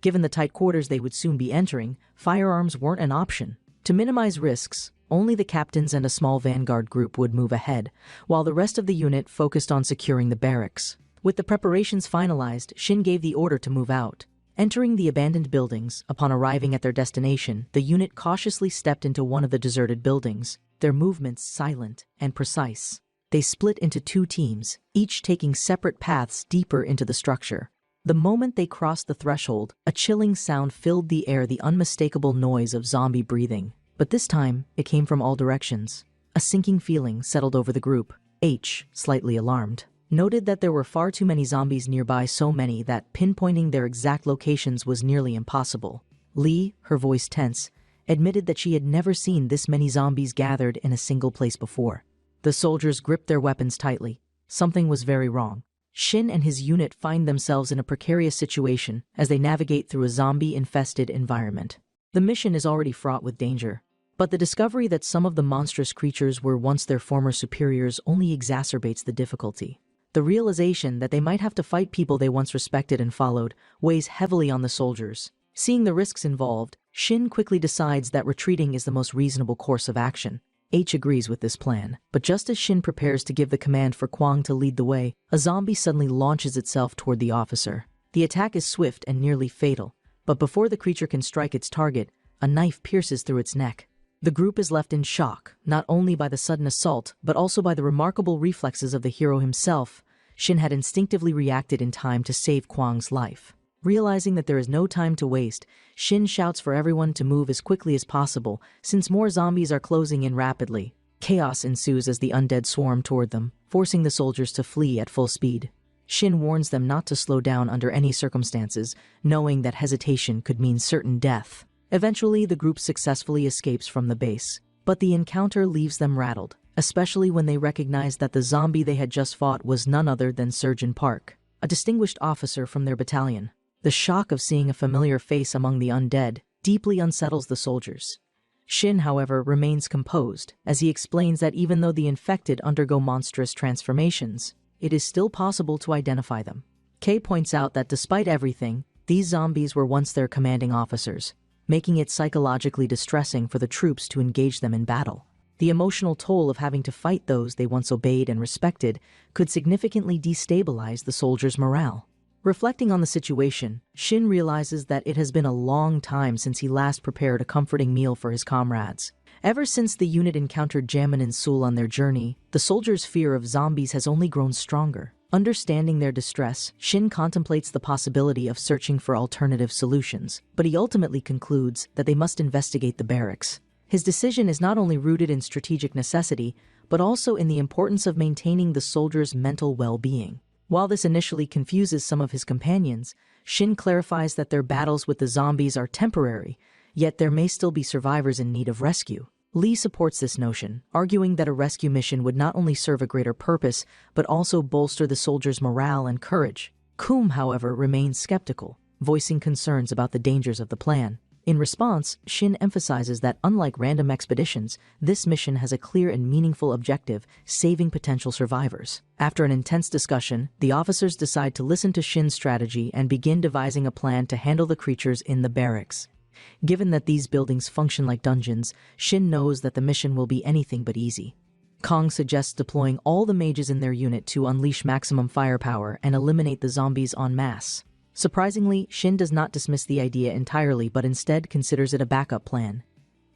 Given the tight quarters they would soon be entering, firearms weren't an option. To minimize risks, only the captains and a small vanguard group would move ahead, while the rest of the unit focused on securing the barracks. With the preparations finalized, Shin gave the order to move out. Entering the abandoned buildings, upon arriving at their destination, the unit cautiously stepped into one of the deserted buildings, their movements silent and precise. They split into two teams, each taking separate paths deeper into the structure. The moment they crossed the threshold, a chilling sound filled the air, the unmistakable noise of zombie breathing. But this time, it came from all directions. A sinking feeling settled over the group. H, slightly alarmed, noted that there were far too many zombies nearby, so many that pinpointing their exact locations was nearly impossible. Lee, her voice tense, admitted that she had never seen this many zombies gathered in a single place before. The soldiers gripped their weapons tightly. Something was very wrong. Shin and his unit find themselves in a precarious situation as they navigate through a zombie-infested environment. The mission is already fraught with danger, but the discovery that some of the monstrous creatures were once their former superiors only exacerbates the difficulty. The realization that they might have to fight people they once respected and followed weighs heavily on the soldiers. Seeing the risks involved, Shin quickly decides that retreating is the most reasonable course of action. H agrees with this plan, but just as Shin prepares to give the command for Kwang to lead the way, a zombie suddenly launches itself toward the officer. The attack is swift and nearly fatal, but before the creature can strike its target, a knife pierces through its neck. The group is left in shock, not only by the sudden assault, but also by the remarkable reflexes of the hero himself. Shin had instinctively reacted in time to save Kwang's life. Realizing that there is no time to waste, Shin shouts for everyone to move as quickly as possible, since more zombies are closing in rapidly. Chaos ensues as the undead swarm toward them, forcing the soldiers to flee at full speed. Shin warns them not to slow down under any circumstances, knowing that hesitation could mean certain death. Eventually, the group successfully escapes from the base, but the encounter leaves them rattled, especially when they recognize that the zombie they had just fought was none other than Surgeon Park, a distinguished officer from their battalion. The shock of seeing a familiar face among the undead deeply unsettles the soldiers. Shin, however, remains composed, as he explains that even though the infected undergo monstrous transformations, it is still possible to identify them. Kay points out that despite everything, these zombies were once their commanding officers, making it psychologically distressing for the troops to engage them in battle. The emotional toll of having to fight those they once obeyed and respected could significantly destabilize the soldiers' morale. Reflecting on the situation, Shin realizes that it has been a long time since he last prepared a comforting meal for his comrades. Ever since the unit encountered Jamin and Sul on their journey, the soldiers' fear of zombies has only grown stronger. Understanding their distress, Shin contemplates the possibility of searching for alternative solutions, but he ultimately concludes that they must investigate the barracks. His decision is not only rooted in strategic necessity, but also in the importance of maintaining the soldiers' mental well-being. While this initially confuses some of his companions, Shin clarifies that their battles with the zombies are temporary, yet there may still be survivors in need of rescue. Lee supports this notion, arguing that a rescue mission would not only serve a greater purpose, but also bolster the soldiers' morale and courage. Kum, however, remains skeptical, voicing concerns about the dangers of the plan. In response, Shin emphasizes that unlike random expeditions, this mission has a clear and meaningful objective, saving potential survivors. After an intense discussion, the officers decide to listen to Shin's strategy and begin devising a plan to handle the creatures in the barracks. Given that these buildings function like dungeons, Shin knows that the mission will be anything but easy. Kong suggests deploying all the mages in their unit to unleash maximum firepower and eliminate the zombies en masse. Surprisingly, Shin does not dismiss the idea entirely, but instead considers it a backup plan.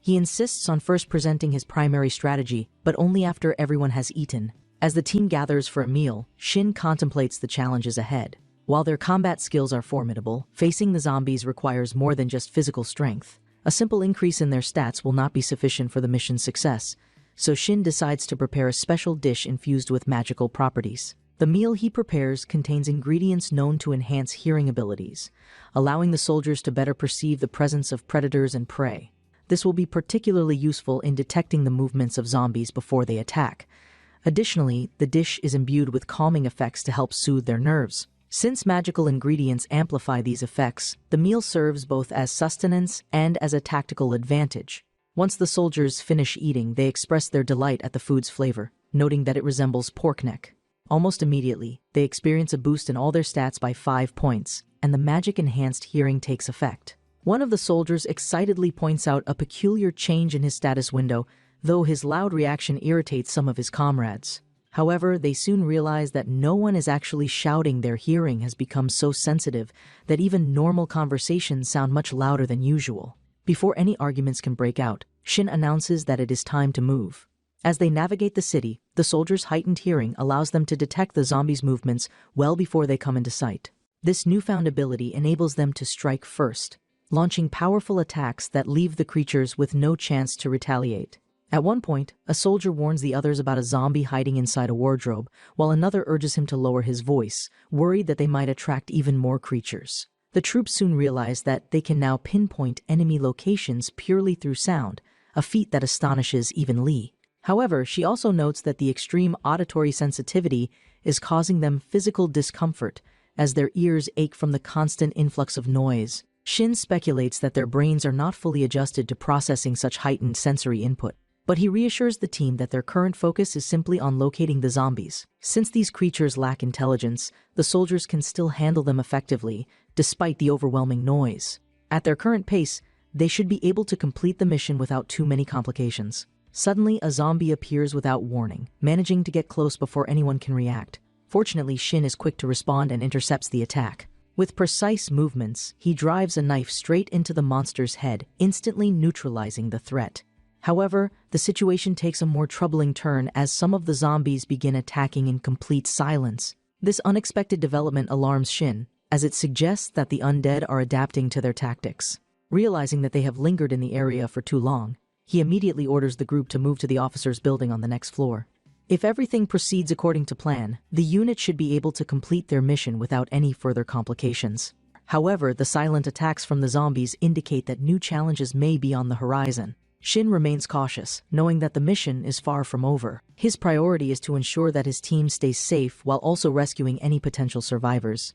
He insists on first presenting his primary strategy, but only after everyone has eaten. As the team gathers for a meal, Shin contemplates the challenges ahead. While their combat skills are formidable, facing the zombies requires more than just physical strength. A simple increase in their stats will not be sufficient for the mission's success, so Shin decides to prepare a special dish infused with magical properties. The meal he prepares contains ingredients known to enhance hearing abilities, allowing the soldiers to better perceive the presence of predators and prey. This will be particularly useful in detecting the movements of zombies before they attack. Additionally, the dish is imbued with calming effects to help soothe their nerves. Since magical ingredients amplify these effects, the meal serves both as sustenance and as a tactical advantage. Once the soldiers finish eating, they express their delight at the food's flavor, noting that it resembles pork neck. Almost immediately, they experience a boost in all their stats by 5 points, and the magic-enhanced hearing takes effect. One of the soldiers excitedly points out a peculiar change in his status window, though his loud reaction irritates some of his comrades. However, they soon realize that no one is actually shouting. Their hearing has become so sensitive that even normal conversations sound much louder than usual. Before any arguments can break out, Shin announces that it is time to move. As they navigate the city, the soldiers' heightened hearing allows them to detect the zombies' movements well before they come into sight. This newfound ability enables them to strike first, launching powerful attacks that leave the creatures with no chance to retaliate. At one point, a soldier warns the others about a zombie hiding inside a wardrobe, while another urges him to lower his voice, worried that they might attract even more creatures. The troops soon realize that they can now pinpoint enemy locations purely through sound, a feat that astonishes even Lee. However, she also notes that the extreme auditory sensitivity is causing them physical discomfort, as their ears ache from the constant influx of noise. Shin speculates that their brains are not fully adjusted to processing such heightened sensory input, but he reassures the team that their current focus is simply on locating the zombies. Since these creatures lack intelligence, the soldiers can still handle them effectively, despite the overwhelming noise. At their current pace, they should be able to complete the mission without too many complications. Suddenly, a zombie appears without warning, managing to get close before anyone can react. Fortunately, Shin is quick to respond and intercepts the attack. With precise movements, he drives a knife straight into the monster's head, instantly neutralizing the threat. However, the situation takes a more troubling turn as some of the zombies begin attacking in complete silence. This unexpected development alarms Shin, as it suggests that the undead are adapting to their tactics. Realizing that they have lingered in the area for too long, he immediately orders the group to move to the officers' building on the next floor. If everything proceeds according to plan, the unit should be able to complete their mission without any further complications. However, the silent attacks from the zombies indicate that new challenges may be on the horizon. Shin remains cautious, knowing that the mission is far from over. His priority is to ensure that his team stays safe while also rescuing any potential survivors.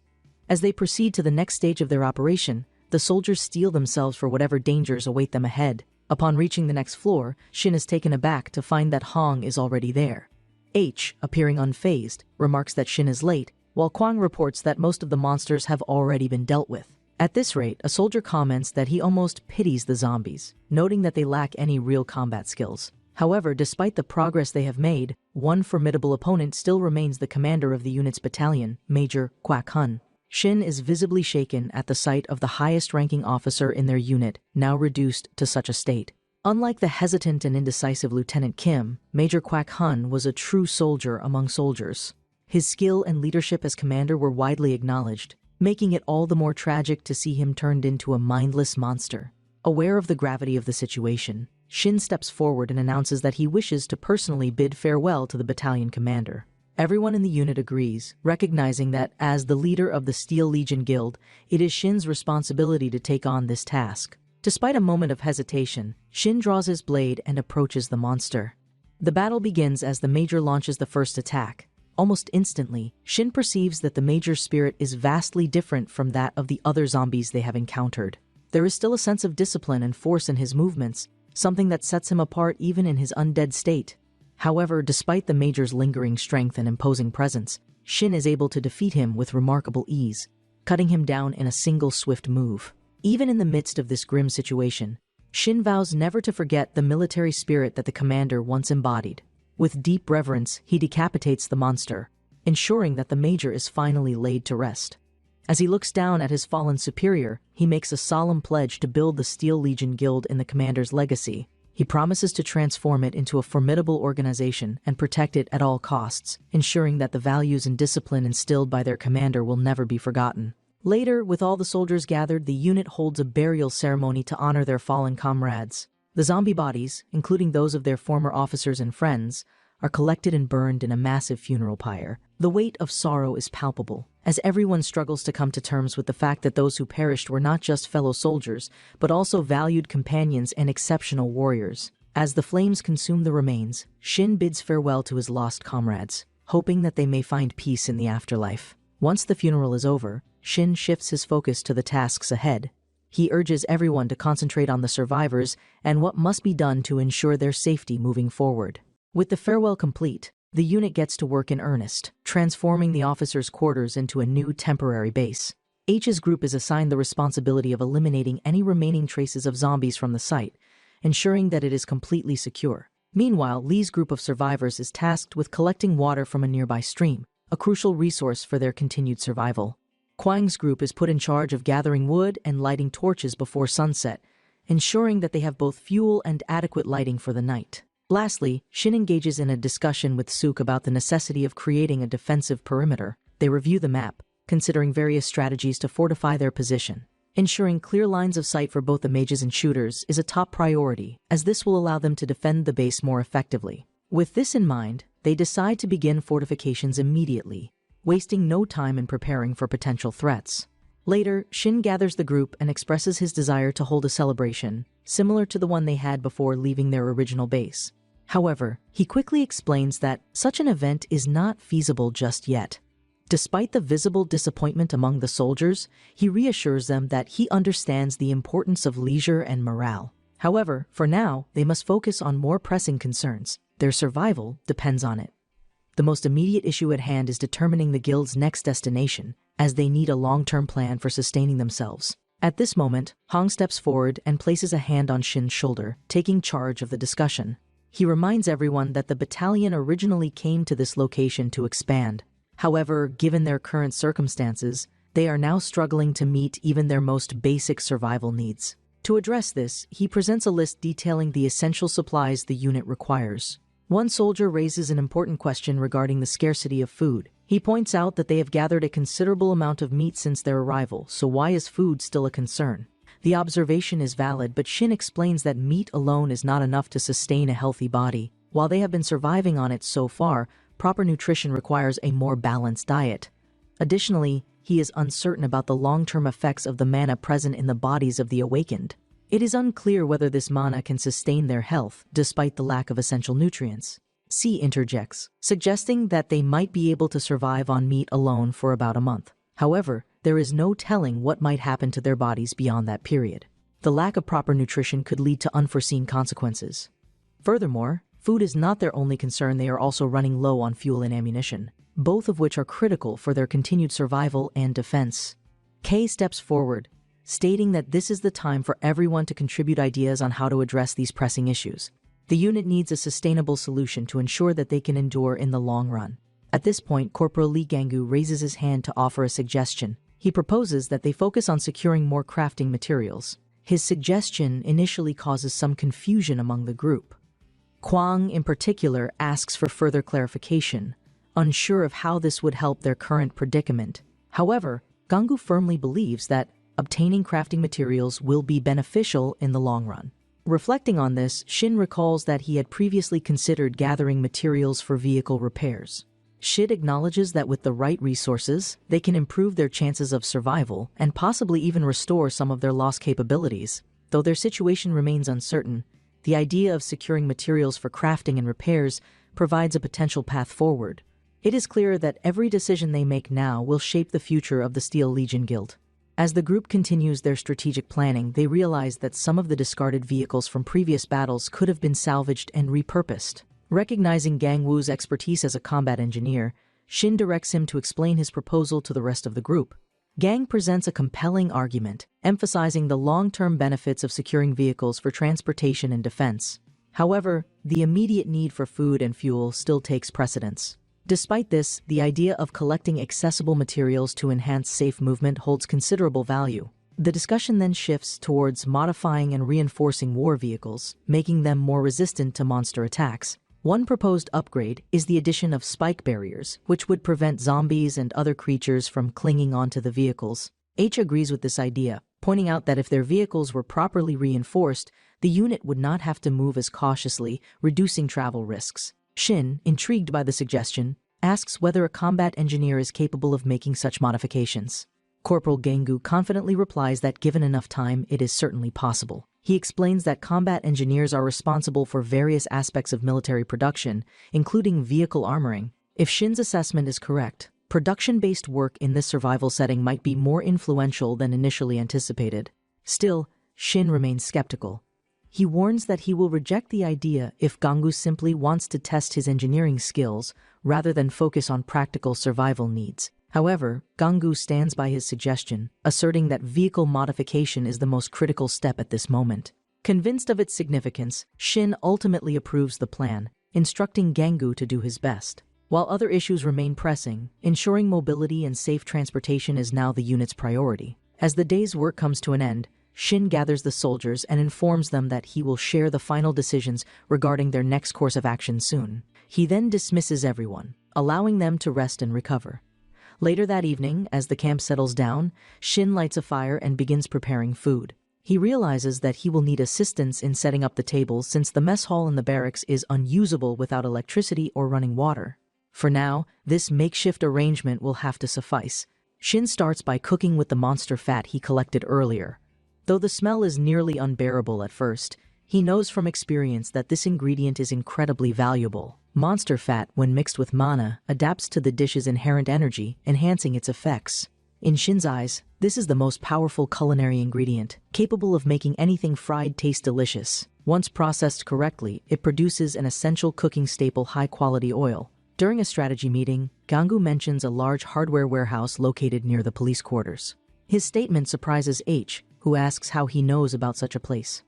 As they proceed to the next stage of their operation, the soldiers steel themselves for whatever dangers await them ahead. Upon reaching the next floor, Shin is taken aback to find that Hong is already there. H, appearing unfazed, remarks that Shin is late, while Kwang reports that most of the monsters have already been dealt with. At this rate, a soldier comments that he almost pities the zombies, noting that they lack any real combat skills. However, despite the progress they have made, one formidable opponent still remains the commander of the unit's battalion, Major Kwak Hun. Shin is visibly shaken at the sight of the highest-ranking officer in their unit, now reduced to such a state. Unlike the hesitant and indecisive Lieutenant Kim, Major Kwak Hun was a true soldier among soldiers. His skill and leadership as commander were widely acknowledged, making it all the more tragic to see him turned into a mindless monster. Aware of the gravity of the situation, Shin steps forward and announces that he wishes to personally bid farewell to the battalion commander. Everyone in the unit agrees, recognizing that as the leader of the Steel Legion Guild, it is Shin's responsibility to take on this task. Despite a moment of hesitation, Shin draws his blade and approaches the monster. The battle begins as the Major launches the first attack. Almost instantly, Shin perceives that the Major's spirit is vastly different from that of the other zombies they have encountered. There is still a sense of discipline and force in his movements, something that sets him apart even in his undead state. However, despite the Major's lingering strength and imposing presence, Shin is able to defeat him with remarkable ease, cutting him down in a single swift move. Even in the midst of this grim situation, Shin vows never to forget the military spirit that the commander once embodied. With deep reverence, he decapitates the monster, ensuring that the Major is finally laid to rest. As he looks down at his fallen superior, he makes a solemn pledge to build the Steel Legion Guild in the commander's legacy. He promises to transform it into a formidable organization and protect it at all costs, ensuring that the values and discipline instilled by their commander will never be forgotten. Later, with all the soldiers gathered, the unit holds a burial ceremony to honor their fallen comrades. The zombie bodies, including those of their former officers and friends, are collected and burned in a massive funeral pyre. The weight of sorrow is palpable, as everyone struggles to come to terms with the fact that those who perished were not just fellow soldiers, but also valued companions and exceptional warriors. As the flames consume the remains, Shin bids farewell to his lost comrades, hoping that they may find peace in the afterlife. Once the funeral is over, Shin shifts his focus to the tasks ahead. He urges everyone to concentrate on the survivors and what must be done to ensure their safety moving forward. With the farewell complete, the unit gets to work in earnest, transforming the officers' quarters into a new temporary base. H's group is assigned the responsibility of eliminating any remaining traces of zombies from the site, ensuring that it is completely secure. Meanwhile, Lee's group of survivors is tasked with collecting water from a nearby stream, a crucial resource for their continued survival. Kwang's group is put in charge of gathering wood and lighting torches before sunset, ensuring that they have both fuel and adequate lighting for the night. Lastly, Shin engages in a discussion with Suk about the necessity of creating a defensive perimeter. They review the map, considering various strategies to fortify their position. Ensuring clear lines of sight for both the mages and shooters is a top priority, as this will allow them to defend the base more effectively. With this in mind, they decide to begin fortifications immediately, wasting no time in preparing for potential threats. Later, Shin gathers the group and expresses his desire to hold a celebration, similar to the one they had before leaving their original base. However, he quickly explains that such an event is not feasible just yet. Despite the visible disappointment among the soldiers, he reassures them that he understands the importance of leisure and morale. However, for now, they must focus on more pressing concerns. Their survival depends on it. The most immediate issue at hand is determining the guild's next destination, as they need a long-term plan for sustaining themselves. At this moment, Hong steps forward and places a hand on Shin's shoulder, taking charge of the discussion. He reminds everyone that the battalion originally came to this location to expand. However, given their current circumstances, they are now struggling to meet even their most basic survival needs. To address this, he presents a list detailing the essential supplies the unit requires. One soldier raises an important question regarding the scarcity of food. He points out that they have gathered a considerable amount of meat since their arrival, so why is food still a concern? The observation is valid, but Shin explains that meat alone is not enough to sustain a healthy body. While they have been surviving on it so far, proper nutrition requires a more balanced diet. Additionally, he is uncertain about the long-term effects of the mana present in the bodies of the awakened. It is unclear whether this mana can sustain their health, despite the lack of essential nutrients. C interjects, suggesting that they might be able to survive on meat alone for about a month. However, there is no telling what might happen to their bodies beyond that period. The lack of proper nutrition could lead to unforeseen consequences. Furthermore, food is not their only concern. They are also running low on fuel and ammunition, both of which are critical for their continued survival and defense. K steps forward, stating that this is the time for everyone to contribute ideas on how to address these pressing issues. The unit needs a sustainable solution to ensure that they can endure in the long run. At this point, Corporal Lee Gangu raises his hand to offer a suggestion. He proposes that they focus on securing more crafting materials. His suggestion initially causes some confusion among the group. Kwang, in particular, asks for further clarification, unsure of how this would help their current predicament. However, Gangu firmly believes that obtaining crafting materials will be beneficial in the long run. Reflecting on this, Shin recalls that he had previously considered gathering materials for vehicle repairs. Shin acknowledges that with the right resources, they can improve their chances of survival and possibly even restore some of their lost capabilities. Though their situation remains uncertain, the idea of securing materials for crafting and repairs provides a potential path forward. It is clear that every decision they make now will shape the future of the Steel Legion Guild. As the group continues their strategic planning, they realize that some of the discarded vehicles from previous battles could have been salvaged and repurposed. Recognizing Gang Wu's expertise as a combat engineer, Shin directs him to explain his proposal to the rest of the group. Gang presents a compelling argument, emphasizing the long-term benefits of securing vehicles for transportation and defense. However, the immediate need for food and fuel still takes precedence. Despite this, the idea of collecting accessible materials to enhance safe movement holds considerable value. The discussion then shifts towards modifying and reinforcing war vehicles, making them more resistant to monster attacks. One proposed upgrade is the addition of spike barriers, which would prevent zombies and other creatures from clinging onto the vehicles. H agrees with this idea, pointing out that if their vehicles were properly reinforced, the unit would not have to move as cautiously, reducing travel risks. Shin, intrigued by the suggestion, asks whether a combat engineer is capable of making such modifications. Corporal Gangu confidently replies that given enough time, it is certainly possible. He explains that combat engineers are responsible for various aspects of military production, including vehicle armoring. If Shin's assessment is correct, production-based work in this survival setting might be more influential than initially anticipated. Still, Shin remains skeptical. He warns that he will reject the idea if Gangu simply wants to test his engineering skills rather than focus on practical survival needs. However, Gangu stands by his suggestion, asserting that vehicle modification is the most critical step at this moment. Convinced of its significance, Shin ultimately approves the plan, instructing Gangu to do his best. While other issues remain pressing, ensuring mobility and safe transportation is now the unit's priority. As the day's work comes to an end, Shin gathers the soldiers and informs them that he will share the final decisions regarding their next course of action soon. He then dismisses everyone, allowing them to rest and recover. Later that evening, as the camp settles down, Shin lights a fire and begins preparing food. He realizes that he will need assistance in setting up the tables since the mess hall in the barracks is unusable without electricity or running water. For now, this makeshift arrangement will have to suffice. Shin starts by cooking with the monster fat he collected earlier. Though the smell is nearly unbearable at first, he knows from experience that this ingredient is incredibly valuable. Monster fat, when mixed with mana, adapts to the dish's inherent energy, enhancing its effects. In Shin's eyes, this is the most powerful culinary ingredient, capable of making anything fried taste delicious. Once processed correctly, it produces an essential cooking staple, high-quality oil. During a strategy meeting, Gangu mentions a large hardware warehouse located near the police quarters. His statement surprises H, who asks how he knows about such a place.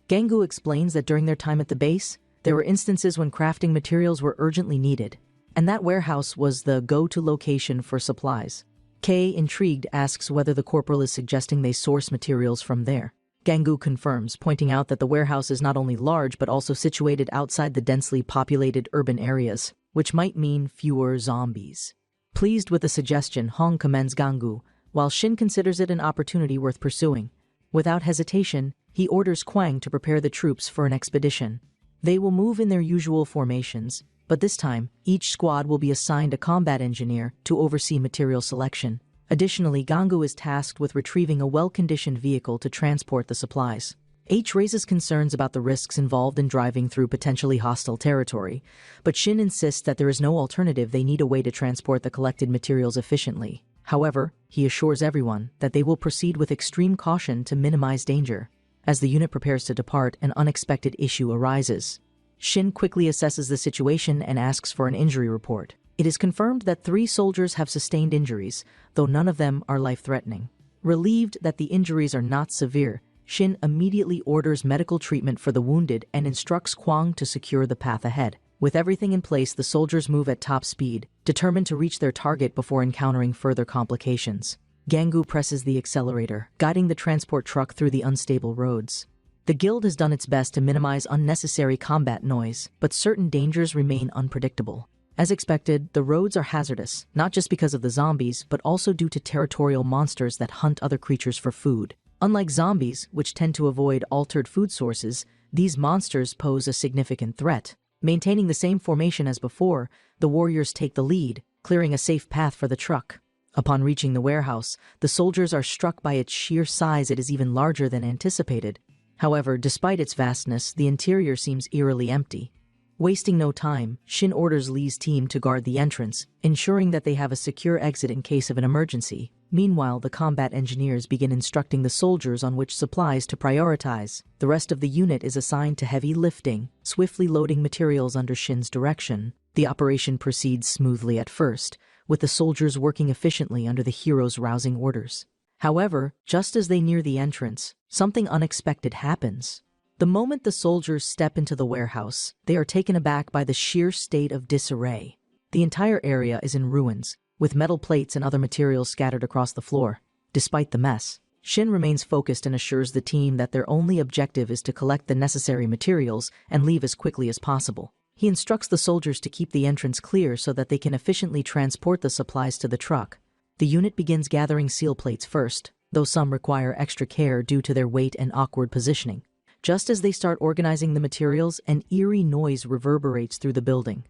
Gangu explains that during their time at the base, there were instances when crafting materials were urgently needed, and that warehouse was the go-to location for supplies. K, intrigued, asks whether the corporal is suggesting they source materials from there. Gangu confirms, pointing out that the warehouse is not only large but also situated outside the densely populated urban areas, which might mean fewer zombies. Pleased with the suggestion, Hong commends Gangu, while Shin considers it an opportunity worth pursuing. Without hesitation, he orders Kwang to prepare the troops for an expedition. They will move in their usual formations, but this time, each squad will be assigned a combat engineer to oversee material selection. Additionally, Gangu is tasked with retrieving a well-conditioned vehicle to transport the supplies. H raises concerns about the risks involved in driving through potentially hostile territory, but Shin insists that there is no alternative. They need a way to transport the collected materials efficiently. However, he assures everyone that they will proceed with extreme caution to minimize danger. As the unit prepares to depart, an unexpected issue arises. Shin quickly assesses the situation and asks for an injury report. It is confirmed that 3 soldiers have sustained injuries, though none of them are life-threatening. Relieved that the injuries are not severe, Shin immediately orders medical treatment for the wounded and instructs Kwang to secure the path ahead. With everything in place, the soldiers move at top speed, determined to reach their target before encountering further complications. Gangu presses the accelerator, guiding the transport truck through the unstable roads. The guild has done its best to minimize unnecessary combat noise, but certain dangers remain unpredictable. As expected, the roads are hazardous, not just because of the zombies, but also due to territorial monsters that hunt other creatures for food. Unlike zombies, which tend to avoid altered food sources, these monsters pose a significant threat. Maintaining the same formation as before, the warriors take the lead, clearing a safe path for the truck. Upon reaching the warehouse, the soldiers are struck by its sheer size. It is even larger than anticipated. However, despite its vastness, the interior seems eerily empty. Wasting no time, Shin orders Lee's team to guard the entrance, ensuring that they have a secure exit in case of an emergency. Meanwhile, the combat engineers begin instructing the soldiers on which supplies to prioritize. The rest of the unit is assigned to heavy lifting, swiftly loading materials under Shin's direction. The operation proceeds smoothly at first, with the soldiers working efficiently under the hero's rousing orders. However, just as they near the entrance, something unexpected happens. The moment the soldiers step into the warehouse, they are taken aback by the sheer state of disarray. The entire area is in ruins, with metal plates and other materials scattered across the floor. Despite the mess, Shin remains focused and assures the team that their only objective is to collect the necessary materials and leave as quickly as possible. He instructs the soldiers to keep the entrance clear so that they can efficiently transport the supplies to the truck. The unit begins gathering seal plates first, though some require extra care due to their weight and awkward positioning. Just as they start organizing the materials, an eerie noise reverberates through the building.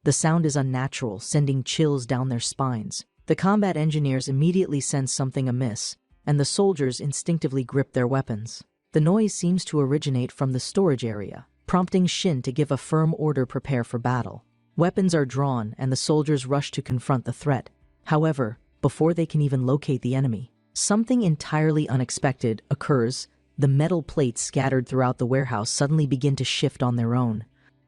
The sound is unnatural, sending chills down their spines. The combat engineers immediately sense something amiss, and the soldiers instinctively grip their weapons. The noise seems to originate from the storage area, prompting Shin to give a firm order: prepare for battle. Weapons are drawn and the soldiers rush to confront the threat. However, before they can even locate the enemy, something entirely unexpected occurs. The metal plates scattered throughout the warehouse suddenly begin to shift on their own.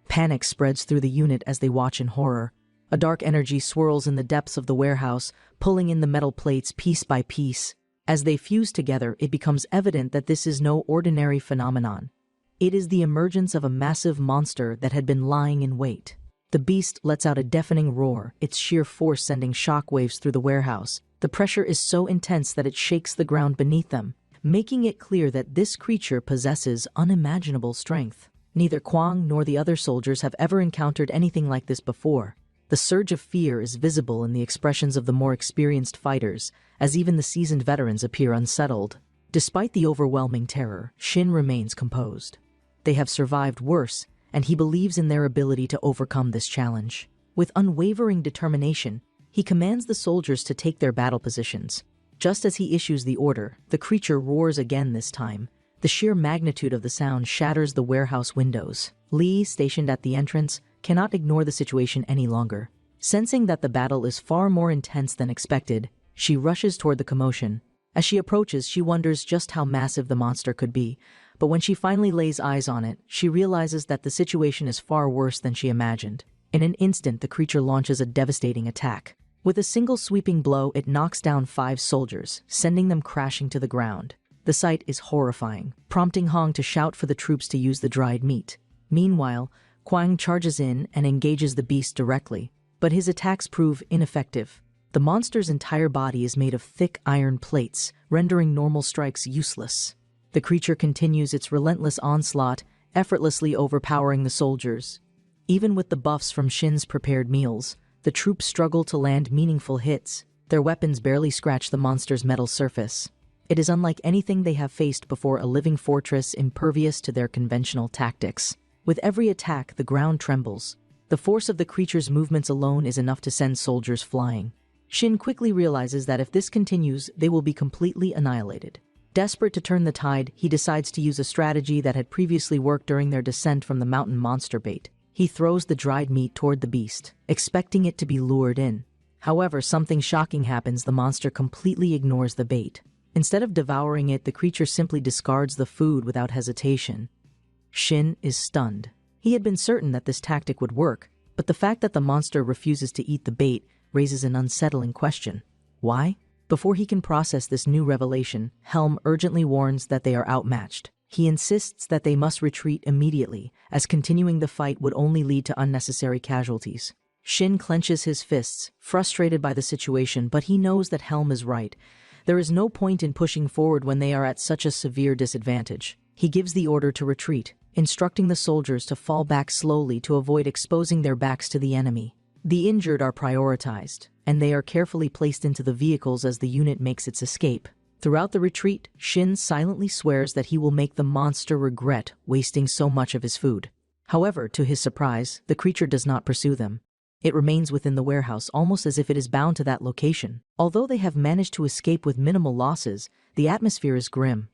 Panic spreads through the unit as they watch in horror. A dark energy swirls in the depths of the warehouse, pulling in the metal plates piece by piece. As they fuse together, it becomes evident that this is no ordinary phenomenon. It is the emergence of a massive monster that had been lying in wait. The beast lets out a deafening roar, its sheer force sending shockwaves through the warehouse. The pressure is so intense that it shakes the ground beneath them, making it clear that this creature possesses unimaginable strength. Neither Kwang nor the other soldiers have ever encountered anything like this before. The surge of fear is visible in the expressions of the more experienced fighters, as even the seasoned veterans appear unsettled. Despite the overwhelming terror, Shin remains composed. They have survived worse, and he believes in their ability to overcome this challenge. With unwavering determination, he commands the soldiers to take their battle positions. Just as he issues the order, the creature roars again this time. The sheer magnitude of the sound shatters the warehouse windows. Lee, stationed at the entrance, cannot ignore the situation any longer. Sensing that the battle is far more intense than expected, she rushes toward the commotion. As she approaches, she wonders just how massive the monster could be, but when she finally lays eyes on it, she realizes that the situation is far worse than she imagined. In an instant, the creature launches a devastating attack. With a single sweeping blow, it knocks down 5 soldiers, sending them crashing to the ground. The sight is horrifying, prompting Hong to shout for the troops to use the dried meat. Meanwhile, Kwang charges in and engages the beast directly, but his attacks prove ineffective. The monster's entire body is made of thick iron plates, rendering normal strikes useless. The creature continues its relentless onslaught, effortlessly overpowering the soldiers. Even with the buffs from Shin's prepared meals, the troops struggle to land meaningful hits. Their weapons barely scratch the monster's metal surface. It is unlike anything they have faced before, a living fortress impervious to their conventional tactics. With every attack, the ground trembles. The force of the creature's movements alone is enough to send soldiers flying. Shin quickly realizes that if this continues, they will be completely annihilated. Desperate to turn the tide, he decides to use a strategy that had previously worked during their descent from the mountain monster bait. He throws the dried meat toward the beast, expecting it to be lured in. However, something shocking happens. The monster completely ignores the bait. Instead of devouring it, the creature simply discards the food without hesitation. Shin is stunned. He had been certain that this tactic would work, but the fact that the monster refuses to eat the bait raises an unsettling question. Why? Before he can process this new revelation, Helm urgently warns that they are outmatched. He insists that they must retreat immediately, as continuing the fight would only lead to unnecessary casualties. Shin clenches his fists, frustrated by the situation, but he knows that Helm is right. There is no point in pushing forward when they are at such a severe disadvantage. He gives the order to retreat, instructing the soldiers to fall back slowly to avoid exposing their backs to the enemy. The injured are prioritized, and they are carefully placed into the vehicles as the unit makes its escape. Throughout the retreat, Shin silently swears that he will make the monster regret wasting so much of his food. However, to his surprise, the creature does not pursue them. It remains within the warehouse, almost as if it is bound to that location. Although they have managed to escape with minimal losses, the atmosphere is grim.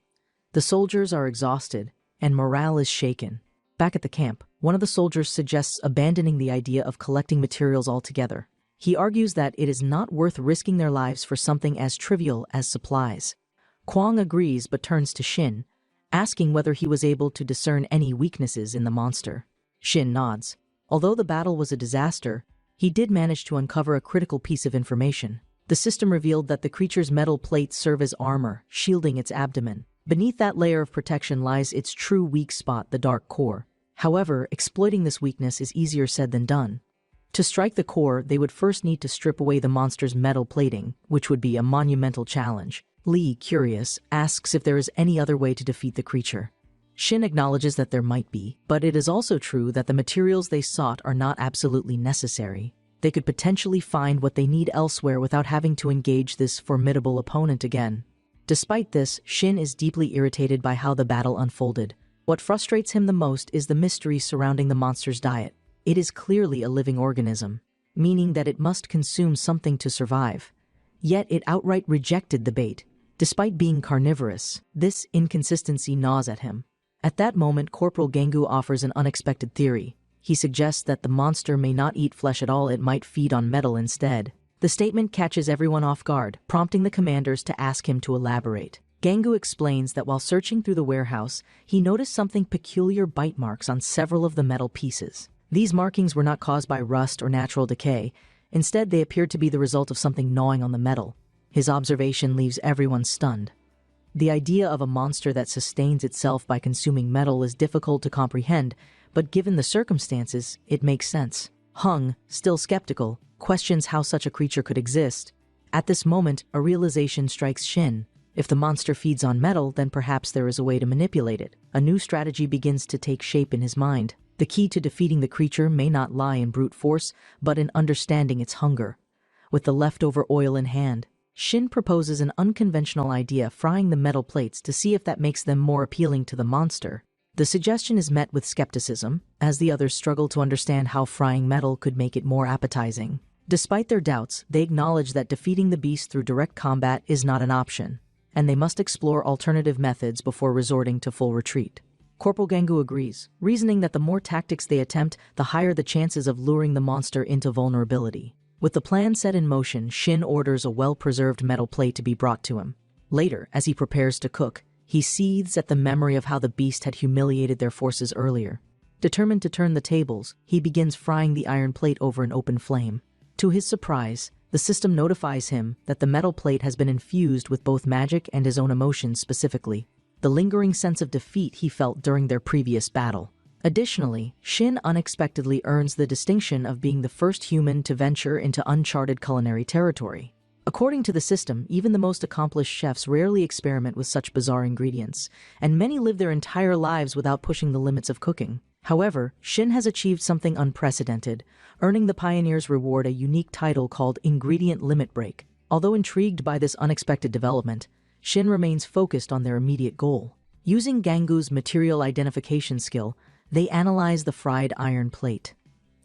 The soldiers are exhausted, and morale is shaken. Back at the camp, one of the soldiers suggests abandoning the idea of collecting materials altogether. He argues that it is not worth risking their lives for something as trivial as supplies. Kwang agrees but turns to Shin, asking whether he was able to discern any weaknesses in the monster. Shin nods. Although the battle was a disaster, he did manage to uncover a critical piece of information. The system revealed that the creature's metal plates serve as armor, shielding its abdomen. Beneath that layer of protection lies its true weak spot, the dark core. However, exploiting this weakness is easier said than done. To strike the core, they would first need to strip away the monster's metal plating, which would be a monumental challenge. Lee, curious, asks if there is any other way to defeat the creature. Shin acknowledges that there might be, but it is also true that the materials they sought are not absolutely necessary. They could potentially find what they need elsewhere without having to engage this formidable opponent again. Despite this, Shin is deeply irritated by how the battle unfolded. What frustrates him the most is the mystery surrounding the monster's diet. It is clearly a living organism, meaning that it must consume something to survive. Yet it outright rejected the bait. Despite being carnivorous, this inconsistency gnaws at him. At that moment, Corporal Gangu offers an unexpected theory. He suggests that the monster may not eat flesh at all, it might feed on metal instead. The statement catches everyone off guard, prompting the commanders to ask him to elaborate. Gangu explains that while searching through the warehouse, he noticed something peculiar: bite marks on several of the metal pieces. These markings were not caused by rust or natural decay. Instead, they appeared to be the result of something gnawing on the metal. His observation leaves everyone stunned. The idea of a monster that sustains itself by consuming metal is difficult to comprehend, but given the circumstances, it makes sense. Hung, still skeptical, questions how such a creature could exist. At this moment, a realization strikes Shin. If the monster feeds on metal, then perhaps there is a way to manipulate it. A new strategy begins to take shape in his mind. The key to defeating the creature may not lie in brute force, but in understanding its hunger. With the leftover oil in hand, Shin proposes an unconventional idea: frying the metal plates to see if that makes them more appealing to the monster. The suggestion is met with skepticism, as the others struggle to understand how frying metal could make it more appetizing. Despite their doubts, they acknowledge that defeating the beast through direct combat is not an option, and they must explore alternative methods before resorting to full retreat. Corporal Gangu agrees, reasoning that the more tactics they attempt, the higher the chances of luring the monster into vulnerability. With the plan set in motion, Shin orders a well-preserved metal plate to be brought to him. Later, as he prepares to cook, he seethes at the memory of how the beast had humiliated their forces earlier. Determined to turn the tables, he begins frying the iron plate over an open flame. To his surprise, the system notifies him that the metal plate has been infused with both magic and his own emotions specifically, the lingering sense of defeat he felt during their previous battle. Additionally, Shin unexpectedly earns the distinction of being the first human to venture into uncharted culinary territory. According to the system, even the most accomplished chefs rarely experiment with such bizarre ingredients, and many live their entire lives without pushing the limits of cooking. However, Shin has achieved something unprecedented, earning the Pioneer's Reward a unique title called Ingredient Limit Break. Although intrigued by this unexpected development, Shin remains focused on their immediate goal. Using Gangu's material identification skill, they analyze the fried iron plate.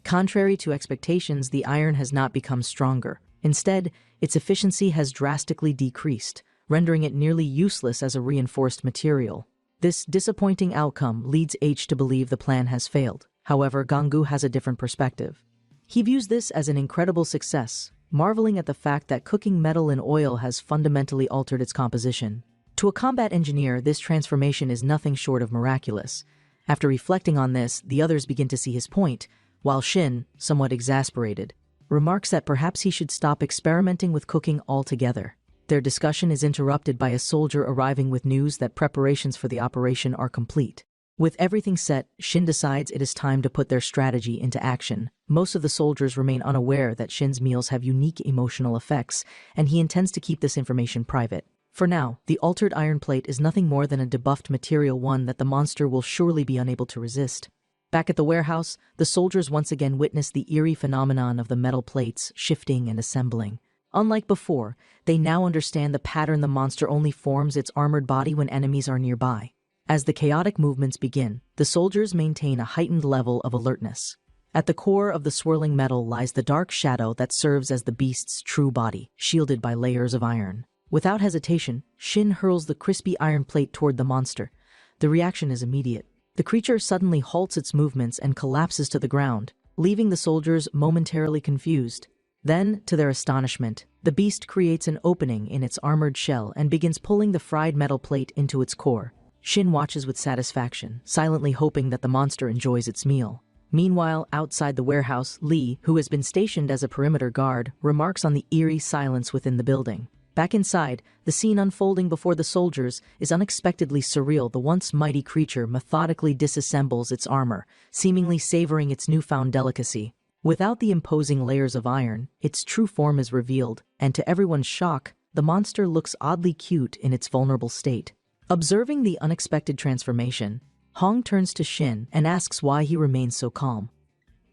Contrary to expectations, the iron has not become stronger. Instead, its efficiency has drastically decreased, rendering it nearly useless as a reinforced material. This disappointing outcome leads H to believe the plan has failed. However, Gangu has a different perspective. He views this as an incredible success, marveling at the fact that cooking metal in oil has fundamentally altered its composition. To a combat engineer, this transformation is nothing short of miraculous. After reflecting on this, the others begin to see his point, while Shin, somewhat exasperated, remarks that perhaps he should stop experimenting with cooking altogether. Their discussion is interrupted by a soldier arriving with news that preparations for the operation are complete. With everything set, Shin decides it is time to put their strategy into action. Most of the soldiers remain unaware that Shin's meals have unique emotional effects, and he intends to keep this information private. For now, the altered iron plate is nothing more than a debuffed material, one that the monster will surely be unable to resist. Back at the warehouse, the soldiers once again witness the eerie phenomenon of the metal plates shifting and assembling. Unlike before, they now understand the pattern: the monster only forms its armored body when enemies are nearby. As the chaotic movements begin, the soldiers maintain a heightened level of alertness. At the core of the swirling metal lies the dark shadow that serves as the beast's true body, shielded by layers of iron. Without hesitation, Shin hurls the crispy iron plate toward the monster. The reaction is immediate. The creature suddenly halts its movements and collapses to the ground, leaving the soldiers momentarily confused. Then, to their astonishment, the beast creates an opening in its armored shell and begins pulling the fried metal plate into its core. Shin watches with satisfaction, silently hoping that the monster enjoys its meal. Meanwhile, outside the warehouse, Lee, who has been stationed as a perimeter guard, remarks on the eerie silence within the building. Back inside, the scene unfolding before the soldiers is unexpectedly surreal. The once mighty creature methodically disassembles its armor, seemingly savoring its newfound delicacy. Without the imposing layers of iron, its true form is revealed, and to everyone's shock, the monster looks oddly cute in its vulnerable state. Observing the unexpected transformation, Hong turns to Shin and asks why he remains so calm.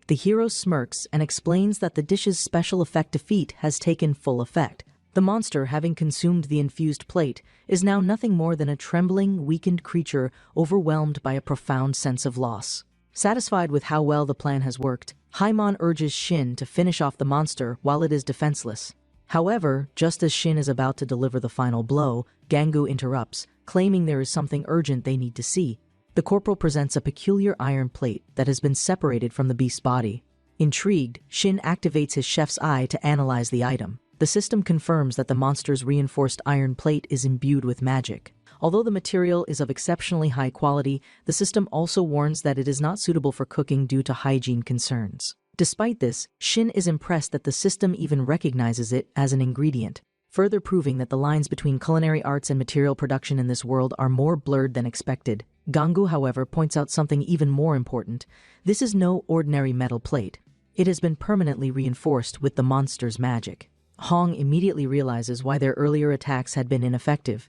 The hero smirks and explains that the dish's special effect defeat has taken full effect. The monster, having consumed the infused plate, is now nothing more than a trembling, weakened creature overwhelmed by a profound sense of loss. Satisfied with how well the plan has worked, Haimon urges Shin to finish off the monster while it is defenseless. However, just as Shin is about to deliver the final blow, Gangu interrupts, claiming there is something urgent they need to see. The corporal presents a peculiar iron plate that has been separated from the beast's body. Intrigued, Shin activates his chef's eye to analyze the item. The system confirms that the monster's reinforced iron plate is imbued with magic. Although the material is of exceptionally high quality, the system also warns that it is not suitable for cooking due to hygiene concerns. Despite this, Shin is impressed that the system even recognizes it as an ingredient, further proving that the lines between culinary arts and material production in this world are more blurred than expected. Gangu, however, points out something even more important. This is no ordinary metal plate. It has been permanently reinforced with the monster's magic. Hong immediately realizes why their earlier attacks had been ineffective.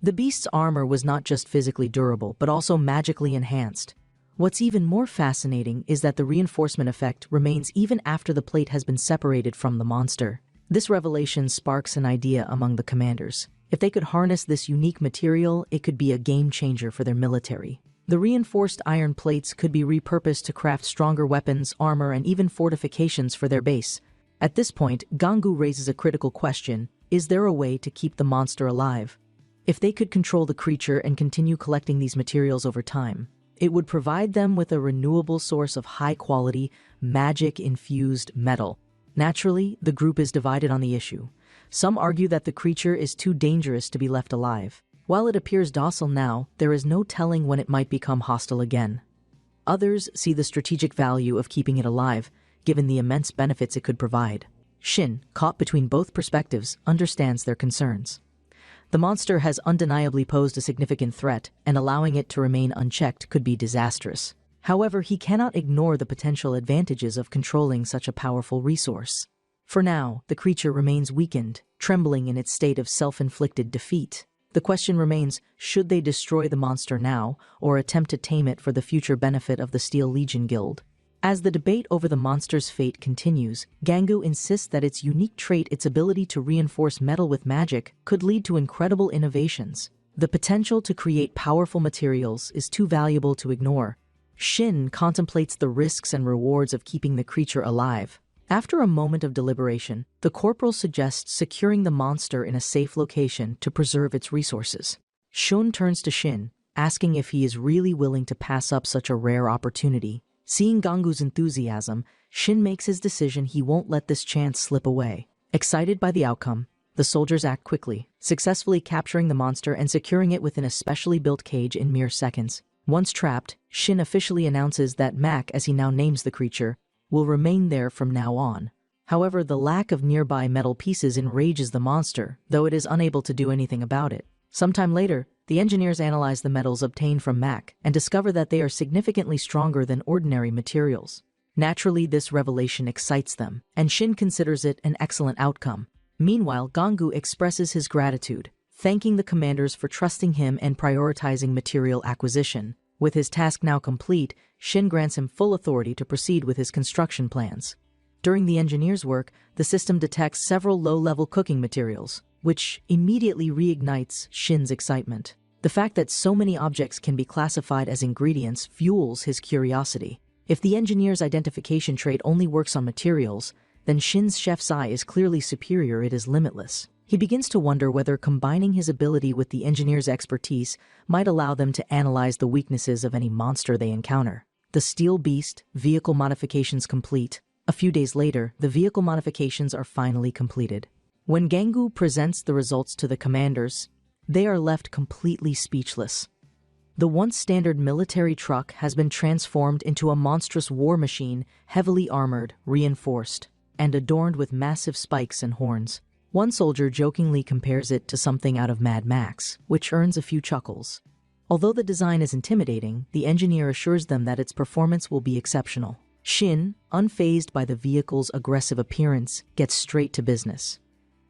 The beast's armor was not just physically durable, but also magically enhanced. What's even more fascinating is that the reinforcement effect remains even after the plate has been separated from the monster. This revelation sparks an idea among the commanders. If they could harness this unique material, it could be a game changer for their military. The reinforced iron plates could be repurposed to craft stronger weapons, armor, and even fortifications for their base. At this point, Gangu raises a critical question: is there a way to keep the monster alive? If they could control the creature and continue collecting these materials over time, it would provide them with a renewable source of high-quality, magic-infused metal. Naturally, the group is divided on the issue. Some argue that the creature is too dangerous to be left alive. While it appears docile now, there is no telling when it might become hostile again. Others see the strategic value of keeping it alive, given the immense benefits it could provide. Shin, caught between both perspectives, understands their concerns. The monster has undeniably posed a significant threat, and allowing it to remain unchecked could be disastrous. However, he cannot ignore the potential advantages of controlling such a powerful resource. For now, the creature remains weakened, trembling in its state of self-inflicted defeat. The question remains, should they destroy the monster now, or attempt to tame it for the future benefit of the Steel Legion Guild? As the debate over the monster's fate continues, Gangu insists that its unique trait, its ability to reinforce metal with magic, could lead to incredible innovations. The potential to create powerful materials is too valuable to ignore. Shin contemplates the risks and rewards of keeping the creature alive. After a moment of deliberation, the corporal suggests securing the monster in a safe location to preserve its resources. Shun turns to Shin, asking if he is really willing to pass up such a rare opportunity. Seeing Gangu's enthusiasm, Shin makes his decision he won't let this chance slip away. Excited by the outcome, the soldiers act quickly, successfully capturing the monster and securing it within a specially built cage in mere seconds. Once trapped, Shin officially announces that Mac, as he now names the creature, will remain there from now on. However, the lack of nearby metal pieces enrages the monster, though it is unable to do anything about it. Sometime later, the engineers analyze the metals obtained from Mac and discover that they are significantly stronger than ordinary materials. Naturally, this revelation excites them, and Shin considers it an excellent outcome. Meanwhile, Gangu expresses his gratitude, thanking the commanders for trusting him and prioritizing material acquisition. With his task now complete, Shin grants him full authority to proceed with his construction plans. During the engineer's work, the system detects several low-level cooking materials, which immediately reignites Shin's excitement. The fact that so many objects can be classified as ingredients fuels his curiosity. If the engineer's identification trait only works on materials, then Shin's chef's eye is clearly superior, it is limitless. He begins to wonder whether combining his ability with the engineer's expertise might allow them to analyze the weaknesses of any monster they encounter. The Steel Beast, vehicle modifications complete. A few days later, the vehicle modifications are finally completed. When Gangu presents the results to the commanders, they are left completely speechless. The once standard military truck has been transformed into a monstrous war machine, heavily armored, reinforced, and adorned with massive spikes and horns. One soldier jokingly compares it to something out of Mad Max, which earns a few chuckles. Although the design is intimidating, the engineer assures them that its performance will be exceptional. Shin, unfazed by the vehicle's aggressive appearance, gets straight to business.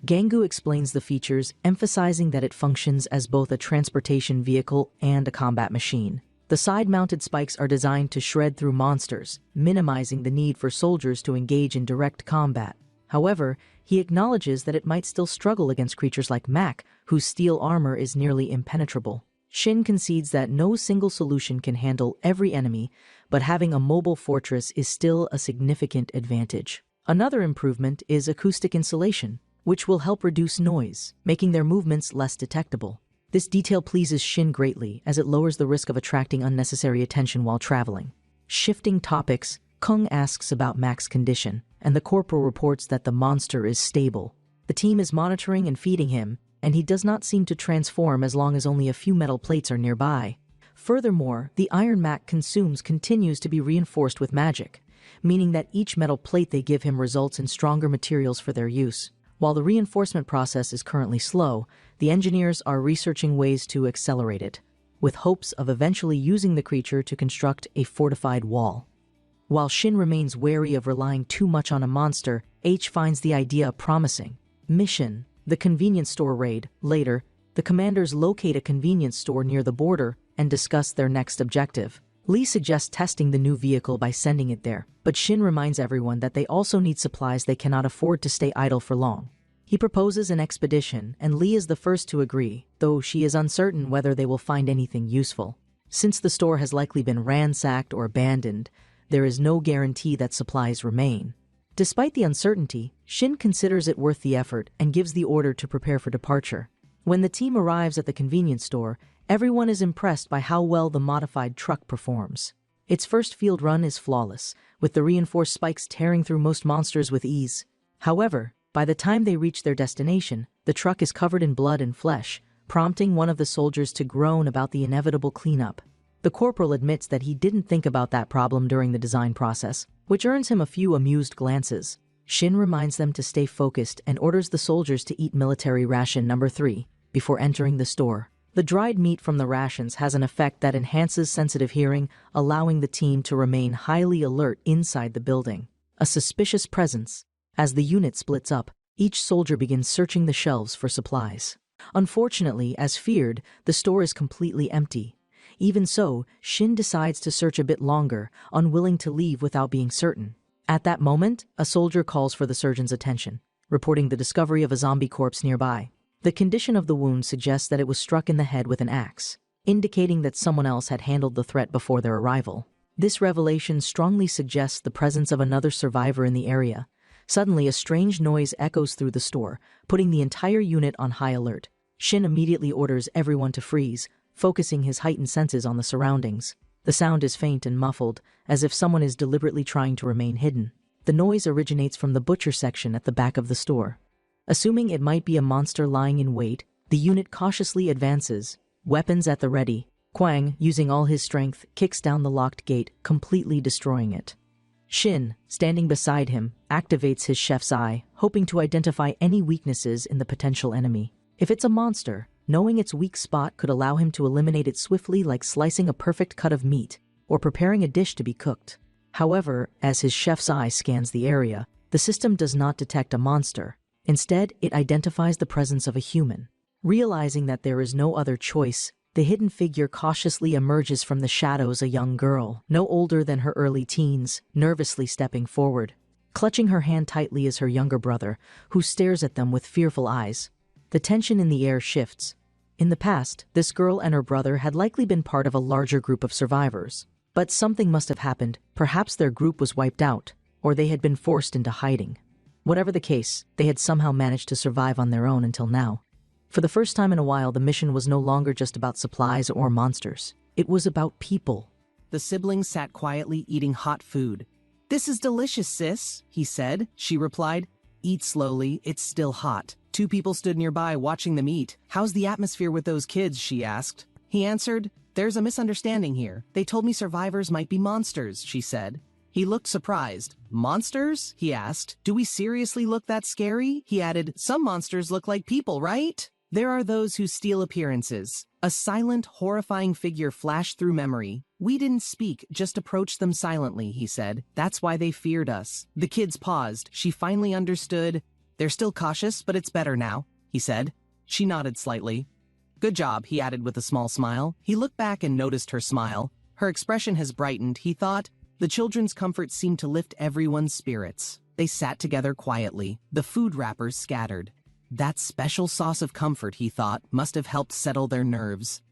Gangu explains the features, emphasizing that it functions as both a transportation vehicle and a combat machine. The side-mounted spikes are designed to shred through monsters, minimizing the need for soldiers to engage in direct combat. However, he acknowledges that it might still struggle against creatures like Mac, whose steel armor is nearly impenetrable. Shin concedes that no single solution can handle every enemy, but having a mobile fortress is still a significant advantage. Another improvement is acoustic insulation, which will help reduce noise, making their movements less detectable. This detail pleases Shin greatly, as it lowers the risk of attracting unnecessary attention while traveling. Shifting topics, Kung asks about Mac's condition, and the corporal reports that the monster is stable. The team is monitoring and feeding him, and he does not seem to transform as long as only a few metal plates are nearby. Furthermore, the iron Mac consumes continues to be reinforced with magic, meaning that each metal plate they give him results in stronger materials for their use. While the reinforcement process is currently slow, the engineers are researching ways to accelerate it, with hopes of eventually using the creature to construct a fortified wall. While Shin remains wary of relying too much on a monster, H finds the idea promising. Mission: the convenience store raid. Later, the commanders locate a convenience store near the border and discuss their next objective. Lee suggests testing the new vehicle by sending it there, but Shin reminds everyone that they also need supplies. They cannot afford to stay idle for long. He proposes an expedition, and Lee is the first to agree, though she is uncertain whether they will find anything useful. Since the store has likely been ransacked or abandoned, there is no guarantee that supplies remain. Despite the uncertainty, Shin considers it worth the effort and gives the order to prepare for departure. When the team arrives at the convenience store, everyone is impressed by how well the modified truck performs. Its first field run is flawless, with the reinforced spikes tearing through most monsters with ease. However, by the time they reach their destination, the truck is covered in blood and flesh, prompting one of the soldiers to groan about the inevitable cleanup. The corporal admits that he didn't think about that problem during the design process, which earns him a few amused glances. Shin reminds them to stay focused and orders the soldiers to eat military ration number 3 before entering the store. The dried meat from the rations has an effect that enhances sensitive hearing, allowing the team to remain highly alert inside the building. A suspicious presence. As the unit splits up, each soldier begins searching the shelves for supplies. Unfortunately, as feared, the store is completely empty. Even so, Shin decides to search a bit longer, unwilling to leave without being certain. At that moment, a soldier calls for the surgeon's attention, reporting the discovery of a zombie corpse nearby. The condition of the wound suggests that it was struck in the head with an axe, indicating that someone else had handled the threat before their arrival. This revelation strongly suggests the presence of another survivor in the area. Suddenly, a strange noise echoes through the store, putting the entire unit on high alert. Shin immediately orders everyone to freeze, focusing his heightened senses on the surroundings. The sound is faint and muffled, as if someone is deliberately trying to remain hidden. The noise originates from the butcher section at the back of the store. Assuming it might be a monster lying in wait, the unit cautiously advances, weapons at the ready. Kwang, using all his strength, kicks down the locked gate, completely destroying it. Shin, standing beside him, activates his chef's eye, hoping to identify any weaknesses in the potential enemy. If it's a monster, knowing its weak spot could allow him to eliminate it swiftly, like slicing a perfect cut of meat or preparing a dish to be cooked. However, as his chef's eye scans the area, the system does not detect a monster. Instead, it identifies the presence of a human. Realizing that there is no other choice, the hidden figure cautiously emerges from the shadows, a young girl, no older than her early teens, nervously stepping forward. Clutching her hand tightly is her younger brother, who stares at them with fearful eyes. The tension in the air shifts. In the past, this girl and her brother had likely been part of a larger group of survivors. But something must have happened. Perhaps their group was wiped out, or they had been forced into hiding. Whatever the case, they had somehow managed to survive on their own until now. For the first time in a while, the mission was no longer just about supplies or monsters. It was about people. The siblings sat quietly eating hot food. "This is delicious, sis," he said. She replied, "Eat slowly, it's still hot." Two people stood nearby watching them eat. "How's the atmosphere with those kids?" she asked. He answered, "There's a misunderstanding here. They told me survivors might be monsters," she said. He looked surprised. "Monsters?" he asked. "Do we seriously look that scary?" He added, "Some monsters look like people, right? There are those who steal appearances." A silent, horrifying figure flashed through memory. "We didn't speak, just approached them silently," he said. "That's why they feared us." The kids paused. She finally understood. They're still cautious, but it's better now, he said. She nodded slightly. Good job, he added with a small smile. He looked back and noticed her smile. Her expression has brightened, he thought. The children's comfort seemed to lift everyone's spirits. They sat together quietly, the food wrappers scattered. That special sauce of comfort, he thought, must have helped settle their nerves.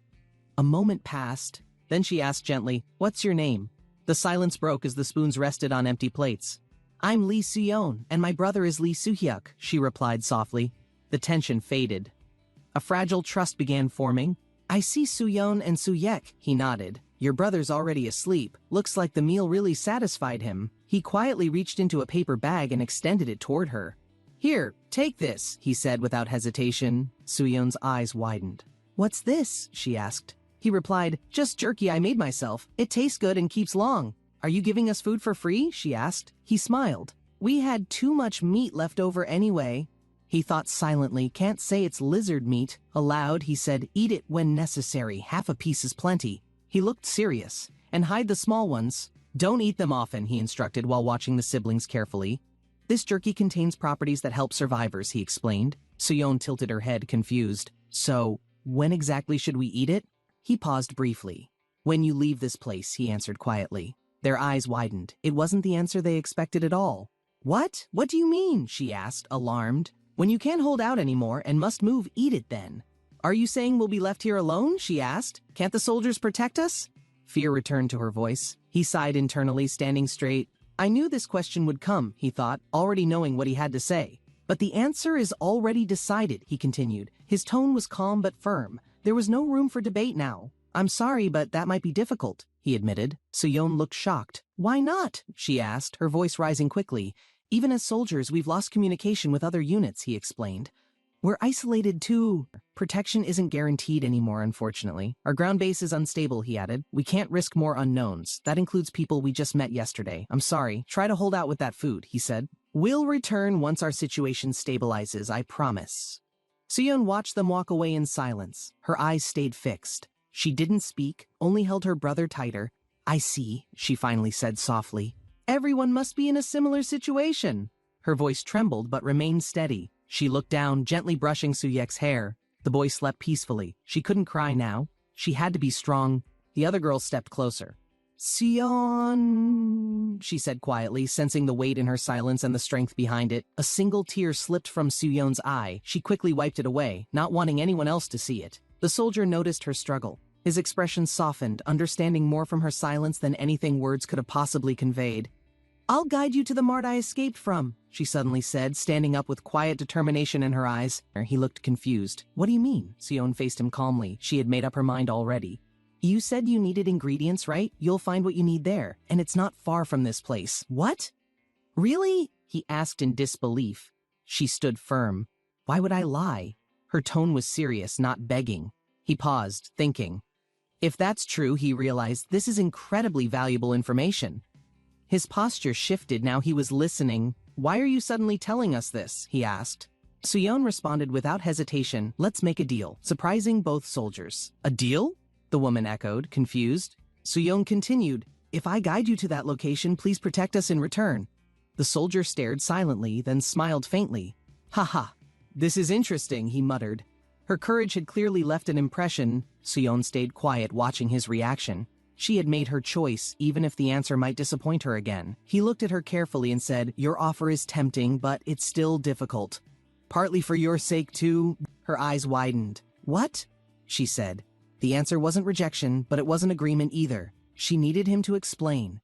A moment passed. Then she asked gently, "What's your name?" The silence broke as the spoons rested on empty plates. "I'm Lee Suyeon, and my brother is Lee Soo-hyuk," she replied softly. The tension faded. A fragile trust began forming. "I see Suyeon and Soo-hyuk," he nodded. "Your brother's already asleep. Looks like the meal really satisfied him." He quietly reached into a paper bag and extended it toward her. "Here, take this," he said without hesitation. Suyeon's eyes widened. "What's this?" she asked. He replied, "Just jerky I made myself. It tastes good and keeps long." "Are you giving us food for free?" she asked. He smiled. "We had too much meat left over anyway." He thought silently, "Can't say it's lizard meat." Aloud, he said, "Eat it when necessary. Half a piece is plenty." He looked serious. "And hide the small ones. Don't eat them often," he instructed while watching the siblings carefully. "This jerky contains properties that help survivors," he explained. Suyeon tilted her head, confused. "So, when exactly should we eat it?" He paused briefly. "When you leave this place," he answered quietly. Their eyes widened. It wasn't the answer they expected at all. "What? What do you mean?" she asked, alarmed. "When you can't hold out anymore and must move, eat it then." "Are you saying we'll be left here alone?" she asked. "Can't the soldiers protect us?" Fear returned to her voice. He sighed internally, standing straight. "I knew this question would come," he thought, already knowing what he had to say. "But the answer is already decided," he continued. His tone was calm but firm. There was no room for debate now. "I'm sorry, but that might be difficult," he admitted. Suyeon looked shocked. "Why not?" she asked, her voice rising quickly. "Even as soldiers, we've lost communication with other units," he explained. "We're isolated too. Protection isn't guaranteed anymore, unfortunately. Our ground base is unstable," he added. "We can't risk more unknowns. That includes people we just met yesterday. I'm sorry. Try to hold out with that food," he said. "We'll return once our situation stabilizes, I promise." Suyeon watched them walk away in silence. Her eyes stayed fixed. She didn't speak, only held her brother tighter. "I see," she finally said softly. "Everyone must be in a similar situation." Her voice trembled but remained steady. She looked down, gently brushing Soo-hyuk's hair. The boy slept peacefully. She couldn't cry now. She had to be strong. The other girl stepped closer. "Suyeon," she said quietly, sensing the weight in her silence and the strength behind it. A single tear slipped from Suyeon's eye. She quickly wiped it away, not wanting anyone else to see it. The soldier noticed her struggle. His expression softened, understanding more from her silence than anything words could have possibly conveyed. "I'll guide you to the mart I escaped from," she suddenly said, standing up with quiet determination in her eyes. He looked confused. "What do you mean?" Suyeon faced him calmly. She had made up her mind already. "You said you needed ingredients, right? You'll find what you need there, and it's not far from this place." "What? Really?" he asked in disbelief. She stood firm. "Why would I lie?" Her tone was serious, not begging. He paused, thinking. If that's true, he realized, this is incredibly valuable information. His posture shifted, now he was listening. "Why are you suddenly telling us this?" he asked. Suyeon responded without hesitation, "Let's make a deal," surprising both soldiers. "A deal?" the woman echoed, confused. Suyeon continued, "If I guide you to that location, please protect us in return." The soldier stared silently, then smiled faintly. "Ha, this is interesting," he muttered. Her courage had clearly left an impression. Suyeon stayed quiet, watching his reaction. She had made her choice, even if the answer might disappoint her again. He looked at her carefully and said, "Your offer is tempting, but it's still difficult. Partly for your sake, too." Her eyes widened. "What?" she said. The answer wasn't rejection, but it wasn't agreement either. She needed him to explain.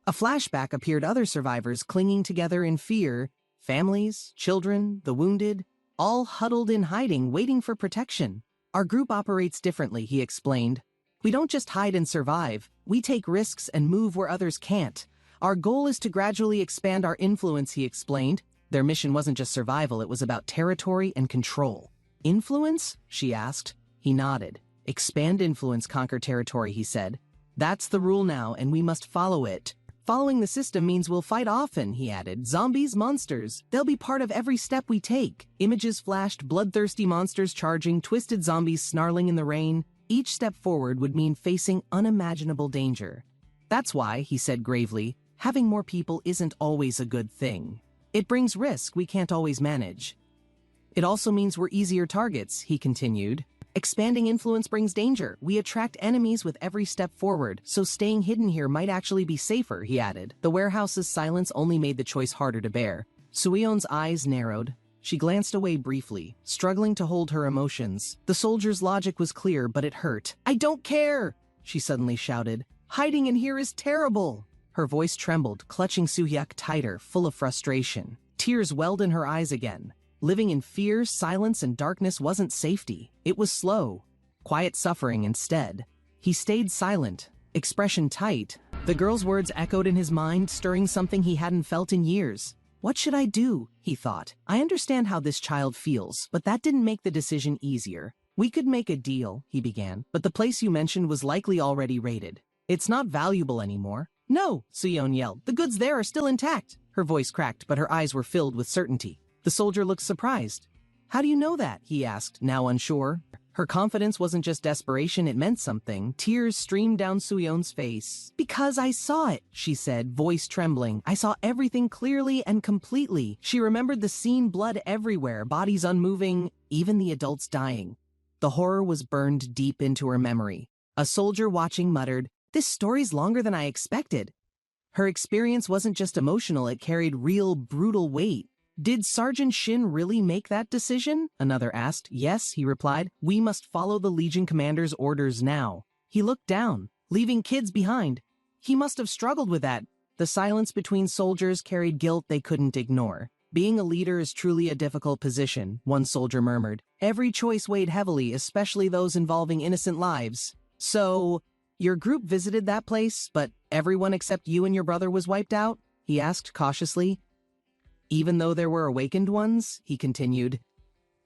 A flashback appeared, other survivors clinging together in fear. Families, children, the wounded, all huddled in hiding, waiting for protection. "Our group operates differently," he explained. "We don't just hide and survive. We take risks and move where others can't. Our goal is to gradually expand our influence," he explained. Their mission wasn't just survival, it was about territory and control. "Influence?" she asked. He nodded. "Expand influence, conquer territory," he said. "That's the rule now, and we must follow it. Following the system means we'll fight often," he added. "Zombies, monsters. They'll be part of every step we take." Images flashed, bloodthirsty monsters charging, twisted zombies snarling in the rain. Each step forward would mean facing unimaginable danger. "That's why," he said gravely, "having more people isn't always a good thing." It brings risk we can't always manage. It also means we're easier targets, he continued. Expanding influence brings danger. We attract enemies with every step forward, so staying hidden here might actually be safer, he added. The warehouse's silence only made the choice harder to bear. Suyeon's eyes narrowed. She glanced away briefly, struggling to hold her emotions. The soldier's logic was clear, but it hurt. "I don't care!" she suddenly shouted. "Hiding in here is terrible!" Her voice trembled, clutching Soo-hyuk tighter, full of frustration. Tears welled in her eyes again. Living in fear, silence, and darkness wasn't safety. It was slow, quiet suffering instead. He stayed silent, expression tight. The girl's words echoed in his mind, stirring something he hadn't felt in years. What should I do? He thought. I understand how this child feels, but that didn't make the decision easier. We could make a deal, he began, but the place you mentioned was likely already raided. It's not valuable anymore. No, Suyeon yelled. The goods there are still intact. Her voice cracked, but her eyes were filled with certainty. The soldier looked surprised. How do you know that? He asked, now unsure. Her confidence wasn't just desperation, it meant something. Tears streamed down Suyeon's face. Because I saw it, she said, voice trembling. I saw everything clearly and completely. She remembered the scene, blood everywhere, bodies unmoving, even the adults dying. The horror was burned deep into her memory. A soldier watching muttered, "This story's longer than I expected." Her experience wasn't just emotional, it carried real, brutal weight. Did Sergeant Shin really make that decision? Another asked. Yes, he replied. We must follow the Legion commander's orders now. He looked down, leaving kids behind. He must have struggled with that. The silence between soldiers carried guilt they couldn't ignore. Being a leader is truly a difficult position, one soldier murmured. Every choice weighed heavily, especially those involving innocent lives. So, your group visited that place, but everyone except you and your brother was wiped out? He asked cautiously. Even though there were awakened ones, he continued.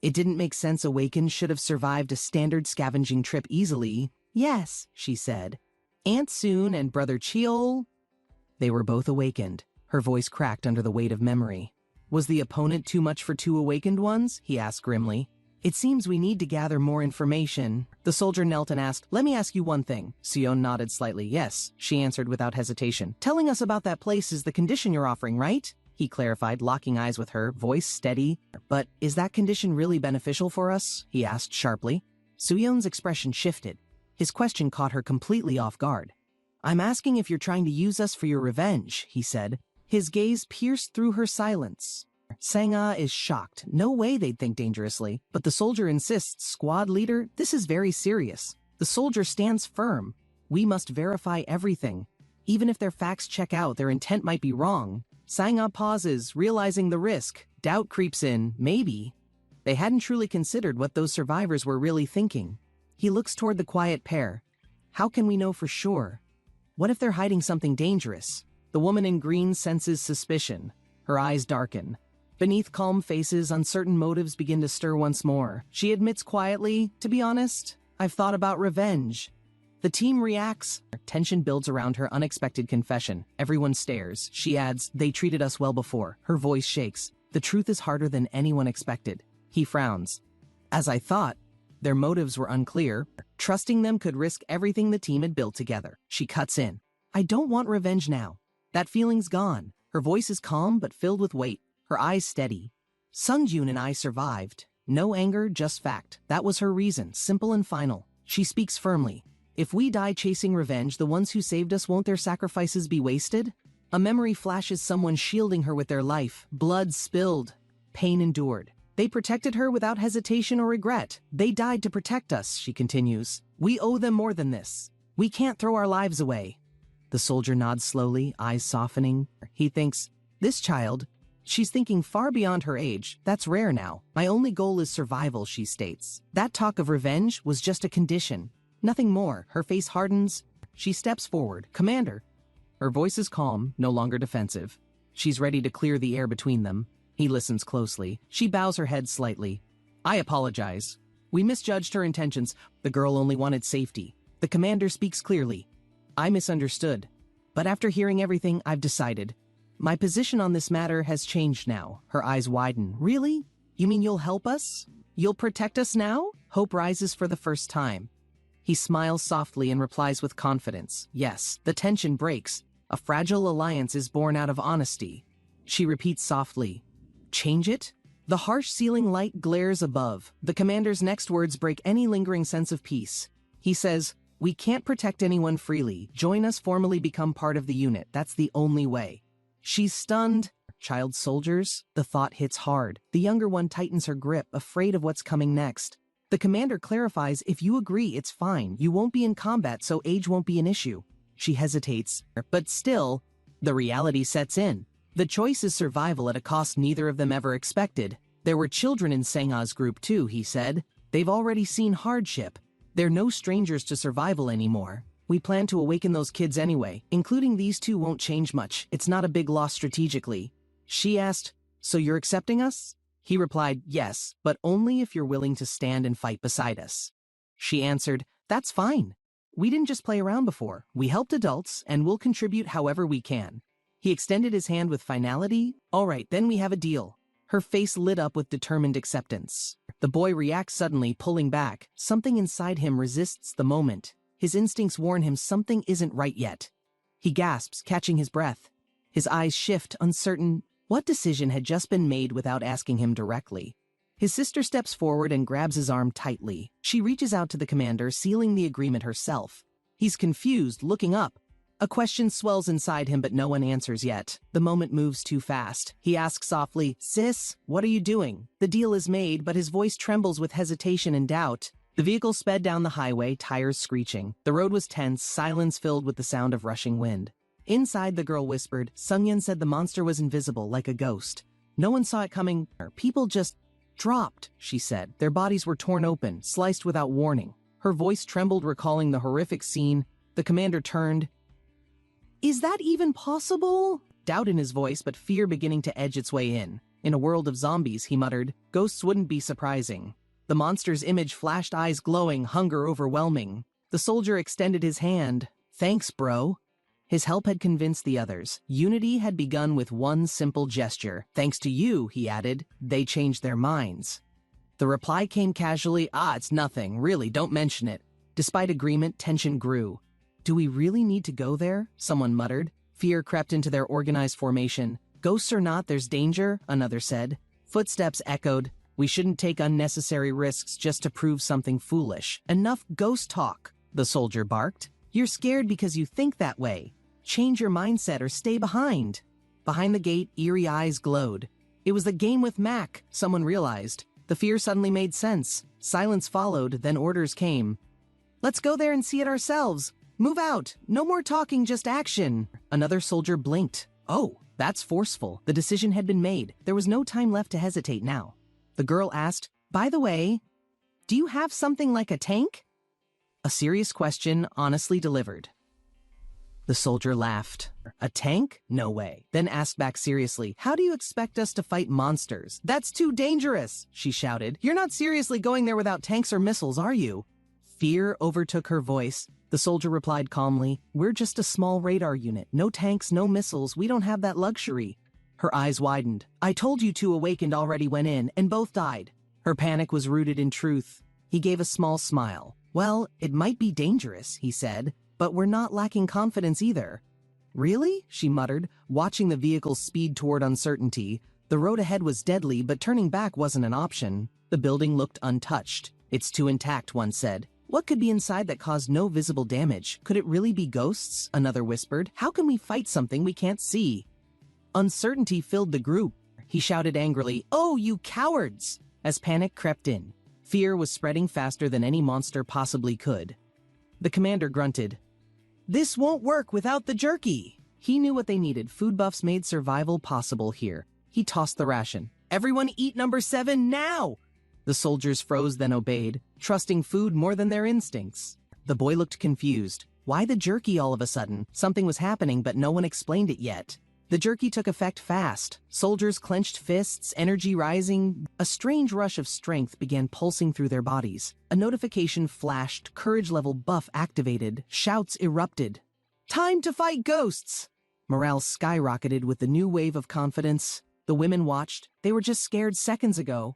It didn't make sense Awaken should have survived a standard scavenging trip easily. Yes, she said. Aunt Soon and Brother Cheol. They were both awakened. Her voice cracked under the weight of memory. Was the opponent too much for two awakened ones? He asked grimly. It seems we need to gather more information. The soldier knelt and asked, Let me ask you one thing. Suyeon nodded slightly. Yes, she answered without hesitation. Telling us about that place is the condition you're offering, right? He clarified, locking eyes with her, voice steady. But is that condition really beneficial for us? He asked sharply. Suyeon's expression shifted. His question caught her completely off guard. I'm asking if you're trying to use us for your revenge, he said. His gaze pierced through her silence. Sang-ah is shocked. No way they'd think dangerously. But the soldier insists, squad leader, this is very serious. The soldier stands firm. We must verify everything. Even if their facts check out, their intent might be wrong. Sang-ah pauses, realizing the risk. Doubt creeps in, maybe. They hadn't truly considered what those survivors were really thinking. He looks toward the quiet pair. How can we know for sure? What if they're hiding something dangerous? The woman in green senses suspicion. Her eyes darken. Beneath calm faces, uncertain motives begin to stir once more. She admits quietly, to be honest, I've thought about revenge. The team reacts. Tension builds around her unexpected confession. Everyone stares. She adds, they treated us well before. Her voice shakes. The truth is harder than anyone expected. He frowns. As I thought, their motives were unclear. Trusting them could risk everything the team had built together. She cuts in. I don't want revenge now. That feeling's gone. Her voice is calm but filled with weight. Her eyes steady. Sung-Jun and I survived. No anger, just fact. That was her reason, simple and final. She speaks firmly. If we die chasing revenge, the ones who saved us, won't their sacrifices be wasted? A memory flashes someone shielding her with their life. Blood spilled. Pain endured. They protected her without hesitation or regret. They died to protect us, she continues. We owe them more than this. We can't throw our lives away. The soldier nods slowly, eyes softening. He thinks, this child, she's thinking far beyond her age. That's rare now. My only goal is survival, she states. That talk of revenge was just a condition. Nothing more. Her face hardens. She steps forward. Commander. Her voice is calm, no longer defensive. She's ready to clear the air between them. He listens closely. She bows her head slightly. I apologize. We misjudged her intentions. The girl only wanted safety. The commander speaks clearly. I misunderstood. But after hearing everything, I've decided. My position on this matter has changed now. Her eyes widen. Really? You mean you'll help us? You'll protect us now? Hope rises for the first time. He smiles softly and replies with confidence. Yes, the tension breaks. A fragile alliance is born out of honesty. She repeats softly. Change it? The harsh ceiling light glares above. The commander's next words break any lingering sense of peace. He says, we can't protect anyone freely. Join us, formally become part of the unit. That's the only way. She's stunned. Child soldiers? The thought hits hard. The younger one tightens her grip, afraid of what's coming next. The commander clarifies, if you agree, it's fine. You won't be in combat, so age won't be an issue. She hesitates, but still, the reality sets in. The choice is survival at a cost neither of them ever expected. There were children in Sangha's group too, he said. They've already seen hardship. They're no strangers to survival anymore. We plan to awaken those kids anyway. Including these two won't change much. It's not a big loss strategically. She asked, so you're accepting us? He replied, yes, but only if you're willing to stand and fight beside us. She answered, that's fine. We didn't just play around before. We helped adults, and we'll contribute however we can. He extended his hand with finality. All right, then we have a deal. Her face lit up with determined acceptance. The boy reacts suddenly, pulling back. Something inside him resists the moment. His instincts warn him something isn't right yet. He gasps, catching his breath. His eyes shift, uncertain. What decision had just been made without asking him directly? His sister steps forward and grabs his arm tightly. She reaches out to the commander, sealing the agreement herself. He's confused, looking up. A question swells inside him, but no one answers yet. The moment moves too fast. He asks softly, sis, what are you doing? The deal is made, but his voice trembles with hesitation and doubt. The vehicle sped down the highway, tires screeching. The road was tense, silence filled with the sound of rushing wind. Inside, the girl whispered. Sungyeon said the monster was invisible, like a ghost. No one saw it coming. People just dropped, she said. Their bodies were torn open, sliced without warning. Her voice trembled, recalling the horrific scene. The commander turned. Is that even possible? Doubt in his voice, but fear beginning to edge its way in. In a world of zombies, he muttered, ghosts wouldn't be surprising. The monster's image flashed, eyes glowing, hunger overwhelming. The soldier extended his hand. Thanks, bro. His help had convinced the others. Unity had begun with one simple gesture. Thanks to you, he added, they changed their minds. The reply came casually, it's nothing, really, don't mention it. Despite agreement, tension grew. Do we really need to go there? Someone muttered. Fear crept into their organized formation. Ghosts or not, there's danger, another said. Footsteps echoed. We shouldn't take unnecessary risks just to prove something foolish. Enough ghost talk, the soldier barked. You're scared because you think that way. Change your mindset or stay behind. Behind the gate, eerie eyes glowed. It was the game with Mac, someone realized. The fear suddenly made sense. Silence followed, then orders came. Let's go there and see it ourselves. Move out. No more talking, just action. Another soldier blinked. Oh, that's forceful. The decision had been made. There was no time left to hesitate now. The girl asked, by the way, do you have something like a tank? A serious question, honestly delivered. The soldier laughed. A tank? No way. Then asked back seriously, how do you expect us to fight monsters? That's too dangerous, she shouted. You're not seriously going there without tanks or missiles, are you? Fear overtook her voice. The soldier replied calmly, we're just a small radar unit. No tanks, no missiles. We don't have that luxury. Her eyes widened. I told you two Awakened already went in, and both died. Her panic was rooted in truth. He gave a small smile. Well, it might be dangerous, he said, but we're not lacking confidence either. Really? She muttered, watching the vehicle speed toward uncertainty. The road ahead was deadly, but turning back wasn't an option. The building looked untouched. It's too intact, one said. What could be inside that caused no visible damage? Could it really be ghosts? Another whispered. How can we fight something we can't see? Uncertainty filled the group. He shouted angrily, oh, you cowards! As panic crept in. Fear was spreading faster than any monster possibly could. The commander grunted. This won't work without the jerky. He knew what they needed. Food buffs made survival possible here. He tossed the ration. Everyone eat number 7 now! The soldiers froze, then obeyed, trusting food more than their instincts. The boy looked confused. Why the jerky all of a sudden? Something was happening, but no one explained it yet. The jerky took effect fast. Soldiers clenched fists, energy rising. A strange rush of strength began pulsing through their bodies. A notification flashed, courage level buff activated, shouts erupted. Time to fight ghosts! Morale skyrocketed with the new wave of confidence. The women watched. They were just scared seconds ago.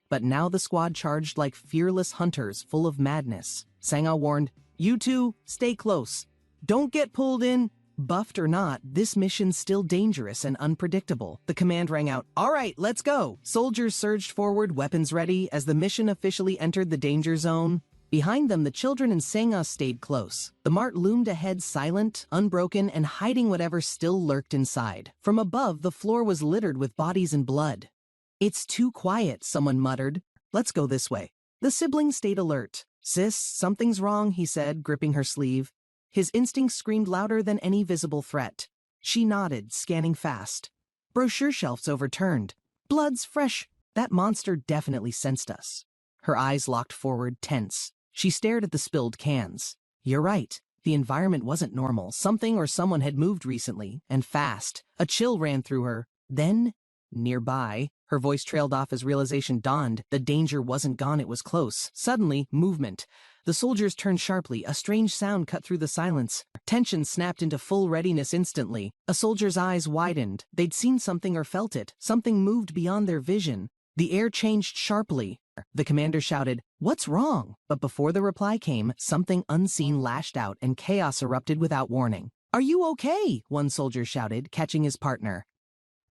But now the squad charged like fearless hunters full of madness. Sangha warned, you two, stay close. Don't get pulled in. Buffed or not, this mission's still dangerous and unpredictable. The command rang out, "All right, let's go!" Soldiers surged forward, weapons ready, as the mission officially entered the danger zone. Behind them, the children and Senga stayed close. The mart loomed ahead, silent, unbroken, and hiding whatever still lurked inside. From above, the floor was littered with bodies and blood. "It's too quiet," someone muttered. "Let's go this way." The siblings stayed alert. "Sis, something's wrong," he said, gripping her sleeve. His instincts screamed louder than any visible threat. She nodded, scanning fast. Brochure shelves overturned. "Blood's fresh." That monster definitely sensed us. Her eyes locked forward, tense. She stared at the spilled cans. "You're right. The environment wasn't normal. Something or someone had moved recently, and fast." A chill ran through her. Then, nearby, her voice trailed off as realization dawned. The danger wasn't gone, it was close. Suddenly, movement. The soldiers turned sharply. A strange sound cut through the silence. Tension snapped into full readiness instantly. A soldier's eyes widened. They'd seen something or felt it. Something moved beyond their vision. The air changed sharply. The commander shouted, "What's wrong?" But before the reply came, something unseen lashed out and chaos erupted without warning. "Are you okay?" one soldier shouted, catching his partner.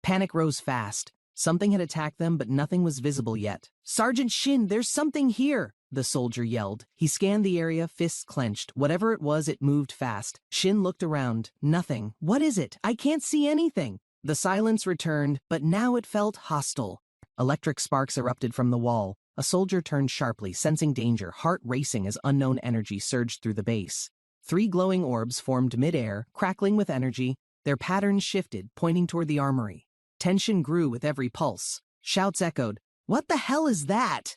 Panic rose fast. Something had attacked them, but nothing was visible yet. "Sergeant Shin, there's something here!" the soldier yelled. He scanned the area, fists clenched. Whatever it was, it moved fast. Shin looked around. Nothing. "What is it? I can't see anything." The silence returned, but now it felt hostile. Electric sparks erupted from the wall. A soldier turned sharply, sensing danger, heart racing as unknown energy surged through the base. 3 glowing orbs formed mid-air, crackling with energy. Their patterns shifted, pointing toward the armory. Tension grew with every pulse. Shouts echoed, "What the hell is that?"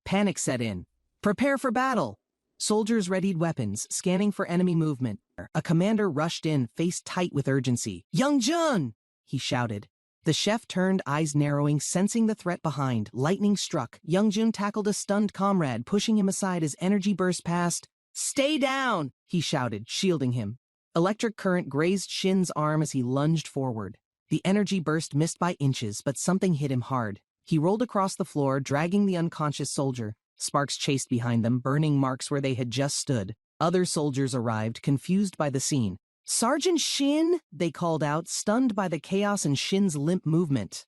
Panic set in. "Prepare for battle!" Soldiers readied weapons, scanning for enemy movement. A commander rushed in, face tight with urgency. "Youngjun!" he shouted. The chef turned, eyes narrowing, sensing the threat behind. Lightning struck. Youngjun tackled a stunned comrade, pushing him aside as energy burst past. "Stay down!" he shouted, shielding him. Electric current grazed Shin's arm as he lunged forward. The energy burst missed by inches, but something hit him hard. He rolled across the floor, dragging the unconscious soldier. Sparks chased behind them, burning marks where they had just stood. Other soldiers arrived, confused by the scene. "Sergeant Shin!" they called out, stunned by the chaos and Shin's limp movement.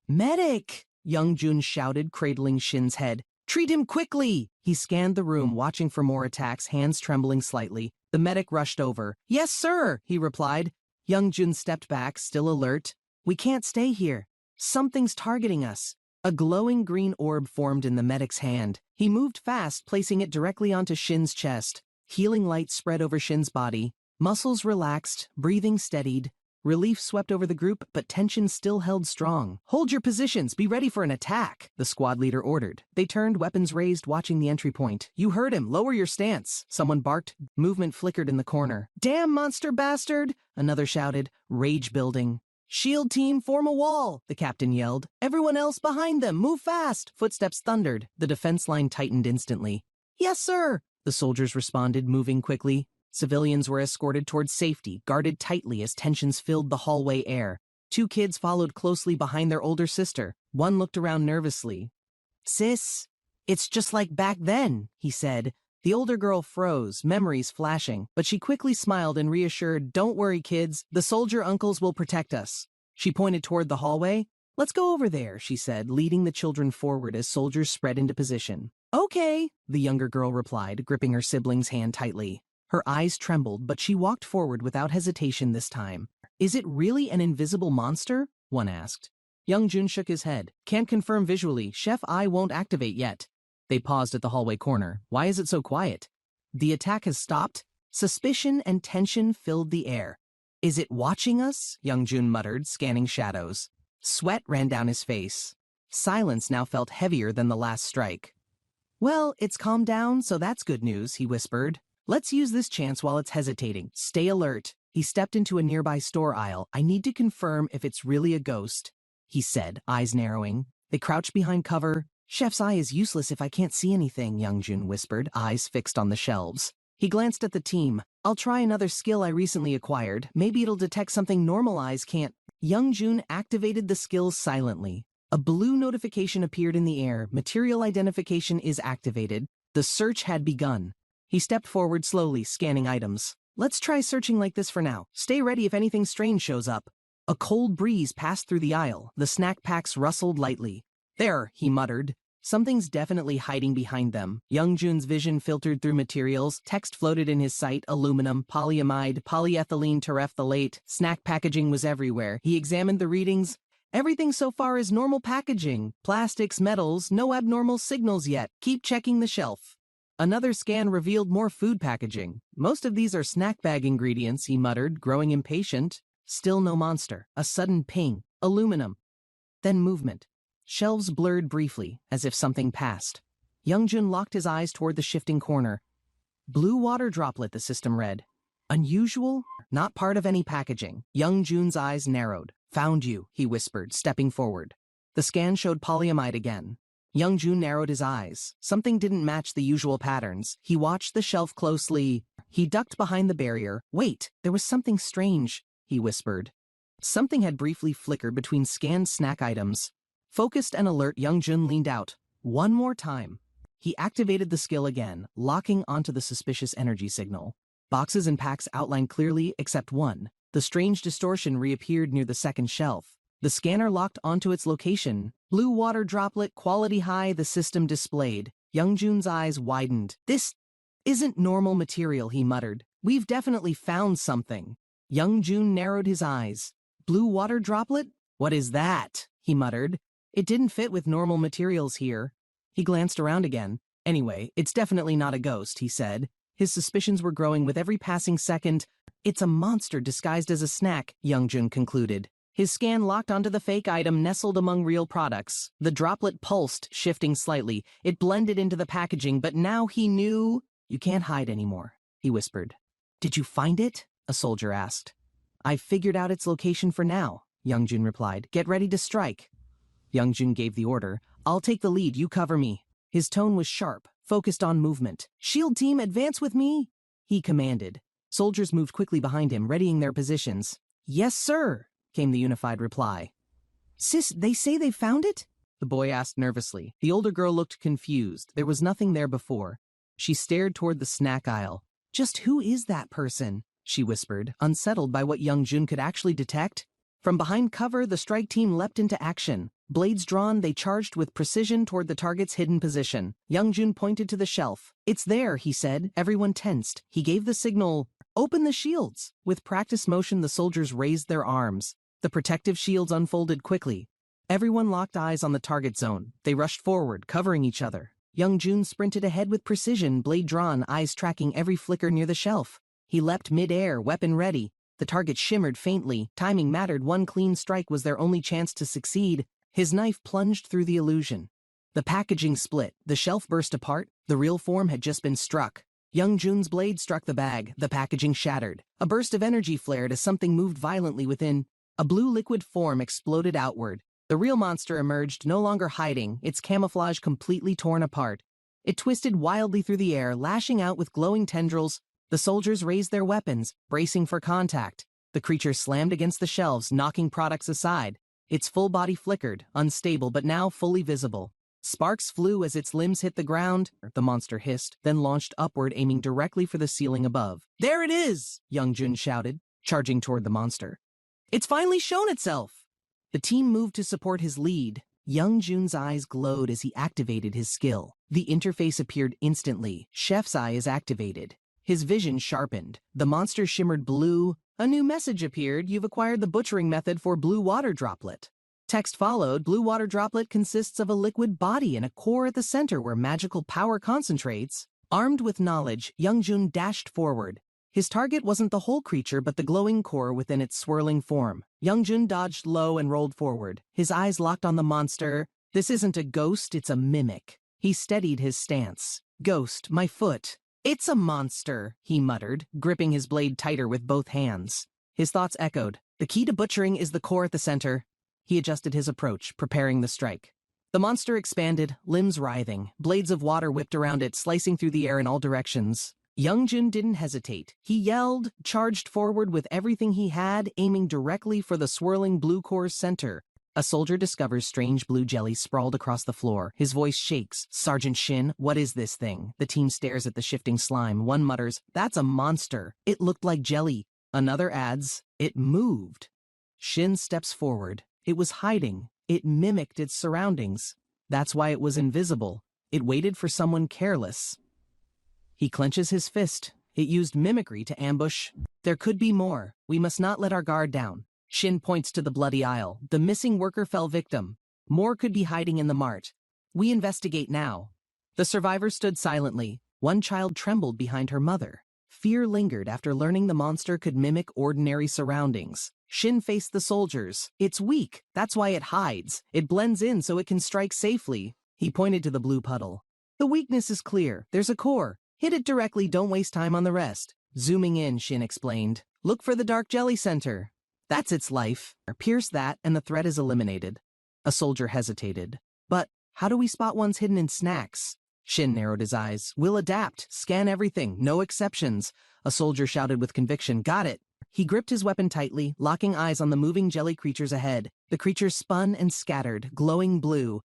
"Medic!" Youngjun shouted, cradling Shin's head. "Treat him quickly!" He scanned the room, watching for more attacks, hands trembling slightly. The medic rushed over. "Yes, sir," he replied. Youngjun stepped back, still alert. "We can't stay here. Something's targeting us." A glowing green orb formed in the medic's hand. He moved fast, placing it directly onto Shin's chest. Healing light spread over Shin's body. Muscles relaxed, breathing steadied. Relief swept over the group, but tension still held strong. "Hold your positions, be ready for an attack," the squad leader ordered. They turned, weapons raised, watching the entry point. "You heard him, lower your stance," someone barked. Movement flickered in the corner. "Damn monster bastard," another shouted, rage building. "Shield team, form a wall," the captain yelled. "Everyone else behind them, move fast." Footsteps thundered. The defense line tightened instantly. "Yes, sir," the soldiers responded, moving quickly. Civilians were escorted towards safety, guarded tightly as tensions filled the hallway air. 2 kids followed closely behind their older sister. One looked around nervously. "Sis, it's just like back then," he said. The older girl froze, memories flashing, but she quickly smiled and reassured, "Don't worry, kids. The soldier uncles will protect us." She pointed toward the hallway. "Let's go over there," she said, leading the children forward as soldiers spread into position. "Okay," the younger girl replied, gripping her sibling's hand tightly. Her eyes trembled, but she walked forward without hesitation this time. "Is it really an invisible monster?" one asked. Youngjun shook his head. "Can't confirm visually. Chef Eye won't activate yet." They paused at the hallway corner. "Why is it so quiet?" "The attack has stopped." Suspicion and tension filled the air. "Is it watching us?" Youngjun muttered, scanning shadows. Sweat ran down his face. Silence now felt heavier than the last strike. "Well, it's calmed down, so that's good news," he whispered. "Let's use this chance while it's hesitating. Stay alert." He stepped into a nearby store aisle. "I need to confirm if it's really a ghost," he said, eyes narrowing. They crouched behind cover. "Chef's eye is useless if I can't see anything," Youngjun whispered, eyes fixed on the shelves. He glanced at the team. "I'll try another skill I recently acquired. Maybe it'll detect something normal eyes can't." Youngjun activated the skill silently. A blue notification appeared in the air. Material identification is activated. The search had begun. He stepped forward slowly, scanning items. Let's try searching like this for now. Stay ready if anything strange shows up. A cold breeze passed through the aisle. The snack packs rustled lightly. There, he muttered. Something's definitely hiding behind them. Youngjun's vision filtered through materials. Text floated in his sight. Aluminum, polyamide, polyethylene terephthalate. Snack packaging was everywhere. He examined the readings. Everything so far is normal packaging. Plastics, metals, no abnormal signals yet. Keep checking the shelf. Another scan revealed more food packaging. Most of these are snack bag ingredients, he muttered, growing impatient. Still no monster. A sudden ping. Aluminum. Then movement. Shelves blurred briefly, as if something passed. Youngjun locked his eyes toward the shifting corner. Blue water droplet, the system read. Unusual? Not part of any packaging. Youngjun's eyes narrowed. Found you, he whispered, stepping forward. The scan showed polyamide again. Youngjun narrowed his eyes. Something didn't match the usual patterns. He watched the shelf closely. He ducked behind the barrier. Wait, there was something strange, he whispered. Something had briefly flickered between scanned snack items. Focused and alert, Youngjun leaned out. One more time. He activated the skill again, locking onto the suspicious energy signal. Boxes and packs outlined clearly except one. The strange distortion reappeared near the second shelf. The scanner locked onto its location. Blue water droplet, quality high, the system displayed. Youngjun's eyes widened. This isn't normal material, he muttered. We've definitely found something. Youngjun narrowed his eyes. Blue water droplet? What is that? He muttered. It didn't fit with normal materials here. He glanced around again. Anyway, it's definitely not a ghost, he said. His suspicions were growing with every passing second. It's a monster disguised as a snack, Youngjun concluded. His scan locked onto the fake item nestled among real products. The droplet pulsed, shifting slightly. It blended into the packaging, but now he knew. You can't hide anymore, he whispered. Did you find it? A soldier asked. I've figured out its location for now, Youngjun replied. Get ready to strike. Youngjun gave the order. I'll take the lead, you cover me. His tone was sharp, focused on movement. Shield team, advance with me, he commanded. Soldiers moved quickly behind him, readying their positions. Yes, sir, came the unified reply. Sis, they say they found it? The boy asked nervously. The older girl looked confused. There was nothing there before. She stared toward the snack aisle. Just who is that person? She whispered, unsettled by what Youngjun could actually detect. From behind cover, the strike team leapt into action. Blades drawn, they charged with precision toward the target's hidden position. Youngjun pointed to the shelf. It's there, he said. Everyone tensed. He gave the signal, open the shields. With practice motion, the soldiers raised their arms. The protective shields unfolded quickly. Everyone locked eyes on the target zone. They rushed forward, covering each other. Youngjun sprinted ahead with precision, blade drawn, eyes tracking every flicker near the shelf. He leapt mid-air, weapon ready. The target shimmered faintly. Timing mattered. One clean strike was their only chance to succeed. His knife plunged through the illusion. The packaging split. The shelf burst apart. The real form had just been struck. Youngjun's blade struck the bag. The packaging shattered. A burst of energy flared as something moved violently within. A blue liquid form exploded outward. The real monster emerged, no longer hiding, its camouflage completely torn apart. It twisted wildly through the air, lashing out with glowing tendrils. The soldiers raised their weapons, bracing for contact. The creature slammed against the shelves, knocking products aside. Its full body flickered, unstable but now fully visible. Sparks flew as its limbs hit the ground. The monster hissed, then launched upward, aiming directly for the ceiling above. There it is! Youngjun shouted, charging toward the monster. It's finally shown itself! The team moved to support his lead. Youngjun's eyes glowed as he activated his skill. The interface appeared instantly. Chef's eye is activated. His vision sharpened. The monster shimmered blue. A new message appeared. You've acquired the butchering method for blue water droplet. Text followed. Blue water droplet consists of a liquid body and a core at the center where magical power concentrates. Armed with knowledge, Youngjun dashed forward. His target wasn't the whole creature but the glowing core within its swirling form. Youngjun dodged low and rolled forward. His eyes locked on the monster. This isn't a ghost, it's a mimic. He steadied his stance. Ghost, my foot. It's a monster, he muttered, gripping his blade tighter with both hands. His thoughts echoed. The key to butchering is the core at the center. He adjusted his approach, preparing the strike. The monster expanded, limbs writhing. Blades of water whipped around it, slicing through the air in all directions. Youngjun didn't hesitate. He yelled, charged forward with everything he had, aiming directly for the swirling blue core's center. A soldier discovers strange blue jelly sprawled across the floor. His voice shakes. Sergeant Shin, what is this thing? The team stares at the shifting slime. One mutters, that's a monster. It looked like jelly. Another adds, it moved. Shin steps forward. It was hiding. It mimicked its surroundings. That's why it was invisible. It waited for someone careless. He clenches his fist. It used mimicry to ambush. There could be more. We must not let our guard down. Shin points to the bloody aisle. The missing worker fell victim. More could be hiding in the mart. We investigate now. The survivors stood silently. One child trembled behind her mother. Fear lingered after learning the monster could mimic ordinary surroundings. Shin faced the soldiers. It's weak. That's why it hides. It blends in so it can strike safely. He pointed to the blue puddle. The weakness is clear. There's a core. Hit it directly, don't waste time on the rest. Zooming in, Shin explained. Look for the dark jelly center. That's its life. Pierce that and the threat is eliminated. A soldier hesitated. But how do we spot ones hidden in snacks? Shin narrowed his eyes. We'll adapt. Scan everything. No exceptions. A soldier shouted with conviction. Got it. He gripped his weapon tightly, locking eyes on the moving jelly creatures ahead. The creatures spun and scattered, glowing blue.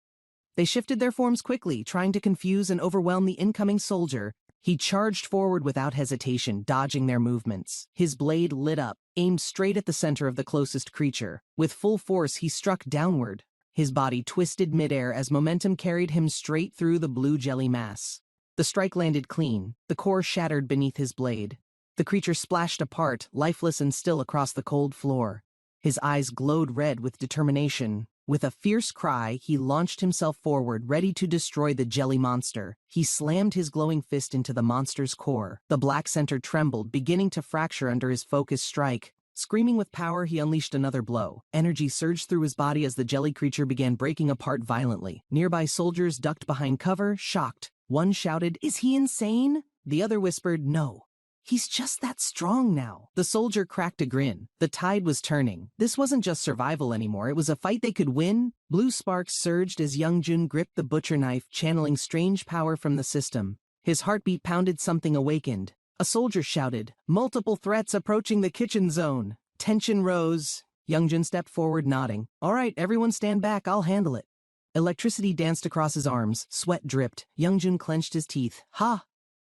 They shifted their forms quickly, trying to confuse and overwhelm the incoming soldier. He charged forward without hesitation, dodging their movements. His blade lit up, aimed straight at the center of the closest creature. With full force, he struck downward. His body twisted midair as momentum carried him straight through the blue jelly mass. The strike landed clean. The core shattered beneath his blade. The creature splashed apart, lifeless and still across the cold floor. His eyes glowed red with determination. With a fierce cry, he launched himself forward, ready to destroy the jelly monster. He slammed his glowing fist into the monster's core. The black center trembled, beginning to fracture under his focused strike. Screaming with power, he unleashed another blow. Energy surged through his body as the jelly creature began breaking apart violently. Nearby soldiers ducked behind cover, shocked. One shouted, "Is he insane?" The other whispered, "No. He's just that strong now." The soldier cracked a grin. The tide was turning. This wasn't just survival anymore. It was a fight they could win. Blue sparks surged as Youngjun gripped the butcher knife, channeling strange power from the system. His heartbeat pounded. Something awakened. A soldier shouted, "Multiple threats approaching the kitchen zone." Tension rose. Youngjun stepped forward, nodding. "All right, everyone stand back. I'll handle it." Electricity danced across his arms. Sweat dripped. Youngjun clenched his teeth. "Ha!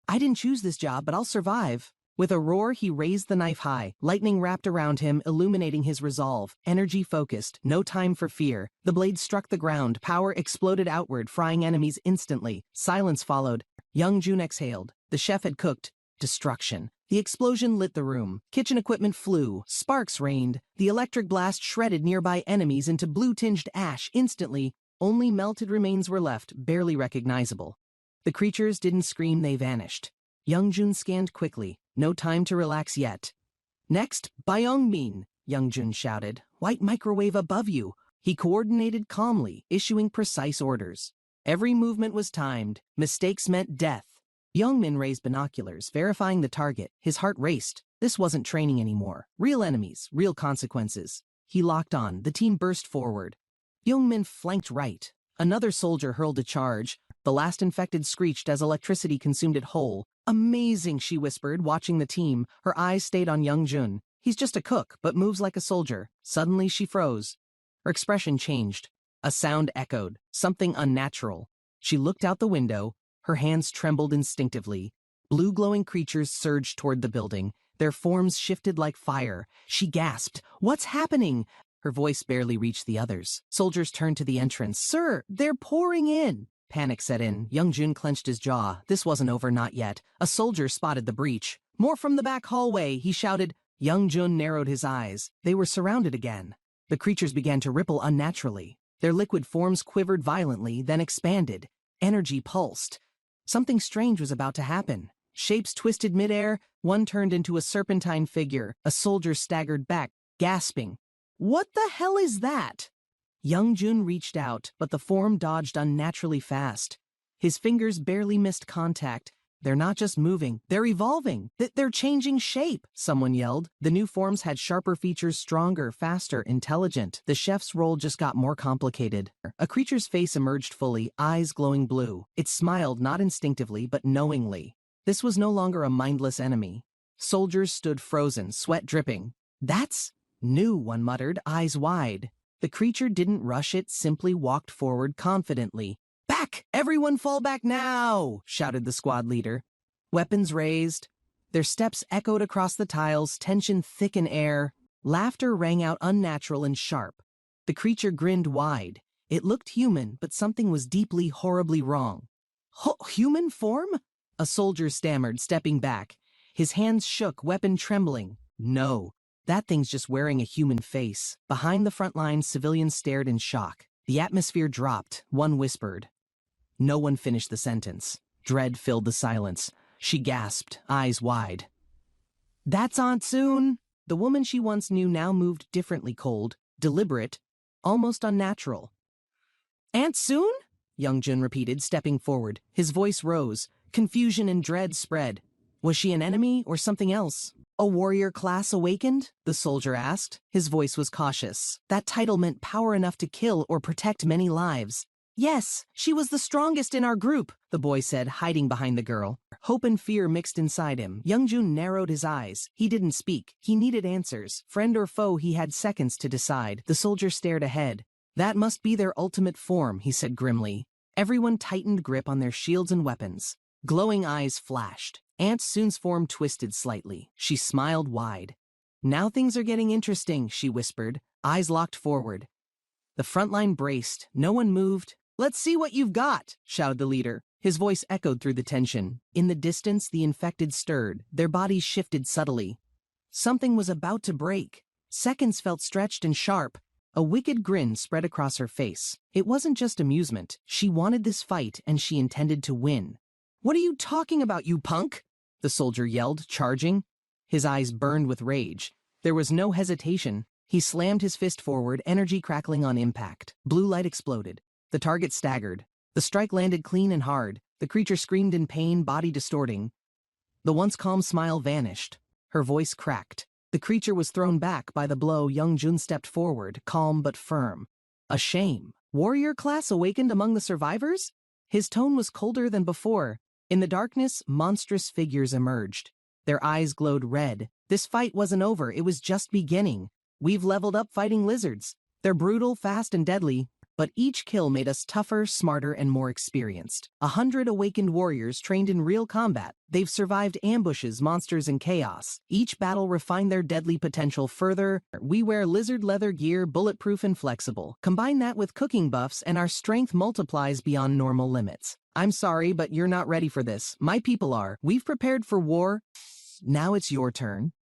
I didn't choose this job, but I'll survive." With a roar, he raised the knife high. Lightning wrapped around him, illuminating his resolve. Energy focused. No time for fear. The blade struck the ground. Power exploded outward, frying enemies instantly. Silence followed. Youngjun exhaled. The chef had cooked. Destruction. The explosion lit the room. Kitchen equipment flew. Sparks rained. The electric blast shredded nearby enemies into blue-tinged ash instantly. Only melted remains were left, barely recognizable. The creatures didn't scream, they vanished. Youngjun scanned quickly. No time to relax yet. "Next, Byungmin," Youngjun shouted. "White microwave above you." He coordinated calmly, issuing precise orders. Every movement was timed. Mistakes meant death. Youngmin raised binoculars, verifying the target. His heart raced. This wasn't training anymore. Real enemies, real consequences. He locked on. The team burst forward. Youngmin flanked right. Another soldier hurled a charge. The last infected screeched as electricity consumed it whole. "Amazing," she whispered, watching the team. Her eyes stayed on Youngjun. "He's just a cook, but moves like a soldier." Suddenly she froze. Her expression changed. A sound echoed. Something unnatural. She looked out the window. Her hands trembled instinctively. Blue glowing creatures surged toward the building. Their forms shifted like fire. She gasped. "What's happening?" Her voice barely reached the others. Soldiers turned to the entrance. "Sir, they're pouring in." Panic set in. Youngjun clenched his jaw. This wasn't over, not yet. A soldier spotted the breach. "More from the back hallway," he shouted. Youngjun narrowed his eyes. They were surrounded again. The creatures began to ripple unnaturally. Their liquid forms quivered violently, then expanded. Energy pulsed. Something strange was about to happen. Shapes twisted midair. One turned into a serpentine figure. A soldier staggered back, gasping. "What the hell is that?" Youngjun reached out, but the form dodged unnaturally fast. His fingers barely missed contact. "They're not just moving, they're evolving. They're changing shape," someone yelled. The new forms had sharper features, stronger, faster, intelligent. The chef's role just got more complicated. A creature's face emerged fully, eyes glowing blue. It smiled not instinctively, but knowingly. This was no longer a mindless enemy. Soldiers stood frozen, sweat dripping. "That's new," one muttered, eyes wide. The creature didn't rush it, simply walked forward confidently. "Back! Everyone fall back now!" shouted the squad leader. Weapons raised. Their steps echoed across the tiles, tension thick in air. Laughter rang out unnatural and sharp. The creature grinned wide. It looked human, but something was deeply, horribly wrong. Human form?" A soldier stammered, stepping back. His hands shook, weapon trembling. "No, that thing's just wearing a human face." Behind the front lines, civilians stared in shock. The atmosphere dropped. One whispered. No one finished the sentence. Dread filled the silence. She gasped, eyes wide. "That's Aunt Soon!" The woman she once knew now moved differently, cold, deliberate, almost unnatural. "Aunt Soon?" Young Jun repeated, stepping forward. His voice rose. Confusion and dread spread. Was she an enemy or something else? "A warrior class awakened?" the soldier asked. His voice was cautious. That title meant power enough to kill or protect many lives. "Yes, she was the strongest in our group," the boy said, hiding behind the girl. Hope and fear mixed inside him. Youngjun narrowed his eyes. He didn't speak. He needed answers. Friend or foe, he had seconds to decide. The soldier stared ahead. "That must be their ultimate form," he said grimly. Everyone tightened grip on their shields and weapons. Glowing eyes flashed. Aunt Soon's form twisted slightly. She smiled wide. "Now things are getting interesting," she whispered, eyes locked forward. The front line braced. No one moved. "Let's see what you've got," shouted the leader. His voice echoed through the tension. In the distance, the infected stirred. Their bodies shifted subtly. Something was about to break. Seconds felt stretched and sharp. A wicked grin spread across her face. It wasn't just amusement. She wanted this fight, and she intended to win. "What are you talking about, you punk?" the soldier yelled, charging. His eyes burned with rage. There was no hesitation. He slammed his fist forward, energy crackling on impact. Blue light exploded. The target staggered. The strike landed clean and hard. The creature screamed in pain, body distorting. The once calm smile vanished. Her voice cracked. The creature was thrown back by the blow. Young Jun stepped forward, calm but firm. "A shame. Warrior class awakened among the survivors?" His tone was colder than before. In the darkness, monstrous figures emerged. Their eyes glowed red. This fight wasn't over. It was just beginning. "We've leveled up fighting lizards. They're brutal, fast, and deadly. But each kill made us tougher, smarter, and more experienced. 100 awakened warriors trained in real combat. They've survived ambushes, monsters, and chaos. Each battle refined their deadly potential further. We wear lizard leather gear, bulletproof and flexible. Combine that with cooking buffs, and our strength multiplies beyond normal limits. I'm sorry, but you're not ready for this. My people are. We've prepared for war. Now it's your turn."